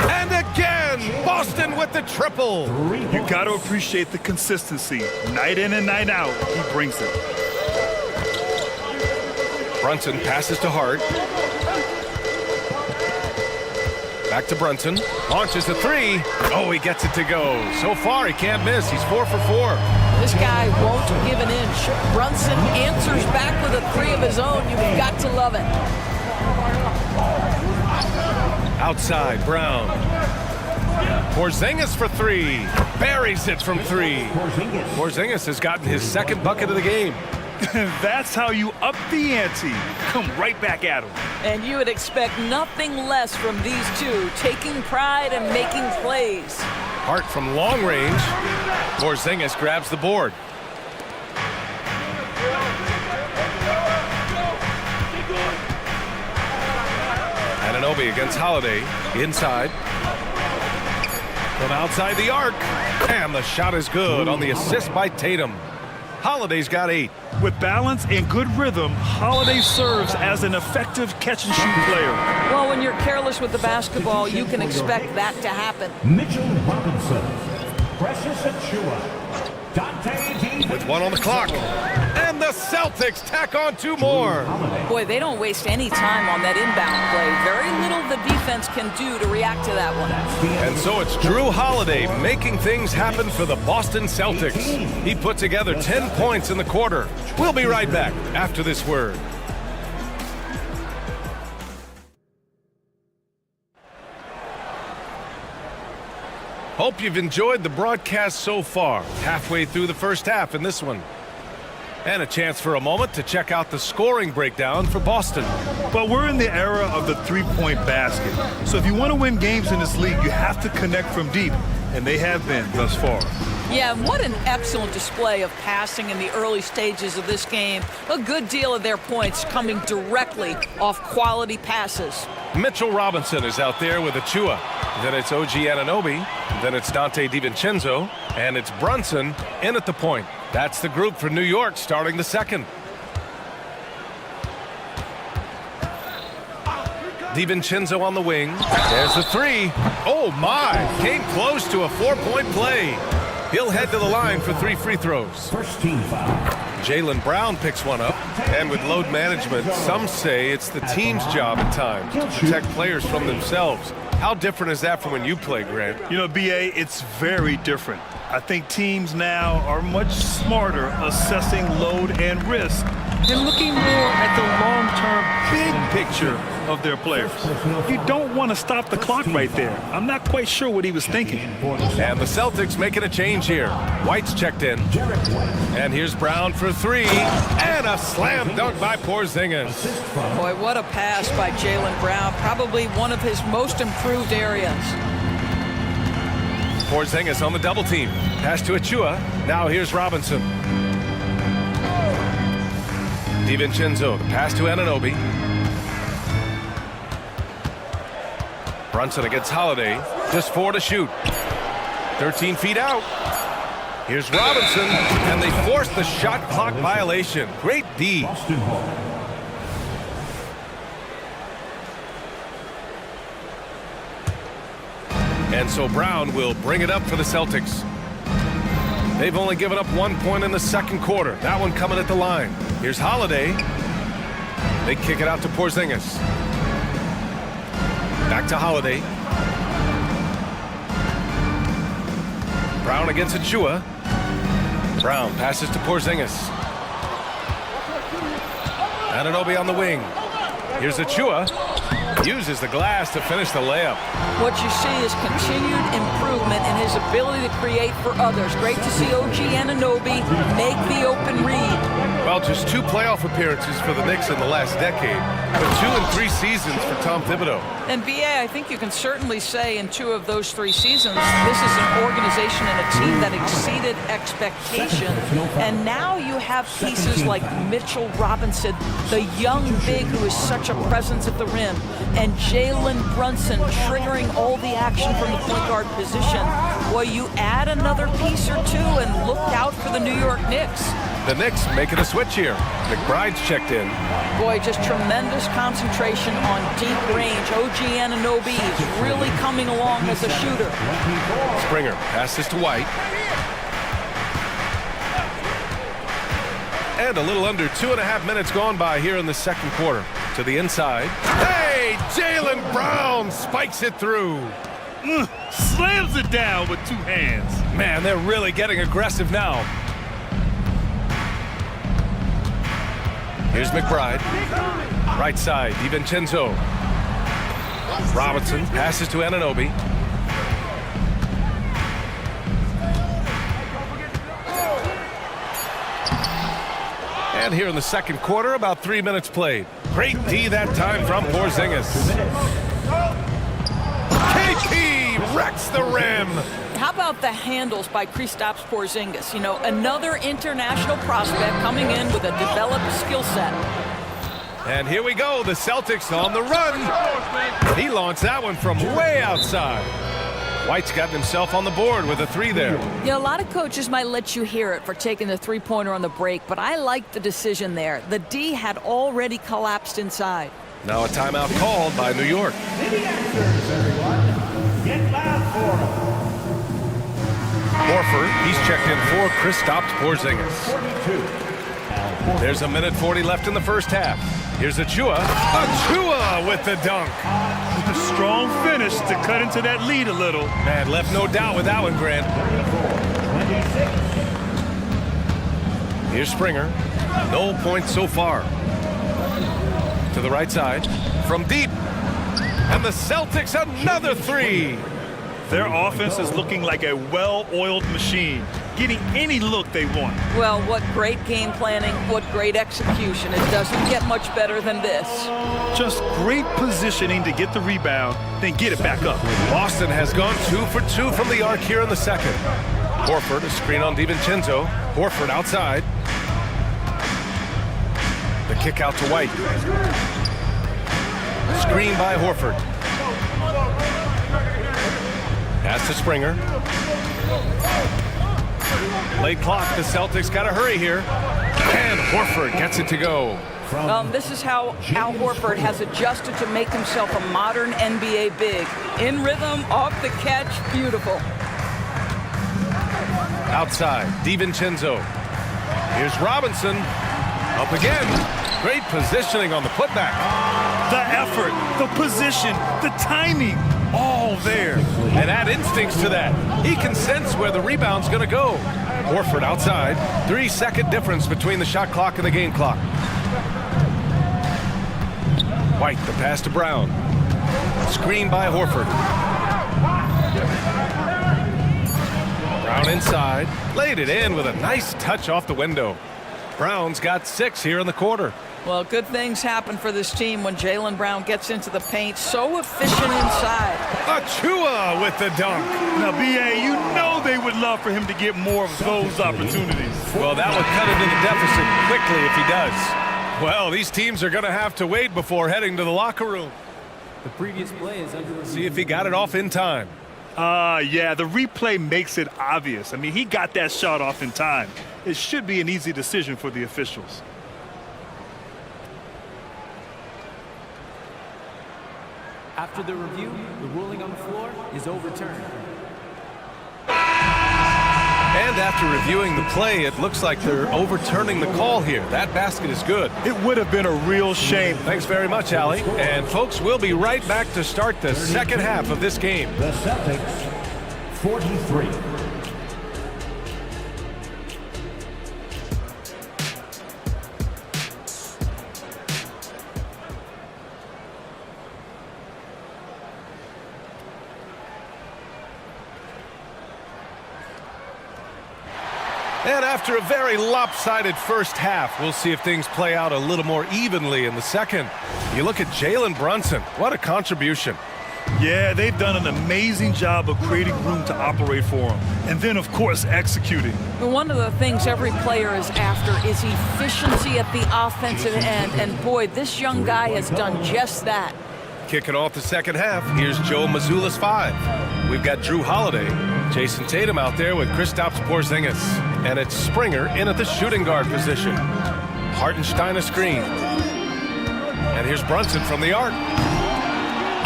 And again, Boston with the triple. You got to appreciate the consistency. Night in and night out, he brings it. Brunson passes to Hart. Back to Brunson. Launches a three. Oh, he gets it to go. So far, he can't miss. He's 4 for 4. This guy won't give an inch. Brunson answers back with a three of his own. You've got to love it. Outside, Brown. Porzingis for three. Buries it from three. Porzingis has gotten his second bucket of the game. That's how you up the ante. Come right back at him. And you would expect nothing less from these two, taking pride and making plays. Hart from long range. Porzingis grabs the board. Anunoby against Holiday. Inside. From outside the arc. And the shot is good on the assist by Tatum. Holiday's got 8. With balance and good rhythm, Holiday serves as an effective catch-and-shoot player. Well, when you're careless with the basketball, you can expect that to happen. Mitchell Robinson, Precious Achua, Dante with 1 on the clock. And the Celtics tack on 2 more. Boy, they don't waste any time on that inbound play. Very little the defense can do to react to that one. And so it's Drew Holiday making things happen for the Boston Celtics. He put together 10 points in the quarter. We'll be right back after this word. Hope you've enjoyed the broadcast so far. Halfway through the first half in this one. And a chance for a moment to check out the scoring breakdown for Boston. But we're in the era of the three-point basket. So if you want to win games in this league, you have to connect from deep. And they have been thus far. Yeah, what an excellent display of passing in the early stages of this game. A good deal of their points coming directly off quality passes. Mitchell Robinson is out there with Achua. Then it's OG Anunoby. Then it's Dante DiVincenzo. And it's Brunson in at the point. That's the group for New York starting the second. DiVincenzo on the wing. There's the three. Oh my! Came close to a 4-point play. He'll head to the line for 3 free throws. First team foul. Jaylen Brown picks one up. And with load management, some say it's the team's job at times to protect players from themselves. How different is that from when you play, Grant? You know, BA, it's very different. I think teams now are much smarter assessing load and risk and looking more at the long-term big picture of their players. You don't want to stop the clock right there. I'm not quite sure what he was thinking. And the Celtics making a change here. White's checked in. And here's Brown for 3. And a slam dunk by Porzingis. Boy, what a pass by Jaylen Brown. Probably one of his most improved areas. Porzingis on the double team. Pass to Achua. Now here's Robinson. DiVincenzo, the pass to Anunoby. Brunson against Holiday. Just 4 to shoot. 13 feet out. Here's Robinson, and they force the shot clock violation. Great D. And so Brown will bring it up for the Celtics. They've only given up 1 point in the second quarter. That one coming at the line. Here's Holiday. They kick it out to Porzingis. Back to Holiday. Brown against Achua. Brown passes to Porzingis. Anunoby on the wing. Here's Achua. Uses the glass to finish the layup. What you see is continued improvement in his ability to create for others. Great to see OG Anunoby make the open read. Well, just 2 playoff appearances for the Knicks in the last decade, but 2 and 3 seasons for Tom Thibodeau. And BA, I think you can certainly say in 2 of those 3 seasons, this is an organization and a team that exceeded expectation. And now you have pieces like Mitchell Robinson, the young big who is such a presence at the rim, and Jalen Brunson triggering all the action from the point guard position. Well, you add another piece or 2 and look out for the New York Knicks. The Knicks making a switch here. McBride's checked in. Boy, just tremendous concentration on deep range. OG Anunoby is really coming along as a shooter. Springer passes to White. And a little under 2.5 minutes gone by here in the second quarter. To the inside. Hey, Jaylen Brown spikes it through. Slams it down with two hands. Man, they're really getting aggressive now. Here's McBride. Right side, DiVincenzo. Robinson passes to Anunoby. And here in the second quarter, about 3 minutes played. Great D that time from Porzingis. KP wrecks the rim. How about the handles by Kristaps Porzingis? You know, another international prospect coming in with a developed skill set. And here we go, the Celtics on the run. He launched that one from way outside. White's gotten himself on the board with a three there. You know, a lot of coaches might let you hear it for taking the three-pointer on the break, but I like the decision there. The D had already collapsed inside. Now a timeout called by New York. Get loud for him. Horford, he's checked in for Kristaps Porzingis. There's a minute 40 left in the first half. Here's Achua. Achua with the dunk. A strong finish to cut into that lead a little. Man, left no doubt with that one, Grant. Here's Springer. No points so far. To the right side. From deep. And the Celtics another three. Their offense is looking like a well-oiled machine, getting any look they want. Well, what great game planning, what great execution. It doesn't get much better than this. Just great positioning to get the rebound, then get it back up. Boston has gone 2 for 2 from the arc here in the second. Horford, a screen on DiVincenzo. Horford outside. The kick out to White. Screen by Horford. Pass to Springer. Late clock, the Celtics got to hurry here. And Horford gets it to go. This is how Al Horford has adjusted to make himself a modern NBA big. In rhythm, off the catch, beautiful. Outside, DiVincenzo. Here's Robinson. Up again. Great positioning on the putback. The effort, the position, the timing, all there. And add instincts to that. He can sense where the rebound's going to go. Horford outside. 3-second difference between the shot clock and the game clock. White, the pass to Brown. Screen by Horford. Brown inside. Laid it in with a nice touch off the window. Brown's got 6 here in the quarter. Well, good things happen for this team when Jaylen Brown gets into the paint. So efficient inside. Achua with the dunk. Now, B.A., you know they would love for him to get more of those opportunities. Well, that would cut into the deficit quickly if he does. Well, these teams are going to have to wait before heading to the locker room. The previous play is under review. See if he got it off in time. Yeah, the replay makes it obvious. I mean, he got that shot off in time. It should be an easy decision for the officials. After the review, the ruling on the floor is overturned. And after reviewing the play, it looks like they're overturning the call here. That basket is good. It would have been a real shame. Thanks very much, Allie. And folks, we'll be right back to start the second half of this game. The Celtics, 43. And after a very lopsided first half, we'll see if things play out a little more evenly in the second. You look at Jalen Brunson. What a contribution. Yeah, they've done an amazing job of creating room to operate for him. And then, of course, executing. One of the things every player is after is efficiency at the offensive end. And boy, this young guy has done just that. Kicking off the second half, here's Joe Mazzulla's 5. We've got Drew Holiday, Jason Tatum out there with Kristaps Porzingis. And it's Springer in at the shooting guard position. Hartenstein a screen. And here's Brunson from the arc.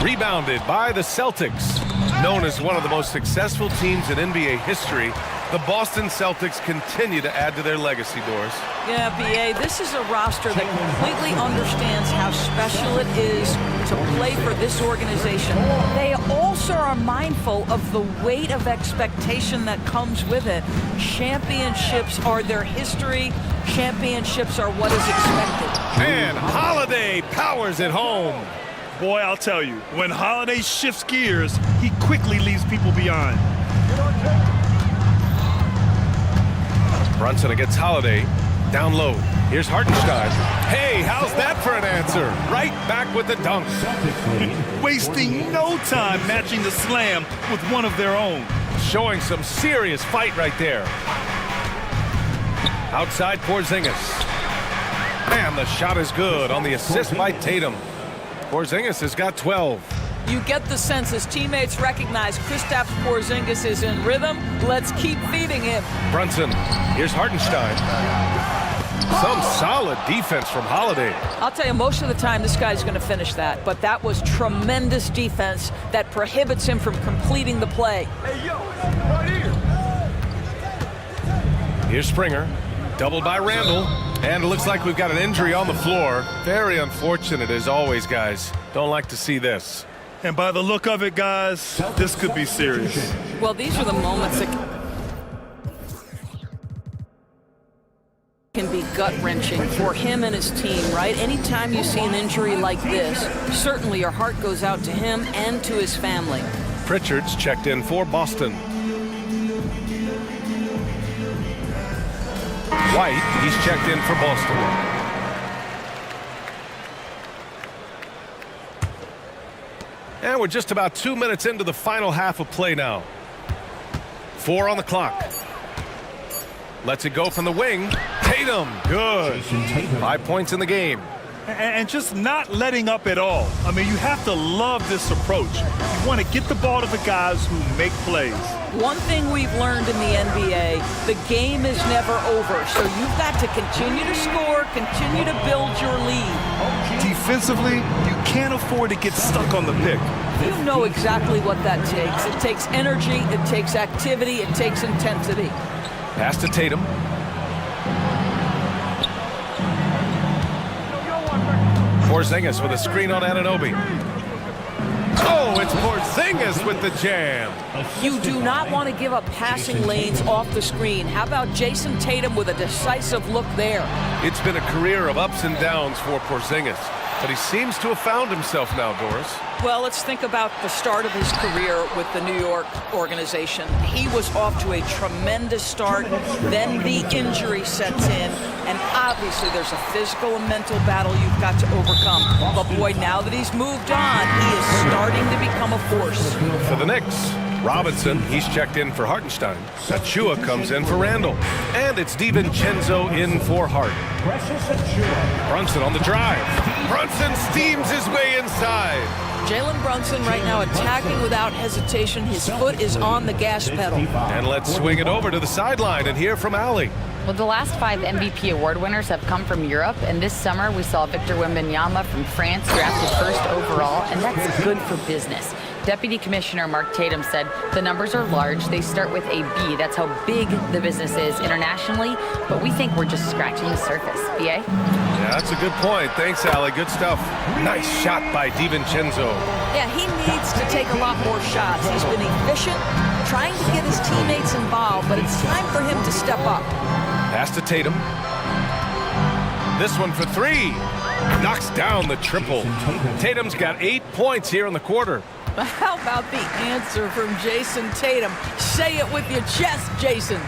Rebounded by the Celtics, known as one of the most successful teams in NBA history. The Boston Celtics continue to add to their legacy, Doris. Yeah, BA, this is a roster that completely understands how special it is to play for this organization. They also are mindful of the weight of expectation that comes with it. Championships are their history. Championships are what is expected. And Holiday powers it home. Boy, I'll tell you, when Holiday shifts gears, he quickly leaves people behind. Brunson against Holiday. Down low. Here's Hartenstein. Hey, how's that for an answer? Right back with the dunk. Wasting no time matching the slam with one of their own. Showing some serious fight right there. Outside Porzingis. And the shot is good on the assist by Tatum. Porzingis has got 12. You get the sense his teammates recognize Kristaps Porzingis is in rhythm. Let's keep feeding him. Brunson. Here's Hartenstein. Some solid defense from Holiday. I'll tell you, most of the time this guy's going to finish that, but that was tremendous defense that prohibits him from completing the play. Hey, yo, right here. Here's Springer. Doubled by Randall. And it looks like we've got an injury on the floor. Very unfortunate as always, guys. Don't like to see this. And by the look of it, guys, this could be serious. Well, these are the moments that can be gut-wrenching for him and his team, right? Anytime you see an injury like this, certainly your heart goes out to him and to his family. Pritchard's checked in for Boston. White, he's checked in for Boston. And we're just about 2 minutes into the final half of play now. 4 on the clock. Lets it go from the wing. Tatum, good. 5 points in the game. And just not letting up at all. I mean, you have to love this approach. You want to get the ball to the guys who make plays. One thing we've learned in the NBA, the game is never over. So you've got to continue to score, continue to build your lead. Defensively, you can't afford to get stuck on the pick. You know exactly what that takes. It takes energy, it takes activity, it takes intensity. Pass to Tatum. Porzingis with a screen on Anunoby. Oh, it's Porzingis with the jam. You do not want to give up passing lanes off the screen. How about Jason Tatum with a decisive look there? It's been a career of ups and downs for Porzingis, but he seems to have found himself now, Doris. Well, let's think about the start of his career with the New York organization. He was off to a tremendous start, then the injury sets in, and obviously there's a physical and mental battle you've got to overcome. But boy, now that he's moved on, he is starting to become a force. For the Knicks, Robinson, he's checked in for Hartenstein. Achua comes in for Randall. And it's DiVincenzo in for Hart. Brunson on the drive. Brunson steams his way inside. Jalen Brunson right now attacking without hesitation. His foot is on the gas pedal. And let's swing it over to the sideline and hear from Allie. Well, the last 5 MVP award winners have come from Europe, and this summer we saw Victor Wembanyama from France drafted first overall, and that's good for business. Deputy Commissioner Mark Tatum said the numbers are large. They start with a B. That's how big the business is internationally, but we think we're just scratching the surface. BA? Yeah, that's a good point. Thanks, Allie. Good stuff. Nice shot by DiVincenzo. Yeah, he needs to take a lot more shots. He's been efficient, trying to get his teammates involved, but it's time for him to step up. Pass to Tatum. This one for 3. Knocks down the triple. Tatum's got 8 points here in the quarter. How about the answer from Jason Tatum? Say it with your chest, Jason.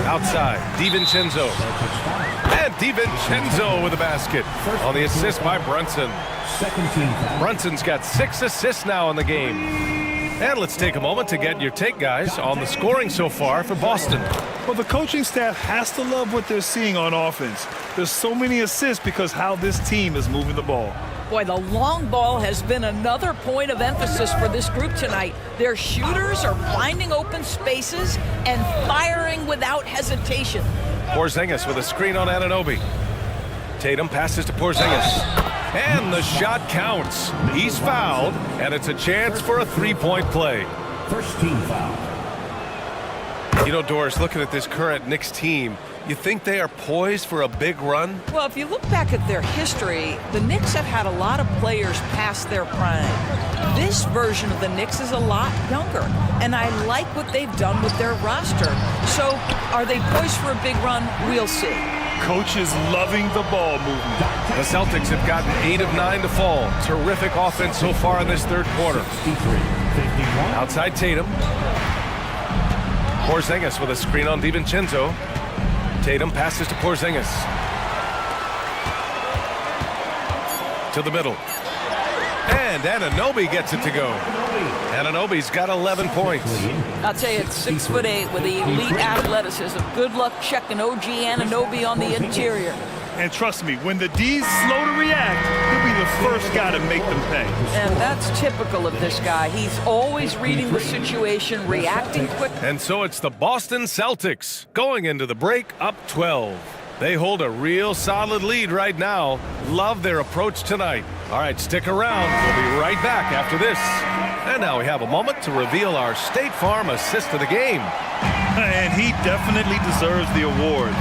Outside, DiVincenzo. And DiVincenzo with a basket on the assist by Brunson. Brunson's got 6 assists now in the game. And let's take a moment to get your take, guys, on the scoring so far for Boston. Well, the coaching staff has to love what they're seeing on offense. There's so many assists because how this team is moving the ball. Boy, the long ball has been another point of emphasis for this group tonight. Their shooters are finding open spaces and firing without hesitation. Porzingis with a screen on Anunoby. Tatum passes to Porzingis. And the shot counts. He's fouled, and it's a chance for a 3-point play. First team foul. You know, Doris, looking at this current Knicks team, you think they are poised for a big run? Well, if you look back at their history, the Knicks have had a lot of players past their prime. This version of the Knicks is a lot younger, and I like what they've done with their roster. So, are they poised for a big run? We'll see. Coach is loving the ball movement. The Celtics have gotten 8 of 9 to fall. Terrific offense so far in this third quarter. Outside Tatum. Porzingis with a screen on DiVincenzo. Tatum passes to Porzingis. To the middle. And Anunoby gets it to go. Anunoby's got 11 points. I'll tell you, it's 6'8" with elite athleticism. Good luck checking OG Anunoby on the interior. And trust me, when the D's slow to react, he'll be the first guy to make them pay. And that's typical of this guy. He's always reading the situation, reacting quick. And so it's the Boston Celtics going into the break up 12. They hold a real solid lead right now. Love their approach tonight. All right, stick around. We'll be right back after this. And now we have a moment to reveal our State Farm assist of the game. And he definitely deserves the award.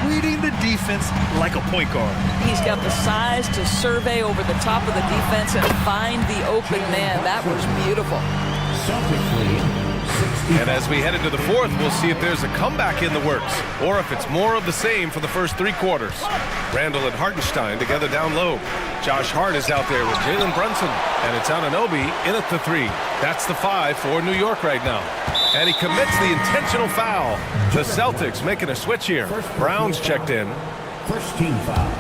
Reading the defense like a point guard. He's got the size to survey over the top of the defense and find the open man. That was beautiful. And as we head into the fourth, we'll see if there's a comeback in the works or if it's more of the same for the first 3 quarters. Randall and Hartenstein together down low. Josh Hart is out there with Jalen Brunson, and it's Anunoby in at the 3. That's the 5 for New York right now. And he commits the intentional foul. The Celtics making a switch here. Brown's checked in. First team foul.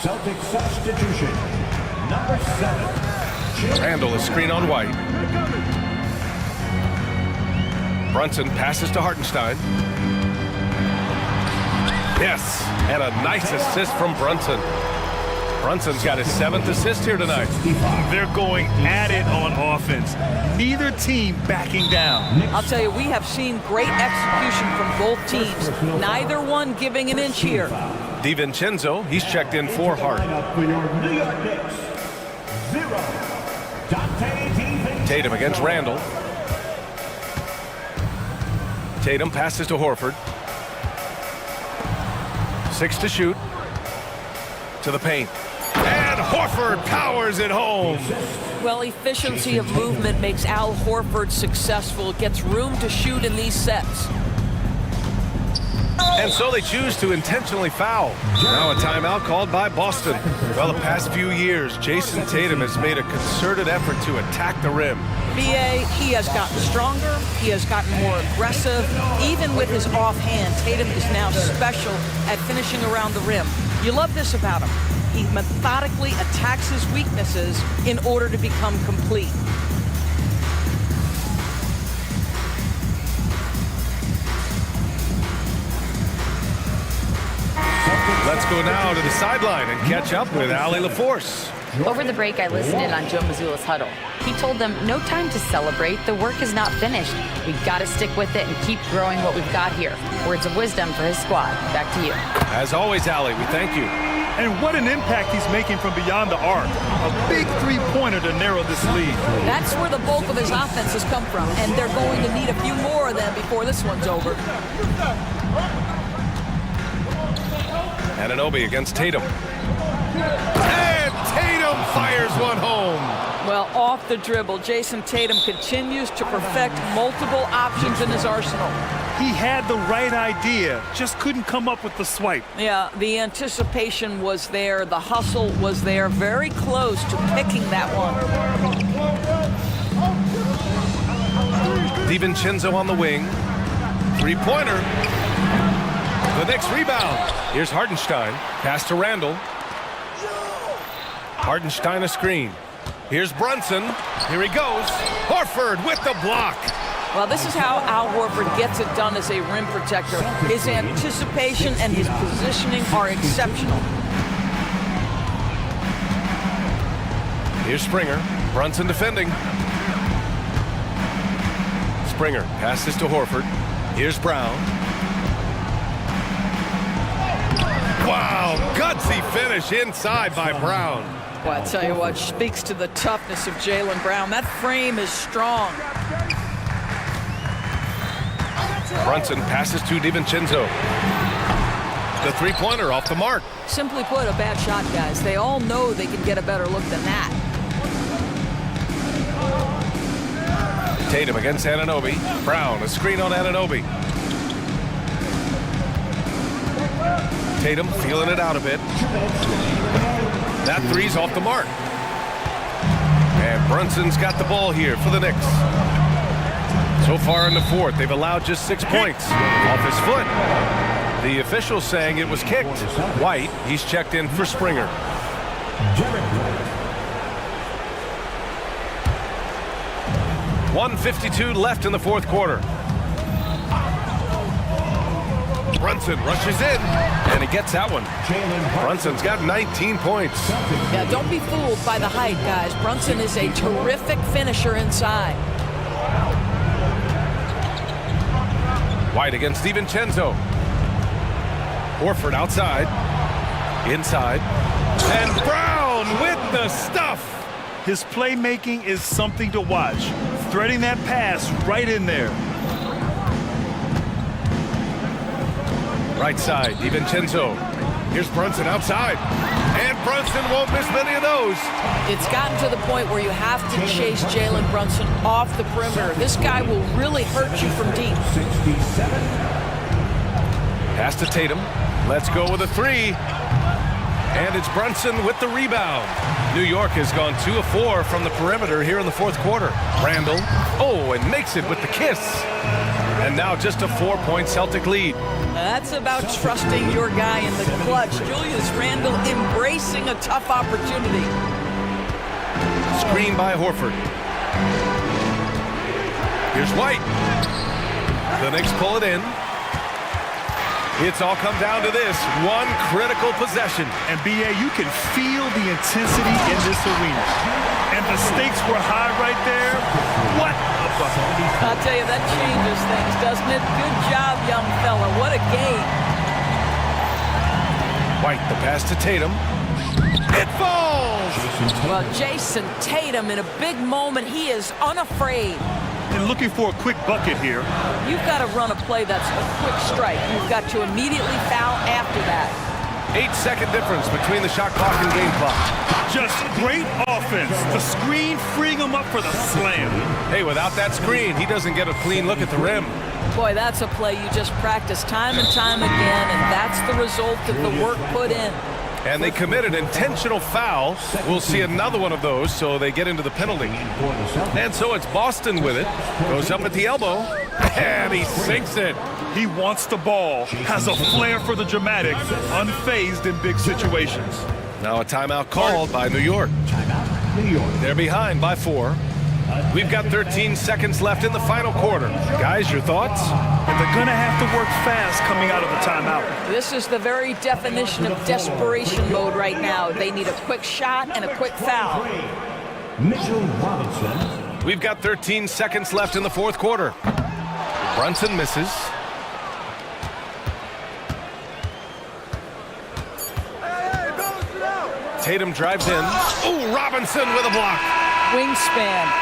Celtic substitution. Number 7. Randall is screen on White. Brunson passes to Hartenstein. Yes, and a nice assist from Brunson. Brunson's got his 7th assist here tonight. They're going at it on offense. Neither team backing down. I'll tell you, we have seen great execution from both teams. Neither one giving an inch here. DiVincenzo, he's checked in for Hart. Tatum against Randall. Tatum passes to Horford. 6 to shoot. To the paint. And Horford powers it home. Well, efficiency of movement makes Al Horford successful. Gets room to shoot in these sets. And so they choose to intentionally foul. Now a timeout called by Boston. Well, the past few years, Jason Tatum has made a concerted effort to attack the rim. BA, he has gotten stronger. He has gotten more aggressive. Even with his offhand, Tatum is now special at finishing around the rim. You love this about him. He methodically attacks his weaknesses in order to become complete. Let's go now to the sideline and catch up with Allie LaForce. Over the break, I listened in on Joe Mazzulla's huddle. He told them, no time to celebrate. The work is not finished. We've got to stick with it and keep growing what we've got here. Words of wisdom for his squad. Back to you. As always, Allie, we thank you. And what an impact he's making from beyond the arc. A big 3-pointer to narrow this lead. That's where the bulk of his offense has come from, and they're going to need a few more of them before this one's over. Anunoby against Tatum. And Tatum fires one home. Well, off the dribble, Jason Tatum continues to perfect multiple options in his arsenal. He had the right idea, just couldn't come up with the swipe. Yeah, the anticipation was there, the hustle was there, very close to picking that one. DiVincenzo on the wing. 3-pointer. The Knicks rebound. Here's Hartenstein. Pass to Randall. Hartenstein a screen. Here's Brunson. Here he goes. Horford with the block. Well, this is how Al Horford gets it done as a rim protector. His anticipation and his positioning are exceptional. Here's Springer. Brunson defending. Springer passes to Horford. Here's Brown. Wow, gutsy finish inside by Brown. Well, I tell you what, speaks to the toughness of Jaylen Brown. That frame is strong. Brunson passes to DiVincenzo. The three-pointer off the mark. Simply put, a bad shot, guys. They all know they can get a better look than that. Tatum against Anunoby. Brown, a screen on Anunoby. Tatum feeling it out a bit. That three's off the mark. And Brunson's got the ball here for the Knicks. So far in the fourth, they've allowed just 6 points off his foot. The official saying it was kicked. White, he's checked in for Springer. 1:52 left in the fourth quarter. Brunson rushes in, and he gets that one. Brunson's got 19 points. Yeah, don't be fooled by the height, guys. Brunson is a terrific finisher inside. White against DiVincenzo. Horford outside. Inside. And Brown with the stuff. His playmaking is something to watch. Threading that pass right in there. Right side, DiVincenzo. Here's Brunson outside. And Brunson won't miss many of those. It's gotten to the point where you have to chase Jalen Brunson off the perimeter. This guy will really hurt you from deep. Pass to Tatum. Let's go with a three. And it's Brunson with the rebound. New York has gone 2 of 4 from the perimeter here in the fourth quarter. Randall, and makes it with the kiss. And now just a 4-point Celtic lead. That's about trusting your guy in the clutch. Julius Randle embracing a tough opportunity. Screen by Horford. Here's White. The Knicks pull it in. It's all come down to this one critical possession. And BA, you can feel the intensity in this arena. And the stakes were high right there. What a bucket. I'll tell you, that changes things, doesn't it? Good job, young fella. What a game. White, the pass to Tatum. It falls! Well, Jason Tatum, in a big moment, he is unafraid. And looking for a quick bucket here. You've got to run a play that's a quick strike. You've got to immediately foul after that. 8-second difference between the shot clock and game clock. Just great offense. The screen freeing him up for the slam. Hey, without that screen, he doesn't get a clean look at the rim. Boy, that's a play you just practice time and time again, and that's the result of the work put in. And they committed intentional foul. We'll see another one of those, so they get into the penalty. And so it's Boston with it. Goes up at the elbow, and he sinks it. He wants the ball, has a flair for the dramatic, unfazed in big situations. Now a timeout called by New York. They're behind by 4. We've got 13 seconds left in the final quarter. Guys, your thoughts? And they're going to have to work fast coming out of the timeout. This is the very definition of desperation mode right now. They need a quick shot and a quick foul. We've got 13 seconds left in the fourth quarter. Brunson misses. Tatum drives in. Oh, Robinson with a block. Wingspan.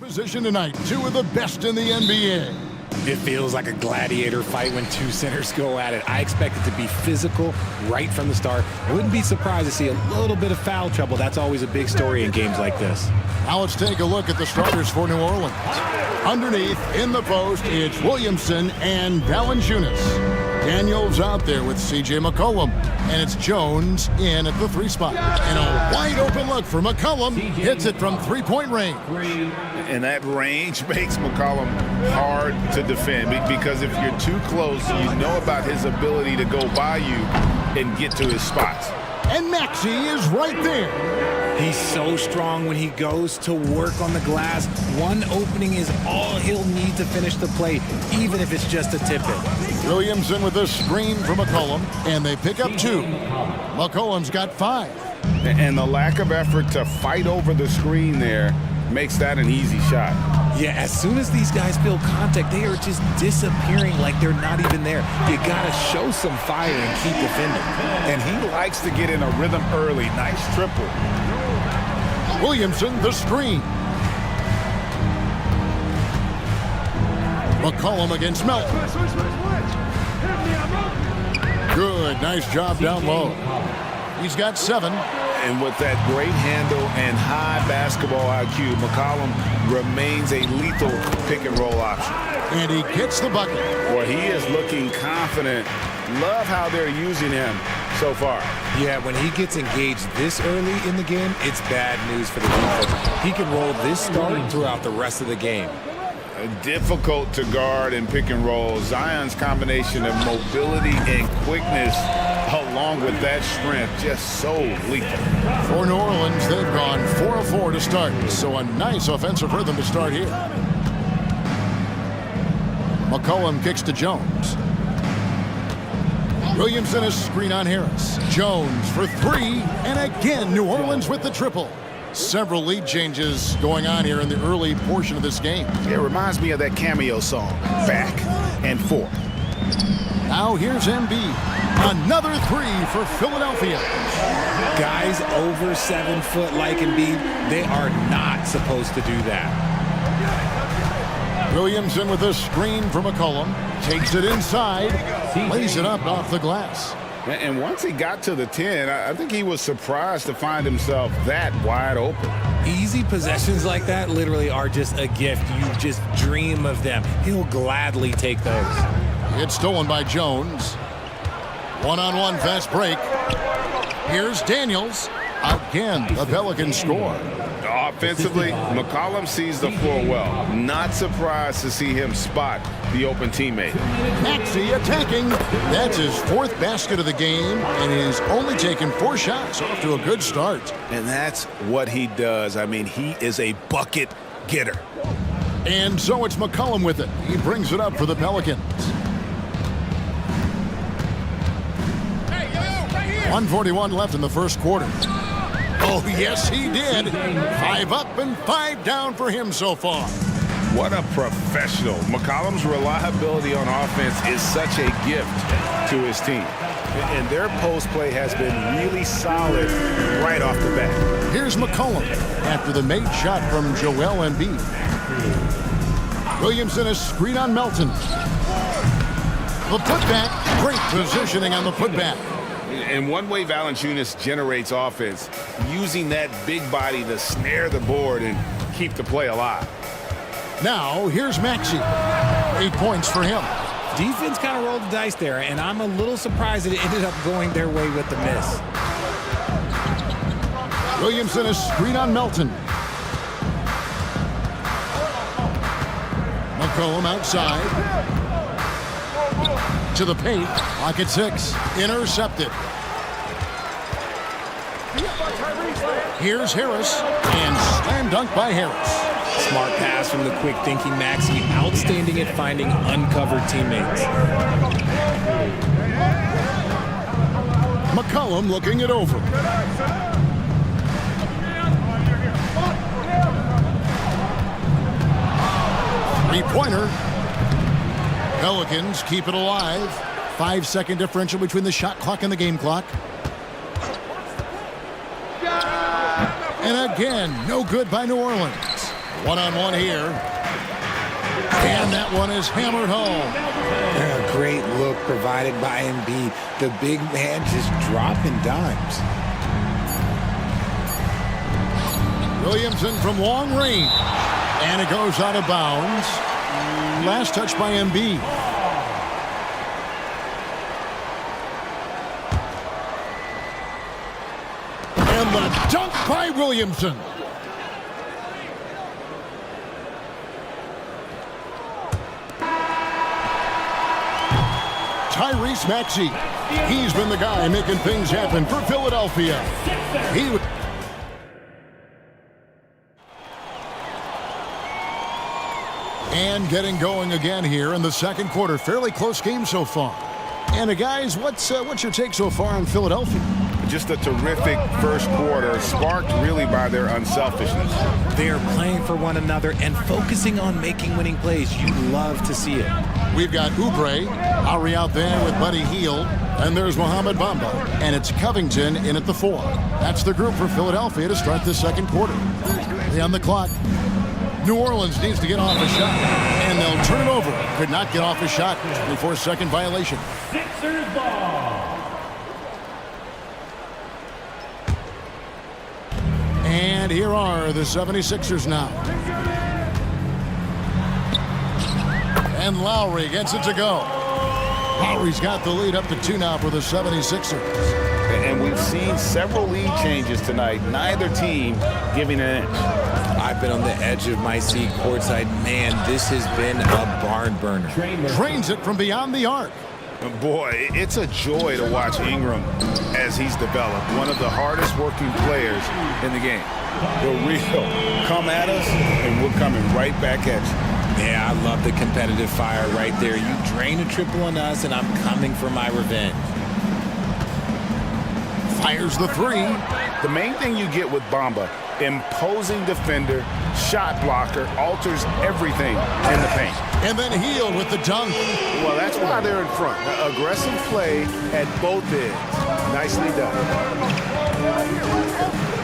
Position tonight, two of the best in the NBA. It feels like a gladiator fight when two centers go at it. I expect it to be physical right from the start. I wouldn't be surprised to see a little bit of foul trouble. That's always a big story in games like this. Now let's take a look at the starters for New Orleans. Underneath, in the post, it's Williamson and Valanciunas. Daniels out there with C.J. McCollum. And it's Jones in at the 3 spot. And a wide open look for McCollum. Hits it from three-point range. And that range makes McCollum hard to defend because if you're too close, you know about his ability to go by you and get to his spots. And Maxey is right there. He's so strong when he goes to work on the glass. One opening is all he'll need to finish the play, even if it's just a tip-in. Williamson with a screen for McCollum, and they pick up 2. McCollum's got 5. And the lack of effort to fight over the screen there makes that an easy shot. Yeah, as soon as these guys feel contact, they are just disappearing like they're not even there. You gotta show some fire and keep defending. And he likes to get in a rhythm early. Nice triple. Williamson, the screen. McCollum against Melton. Good, nice job down low. He's got 7. And with that great handle and high basketball IQ, McCollum remains a lethal pick-and-roll option. And he gets the bucket. Well, he is looking confident. Love how they're using him so far. Yeah, when he gets engaged this early in the game, it's bad news for the defense. He can roll this start throughout the rest of the game. Difficult to guard and pick and roll. Zion's combination of mobility and quickness along with that strength, just so lethal. For New Orleans, they've gone 4 of 4 to start, so a nice offensive rhythm to start here. McCollum kicks to Jones. Williamson is screen on Harris. Jones for 3, and again, New Orleans with the triple. Several lead changes going on here in the early portion of this game. It reminds me of that cameo song, Back and Forth. Now here's Embiid. Another 3 for Philadelphia. Guys over 7 foot like Embiid, they are not supposed to do that. Williamson with a screen for McCollum. Takes it inside. Lays it up off the glass. And once he got to the 10, I think he was surprised to find himself that wide open. Easy possessions like that literally are just a gift. You just dream of them. He'll gladly take those. It's stolen by Jones. One-on-one fast break. Here's Daniels. Again, the Pelicans score. Offensively, McCollum sees the floor well. Not surprised to see him spot the open teammate. Maxey attacking. That's his 4th basket of the game, and he's only taken 4 shots. Off to a good start. And that's what he does. I mean, he is a bucket getter. And so it's McCollum with it. He brings it up for the Pelicans. 1:41 left in the first quarter. Oh, yes, he did. 5 up and 5 down for him so far. What a professional. McCollum's reliability on offense is such a gift to his team. And their post play has been really solid right off the bat. Here's McCollum after the made shot from Joel Embiid. Williamson is screen on Melton. The putback. Great positioning on the putback. And one way Valanciunas generates offense, using that big body to snare the board and keep the play alive. Now, here's Maxey. 8 points for him. Defense kind of rolled the dice there, and I'm a little surprised that it ended up going their way with the miss. Williamson is screen on Melton. McCollum outside. To the paint. Pocket 6. Intercepted. Here's Harris. And slam dunk by Harris. Smart pass from the quick thinking Maxey. Outstanding at finding uncovered teammates. McCollum looking it over. Three-pointer. Pelicans keep it alive. 5-second differential between the shot clock and the game clock. And again, no good by New Orleans. One-on-one here. And that one is hammered home. A great look provided by Embiid. The big man just dropping dimes. Williamson from long range. And it goes out of bounds. Last touch by Embiid. And the dunk by Williamson. Tyrese Maxey. He's been the guy making things happen for Philadelphia. And getting going again here in the second quarter. Fairly close game so far. And guys, what's your take so far on Philadelphia? Just a terrific first quarter, sparked really by their unselfishness. They are playing for one another and focusing on making winning plays. You love to see it. We've got Oubre, Ari out there with Buddy Hield, and there's Mohamed Bamba, and it's Covington in at the 4. That's the group for Philadelphia to start the second quarter. On the clock. New Orleans needs to get off a shot, and they'll turn it over. Could not get off a shot. 24-second violation. Sixers ball. And here are the 76ers now. And Lowry gets it to go. Lowry's got the lead up to 2 now for the 76ers. And we've seen several lead changes tonight. Neither team giving an inch. I've been on the edge of my seat courtside. Man, this has been a barn burner. Drains it from beyond the arc. Boy, it's a joy to watch Ingram as he's developed. One of the hardest working players in the game. The real come at us, and we're coming right back at you. Yeah, I love the competitive fire right there. You drain a triple on us, and I'm coming for my revenge. Fires the 3. The main thing you get with Bamba, imposing defender, shot blocker, alters everything in the paint. And then Hield with the dunk. Well, that's why they're in front. Aggressive play at both ends. Nicely done.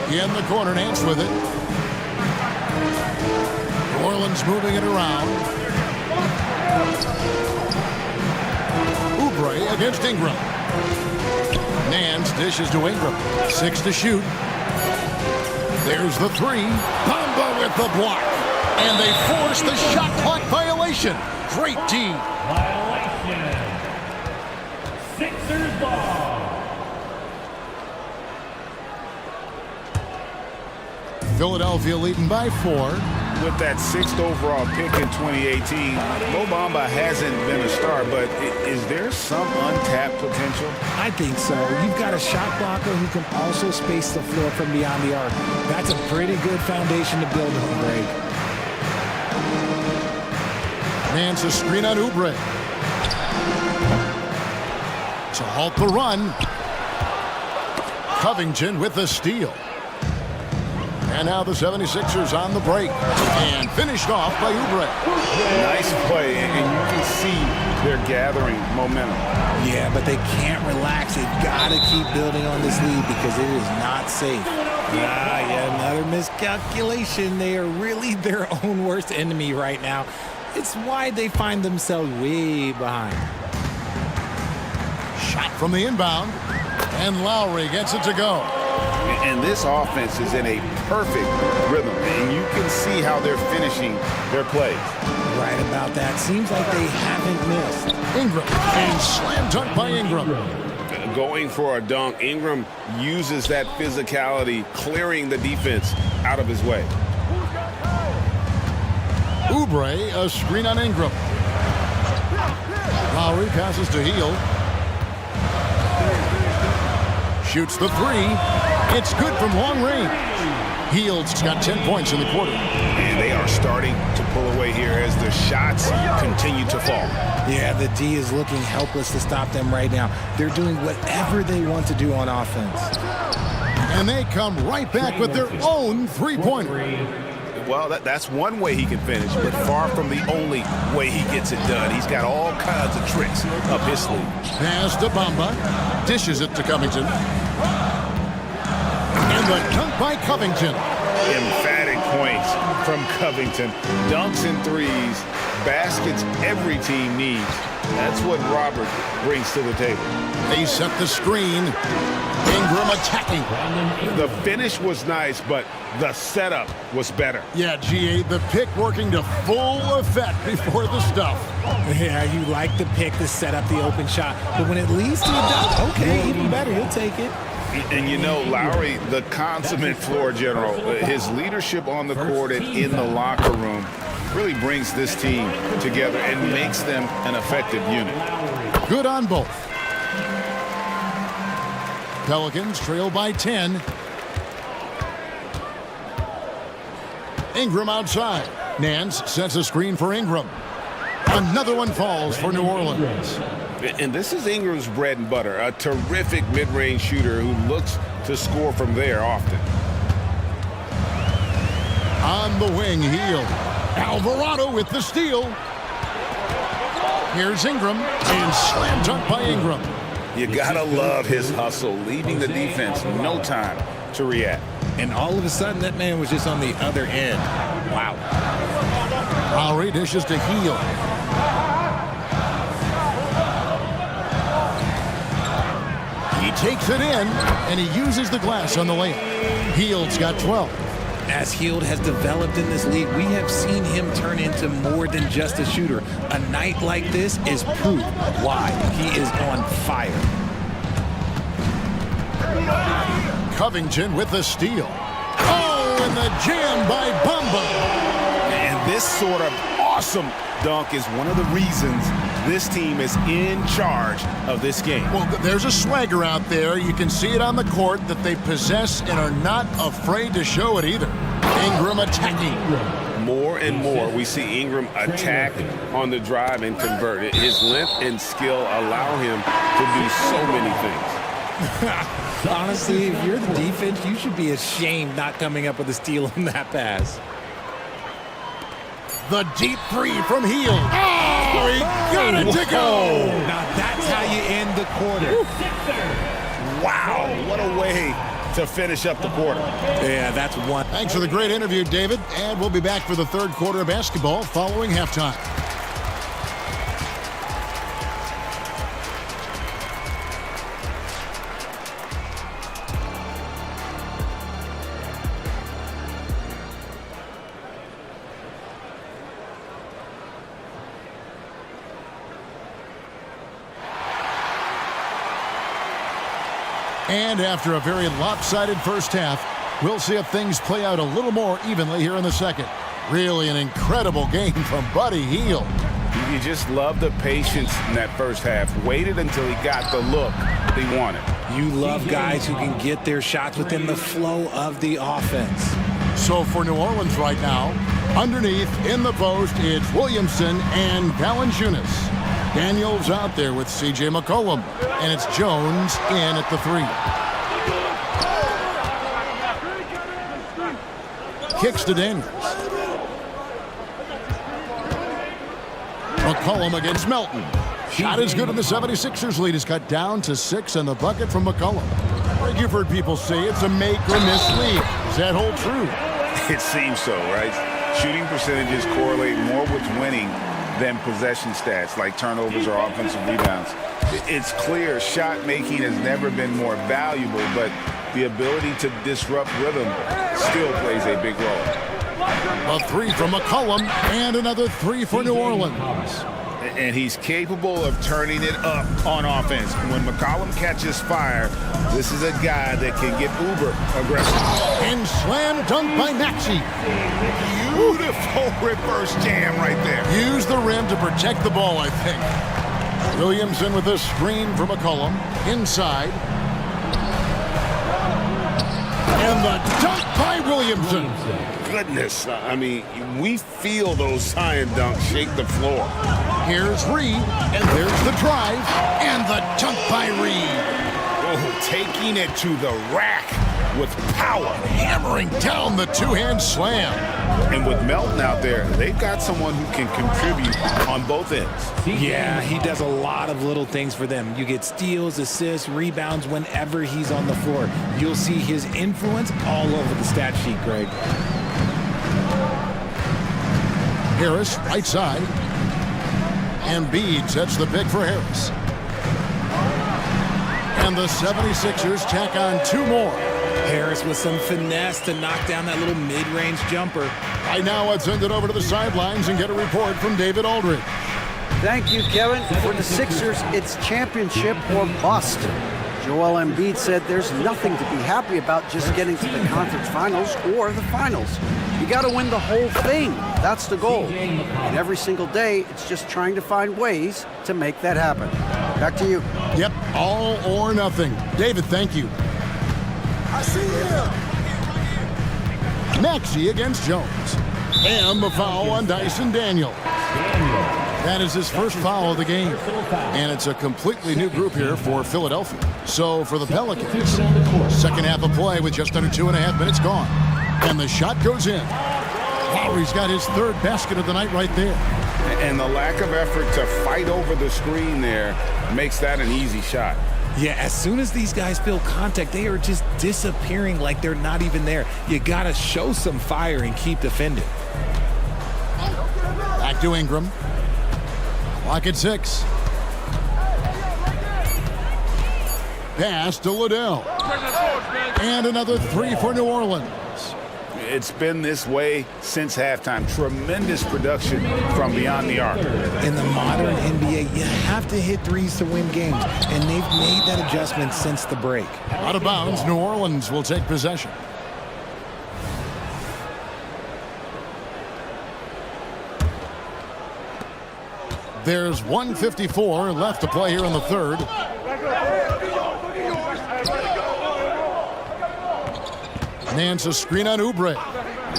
In the corner, Nance with it. New Orleans moving it around. Oubre against Ingram. Nance dishes to Ingram. 6 to shoot. There's the 3. Bamba with the block. And they force the shot clock violation. Great D. Violation. Sixers ball. Philadelphia leading by 4. With that 6th overall pick in 2018, Mo Bamba hasn't been a star, but is there some untapped potential? I think so. You've got a shot blocker who can also space the floor from beyond the arc. That's a pretty good foundation to build on, Greg. Nance a screen on Oubre. To halt the run. Covington with the steal. And now the 76ers on the break. And finished off by Oubre. Nice play, and you can see they're gathering momentum. Yeah, but they can't relax. They've got to keep building on this lead because it is not safe. Yeah, another miscalculation. They are really their own worst enemy right now. It's why they find themselves way behind. Shot from the inbound. And Lowry gets it to go. And this offense is in a perfect rhythm, and you can see how they're finishing their plays. Right about that. Seems like they haven't missed. Ingram, and slam dunk by Ingram. Going for a dunk, Ingram uses that physicality, clearing the defense out of his way. Oubre, a screen on Ingram. Lowry passes to Hield. Shoots the 3. It's good from long range. Hield's got 10 points in the quarter. And they are starting to pull away here as the shots continue to fall. Yeah, the D is looking helpless to stop them right now. They're doing whatever they want to do on offense. And they come right back with their own three-pointer. Well, that's one way he can finish, but far from the only way he gets it done. He's got all kinds of tricks up his sleeve. Pass to Bamba. Dishes it to Covington. And the dunk by Covington. Emphatic points from Covington. Dunks and threes, baskets every team needs. That's what Robert brings to the table. They set the screen. Ingram attacking. The finish was nice, but the setup was better. Yeah, GA, the pick working to full effect before the stuff. Yeah, you like the pick to set up the open shot, but when it leads to a dunk, okay, even better, you'll take it. And you know, Lowry, the consummate floor general, his leadership on the court and in the locker room really brings this team together and makes them an effective unit. Good on both. Pelicans trail by 10. Ingram outside. Nance sets a screen for Ingram. Another one falls for New Orleans. And this is Ingram's bread and butter, a terrific mid-range shooter who looks to score from there often. On the wing, Heel. Alvarado with the steal. Here's Ingram, and slam dunk by Ingram. You gotta love his hustle, leaving the defense no time to react. And all of a sudden, that man was just on the other end. Wow. Lowry dishes to Heel. He takes it in, and he uses the glass on the layup. Hield's got 12. As Hield has developed in this league, we have seen him turn into more than just a shooter. A night like this is proof why he is on fire. Covington with the steal. Oh, and the jam by Bamba. And this sort of awesome dunk is one of the reasons this team is in charge of this game. Well, there's a swagger out there. You can see it on the court that they possess and are not afraid to show it either. Ingram attacking. More and more we see Ingram attack on the drive and convert. His length and skill allow him to do so many things. Honestly, if you're the defense, you should be ashamed not coming up with a steal on that pass. The deep three from Heel. Oh, he got it to go. Now that's how you end the quarter. Wow, what a way to finish up the quarter. Yeah, that's one. Thanks for the great interview, David. And we'll be back for the third quarter of basketball following halftime. And after a very lopsided first half, we'll see if things play out a little more evenly here in the second. Really an incredible game from Buddy Hield. You just love the patience in that first half. Waited until he got the look he wanted. You love guys who can get their shots within the flow of the offense. So for New Orleans right now, underneath in the post, it's Williamson and Valanciunas. Daniels out there with C.J. McCollum, and it's Jones in at the three. Kicks to Daniels. McCollum against Melton. Shot is good, and the 76ers lead is cut down to 6 and the bucket from McCollum. Like you've heard people say, it's a make or miss league. Does that hold true? It seems so, right? Shooting percentages correlate more with winning than possession stats like turnovers or offensive rebounds. It's clear shot making has never been more valuable, but the ability to disrupt rhythm still plays a big role. A three from McCollum and another three for New Orleans. And he's capable of turning it up on offense. When McCollum catches fire, this is a guy that can get uber aggressive. And slam dunk by Maxey. Beautiful reverse jam right there. Use the rim to protect the ball, I think. Williamson with a screen for McCollum. Inside. And the dunk by Williamson. Goodness, I mean, we feel those science dunks shake the floor. Here's Reed, and there's the drive, and the dunk by Reed. Oh, taking it to the rack with power. Hammering down the two-hand slam. And with Melton out there, they've got someone who can contribute on both ends. Yeah, he does a lot of little things for them. You get steals, assists, rebounds whenever he's on the floor. You'll see his influence all over the stat sheet, Greg. Harris, right side. Embiid sets the pick for Harris. And the 76ers tack on 2 more. Harris with some finesse to knock down that little mid-range jumper. Right now, let's send it over to the sidelines and get a report from David Aldridge. Thank you, Kevin. For the Sixers, it's championship or bust. Joel Embiid said there's nothing to be happy about just getting to the conference finals or the finals. You got to win the whole thing. That's the goal. And every single day, it's just trying to find ways to make that happen. Back to you. Yep, all or nothing. David, thank you. I see you. Maxey against Jones. And the foul on Dyson Daniel. That is his first foul of the game. And it's a completely new group here for Philadelphia. So for the Pelicans, second half of play with just under 2.5 minutes gone. And the shot goes in. Lowry's got his 3rd basket of the night right there. And the lack of effort to fight over the screen there makes that an easy shot. Yeah, as soon as these guys feel contact, they are just disappearing like they're not even there. You got to show some fire and keep defending. Back to Ingram. Clock at 6. Pass to Liddell. And another 3 for New Orleans. It's been this way since halftime. Tremendous production from beyond the arc. In the modern NBA, you have to hit threes to win games, and they've made that adjustment since the break. Out of bounds, New Orleans will take possession. There's 1:54 left to play here in the 3rd. Nance a screen on Oubre.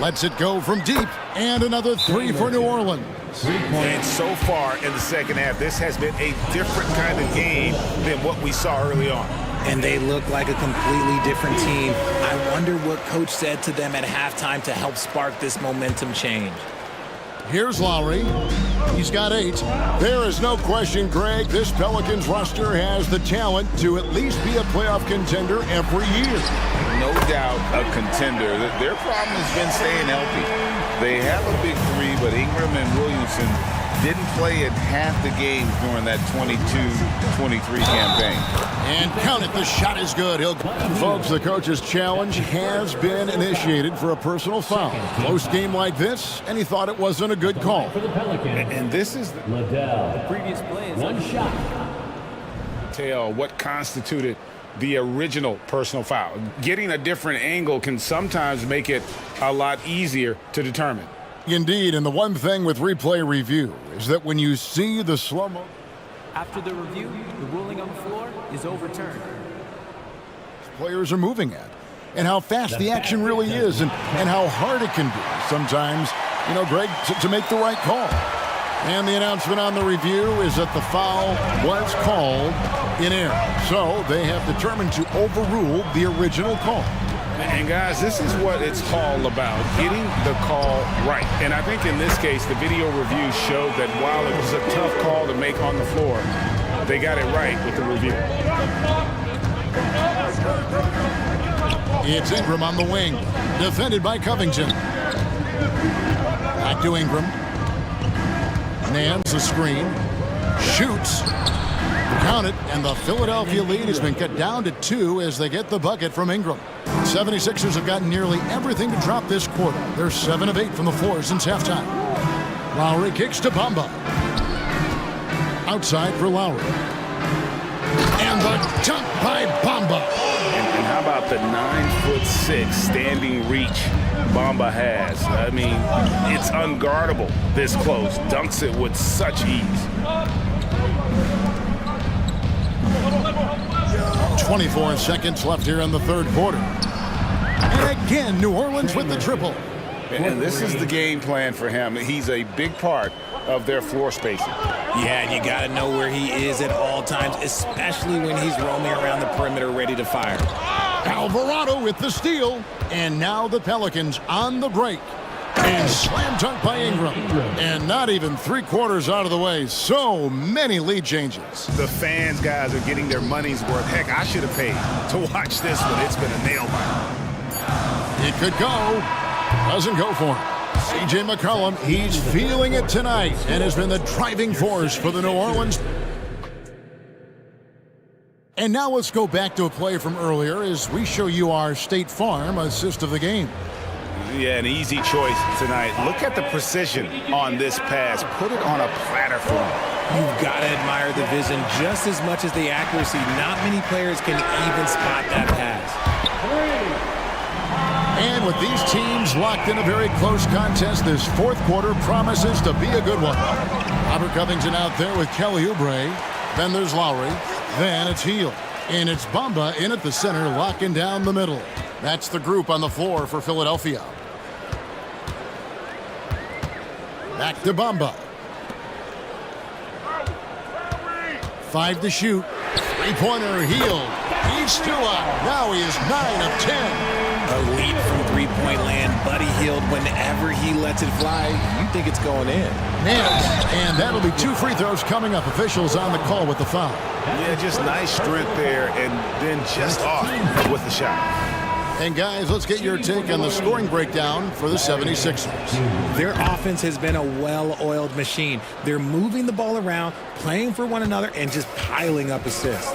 Lets it go from deep. And another 3 for New Orleans. And so far in the second half, this has been a different kind of game than what we saw early on. And they look like a completely different team. I wonder what coach said to them at halftime to help spark this momentum change. Here's Lowry. He's got 8. There is no question, Greg, this Pelicans roster has the talent to at least be a playoff contender every year. No doubt a contender. Their problem has been staying healthy. They have a big 3, but Ingram and Williamson didn't play in half the games during that 22-23 campaign. And count it, the shot is good. Folks, the coach's challenge has been initiated for a personal foul. Close game like this, and he thought it wasn't a good call. And this is the previous play is 1 shot. Tell what constituted the original personal foul. Getting a different angle can sometimes make it a lot easier to determine. Indeed, and the one thing with replay review is that when you see the slow-mo... After the review, the ruling on the floor is overturned. Players are moving at, and how fast the action really is, and how hard it can be sometimes, you know, Greg, to make the right call. And the announcement on the review is that the foul was called in error. So they have determined to overrule the original call. And guys, this is what it's all about, getting the call right. And I think in this case, the video review showed that while it was a tough call to make on the floor, they got it right with the review. It's Ingram on the wing, defended by Covington. Back to Ingram. Nance a screen, shoots, count it, and the Philadelphia lead has been cut down to 2 as they get the bucket from Ingram. 76ers have gotten nearly everything to drop this quarter. They're 7 of 8 from the floor since halftime. Lowry kicks to Bamba. Outside for Lowry. And the dunk by Bamba. And how about the 9'6" standing reach Bamba has? I mean, it's unguardable this close. Dunks it with such ease. 24 seconds left here in the 3rd quarter. And again, New Orleans with the triple. And this is the game plan for him. He's a big part of their floor spacing. Yeah, and you got to know where he is at all times, especially when he's roaming around the perimeter ready to fire. Alvarado with the steal. And now the Pelicans on the break. And slam dunk by Ingram. And not even 3/4 out of the way. So many lead changes. The fans, guys, are getting their money's worth. Heck, I should have paid to watch this one. It's been a nail biter. It could go. Doesn't go for him. C.J. McCollum, he's feeling it tonight and has been the driving force for the New Orleans. And now let's go back to a play from earlier as we show you our State Farm assist of the game. Yeah, an easy choice tonight. Look at the precision on this pass. Put it on a platter for him. You've got to admire the vision just as much as the accuracy. Not many players can even spot that pass. And with these teams locked in a very close contest, this fourth quarter promises to be a good one. Robert Covington out there with Kelly Oubre. Then there's Lowry. Then it's Heel. And it's Bamba in at the center, locking down the middle. That's the group on the floor for Philadelphia. Back to Bamba. 5 to shoot. Three-pointer, Heel. He's still up. Now he is 9 of 10. A lead from three-point land. Buddy Hield, whenever he lets it fly, you think it's going in. And that'll be 2 free throws coming up. Officials on the call with the foul. Yeah, just nice strength there, and then just off with the shot. And guys, let's get your take on the scoring breakdown for the 76ers. Their offense has been a well-oiled machine. They're moving the ball around, playing for one another, and just piling up assists.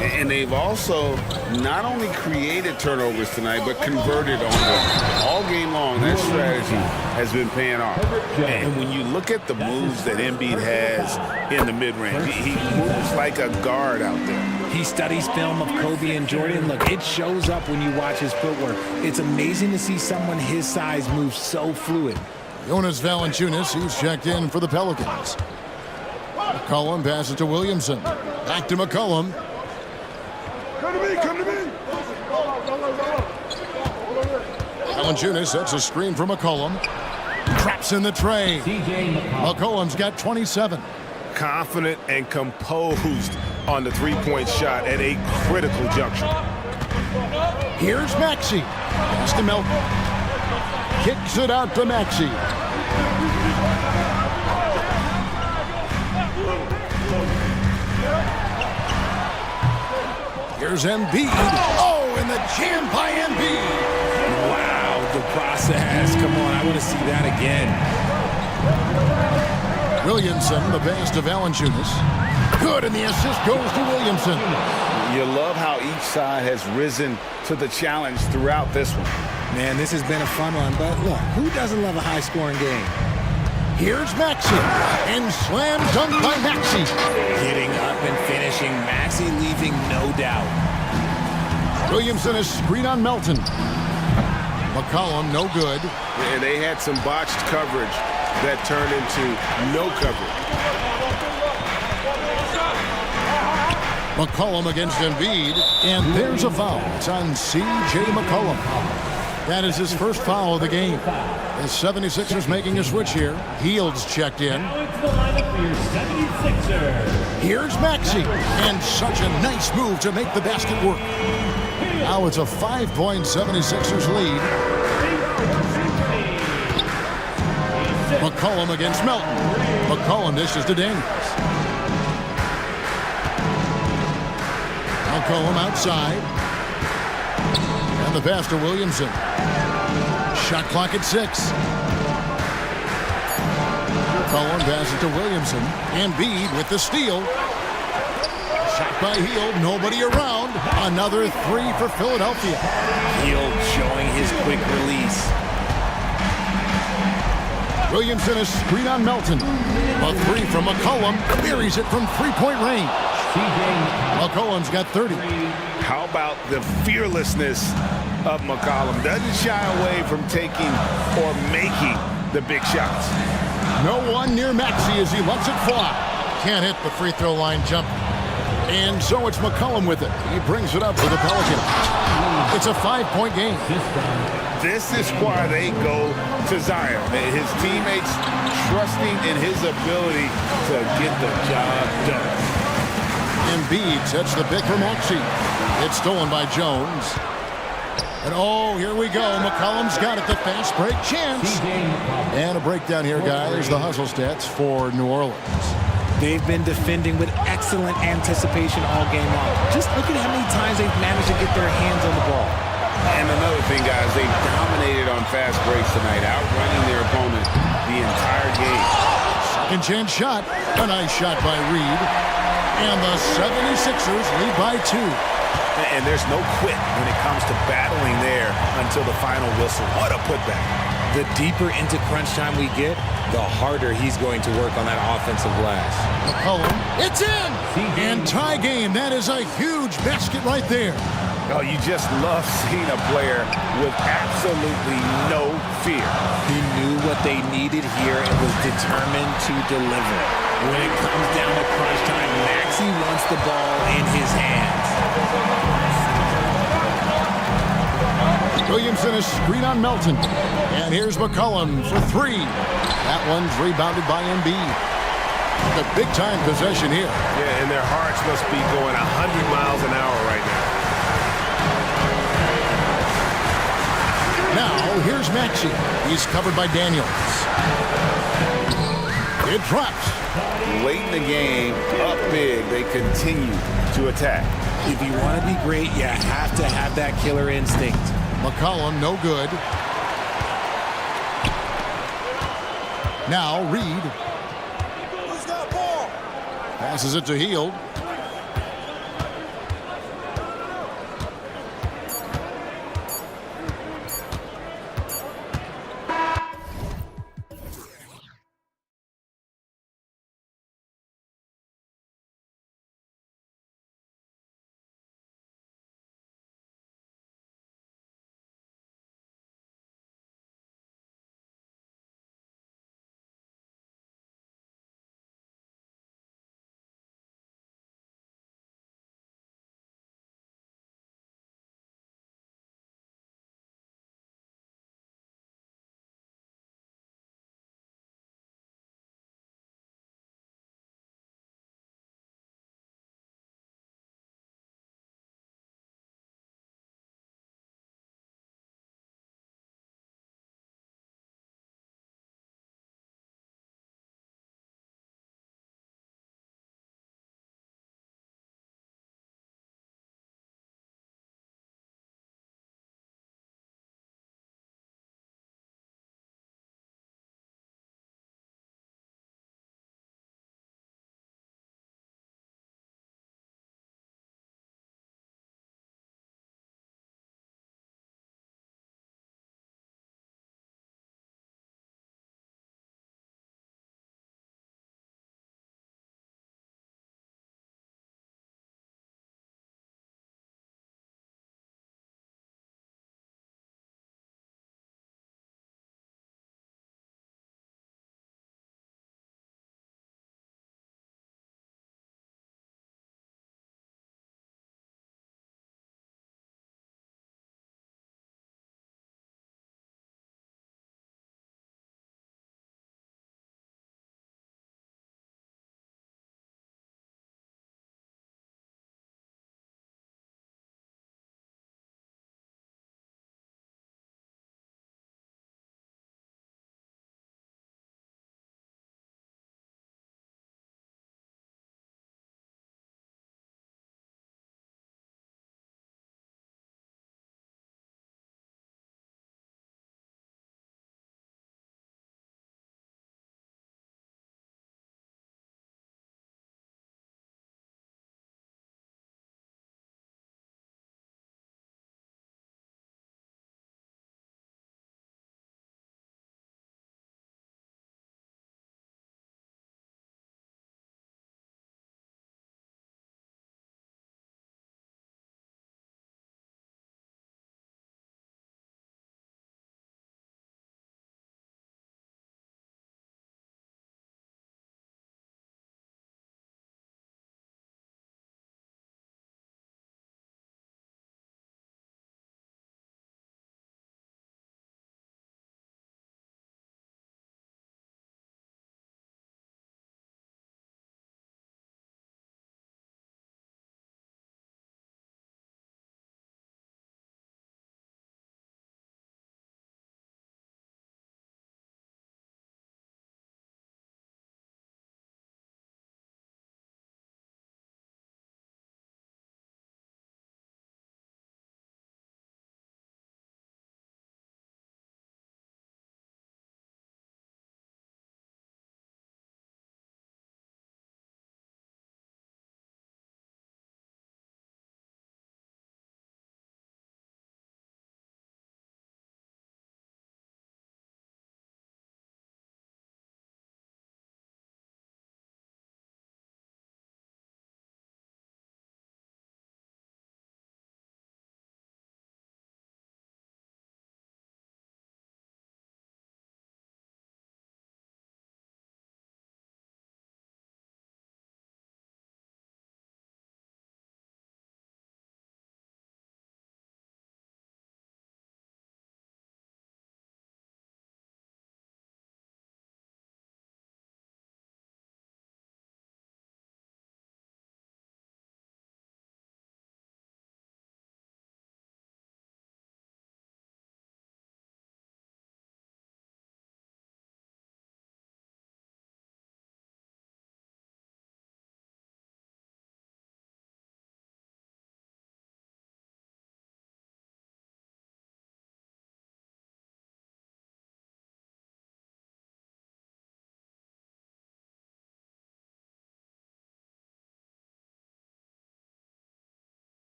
And they've also not only created turnovers tonight, but converted on them. All game long, that strategy has been paying off. And when you look at the moves that Embiid has in the mid-range, he moves like a guard out there. He studies film of Kobe and Jordan. Look, it shows up when you watch his footwork. It's amazing to see someone his size move so fluid. Jonas Valanciunas, he's checked in for the Pelicans. McCollum passes to Williamson. Back to McCollum. Come to me. Valanciunas sets a screen for McCollum. Traps in the tray. McCollum's got 27. Confident and composed on the three-point shot at a critical juncture. Here's Maxey. Pass to Melton. Kicks it out to Maxey. Here's Embiid. Oh, and the jam by Embiid. Wow, the process. Come on, I want to see that again. Williamson, the pass to Valanciunas. Good, and the assist goes to Williamson. You love how each side has risen to the challenge throughout this one. Man, this has been a fun one, but look, who doesn't love a high-scoring game? Here's Maxey, and slam dunk by Maxey. Getting up and finishing, Maxey leaving no doubt. Williamson is screen on Melton. McCollum, no good. And they had some botched coverage that turned into no coverage. McCollum against Embiid, and there's a foul. It's on C.J. McCollum. That is his first foul of the game. The 76ers making a switch here. Hield's checked in. Here's Maxey, and such a nice move to make the basket work. Now it's a 5-point 76ers lead. McCollum against Melton. McCollum dishes to Daniels. McCollum outside. And the pass to Williamson. Shot clock at 6. McCollum passes to Williamson. Embiid with the steal. Shot by Hield. Nobody around. Another 3 for Philadelphia. Hield showing his quick release. Williamson is screen on Melton. A 3 from McCollum. Buries it from three-point range. McCollum's got 30. How about the fearlessness of McCollum? Doesn't shy away from taking or making the big shots. No one near Maxey as he lets it fly. Can't hit the free throw line jump. And so it's McCollum with it. He brings it up for the Pelicans. It's a 5-point game. This is why they go to Zion. His teammates trusting in his ability to get the job done. Embiid sets the pick for Maxey. It's stolen by Jones. And oh, here we go. McCollum's got it. The fast break chance. And a breakdown here, guys. The hustle stats for New Orleans. They've been defending with excellent anticipation all game long. Just look at how many times they've managed to get their hands on the ball. And another thing, guys, they dominated on fast breaks tonight, outrunning their opponent the entire game. Second chance shot. A nice shot by Reed. And the 76ers lead by 2. And there's no quit when it comes to battling there until the final whistle. What a putback. The deeper into crunch time we get, the harder he's going to work on that offensive glass. McCollum, it's in! And tie game. That is a huge basket right there. Oh, you just love seeing a player with absolutely no fear. He knew what they needed here and was determined to deliver. When it comes down to crunch time, Maxey wants the ball in his hands. Williamson is screen on Melton. And here's McCollum for 3. That one's rebounded by Embiid. The big-time possession here. Yeah, and their hearts must be going 100 miles an hour right now. Now, here's Maxey. He's covered by Daniels. It drops. Late in the game, up big, they continue to attack. If you want to be great, you have to have that killer instinct. McCollum, no good. Now, Reed. Who's got ball? Passes it to Hield.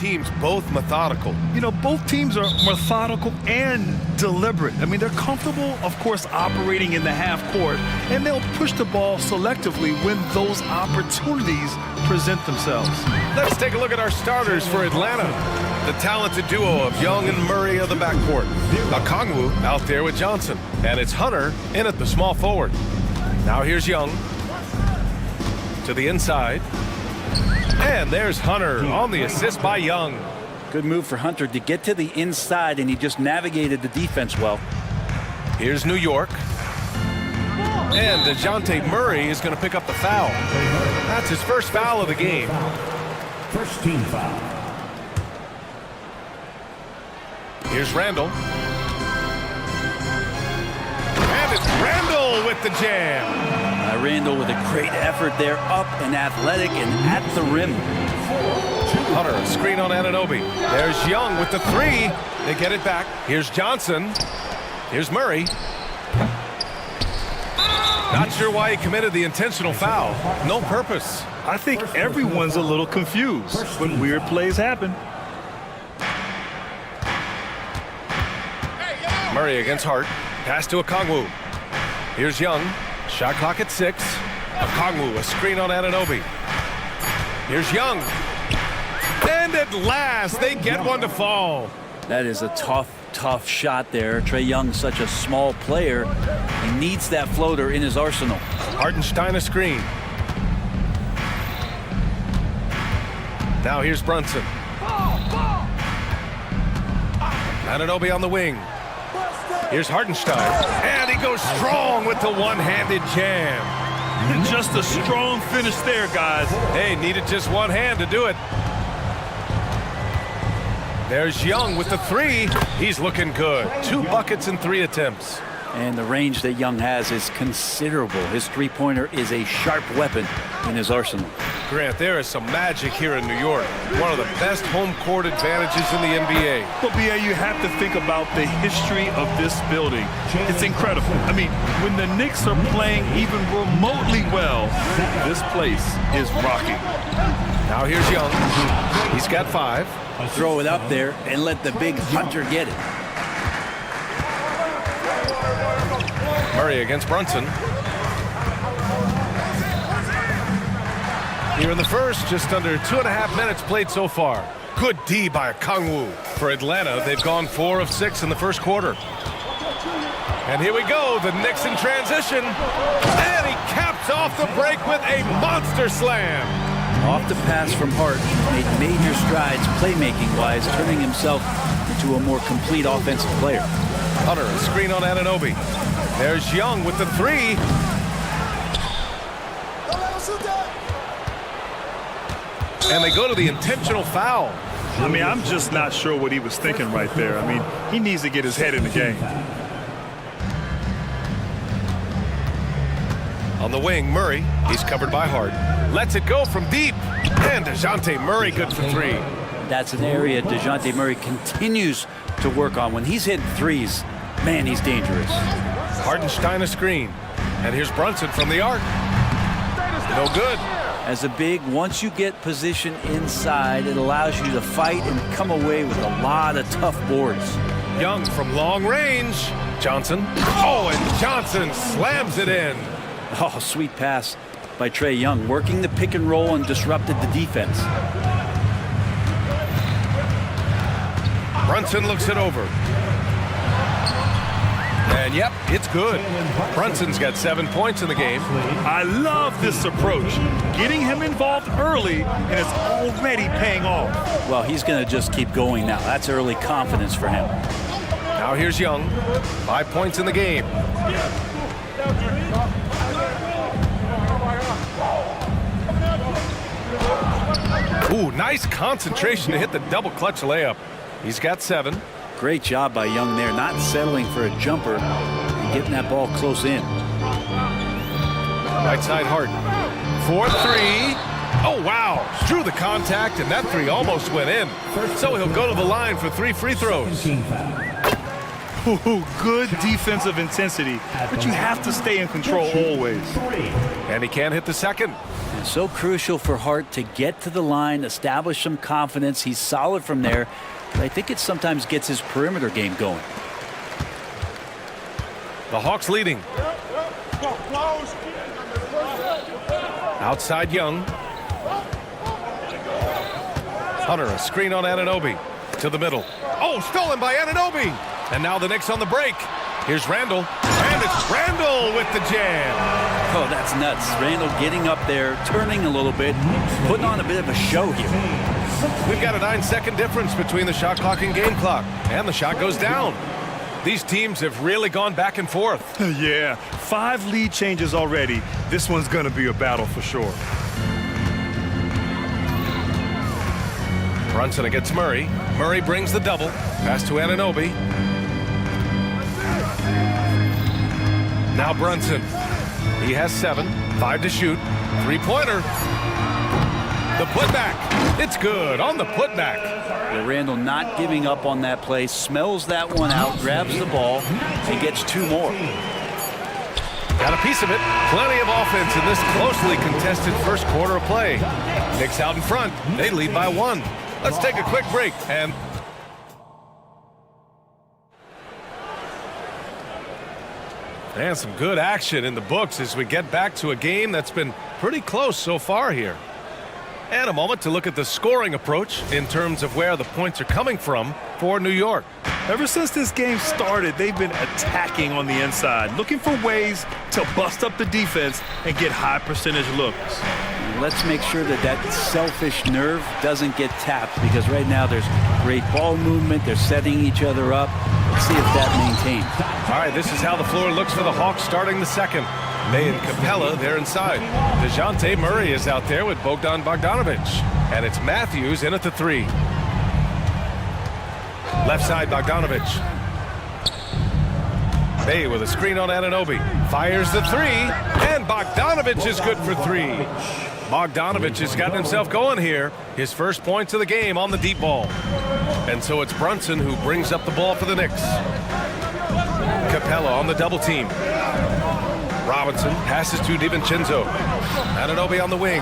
teams both methodical. You know, both teams are methodical and deliberate. I mean, they're comfortable, of course, operating in the half court, and they'll push the ball selectively when those opportunities present themselves. Let's take a look at our starters for Atlanta. The talented duo of Young and Murray of the backcourt. Okongwu out there with Johnson, and it's Hunter in at the small forward. Now here's Young to the inside. And there's Hunter on the assist by Young. Good move for Hunter to get to the inside, and he just navigated the defense well. Here's New York. And DeJounte Murray is going to pick up the foul. That's his first foul of the game. First team foul. Here's Randall. And it's Randall with the jam. Randall with a great effort there, up and athletic and at the rim. Hunter, a screen on Anunoby. There's Young with the three. They get it back. Here's Johnson. Here's Murray. Not sure why he committed the intentional foul. No purpose. I think everyone's a little confused, but weird plays happen. Murray against Hart. Pass to Okongwu. Here's Young. Shot clock at 6. Okongwu, a screen on Anunoby. Here's Young. And at last, they get one to fall. That is a tough shot there. Trae Young, such a small player. He needs that floater in his arsenal. Hartenstein a screen. Now here's Brunson. Anunoby on the wing. Here's Hartenstein. And he goes strong with the one-handed jam. Just a strong finish there, guys. Hey, needed just one hand to do it. There's Young with the three. He's looking good. 2 buckets in 3 attempts. And the range that Young has is considerable. His three-pointer is a sharp weapon in his arsenal. Grant, there is some magic here in New York. One of the best home court advantages in the NBA. But, B.A., you have to think about the history of this building. It's incredible. I mean, when the Knicks are playing even remotely well, this place is rocking. Now here's Young. He's got 5. Throw it up there and let the big Hunter get it. Murray against Brunson. Here in the first, just under 2.5 minutes played so far. Good D by Okongwu. For Atlanta, they've gone 4 of 6 in the first quarter. And here we go, the Knicks in transition. And he caps off the break with a monster slam. Off the pass from Hart, made major strides playmaking-wise, turning himself into a more complete offensive player. Hunter, a screen on Anunoby. There's Young with the three. And they go to the intentional foul. I mean, I'm just not sure what he was thinking right there. I mean, he needs to get his head in the game. On the wing, Murray. He's covered by Hart. Lets it go from deep. And DeJounte Murray good for 3. That's an area DeJounte Murray continues to work on. When he's hitting threes, man, he's dangerous. Hartenstein a screen. And here's Brunson from the arc. No good. As a big, once you get position inside, it allows you to fight and come away with a lot of tough boards. Young from long range. Johnson. Oh, and Johnson slams it in. Oh, sweet pass by Trae Young, working the pick and roll and disrupted the defense. Brunson looks it over. And yep, it's good. Brunson's got 7 points in the game. I love this approach. Getting him involved early, and it's already paying off. Well, he's going to just keep going now. That's early confidence for him. Now here's Young. 5 points in the game. Ooh, nice concentration to hit the double clutch layup. He's got 7. Great job by Young there, not settling for a jumper and getting that ball close in. Right side Hart. 4-3. Oh, wow. Drew the contact, and that 3 almost went in. So he'll go to the line for 3 free throws. Ooh, good defensive intensity, but you have to stay in control always. And he can't hit the second. And so crucial for Hart to get to the line, establish some confidence. He's solid from there, but I think it sometimes gets his perimeter game going. The Hawks leading. Outside Young. Hunter, a screen on Anunoby. To the middle. Oh, stolen by Anunoby. And now the Knicks on the break. Here's Randall. And it's Randall with the jam. Oh, that's nuts. Randall getting up there, turning a little bit, putting on a bit of a show here. We've got a 9-second difference between the shot clock and game clock. And the shot goes down. These teams have really gone back and forth. Yeah, 5 lead changes already. This one's going to be a battle for sure. Brunson against Murray. Murray brings the double. Pass to Anunoby. Now Brunson. He has 7. 5 to shoot. 3-pointer. The putback. It's good on the putback. Well, Randall not giving up on that play. Smells that one out. Grabs the ball. And gets 2 more. Got a piece of it. Plenty of offense in this closely contested first quarter of play. Knicks out in front. They lead by 1. Let's take a quick break and some good action in the books as we get back to a game that's been pretty close so far here. And a moment to look at the scoring approach in terms of where the points are coming from for New York. Ever since this game started, they've been attacking on the inside, looking for ways to bust up the defense and get high percentage looks. Let's make sure that that selfish nerve doesn't get tapped, because right now there's great ball movement. They're setting each other up. Let's see if that maintains. All right, this is how the floor looks for the Hawks starting the second. May and Capella, they're inside. DeJounte Murray is out there with Bogdan Bogdanovic. And it's Matthews in at the 3. Left side, Bogdanovic. Bay with a screen on Anunoby. Fires the 3. And Bogdanovic is good for 3. Bogdanovic has gotten himself going here. His first points of the game on the deep ball. And so it's Brunson who brings up the ball for the Knicks. Capella on the double team. Robinson passes to DiVincenzo. Anunoby on the wing.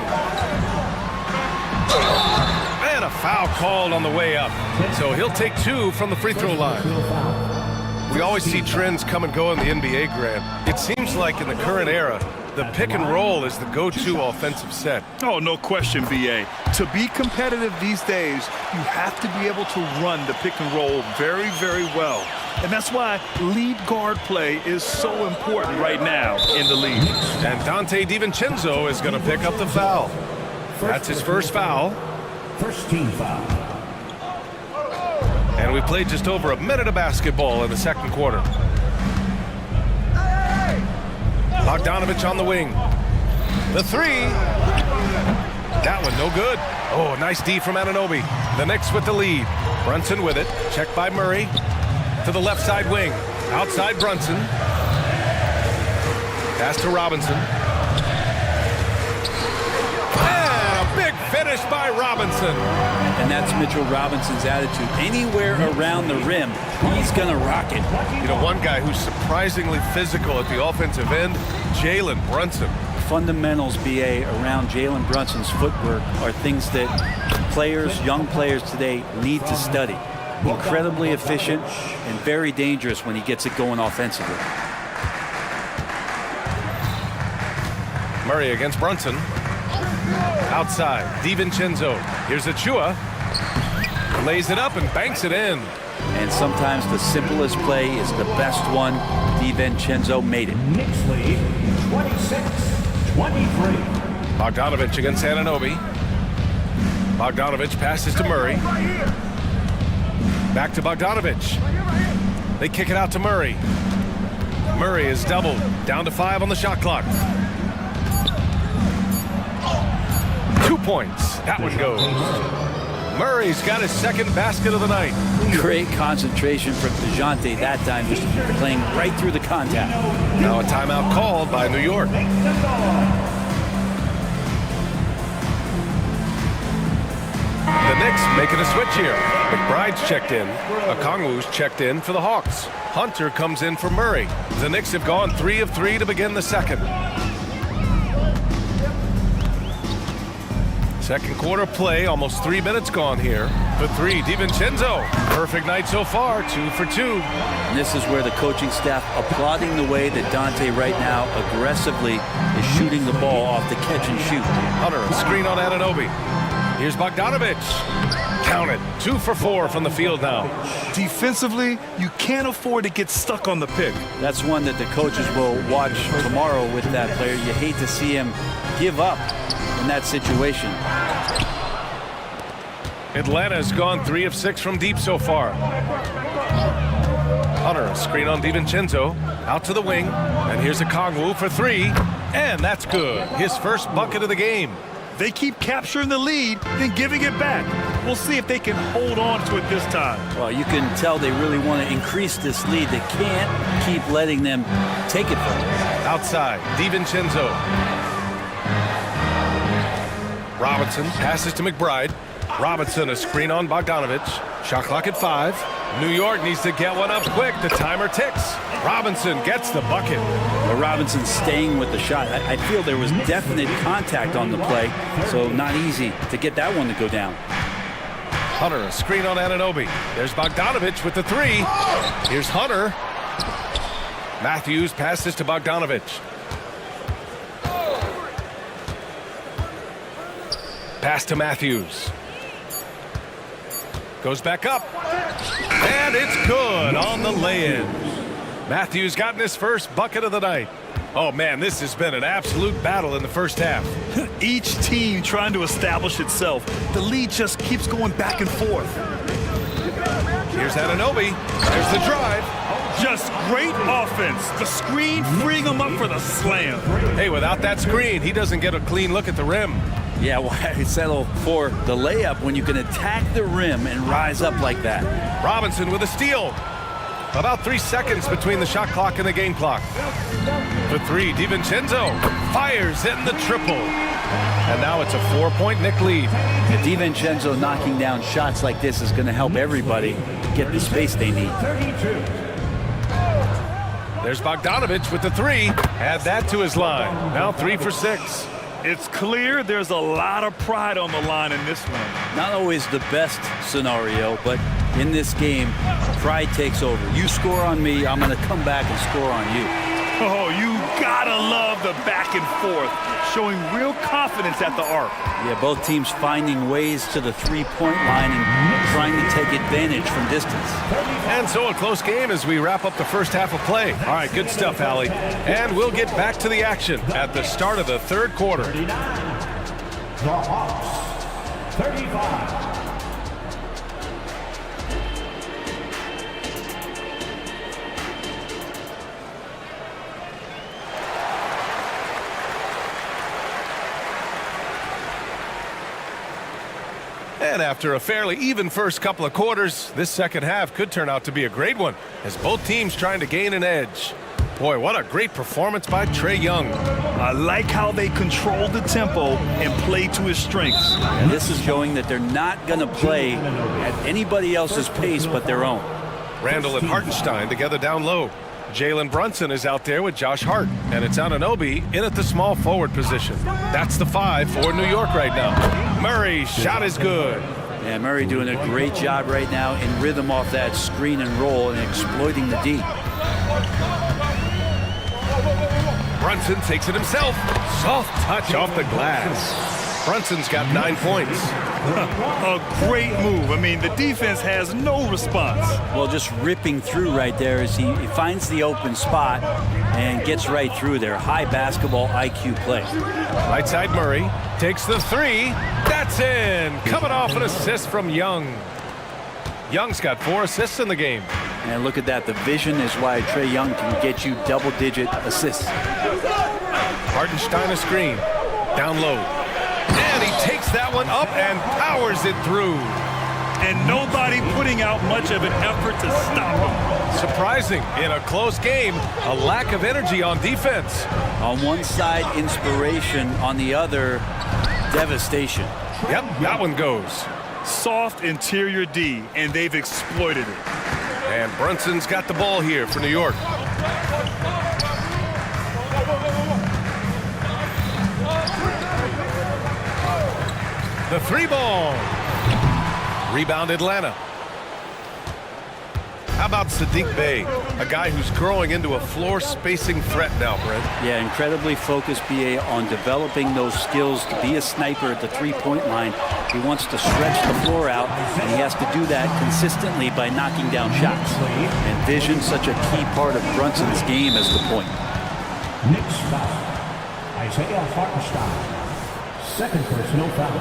And a foul called on the way up. So he'll take 2 from the free throw line. We always see trends come and go in the NBA, Grant. It seems like in the current era, the pick and roll is the go-to offensive set. Oh, no question, BA. To be competitive these days, you have to be able to run the pick and roll very, very well. And that's why lead guard play is so important right now in the league. And Dante DiVincenzo is going to pick up the foul. That's his first foul. First team foul. And we played just over a minute of basketball in the second quarter. Bogdanovic on the wing. The 3. That one no good. Oh, nice D from Anunoby. The Knicks with the lead. Brunson with it. Checked by Murray. To the left side wing. Outside Brunson. Pass to Robinson. And a big finish by Robinson. And that's Mitchell Robinson's attitude. Anywhere around the rim, he's going to rock it. You know, one guy who's surprisingly physical at the offensive end, Jalen Brunson. Fundamentals, BA, around Jalen Brunson's footwork are things that players, young players today need to study. Incredibly efficient and very dangerous when he gets it going offensively. Murray against Brunson. Outside, DiVincenzo. Here's Achua. Lays it up and banks it in. And sometimes the simplest play is the best one. DiVincenzo made it. Knicks lead 26-23. Bogdanovic against Anunoby. Bogdanovic passes to Murray. Back to Bogdanovic. They kick it out to Murray. Murray is doubled. Down to 5 on the shot clock. 2 points. That one goes. Murray's got his second basket of the night. Great concentration from DeJounte that time, just playing right through the contact. Now a timeout called by New York. The Knicks making a switch here. McBride's checked in. Okongwu's checked in for the Hawks. Hunter comes in for Murray. The Knicks have gone 3 of 3 to begin the second. Second quarter play, almost 3 minutes gone here. For 3, DiVincenzo. Perfect night so far, 2 for 2. And this is where the coaching staff applauding the way that Dante right now aggressively is shooting the ball off the catch and shoot. Hunter, a screen on Anunoby. Here's Bogdanovic. Count it, 2 for 4 from the field now. Defensively, you can't afford to get stuck on the pick. That's one that the coaches will watch tomorrow with that player. You hate to see him give up in that situation. Atlanta's gone 3 of 6 from deep so far. Hunter, a screen on DiVincenzo, out to the wing, and here's a Kongwu for 3, and that's good. His first bucket of the game. They keep capturing the lead, then giving it back. We'll see if they can hold on to it this time. Well, you can tell they really want to increase this lead. They can't keep letting them take it from them. Outside, DiVincenzo. Robinson passes to McBride. Robinson, a screen on Bogdanovic. Shot clock at 5. New York needs to get one up quick. The timer ticks. Robinson gets the bucket. Well, Robinson staying with the shot. I feel there was definite contact on the play, so not easy to get that one to go down. Hunter, a screen on Anunoby. There's Bogdanovic with the 3. Here's Hunter. Matthews passes to Bogdanovic. Pass to Matthews. Goes back up. And it's good on the lay-in. Matthews gotten his first bucket of the night. Oh, man, this has been an absolute battle in the first half. Each team trying to establish itself. The lead just keeps going back and forth. Here's Anunoby. There's the drive. Just great offense. The screen freeing him up for the slam. Hey, without that screen, he doesn't get a clean look at the rim. Yeah, why settle for the layup when you can attack the rim and rise up like that? Robinson with a steal. About 3 seconds between the shot clock and the game clock. For 3, DiVincenzo fires in the triple. And now it's a 4-point Knick lead. And DiVincenzo knocking down shots like this is going to help everybody get the space they need. There's Bogdanovic with the 3. Add that to his line. Now 3 for 6. It's clear there's a lot of pride on the line in this one. Not always the best scenario, but in this game, pride takes over. You score on me, I'm going to come back and score on you. Oh, you gotta love the back and forth, showing real confidence at the arc. Yeah, both teams finding ways to the three-point line and trying to take advantage from distance. And so a close game as we wrap up the first half of play. All right, good stuff, Allie. And we'll get back to the action at the start of the third quarter. The Hawks, 35. And after a fairly even first couple of quarters, this second half could turn out to be a great one as both teams trying to gain an edge. Boy, what a great performance by Trae Young. I like how they controlled the tempo and played to his strengths. And this is showing that they're not going to play at anybody else's pace but their own. Randall and Hartenstein together down low. Jalen Brunson is out there with Josh Hart, and it's Anunoby in at the small forward position. That's the 5 for New York right now. Murray's shot is good. Yeah, Murray doing a great job right now in rhythm off that screen and roll and exploiting the D. Brunson takes it himself. Soft touch off the glass. Brunson's got 9 points. A great move. I mean, the defense has no response. Well, just ripping through right there as he finds the open spot and gets right through there. High basketball IQ play. Right side Murray takes the 3. That's in. Coming off an assist from Young. Young's got 4 assists in the game. And look at that. The vision is why Trae Young can get you double-digit assists. Hartenstein a screen. Down low. And he takes that one up and powers it through. And nobody putting out much of an effort to stop him. Surprising, in a close game, a lack of energy on defense. On one side, inspiration. On the other, devastation. Yep, that one goes. Soft interior D, and they've exploited it. And Brunson's got the ball here for New York. The three ball. Rebound Atlanta. How about Sadiq Bey, a guy who's growing into a floor spacing threat now, Brent? Yeah, incredibly focused BA on developing those skills to be a sniper at the three-point line. He wants to stretch the floor out, and he has to do that consistently by knocking down shots. And vision's such a key part of Brunson's game as the point. Next foul. Isaiah Hartenstein. Second personal foul.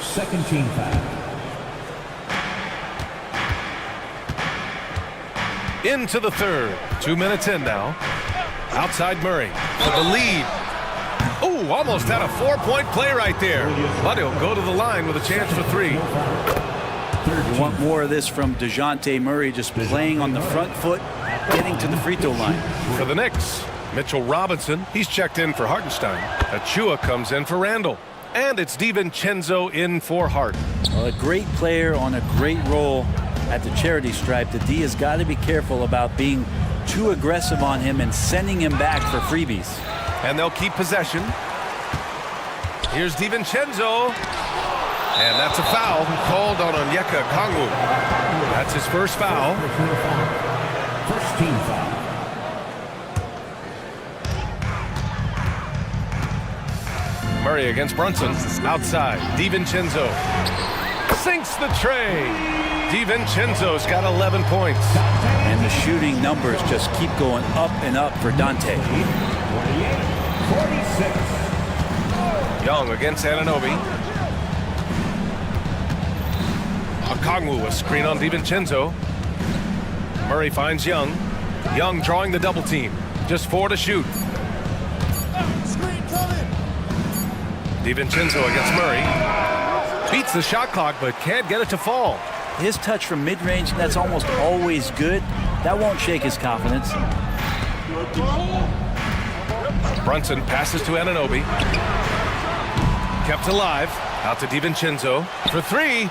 Second team foul. Into the third. 2 minutes in now. Outside Murray for the lead. Oh, almost had a 4-point play right there. But he'll go to the line with a chance for three. You want more of this from DeJounte Murray, just playing on the front foot, getting to the free throw line. For the Knicks, Mitchell Robinson, he's checked in for Hartenstein. Achua comes in for Randall. And it's DiVincenzo in for Hart. Well, a great player on a great role at the charity stripe. The D has got to be careful about being too aggressive on him and sending him back for freebies. And they'll keep possession. Here's DiVincenzo. And that's a foul called on Onyeka Okongwu. That's his first foul. First team foul. Murray against Brunson. Outside. DiVincenzo sinks the tray. DiVincenzo's got 11 points. And the shooting numbers just keep going up and up for Dante. 46. Young against Anunoby. Okongwu, a screen on DiVincenzo. Murray finds Young. Young drawing the double team. Just 4 to shoot. DiVincenzo against Murray. Beats the shot clock, but can't get it to fall. His touch from mid-range, that's almost always good. That won't shake his confidence. Brunson passes to Anunoby. Kept alive. Out to DiVincenzo for three.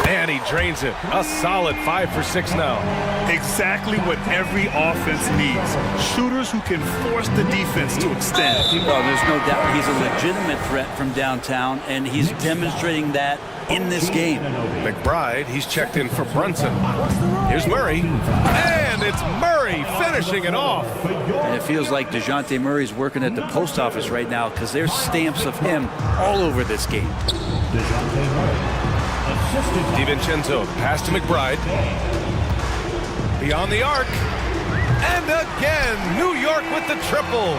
And he drains it. A solid 5 for 6 now. Exactly what every offense needs. Shooters who can force the defense to extend. Well, there's no doubt he's a legitimate threat from downtown, and he's demonstrating that in this game. McBride, he's checked in for Brunson. Here's Murray. And it's Murray finishing it off. And it feels like DeJounte Murray's working at the post office right now because there's stamps of him all over this game. DiVincenzo, pass to McBride. Beyond the arc. And again, New York with the triple.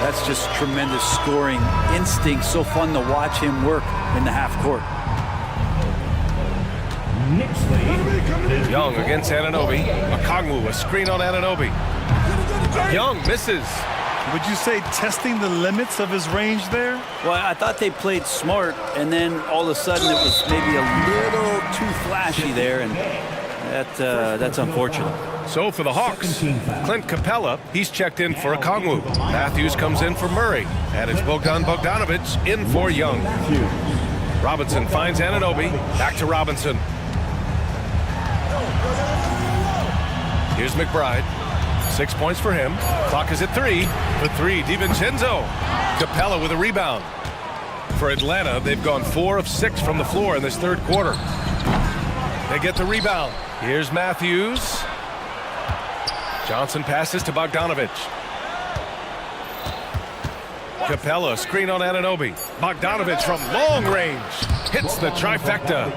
That's just tremendous scoring instinct. So fun to watch him work in the half court. Young against Anunoby. Okongwu, a screen on Anunoby. Young misses. Would you say testing the limits of his range there? Well, I thought they played smart, and then all of a sudden it was maybe a little too flashy there, and that's unfortunate. So for the Hawks, Clint Capella, he's checked in for Okongwu. Matthews comes in for Murray, and it's Bogdan Bogdanovic in for Young. Robinson finds Anunoby. Back to Robinson. Here's McBride. 6 points for him. Clock is at 3. For 3, DiVincenzo. Capella with a rebound. For Atlanta, they've gone 4 of 6 from the floor in this third quarter. They get the rebound. Here's Matthews. Johnson passes to Bogdanovic. Capella, screen on Anunoby. Bogdanovic from long range. Hits the trifecta.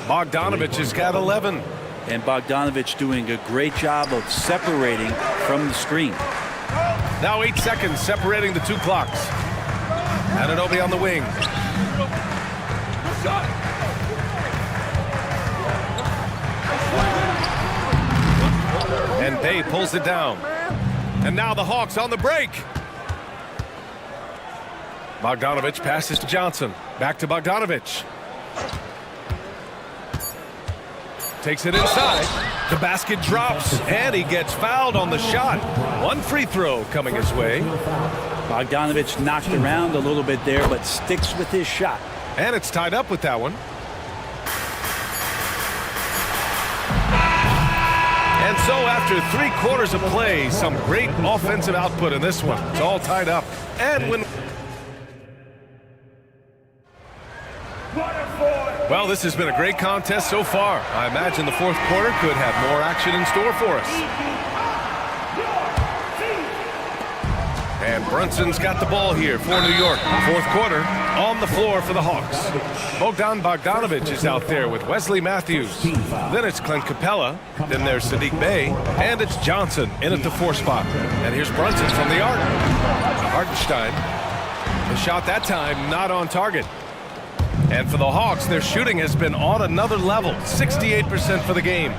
Bogdanovic has got 11. And Bogdanovic doing a great job of separating from the screen. Now 8 seconds separating the 2 clocks. Anunoby on the wing. And Bey pulls it down. And now the Hawks on the break. Bogdanovic passes to Johnson. Back to Bogdanovic. Takes it inside. The basket drops, and he gets fouled on the shot. 1 free throw coming his way. Bogdanovic knocked around a little bit there, but sticks with his shot. And it's tied up with that one. And so after 3 quarters of play, some great offensive output in this one. It's all tied up. And when... Well, this has been a great contest so far. I imagine the 4th quarter could have more action in store for us. And Brunson's got the ball here for New York. 4th quarter on the floor for the Hawks. Bogdan Bogdanovic is out there with Wesley Matthews. Then it's Clint Capella. Then there's Sadiq Bey. And it's Johnson in at the 4 spot. And here's Brunson from the arc. Hartenstein. The shot that time not on target. And for the Hawks, their shooting has been on another level. 68% for the game.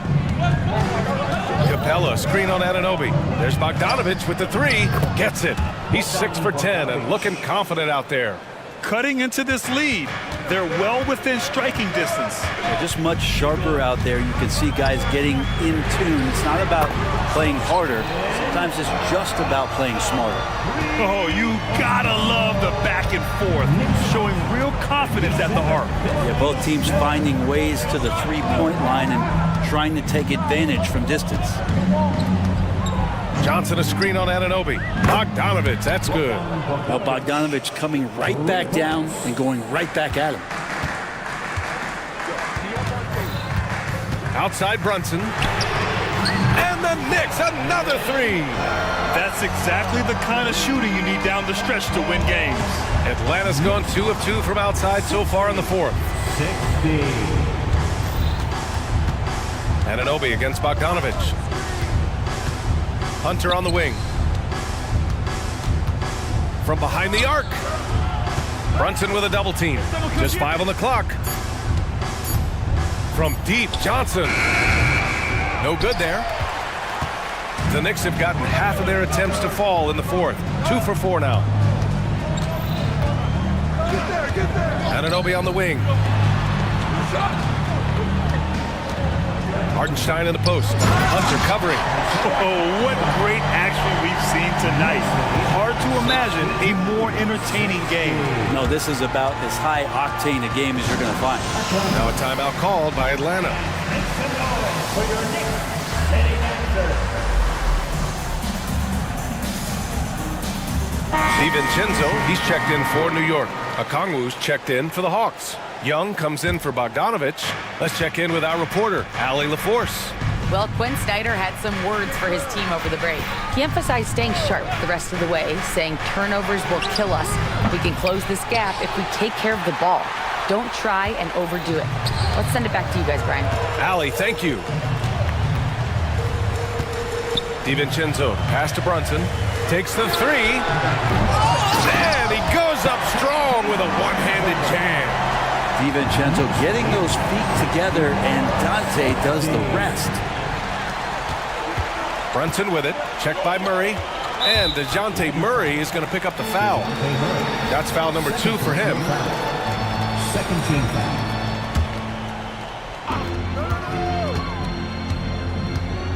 Capella, screen on Anunoby. There's Bogdanovic with the 3. Gets it. He's 6 for 10 and looking confident out there. Cutting into this lead. They're well within striking distance. They're just much sharper out there. You can see guys getting in tune. It's not about playing harder. Sometimes it's just about playing smarter. Oh, you gotta love the back and forth. Showing real confidence at the arc. Yeah, both teams finding ways to the 3-point line and trying to take advantage from distance. Johnson a screen on Anunoby. Bogdanovic, that's good. Well, Bogdanovic coming right back down and going right back at him. Outside Brunson. And the Knicks, another 3. That's exactly the kind of shooting you need down the stretch to win games. Atlanta's gone 2 of 2 from outside so far in the 4th. 60. Anunoby against Bogdanovic. Hunter on the wing. From behind the arc. Brunson with a double team. Just 5 on the clock. From deep, Johnson. No good there. The Knicks have gotten half of their attempts to fall in the 4th. 2 for 4 now. Anunoby on the wing. Hartenstein in the post. Hunter covering. Oh, what great action we've seen tonight. Hard to imagine a more entertaining game. No, this is about as high octane a game as you're going to find. Now a timeout called by Atlanta. For your Knicks, setting answer. DiVincenzo, he's checked in for New York. Okongwu's checked in for the Hawks. Young comes in for Bogdanovic. Let's check in with our reporter, Allie LaForce. Well, Quinn Snyder had some words for his team over the break. He emphasized staying sharp the rest of the way, saying turnovers will kill us. We can close this gap if we take care of the ball. Don't try and overdo it. Let's send it back to you guys, Brian. Allie, thank you. DiVincenzo, pass to Brunson. Takes the 3. And he goes up strong with a one-handed jam. DiVincenzo getting those feet together, and Dante does the rest. Brunson with it. Checked by Murray. And DeJounte Murray is going to pick up the foul. That's foul number 2 for him. Second team foul.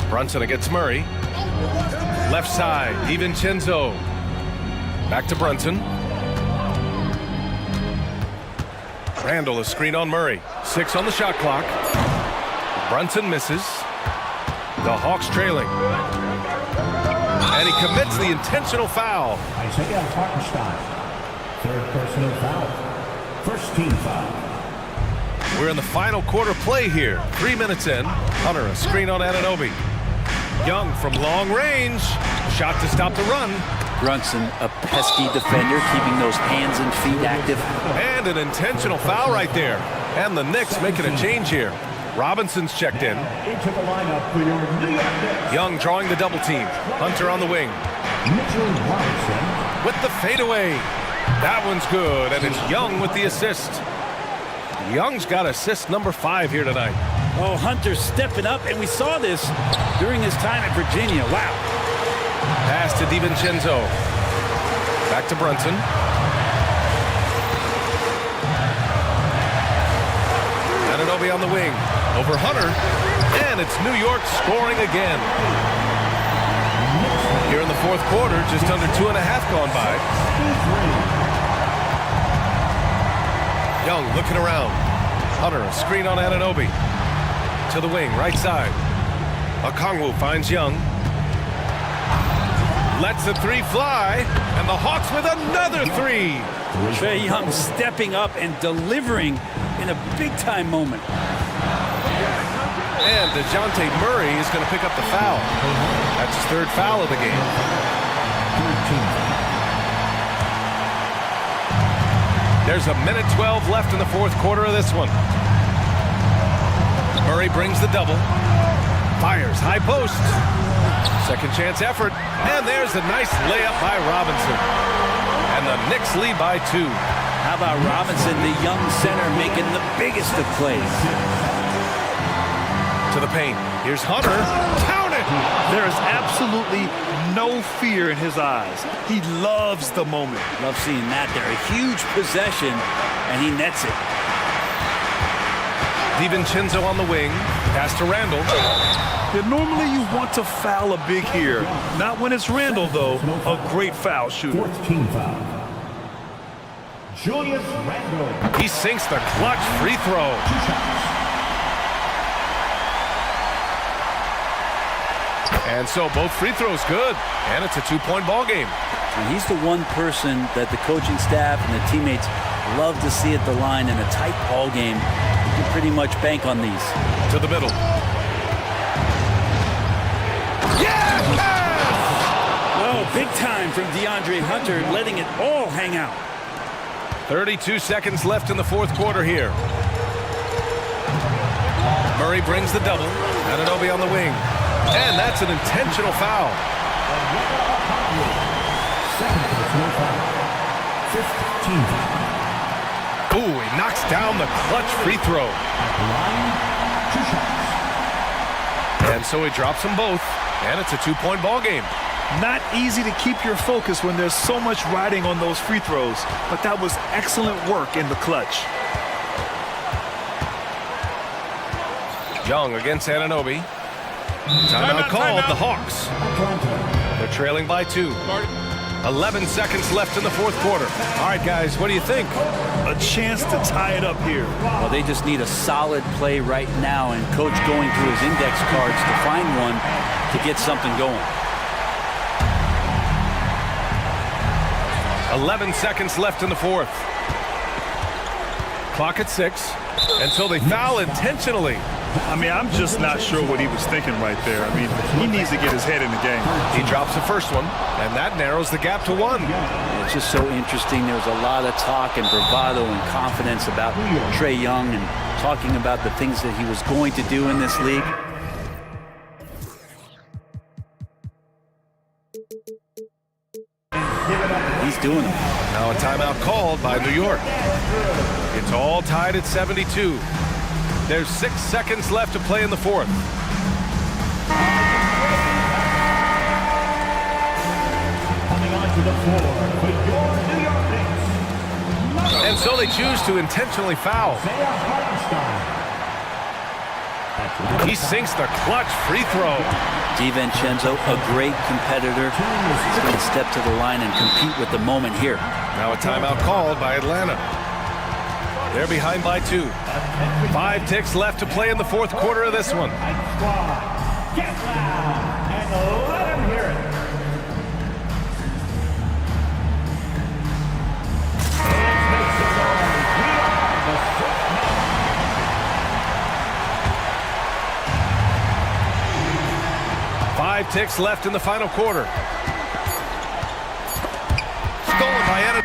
Brunson against Murray. Left side, DiVincenzo. Back to Brunson. Randall a screen on Murray. 6 on the shot clock. Brunson misses. The Hawks trailing. And he commits the intentional foul. Isaiah Hartenstein. Third personal foul. First team foul. We're in the final quarter play here. 3 minutes in. Hunter a screen on Anunoby. Young from long range. Shot to stop the run. Brunson, a pesky defender, keeping those hands and feet active. And an intentional foul right there. And the Knicks making a change here. Robinson's checked in. Into the lineup for your New York Knicks. Young drawing the double team. Hunter on the wing. Mitchell Robinson. With the fadeaway. That one's good, and it's Young with the assist. Young's got assist number 5 here tonight. Oh, Hunter's stepping up, and we saw this during his time at Virginia. Wow. Pass to DiVincenzo. Back to Brunson. Anunoby on the wing. Over Hunter. And it's New York scoring again. Here in the 4th quarter, just under 2.5 gone by. Young looking around. Hunter, a screen on Anunoby. To the wing, right side. Okongwu finds Young. Lets the three fly, and the Hawks with another three. Trae Young stepping up and delivering in a big-time moment. And DeJounte Murray is going to pick up the foul. That's his third foul of the game. There's a minute 12 left in the fourth quarter of this one. Murray brings the double. Fires high post. Second chance effort. And there's a nice layup by Robinson. And the Knicks lead by 2. How about Robinson, the young center, making the biggest of plays? To the paint. Here's Hunter. Count it! There is absolutely no fear in his eyes. He loves the moment. Love seeing that there. A huge possession, and he nets it. DiVincenzo on the wing. Pass to Randall. Yeah, normally you want to foul a big here. Not when it's Randall, though. A great foul shooter. 14 foul. Julius Randall. He sinks the clutch free throw. And so both free throws good. And it's a two-point ball game. And he's the one person that the coaching staff and the teammates love to see at the line in a tight ball game. You can pretty much bank on these. To the middle. Yes! Oh, big time from DeAndre Hunter, letting it all hang out. 32 seconds left in the fourth quarter here. Murray brings the double. Anunoby on the wing. And that's an intentional foul. 15. Ooh, he knocks down the clutch free throw. And so he drops them both. And it's a two-point ball game. Not easy to keep your focus when there's so much riding on those free throws, but that was excellent work in the clutch. Young against Anunoby. Timeout called, the Hawks. They're trailing by 2. 11 seconds left in the fourth quarter. All right, guys, what do you think? A chance to tie it up here. Well, they just need a solid play right now, and Coach going through his index cards to find one to get something going. 11 seconds left in the fourth. Clock at 6. And so they foul intentionally. I mean, I'm just not sure what he was thinking right there. I mean, he needs to get his head in the game. He drops the first one, and that narrows the gap to 1. It's just so interesting. There was a lot of talk and bravado and confidence about Trae Young and talking about the things that he was going to do in this league. He's doing it. Now a timeout called by New York. It's all tied at 72. There's 6 seconds left to play in the fourth. Coming onto the floor for your New York Knicks. And so they choose to intentionally foul. He sinks the clutch free throw. DiVincenzo, a great competitor. He's going to step to the line and compete with the moment here. Now a timeout called by Atlanta. They're behind by 2. 5 ticks left to play in the fourth quarter of this one. Get loud and let him hear it. Five ticks left in the final quarter. Stolen by Anunoby.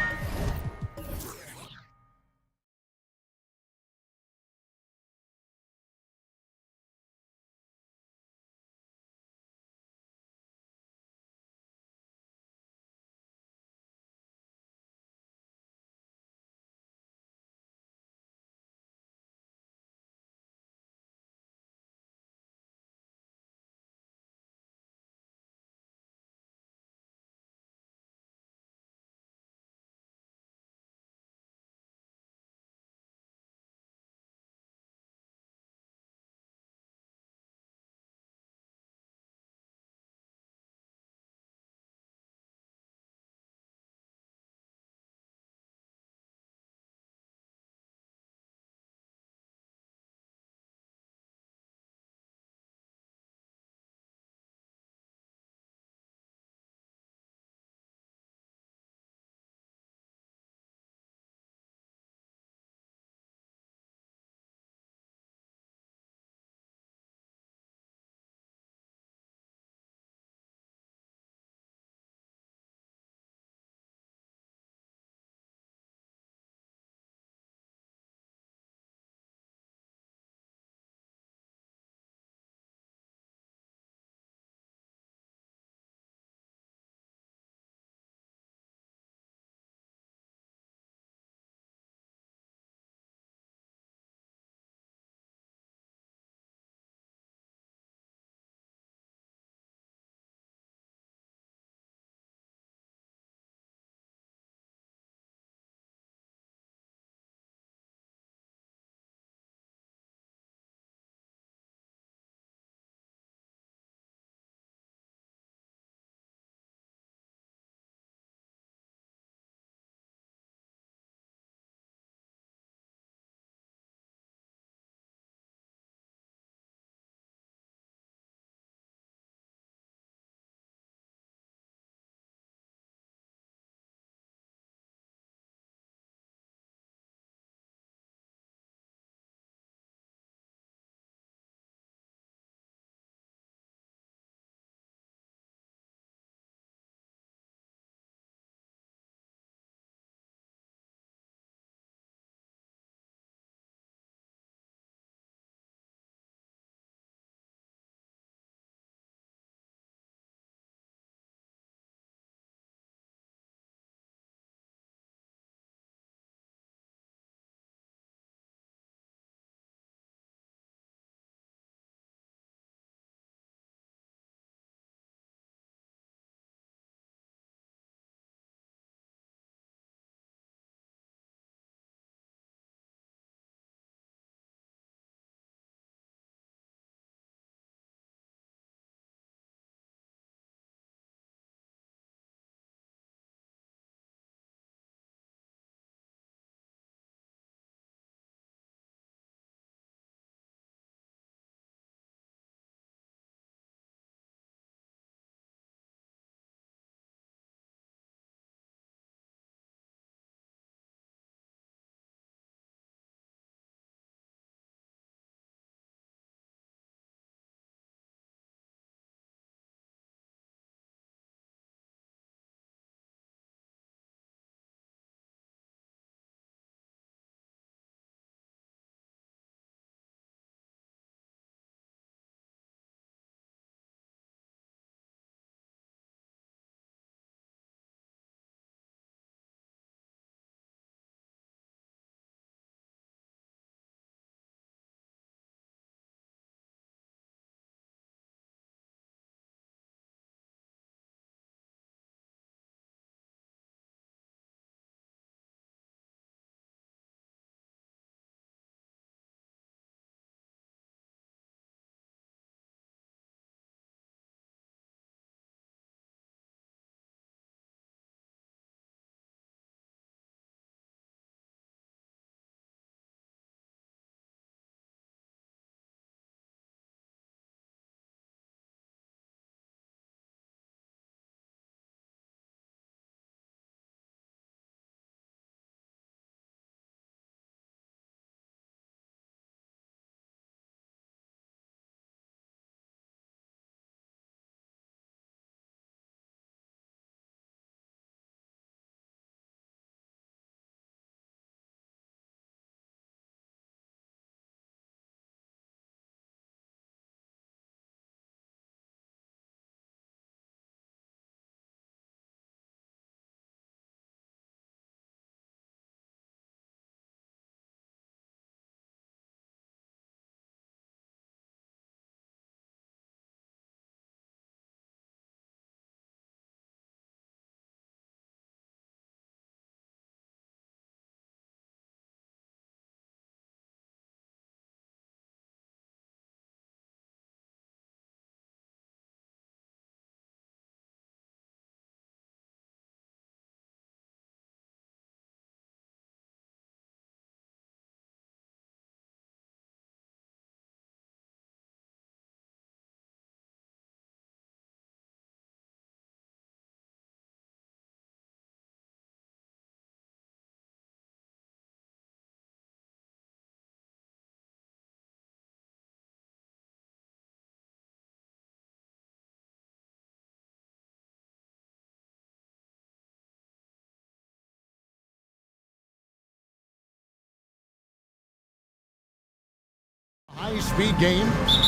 High-speed game.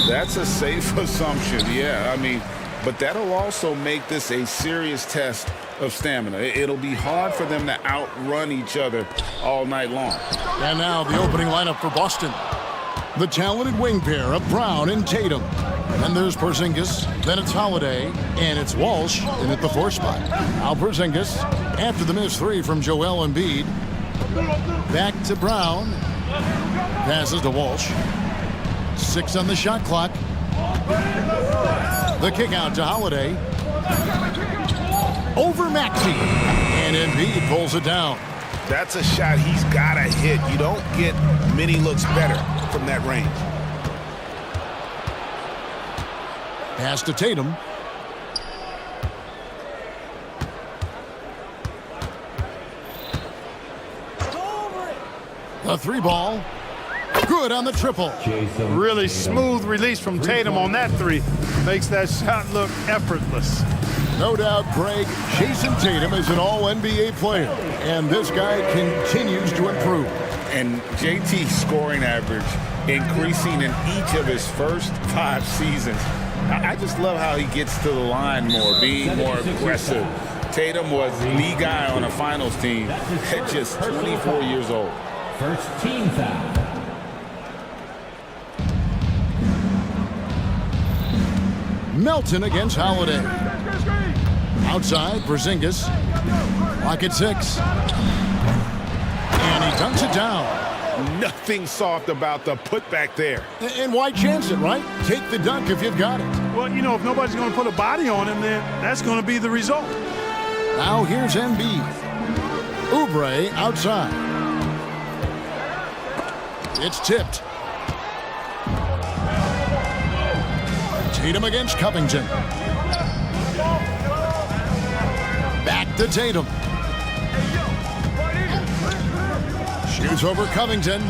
That's a safe assumption, yeah. I mean, but that'll also make this a serious test of stamina. It'll be hard for them to outrun each other all night long. And now the opening lineup for Boston. The talented wing pair of Brown and Tatum. And there's Porzingis, then it's Holiday, and it's Walsh in at the 4 spot. Now Porzingis, after the missed 3 from Joel Embiid. Back to Brown. Passes to Walsh. 6 on the shot clock. The kick out to Holiday. Over Maxey. And Embiid pulls it down. That's a shot he's got to hit. You don't get many looks better from that range. Pass to Tatum. The 3 ball. Good on the triple. Really smooth release from Tatum on that 3. Makes that shot look effortless. No doubt, Greg, Jason Tatum is an all-NBA player, and this guy continues to improve. And JT's scoring average increasing in each of his first 5 seasons. I just love how he gets to the line more, being more aggressive. Tatum was the guy on a finals team at just 24 years old. First team foul. Melton against Holiday. Outside, Porzingis. Lock at 6. And he dunks it down. Nothing soft about the putback there. And why chance it, right? Take the dunk if you've got it. Well, you know, if nobody's going to put a body on him, then that's going to be the result. Now here's Embiid. Oubre outside. It's tipped. Tatum against Covington. Back to Tatum. Shoots over Covington.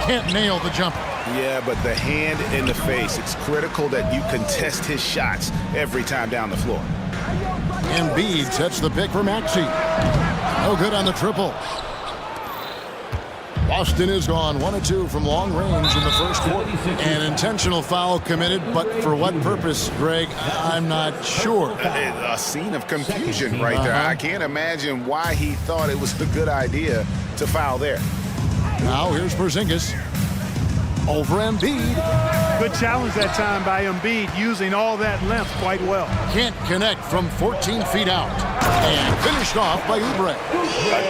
Can't nail the jumper. Yeah, but the hand in the face, it's critical that you contest his shots every time down the floor. Embiid sets the pick for Maxey. No good on the triple. Boston is gone 1 of 2 from long range in the first quarter. An intentional foul committed, but for what purpose, Greg, I'm not sure. A scene of confusion right there. I can't imagine why he thought it was a good idea to foul there. Now here's Porzingis. Over Embiid. Good challenge that time by Embiid, using all that length quite well. Can't connect from 14 feet out. And finished off by Oubre.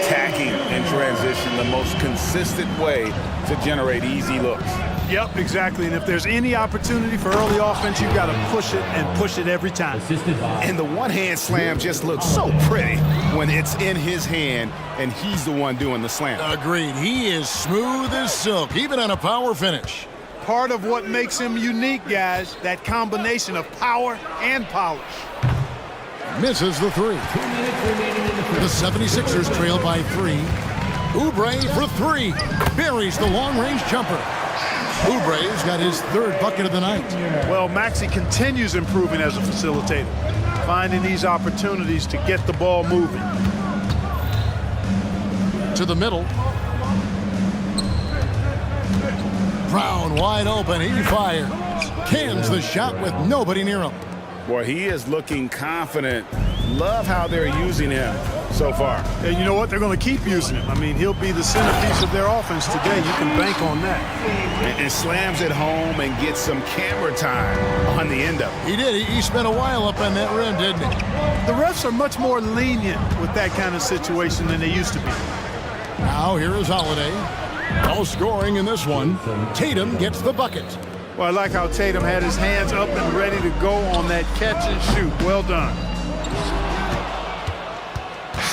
Attacking in transition, the most consistent way to generate easy looks. Yep, exactly. And if there's any opportunity for early offense, you've got to push it and push it every time. And the one-hand slam just looks so pretty when it's in his hand and he's the one doing the slam. Agreed. He is smooth as silk, even on a power finish. Part of what makes him unique, guys, that combination of power and polish. Misses the 3. The 76ers trail by 3. Oubre for 3. Buries the long-range jumper. Oubre's got his 3rd bucket of the night. Well, Maxey continues improving as a facilitator, finding these opportunities to get the ball moving. To the middle. Brown wide open. He fires. Cans the shot with nobody near him. Boy, he is looking confident. Love how they're using him so far. And you know what? They're going to keep using him. I mean, he'll be the centerpiece of their offense today. You can bank on that. And slams it home and gets some camera time on the end of it. He did. He spent a while up on that rim, didn't he? The refs are much more lenient with that kind of situation than they used to be. Now here is Holiday. No scoring in this one. Tatum gets the bucket. Well, I like how Tatum had his hands up and ready to go on that catch and shoot. Well done.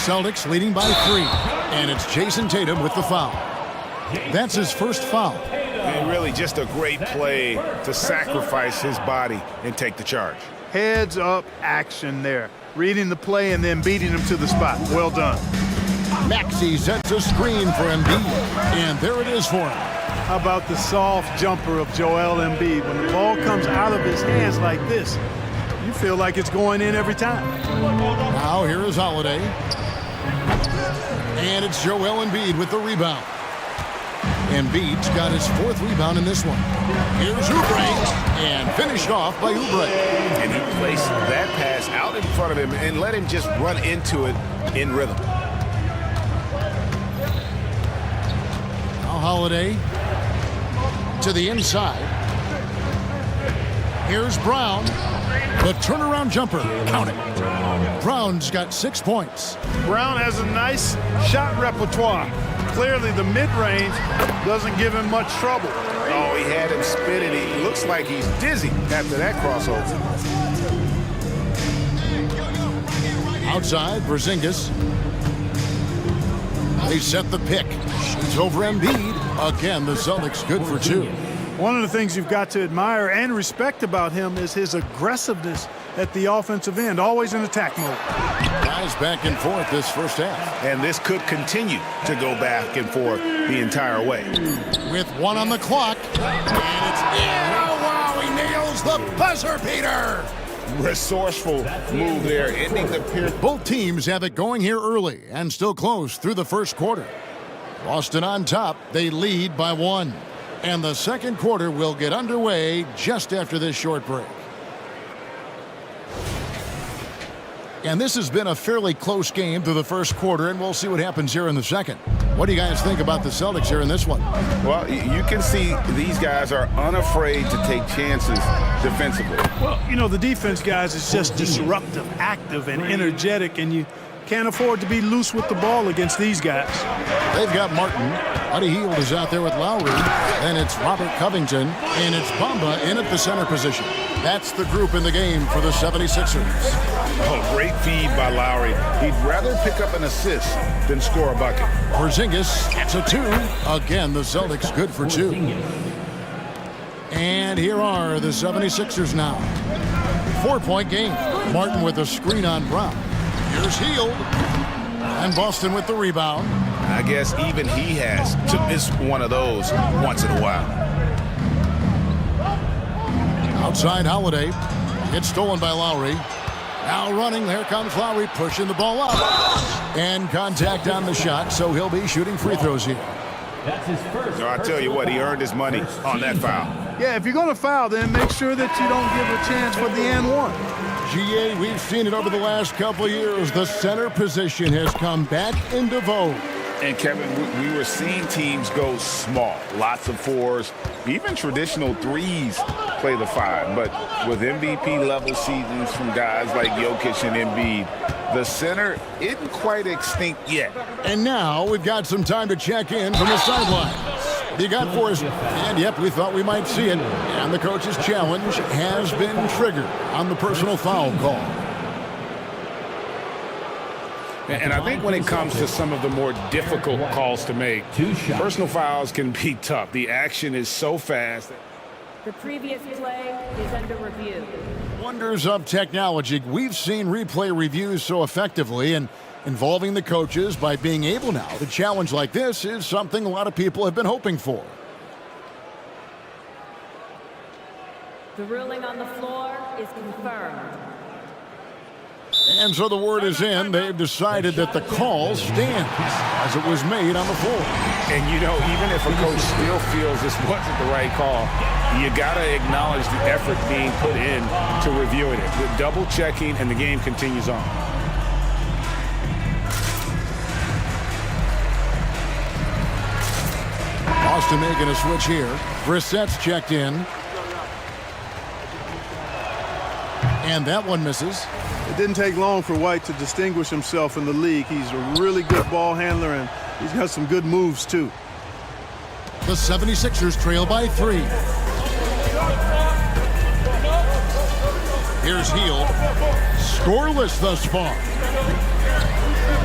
Celtics leading by 3. And it's Jason Tatum with the foul. That's his first foul. And really just a great play to sacrifice his body and take the charge. Heads up action there. Reading the play and then beating him to the spot. Well done. Maxey sets a screen for Embiid. And there it is for him. How about the soft jumper of Joel Embiid? When the ball comes out of his hands like this, you feel like it's going in every time. Now here is Holiday. And it's Joel Embiid with the rebound. Embiid's got his 4th rebound in this one. Here's Oubre, and finished off by Oubre. And he placed that pass out in front of him and let him just run into it in rhythm. Now Holiday to the inside. Here's Brown. The turnaround jumper. Count it. Brown's got 6 points. Brown has a nice shot repertoire. Clearly the mid-range doesn't give him much trouble. Oh, he had him spinning. He looks like he's dizzy after that crossover. Outside, Porzingis. They set the pick. Shoots over Embiid. Again, the Celtics good for 2. One of the things you've got to admire and respect about him is his aggressiveness at the offensive end, always in attack mode. Guys back and forth this first half. And this could continue to go back and forth the entire way. With 1 on the clock. And it's in. Oh, wow, he nails the buzzer beater. Resourceful move there, ending the period. Both teams have it going here early and still close through the first quarter. Boston on top. They lead by 1. And the second quarter will get underway just after this short break. And this has been a fairly close game through the first quarter, and we'll see what happens here in the second. What do you guys think about the Celtics here in this one? Well, you can see these guys are unafraid to take chances defensively. Well, you know, the defense, guys, is just disruptive, active, and energetic, and you can't afford to be loose with the ball against these guys. They've got Martin. Buddy Hield is out there with Lowry. Then it's Robert Covington. And it's Bamba in at the center position. That's the group in the game for the 76ers. Oh, great feed by Lowry. He'd rather pick up an assist than score a bucket. Porzingis gets a 2. Again, the Celtics good for 2. And here are the 76ers now. 4-point game. Martin with a screen on Brown. Here's Hield. And Boston with the rebound. I guess even he has to miss one of those once in a while. Outside Holiday. It's stolen by Lowry. Now running. Here comes Lowry pushing the ball up. And contact on the shot, so he'll be shooting free throws here. That's his first. So I tell you what, he earned his money on that foul. Yeah, if you're going to foul, then make sure that you don't give a chance for the and one. GA, we've seen it over the last couple of years. The center position has come back into vogue. And Kevin, we were seeing teams go small, lots of 4s, even traditional 3s play the 5. But with MVP level seasons from guys like Jokic and Embiid, the center isn't quite extinct yet. And now we've got some time to check in from the sidelines. What do you got for us? And yep, we thought we might see it. And the coach's challenge has been triggered on the personal foul call. And I think when it comes to some of the more difficult calls to make, personal fouls can be tough. The action is so fast. The previous play is under review. Wonders of technology. We've seen replay reviews so effectively, and involving the coaches by being able now to challenge like this is something a lot of people have been hoping for. The ruling on the floor is confirmed. And so the word is in. They've decided that the call stands as it was made on the floor. And, you know, even if a coach still feels this wasn't the right call, you got to acknowledge the effort being put in to reviewing it. The double checking, and the game continues on. Boston making a switch here. Brissett's checked in. And that one misses. It didn't take long for White to distinguish himself in the league. He's a really good ball handler, and he's got some good moves, too. The 76ers trail by 3. Here's Hield. Scoreless thus far.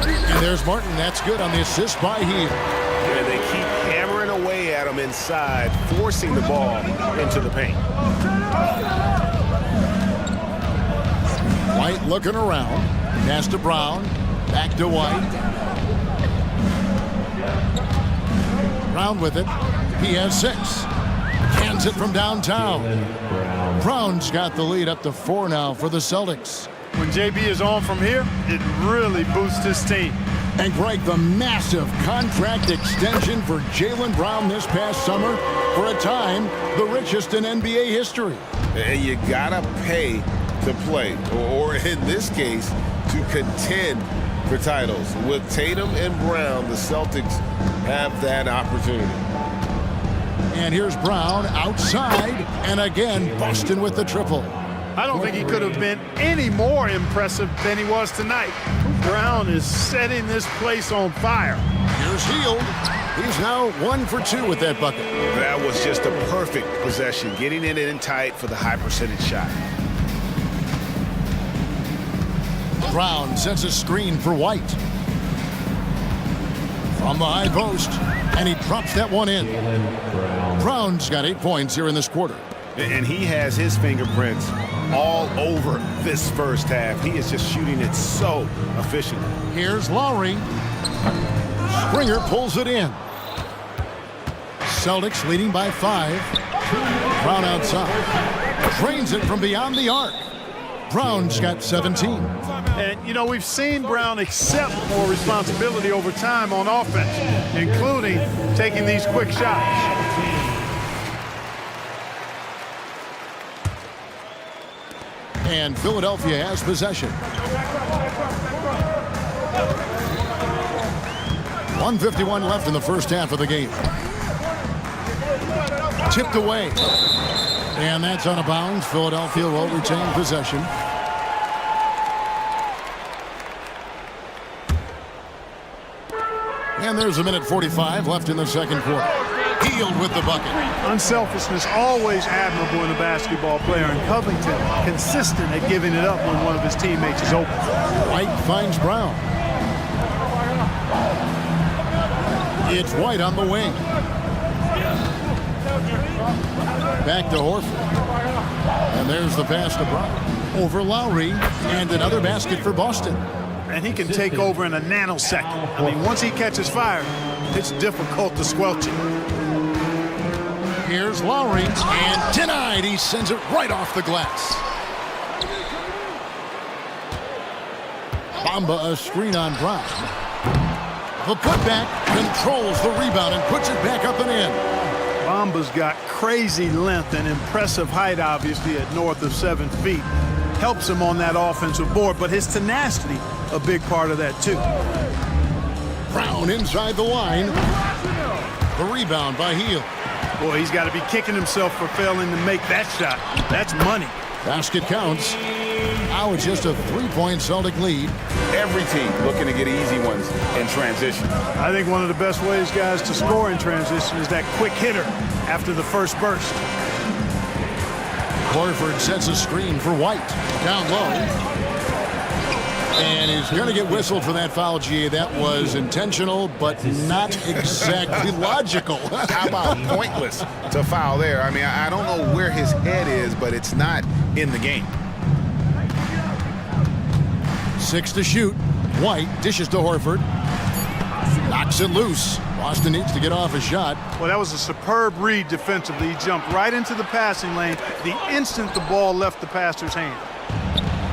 And there's Martin. That's good on the assist by Hield. And they keep hammering away at him inside, forcing the ball into the paint. White looking around. Pass to Brown. Back to White. Brown with it. He has 6. Cans it from downtown. Brown's got the lead up to 4 now for the Celtics. When JB is on from here, it really boosts his team. And Greg, the massive contract extension for Jaylen Brown this past summer, for a time, the richest in NBA history. And you gotta pay to play, or in this case, to contend for titles. With Tatum and Brown, the Celtics have that opportunity. And here's Brown outside, and again, Boston with the triple. I don't think he could have been any more impressive than he was tonight. Brown is setting this place on fire. Here's Hield. He's now 1 for 2 with that bucket. That was just a perfect possession, getting it in tight for the high percentage shot. Brown sets a screen for White. From the high post, and he drops that one in. Brown's got 8 points here in this quarter. And he has his fingerprints all over this first half. He is just shooting it so efficiently. Here's Lowry. Springer pulls it in. Celtics leading by 5. Brown outside. Drains it from beyond the arc. Brown's got 17. And, you know, we've seen Brown accept more responsibility over time on offense, including taking these quick shots. And Philadelphia has possession. 1:51 left in the first half of the game. Tipped away. And that's out of bounds. Philadelphia will retain possession. And there's 1:45 left in the second quarter. Hield with the bucket. Unselfishness always admirable in a basketball player, and Covington consistent at giving it up when one of his teammates is open. White finds Brown. It's White on the wing. Back to Horford. And there's the pass to Brown. Over Lowry, and another basket for Boston. And he can take over in a nanosecond. I mean, once he catches fire, it's difficult to squelch it. Here's Lowry, and denied. He sends it right off the glass. Bamba a screen on Brown. The putback controls the rebound and puts it back up and in. Bamba's got crazy length and impressive height, obviously, at north of 7 feet. Helps him on that offensive board, but his tenacity, a big part of that, too. Brown inside the line. The rebound by Hield. Boy, he's got to be kicking himself for failing to make that shot. That's money. Basket counts. Now it's just a 3-point Celtic lead. Every team looking to get easy ones in transition. I think one of the best ways, guys, to score in transition is that quick hitter after the first burst. Horford sets a screen for White. Down low. And he's going to get whistled for that foul, GA. That was intentional, but not exactly logical. How about pointless to foul there? I mean, I don't know where his head is, but it's not in the game. 6 to shoot. White dishes to Horford. Knocks it loose. Boston needs to get off a shot. Well, that was a superb read defensively. He jumped right into the passing lane the instant the ball left the passer's hand.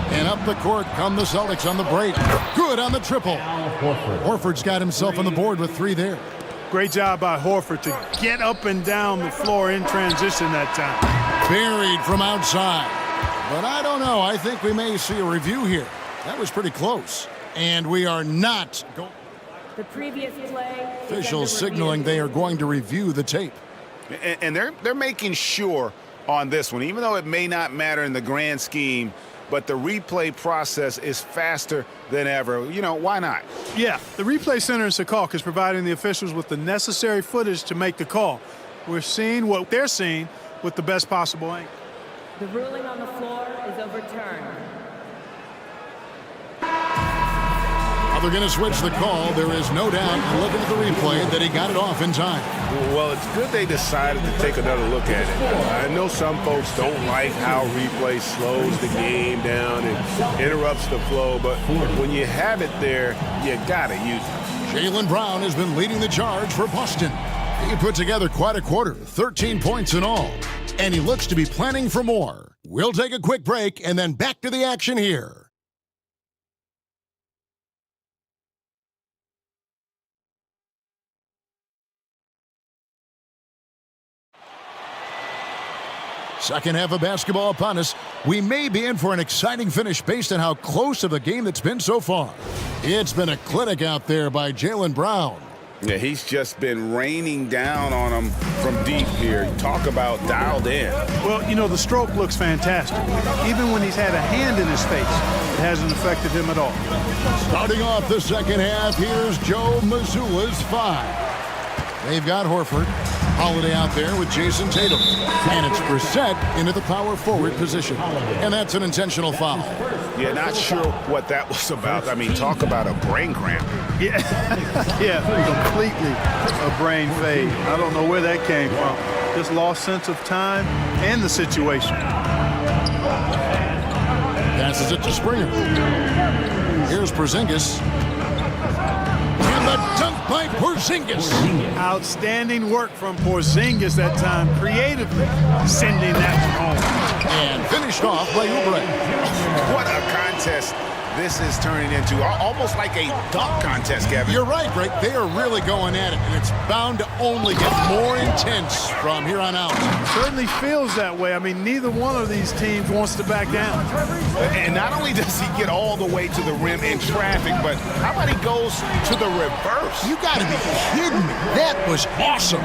And up the court come the Celtics on the break. Good on the triple. Horford's got himself on the board with 3 there. Great job by Horford to get up and down the floor in transition that time. Buried from outside. But I don't know. I think we may see a review here. That was pretty close. And we are not going. The previous play. Officials signaling they are going to review the tape. And they're making sure on this one, even though it may not matter in the grand scheme, but the replay process is faster than ever. You know, why not? Yeah, the replay center in Secaucus is providing the officials with the necessary footage to make the call. We're seeing what they're seeing with the best possible angle. The ruling on the floor is overturned. They're going to switch the call. There is no doubt, looking at the replay, that he got it off in time. Well, it's good they decided to take another look at it. I know some folks don't like how replay slows the game down and interrupts the flow, but when you have it there, you got to use it. Jaylen Brown has been leading the charge for Boston. He put together quite a quarter, 13 points in all, and he looks to be planning for more. We'll take a quick break and then back to the action here. Second half of basketball upon us. We may be in for an exciting finish based on how close of a game that's been so far. It's been a clinic out there by Jaylen Brown. Yeah, he's just been raining down on him from deep here. Talk about dialed in. Well, you know, the stroke looks fantastic. Even when he's had a hand in his face, it hasn't affected him at all. Starting off the second half, here's Joe Mazzulla's 5. They've got Horford, Holiday out there with Jason Tatum. And it's Brissett into the power forward position. And that's an intentional foul. Yeah, not sure what that was about. I mean, talk about a brain cramp. Yeah, yeah, completely a brain fade. I don't know where that came from. Just lost sense of time and the situation. Passes it to Springer. Here's Porzingis. And the dunk by Porzingis. Outstanding work from Porzingis that time, creatively sending that home. And finished off by Oubre. What a contest this is turning into. Almost like a dunk contest, Kevin. You're right, Greg. They are really going at it, and it's bound to only get more intense from here on out. Certainly feels that way. I mean, neither one of these teams wants to back down. And not only does he get all the way to the rim in traffic, but how about he goes to the reverse? You got to be kidding me. That was awesome.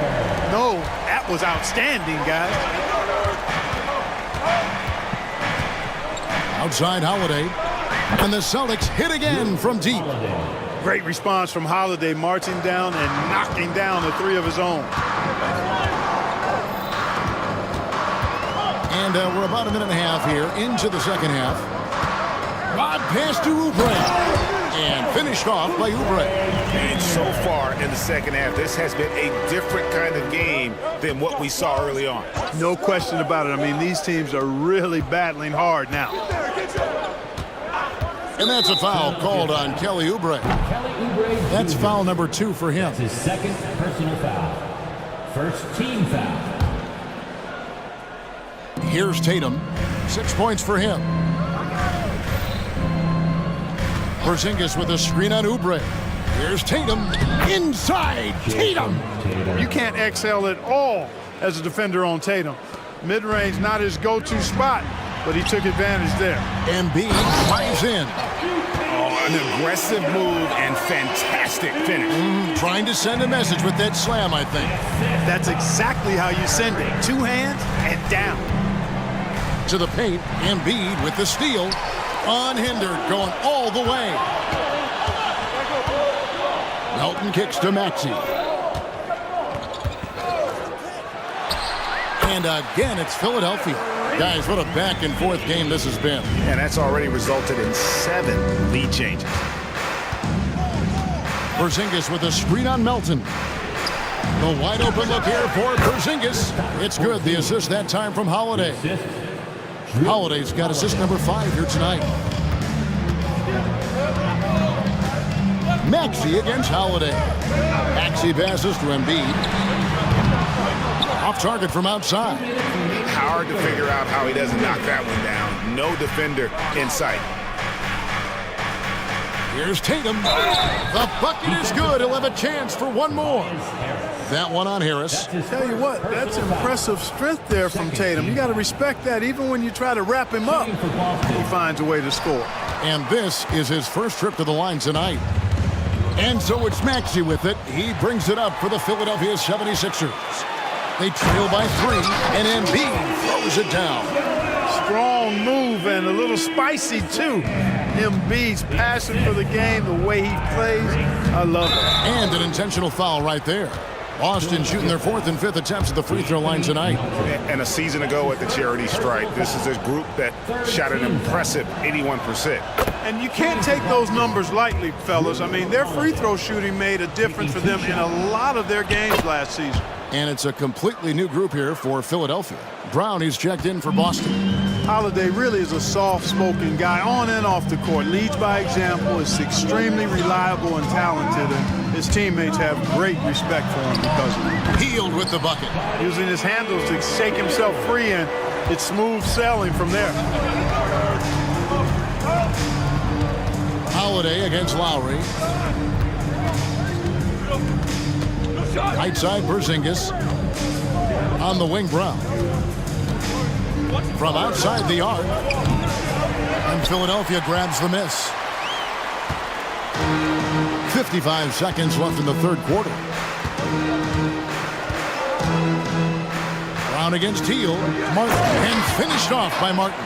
No, that was outstanding, guys. Outside Holiday. And the Celtics hit again from deep. Great response from Holiday, marching down and knocking down the 3 of his own. And we're about a minute and a half here into the second half. Rod pass to Oubre. And finished off by Oubre. And so far in the second half, this has been a different kind of game than what we saw early on. No question about it. I mean, these teams are really battling hard now. And that's a foul called on Kelly Oubre. That's foul number 2 for him. That's his second personal foul. First team foul. Here's Tatum. 6 points for him. Porzingis with a screen on Oubre. Here's Tatum. Inside Tatum. You can't exhale at all as a defender on Tatum. Mid-range, not his go-to spot, but he took advantage there. Embiid drives in. Oh, an aggressive move and fantastic finish. Trying to send a message with that slam, I think. That's exactly how you send it. 2 hands and down. To the paint, Embiid with the steal. Unhindered, going all the way. Melton kicks to Maxey. And again, it's Philadelphia. Guys, what a back-and-forth game this has been. And that's already resulted in 7 lead changes. Porzingis with a screen on Melton. The wide-open look here for Porzingis. It's good. The assist that time from Holiday. Holiday's got assist number 5 here tonight. Maxey against Holiday. Maxey passes to Embiid. Off target from outside. Hard to figure out how he doesn't knock that one down. No defender in sight. Here's Tatum. The bucket is good. He'll have a chance for one more. That one on Harris. Tell you what, that's impressive strength there from Tatum. You got to respect that. Even when you try to wrap him up, he finds a way to score. And this is his first trip to the line tonight. And so it's Maxey with it. He brings it up for the Philadelphia 76ers. They trail by 3, and Embiid throws it down. Strong move and a little spicy, too. Embiid's passion for the game, the way he plays, I love it. And an intentional foul right there. Boston shooting their 4th and 5th attempts at the free throw line tonight. And a season ago at the charity stripe, this is a group that shot an impressive 81%. And you can't take those numbers lightly, fellas. I mean, their free throw shooting made a difference for them in a lot of their games last season. And it's a completely new group here for Philadelphia. Brown, he's checked in for Boston. Holiday really is a soft-spoken guy on and off the court. Leads by example, is extremely reliable and talented, and his teammates have great respect for him because of it. Healed with the bucket. Using his handles to shake himself free, and it's smooth sailing from there. Holiday against Lowry. Right side, Porzingis. On the wing, Brown. from outside the arc. And Philadelphia grabs the miss. 55 seconds left in the third quarter. Brown against Heel. Martin, and finished off by Martin.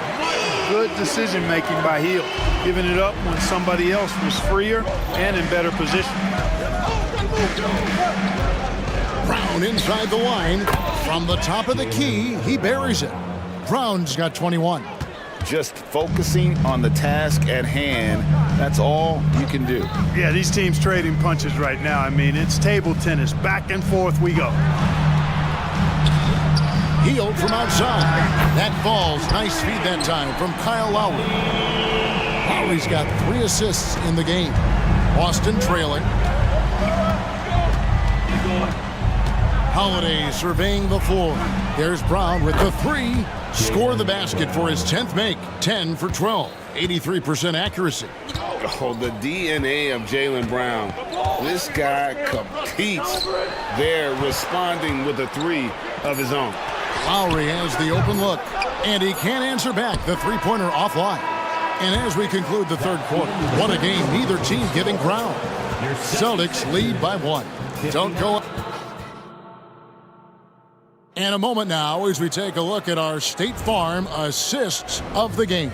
Good decision making by Heel, giving it up when somebody else was freer and in better position. Brown inside the line. From the top of the key, he buries it. Brown's got 21. Just focusing on the task at hand, that's all you can do. Yeah, these teams trading punches right now. I mean, it's table tennis. Back and forth we go. Heel from outside. That falls. Nice feed that time from Kyle Lowry. Lowry's got 3 assists in the game. Boston trailing. Holiday surveying the floor. There's Brown with the 3. Score the basket for his 10th make. 10 for 12. 83% accuracy. Oh, the DNA of Jaylen Brown. This guy competes there, responding with a 3 of his own. Lowry has the open look, and he can't answer back. The three-pointer offline. And as we conclude the third quarter, what a game, neither team giving ground. Celtics lead by 1. Don't go. And a moment now as we take a look at our State Farm assists of the game.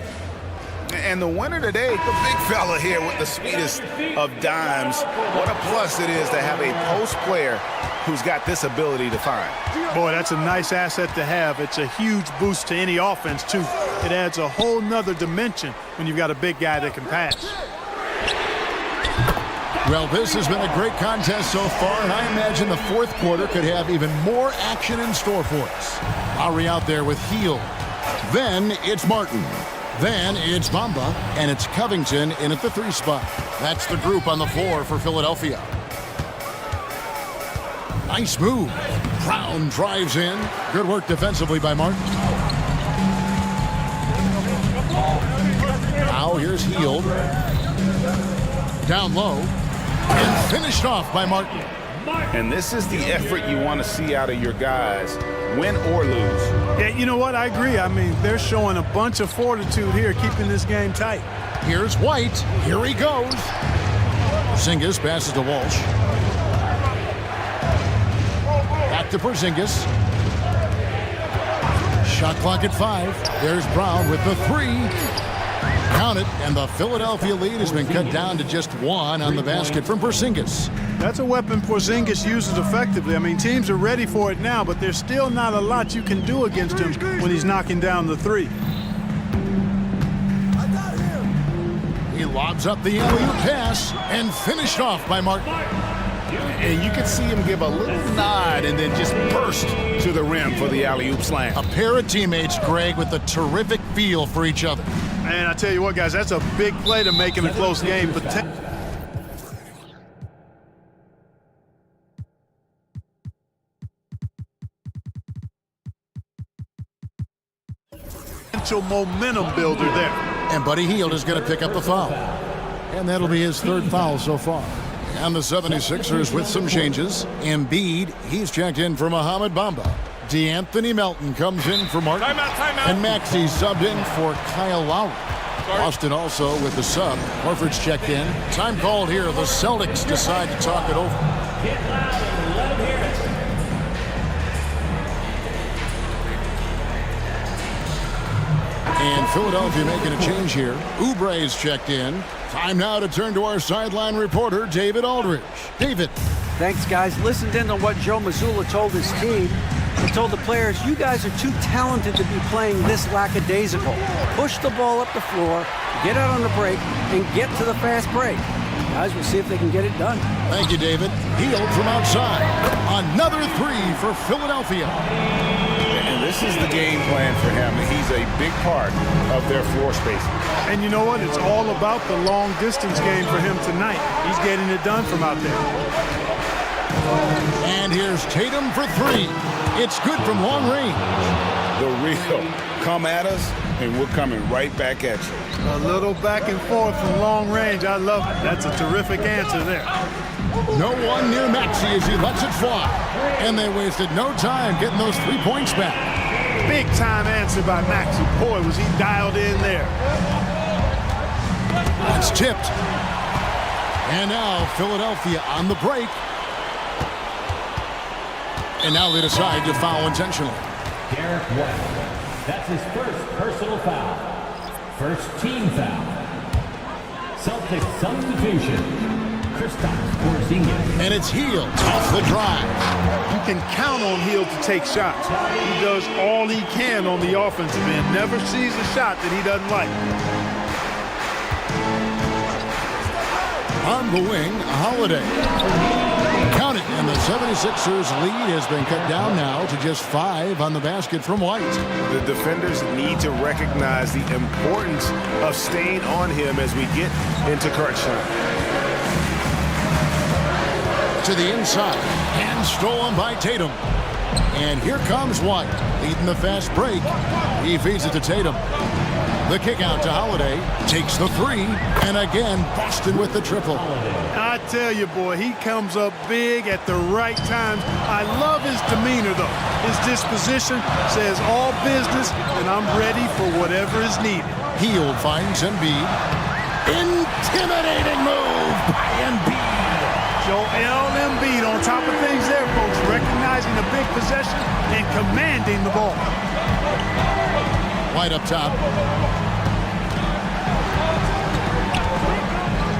And the winner today, the big fella here with the sweetest of dimes. What a plus it is to have a post player who's got this ability to find. Boy, that's a nice asset to have. It's a huge boost to any offense, too. It adds a whole nother dimension when you've got a big guy that can pass. Well, this has been a great contest so far, and I imagine the fourth quarter could have even more action in store for us. Lowry out there with Heel. Then it's Martin. Then it's Bamba, and it's Covington in at the 3 spot. That's the group on the floor for Philadelphia. Nice move. Brown drives in. Good work defensively by Martin. Now here's Heel. Down low. And finished off by Martin. And this is the effort you want to see out of your guys, win or lose. Yeah, you know what? I agree. I mean, they're showing a bunch of fortitude here, keeping this game tight. Here's White. Here he goes. Porzingis passes to Walsh. Back to Porzingis. Shot clock at 5. There's Brown with the 3. Count it, and the Philadelphia lead has been cut down to just 1 on the basket from Porzingis. That's a weapon Porzingis uses effectively. I mean, teams are ready for it now, but there's still not a lot you can do against him when he's knocking down the 3. He lobs up the alley-oop pass and finished off by Martin. And you can see him give a little nod and then just burst to the rim for the alley-oop slam. A pair of teammates, Greg, with a terrific feel for each other. And I tell you what, guys, that's a big play to make in a close game. Potential momentum builder there. And Buddy Hield is going to pick up the foul. And that'll be his 3rd foul so far. And the 76ers with some changes. Embiid, he's checked in for Mohamed Bamba. DeAnthony Melton comes in for Martin. Timeout. And Maxey subbed in for Kyle Lowry. Boston also with the sub. Horford's checked in. Time called here. The Celtics decide to talk it over. And Philadelphia making a change here. Oubre's checked in. Time now to turn to our sideline reporter, David Aldridge. David. Thanks, guys. Listened in on what Joe Mazzulla told his team. He told the players, you guys are too talented to be playing this lackadaisical. Push the ball up the floor, get out on the break, and get to the fast break. Guys, we'll see if they can get it done. Thank you, David. Hield from outside. Another 3 for Philadelphia. And this is the game plan for him. He's a big part of their floor spacing. And you know what? It's all about the long distance game for him tonight. He's getting it done from out there. And here's Tatum for 3. It's good from long range. The real come at us, and we're coming right back at you. A little back and forth from long range. I love it. That's a terrific answer there. No one near Maxey as he lets it fly. And they wasted no time getting those 3 points back. Big time answer by Maxey. Boy, was he dialed in there. It's tipped. And now Philadelphia on the break. And now they decide to foul intentionally. Derek White. That's his first personal foul. First team foul. Celtics substitution. And it's Hield off the drive. You can count on Hield to take shots. He does all he can on the offensive end. Never sees a shot that he doesn't like. On the wing, Holiday. Count it, and the 76ers lead has been cut down now to just 5 on the basket from White. The defenders need to recognize the importance of staying on him as we get into crunch time. To the inside, and stolen by Tatum. And here comes White, leading the fast break. He feeds it to Tatum. The kick out to Holiday, takes the 3, and again, Boston with the triple. I tell you, boy, he comes up big at the right times. I love his demeanor, though. His disposition says all business, and I'm ready for whatever is needed. Hield finds Embiid. Intimidating move by Embiid. Joel Embiid on top of things there, folks, recognizing a big possession and commanding the ball. White up top.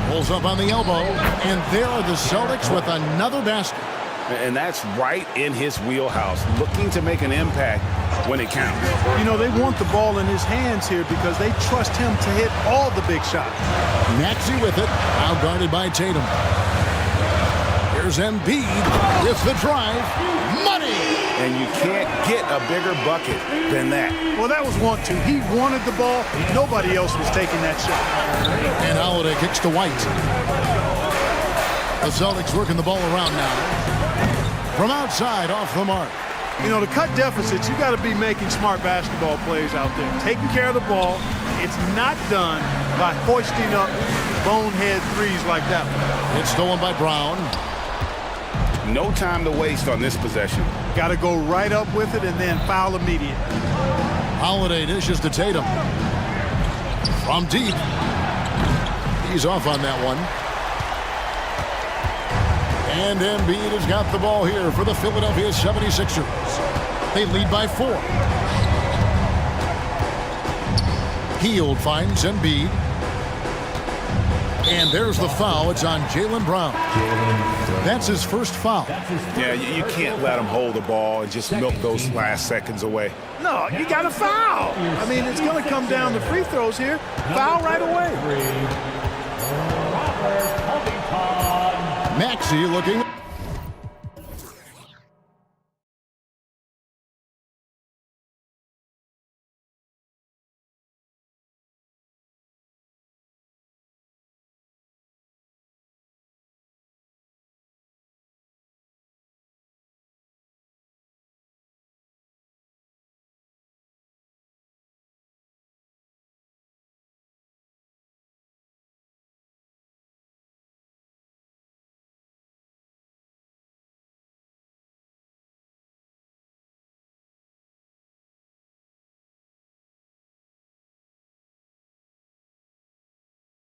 Pulls up on the elbow, and there are the Celtics with another basket. And that's right in his wheelhouse, looking to make an impact when it counts. You know, they want the ball in his hands here because they trust him to hit all the big shots. Maxey with it, now guarded by Tatum. Here's Embiid with the drive. Money! And you can't get a bigger bucket than that. Well, that was 1-2. He wanted the ball. Nobody else was taking that shot. And Holiday kicks to White. The Celtics working the ball around now. From outside, off the mark. You know, to cut deficits, you got to be making smart basketball plays out there. Taking care of the ball. It's not done by hoisting up bonehead threes like that one. It's stolen by Brown. No time to waste on this possession. Got to go right up with it and then foul immediate. Holiday dishes to Tatum. From deep. He's off on that one. And Embiid has got the ball here for the Philadelphia 76ers. They lead by 4. Hield finds Embiid. And there's the foul. It's on Jaylen Brown. That's his first foul. Yeah, you can't let him hold the ball and just milk those last seconds away. No, you got to foul. I mean, it's going to come down to free throws here. Foul right away. Maxey looking.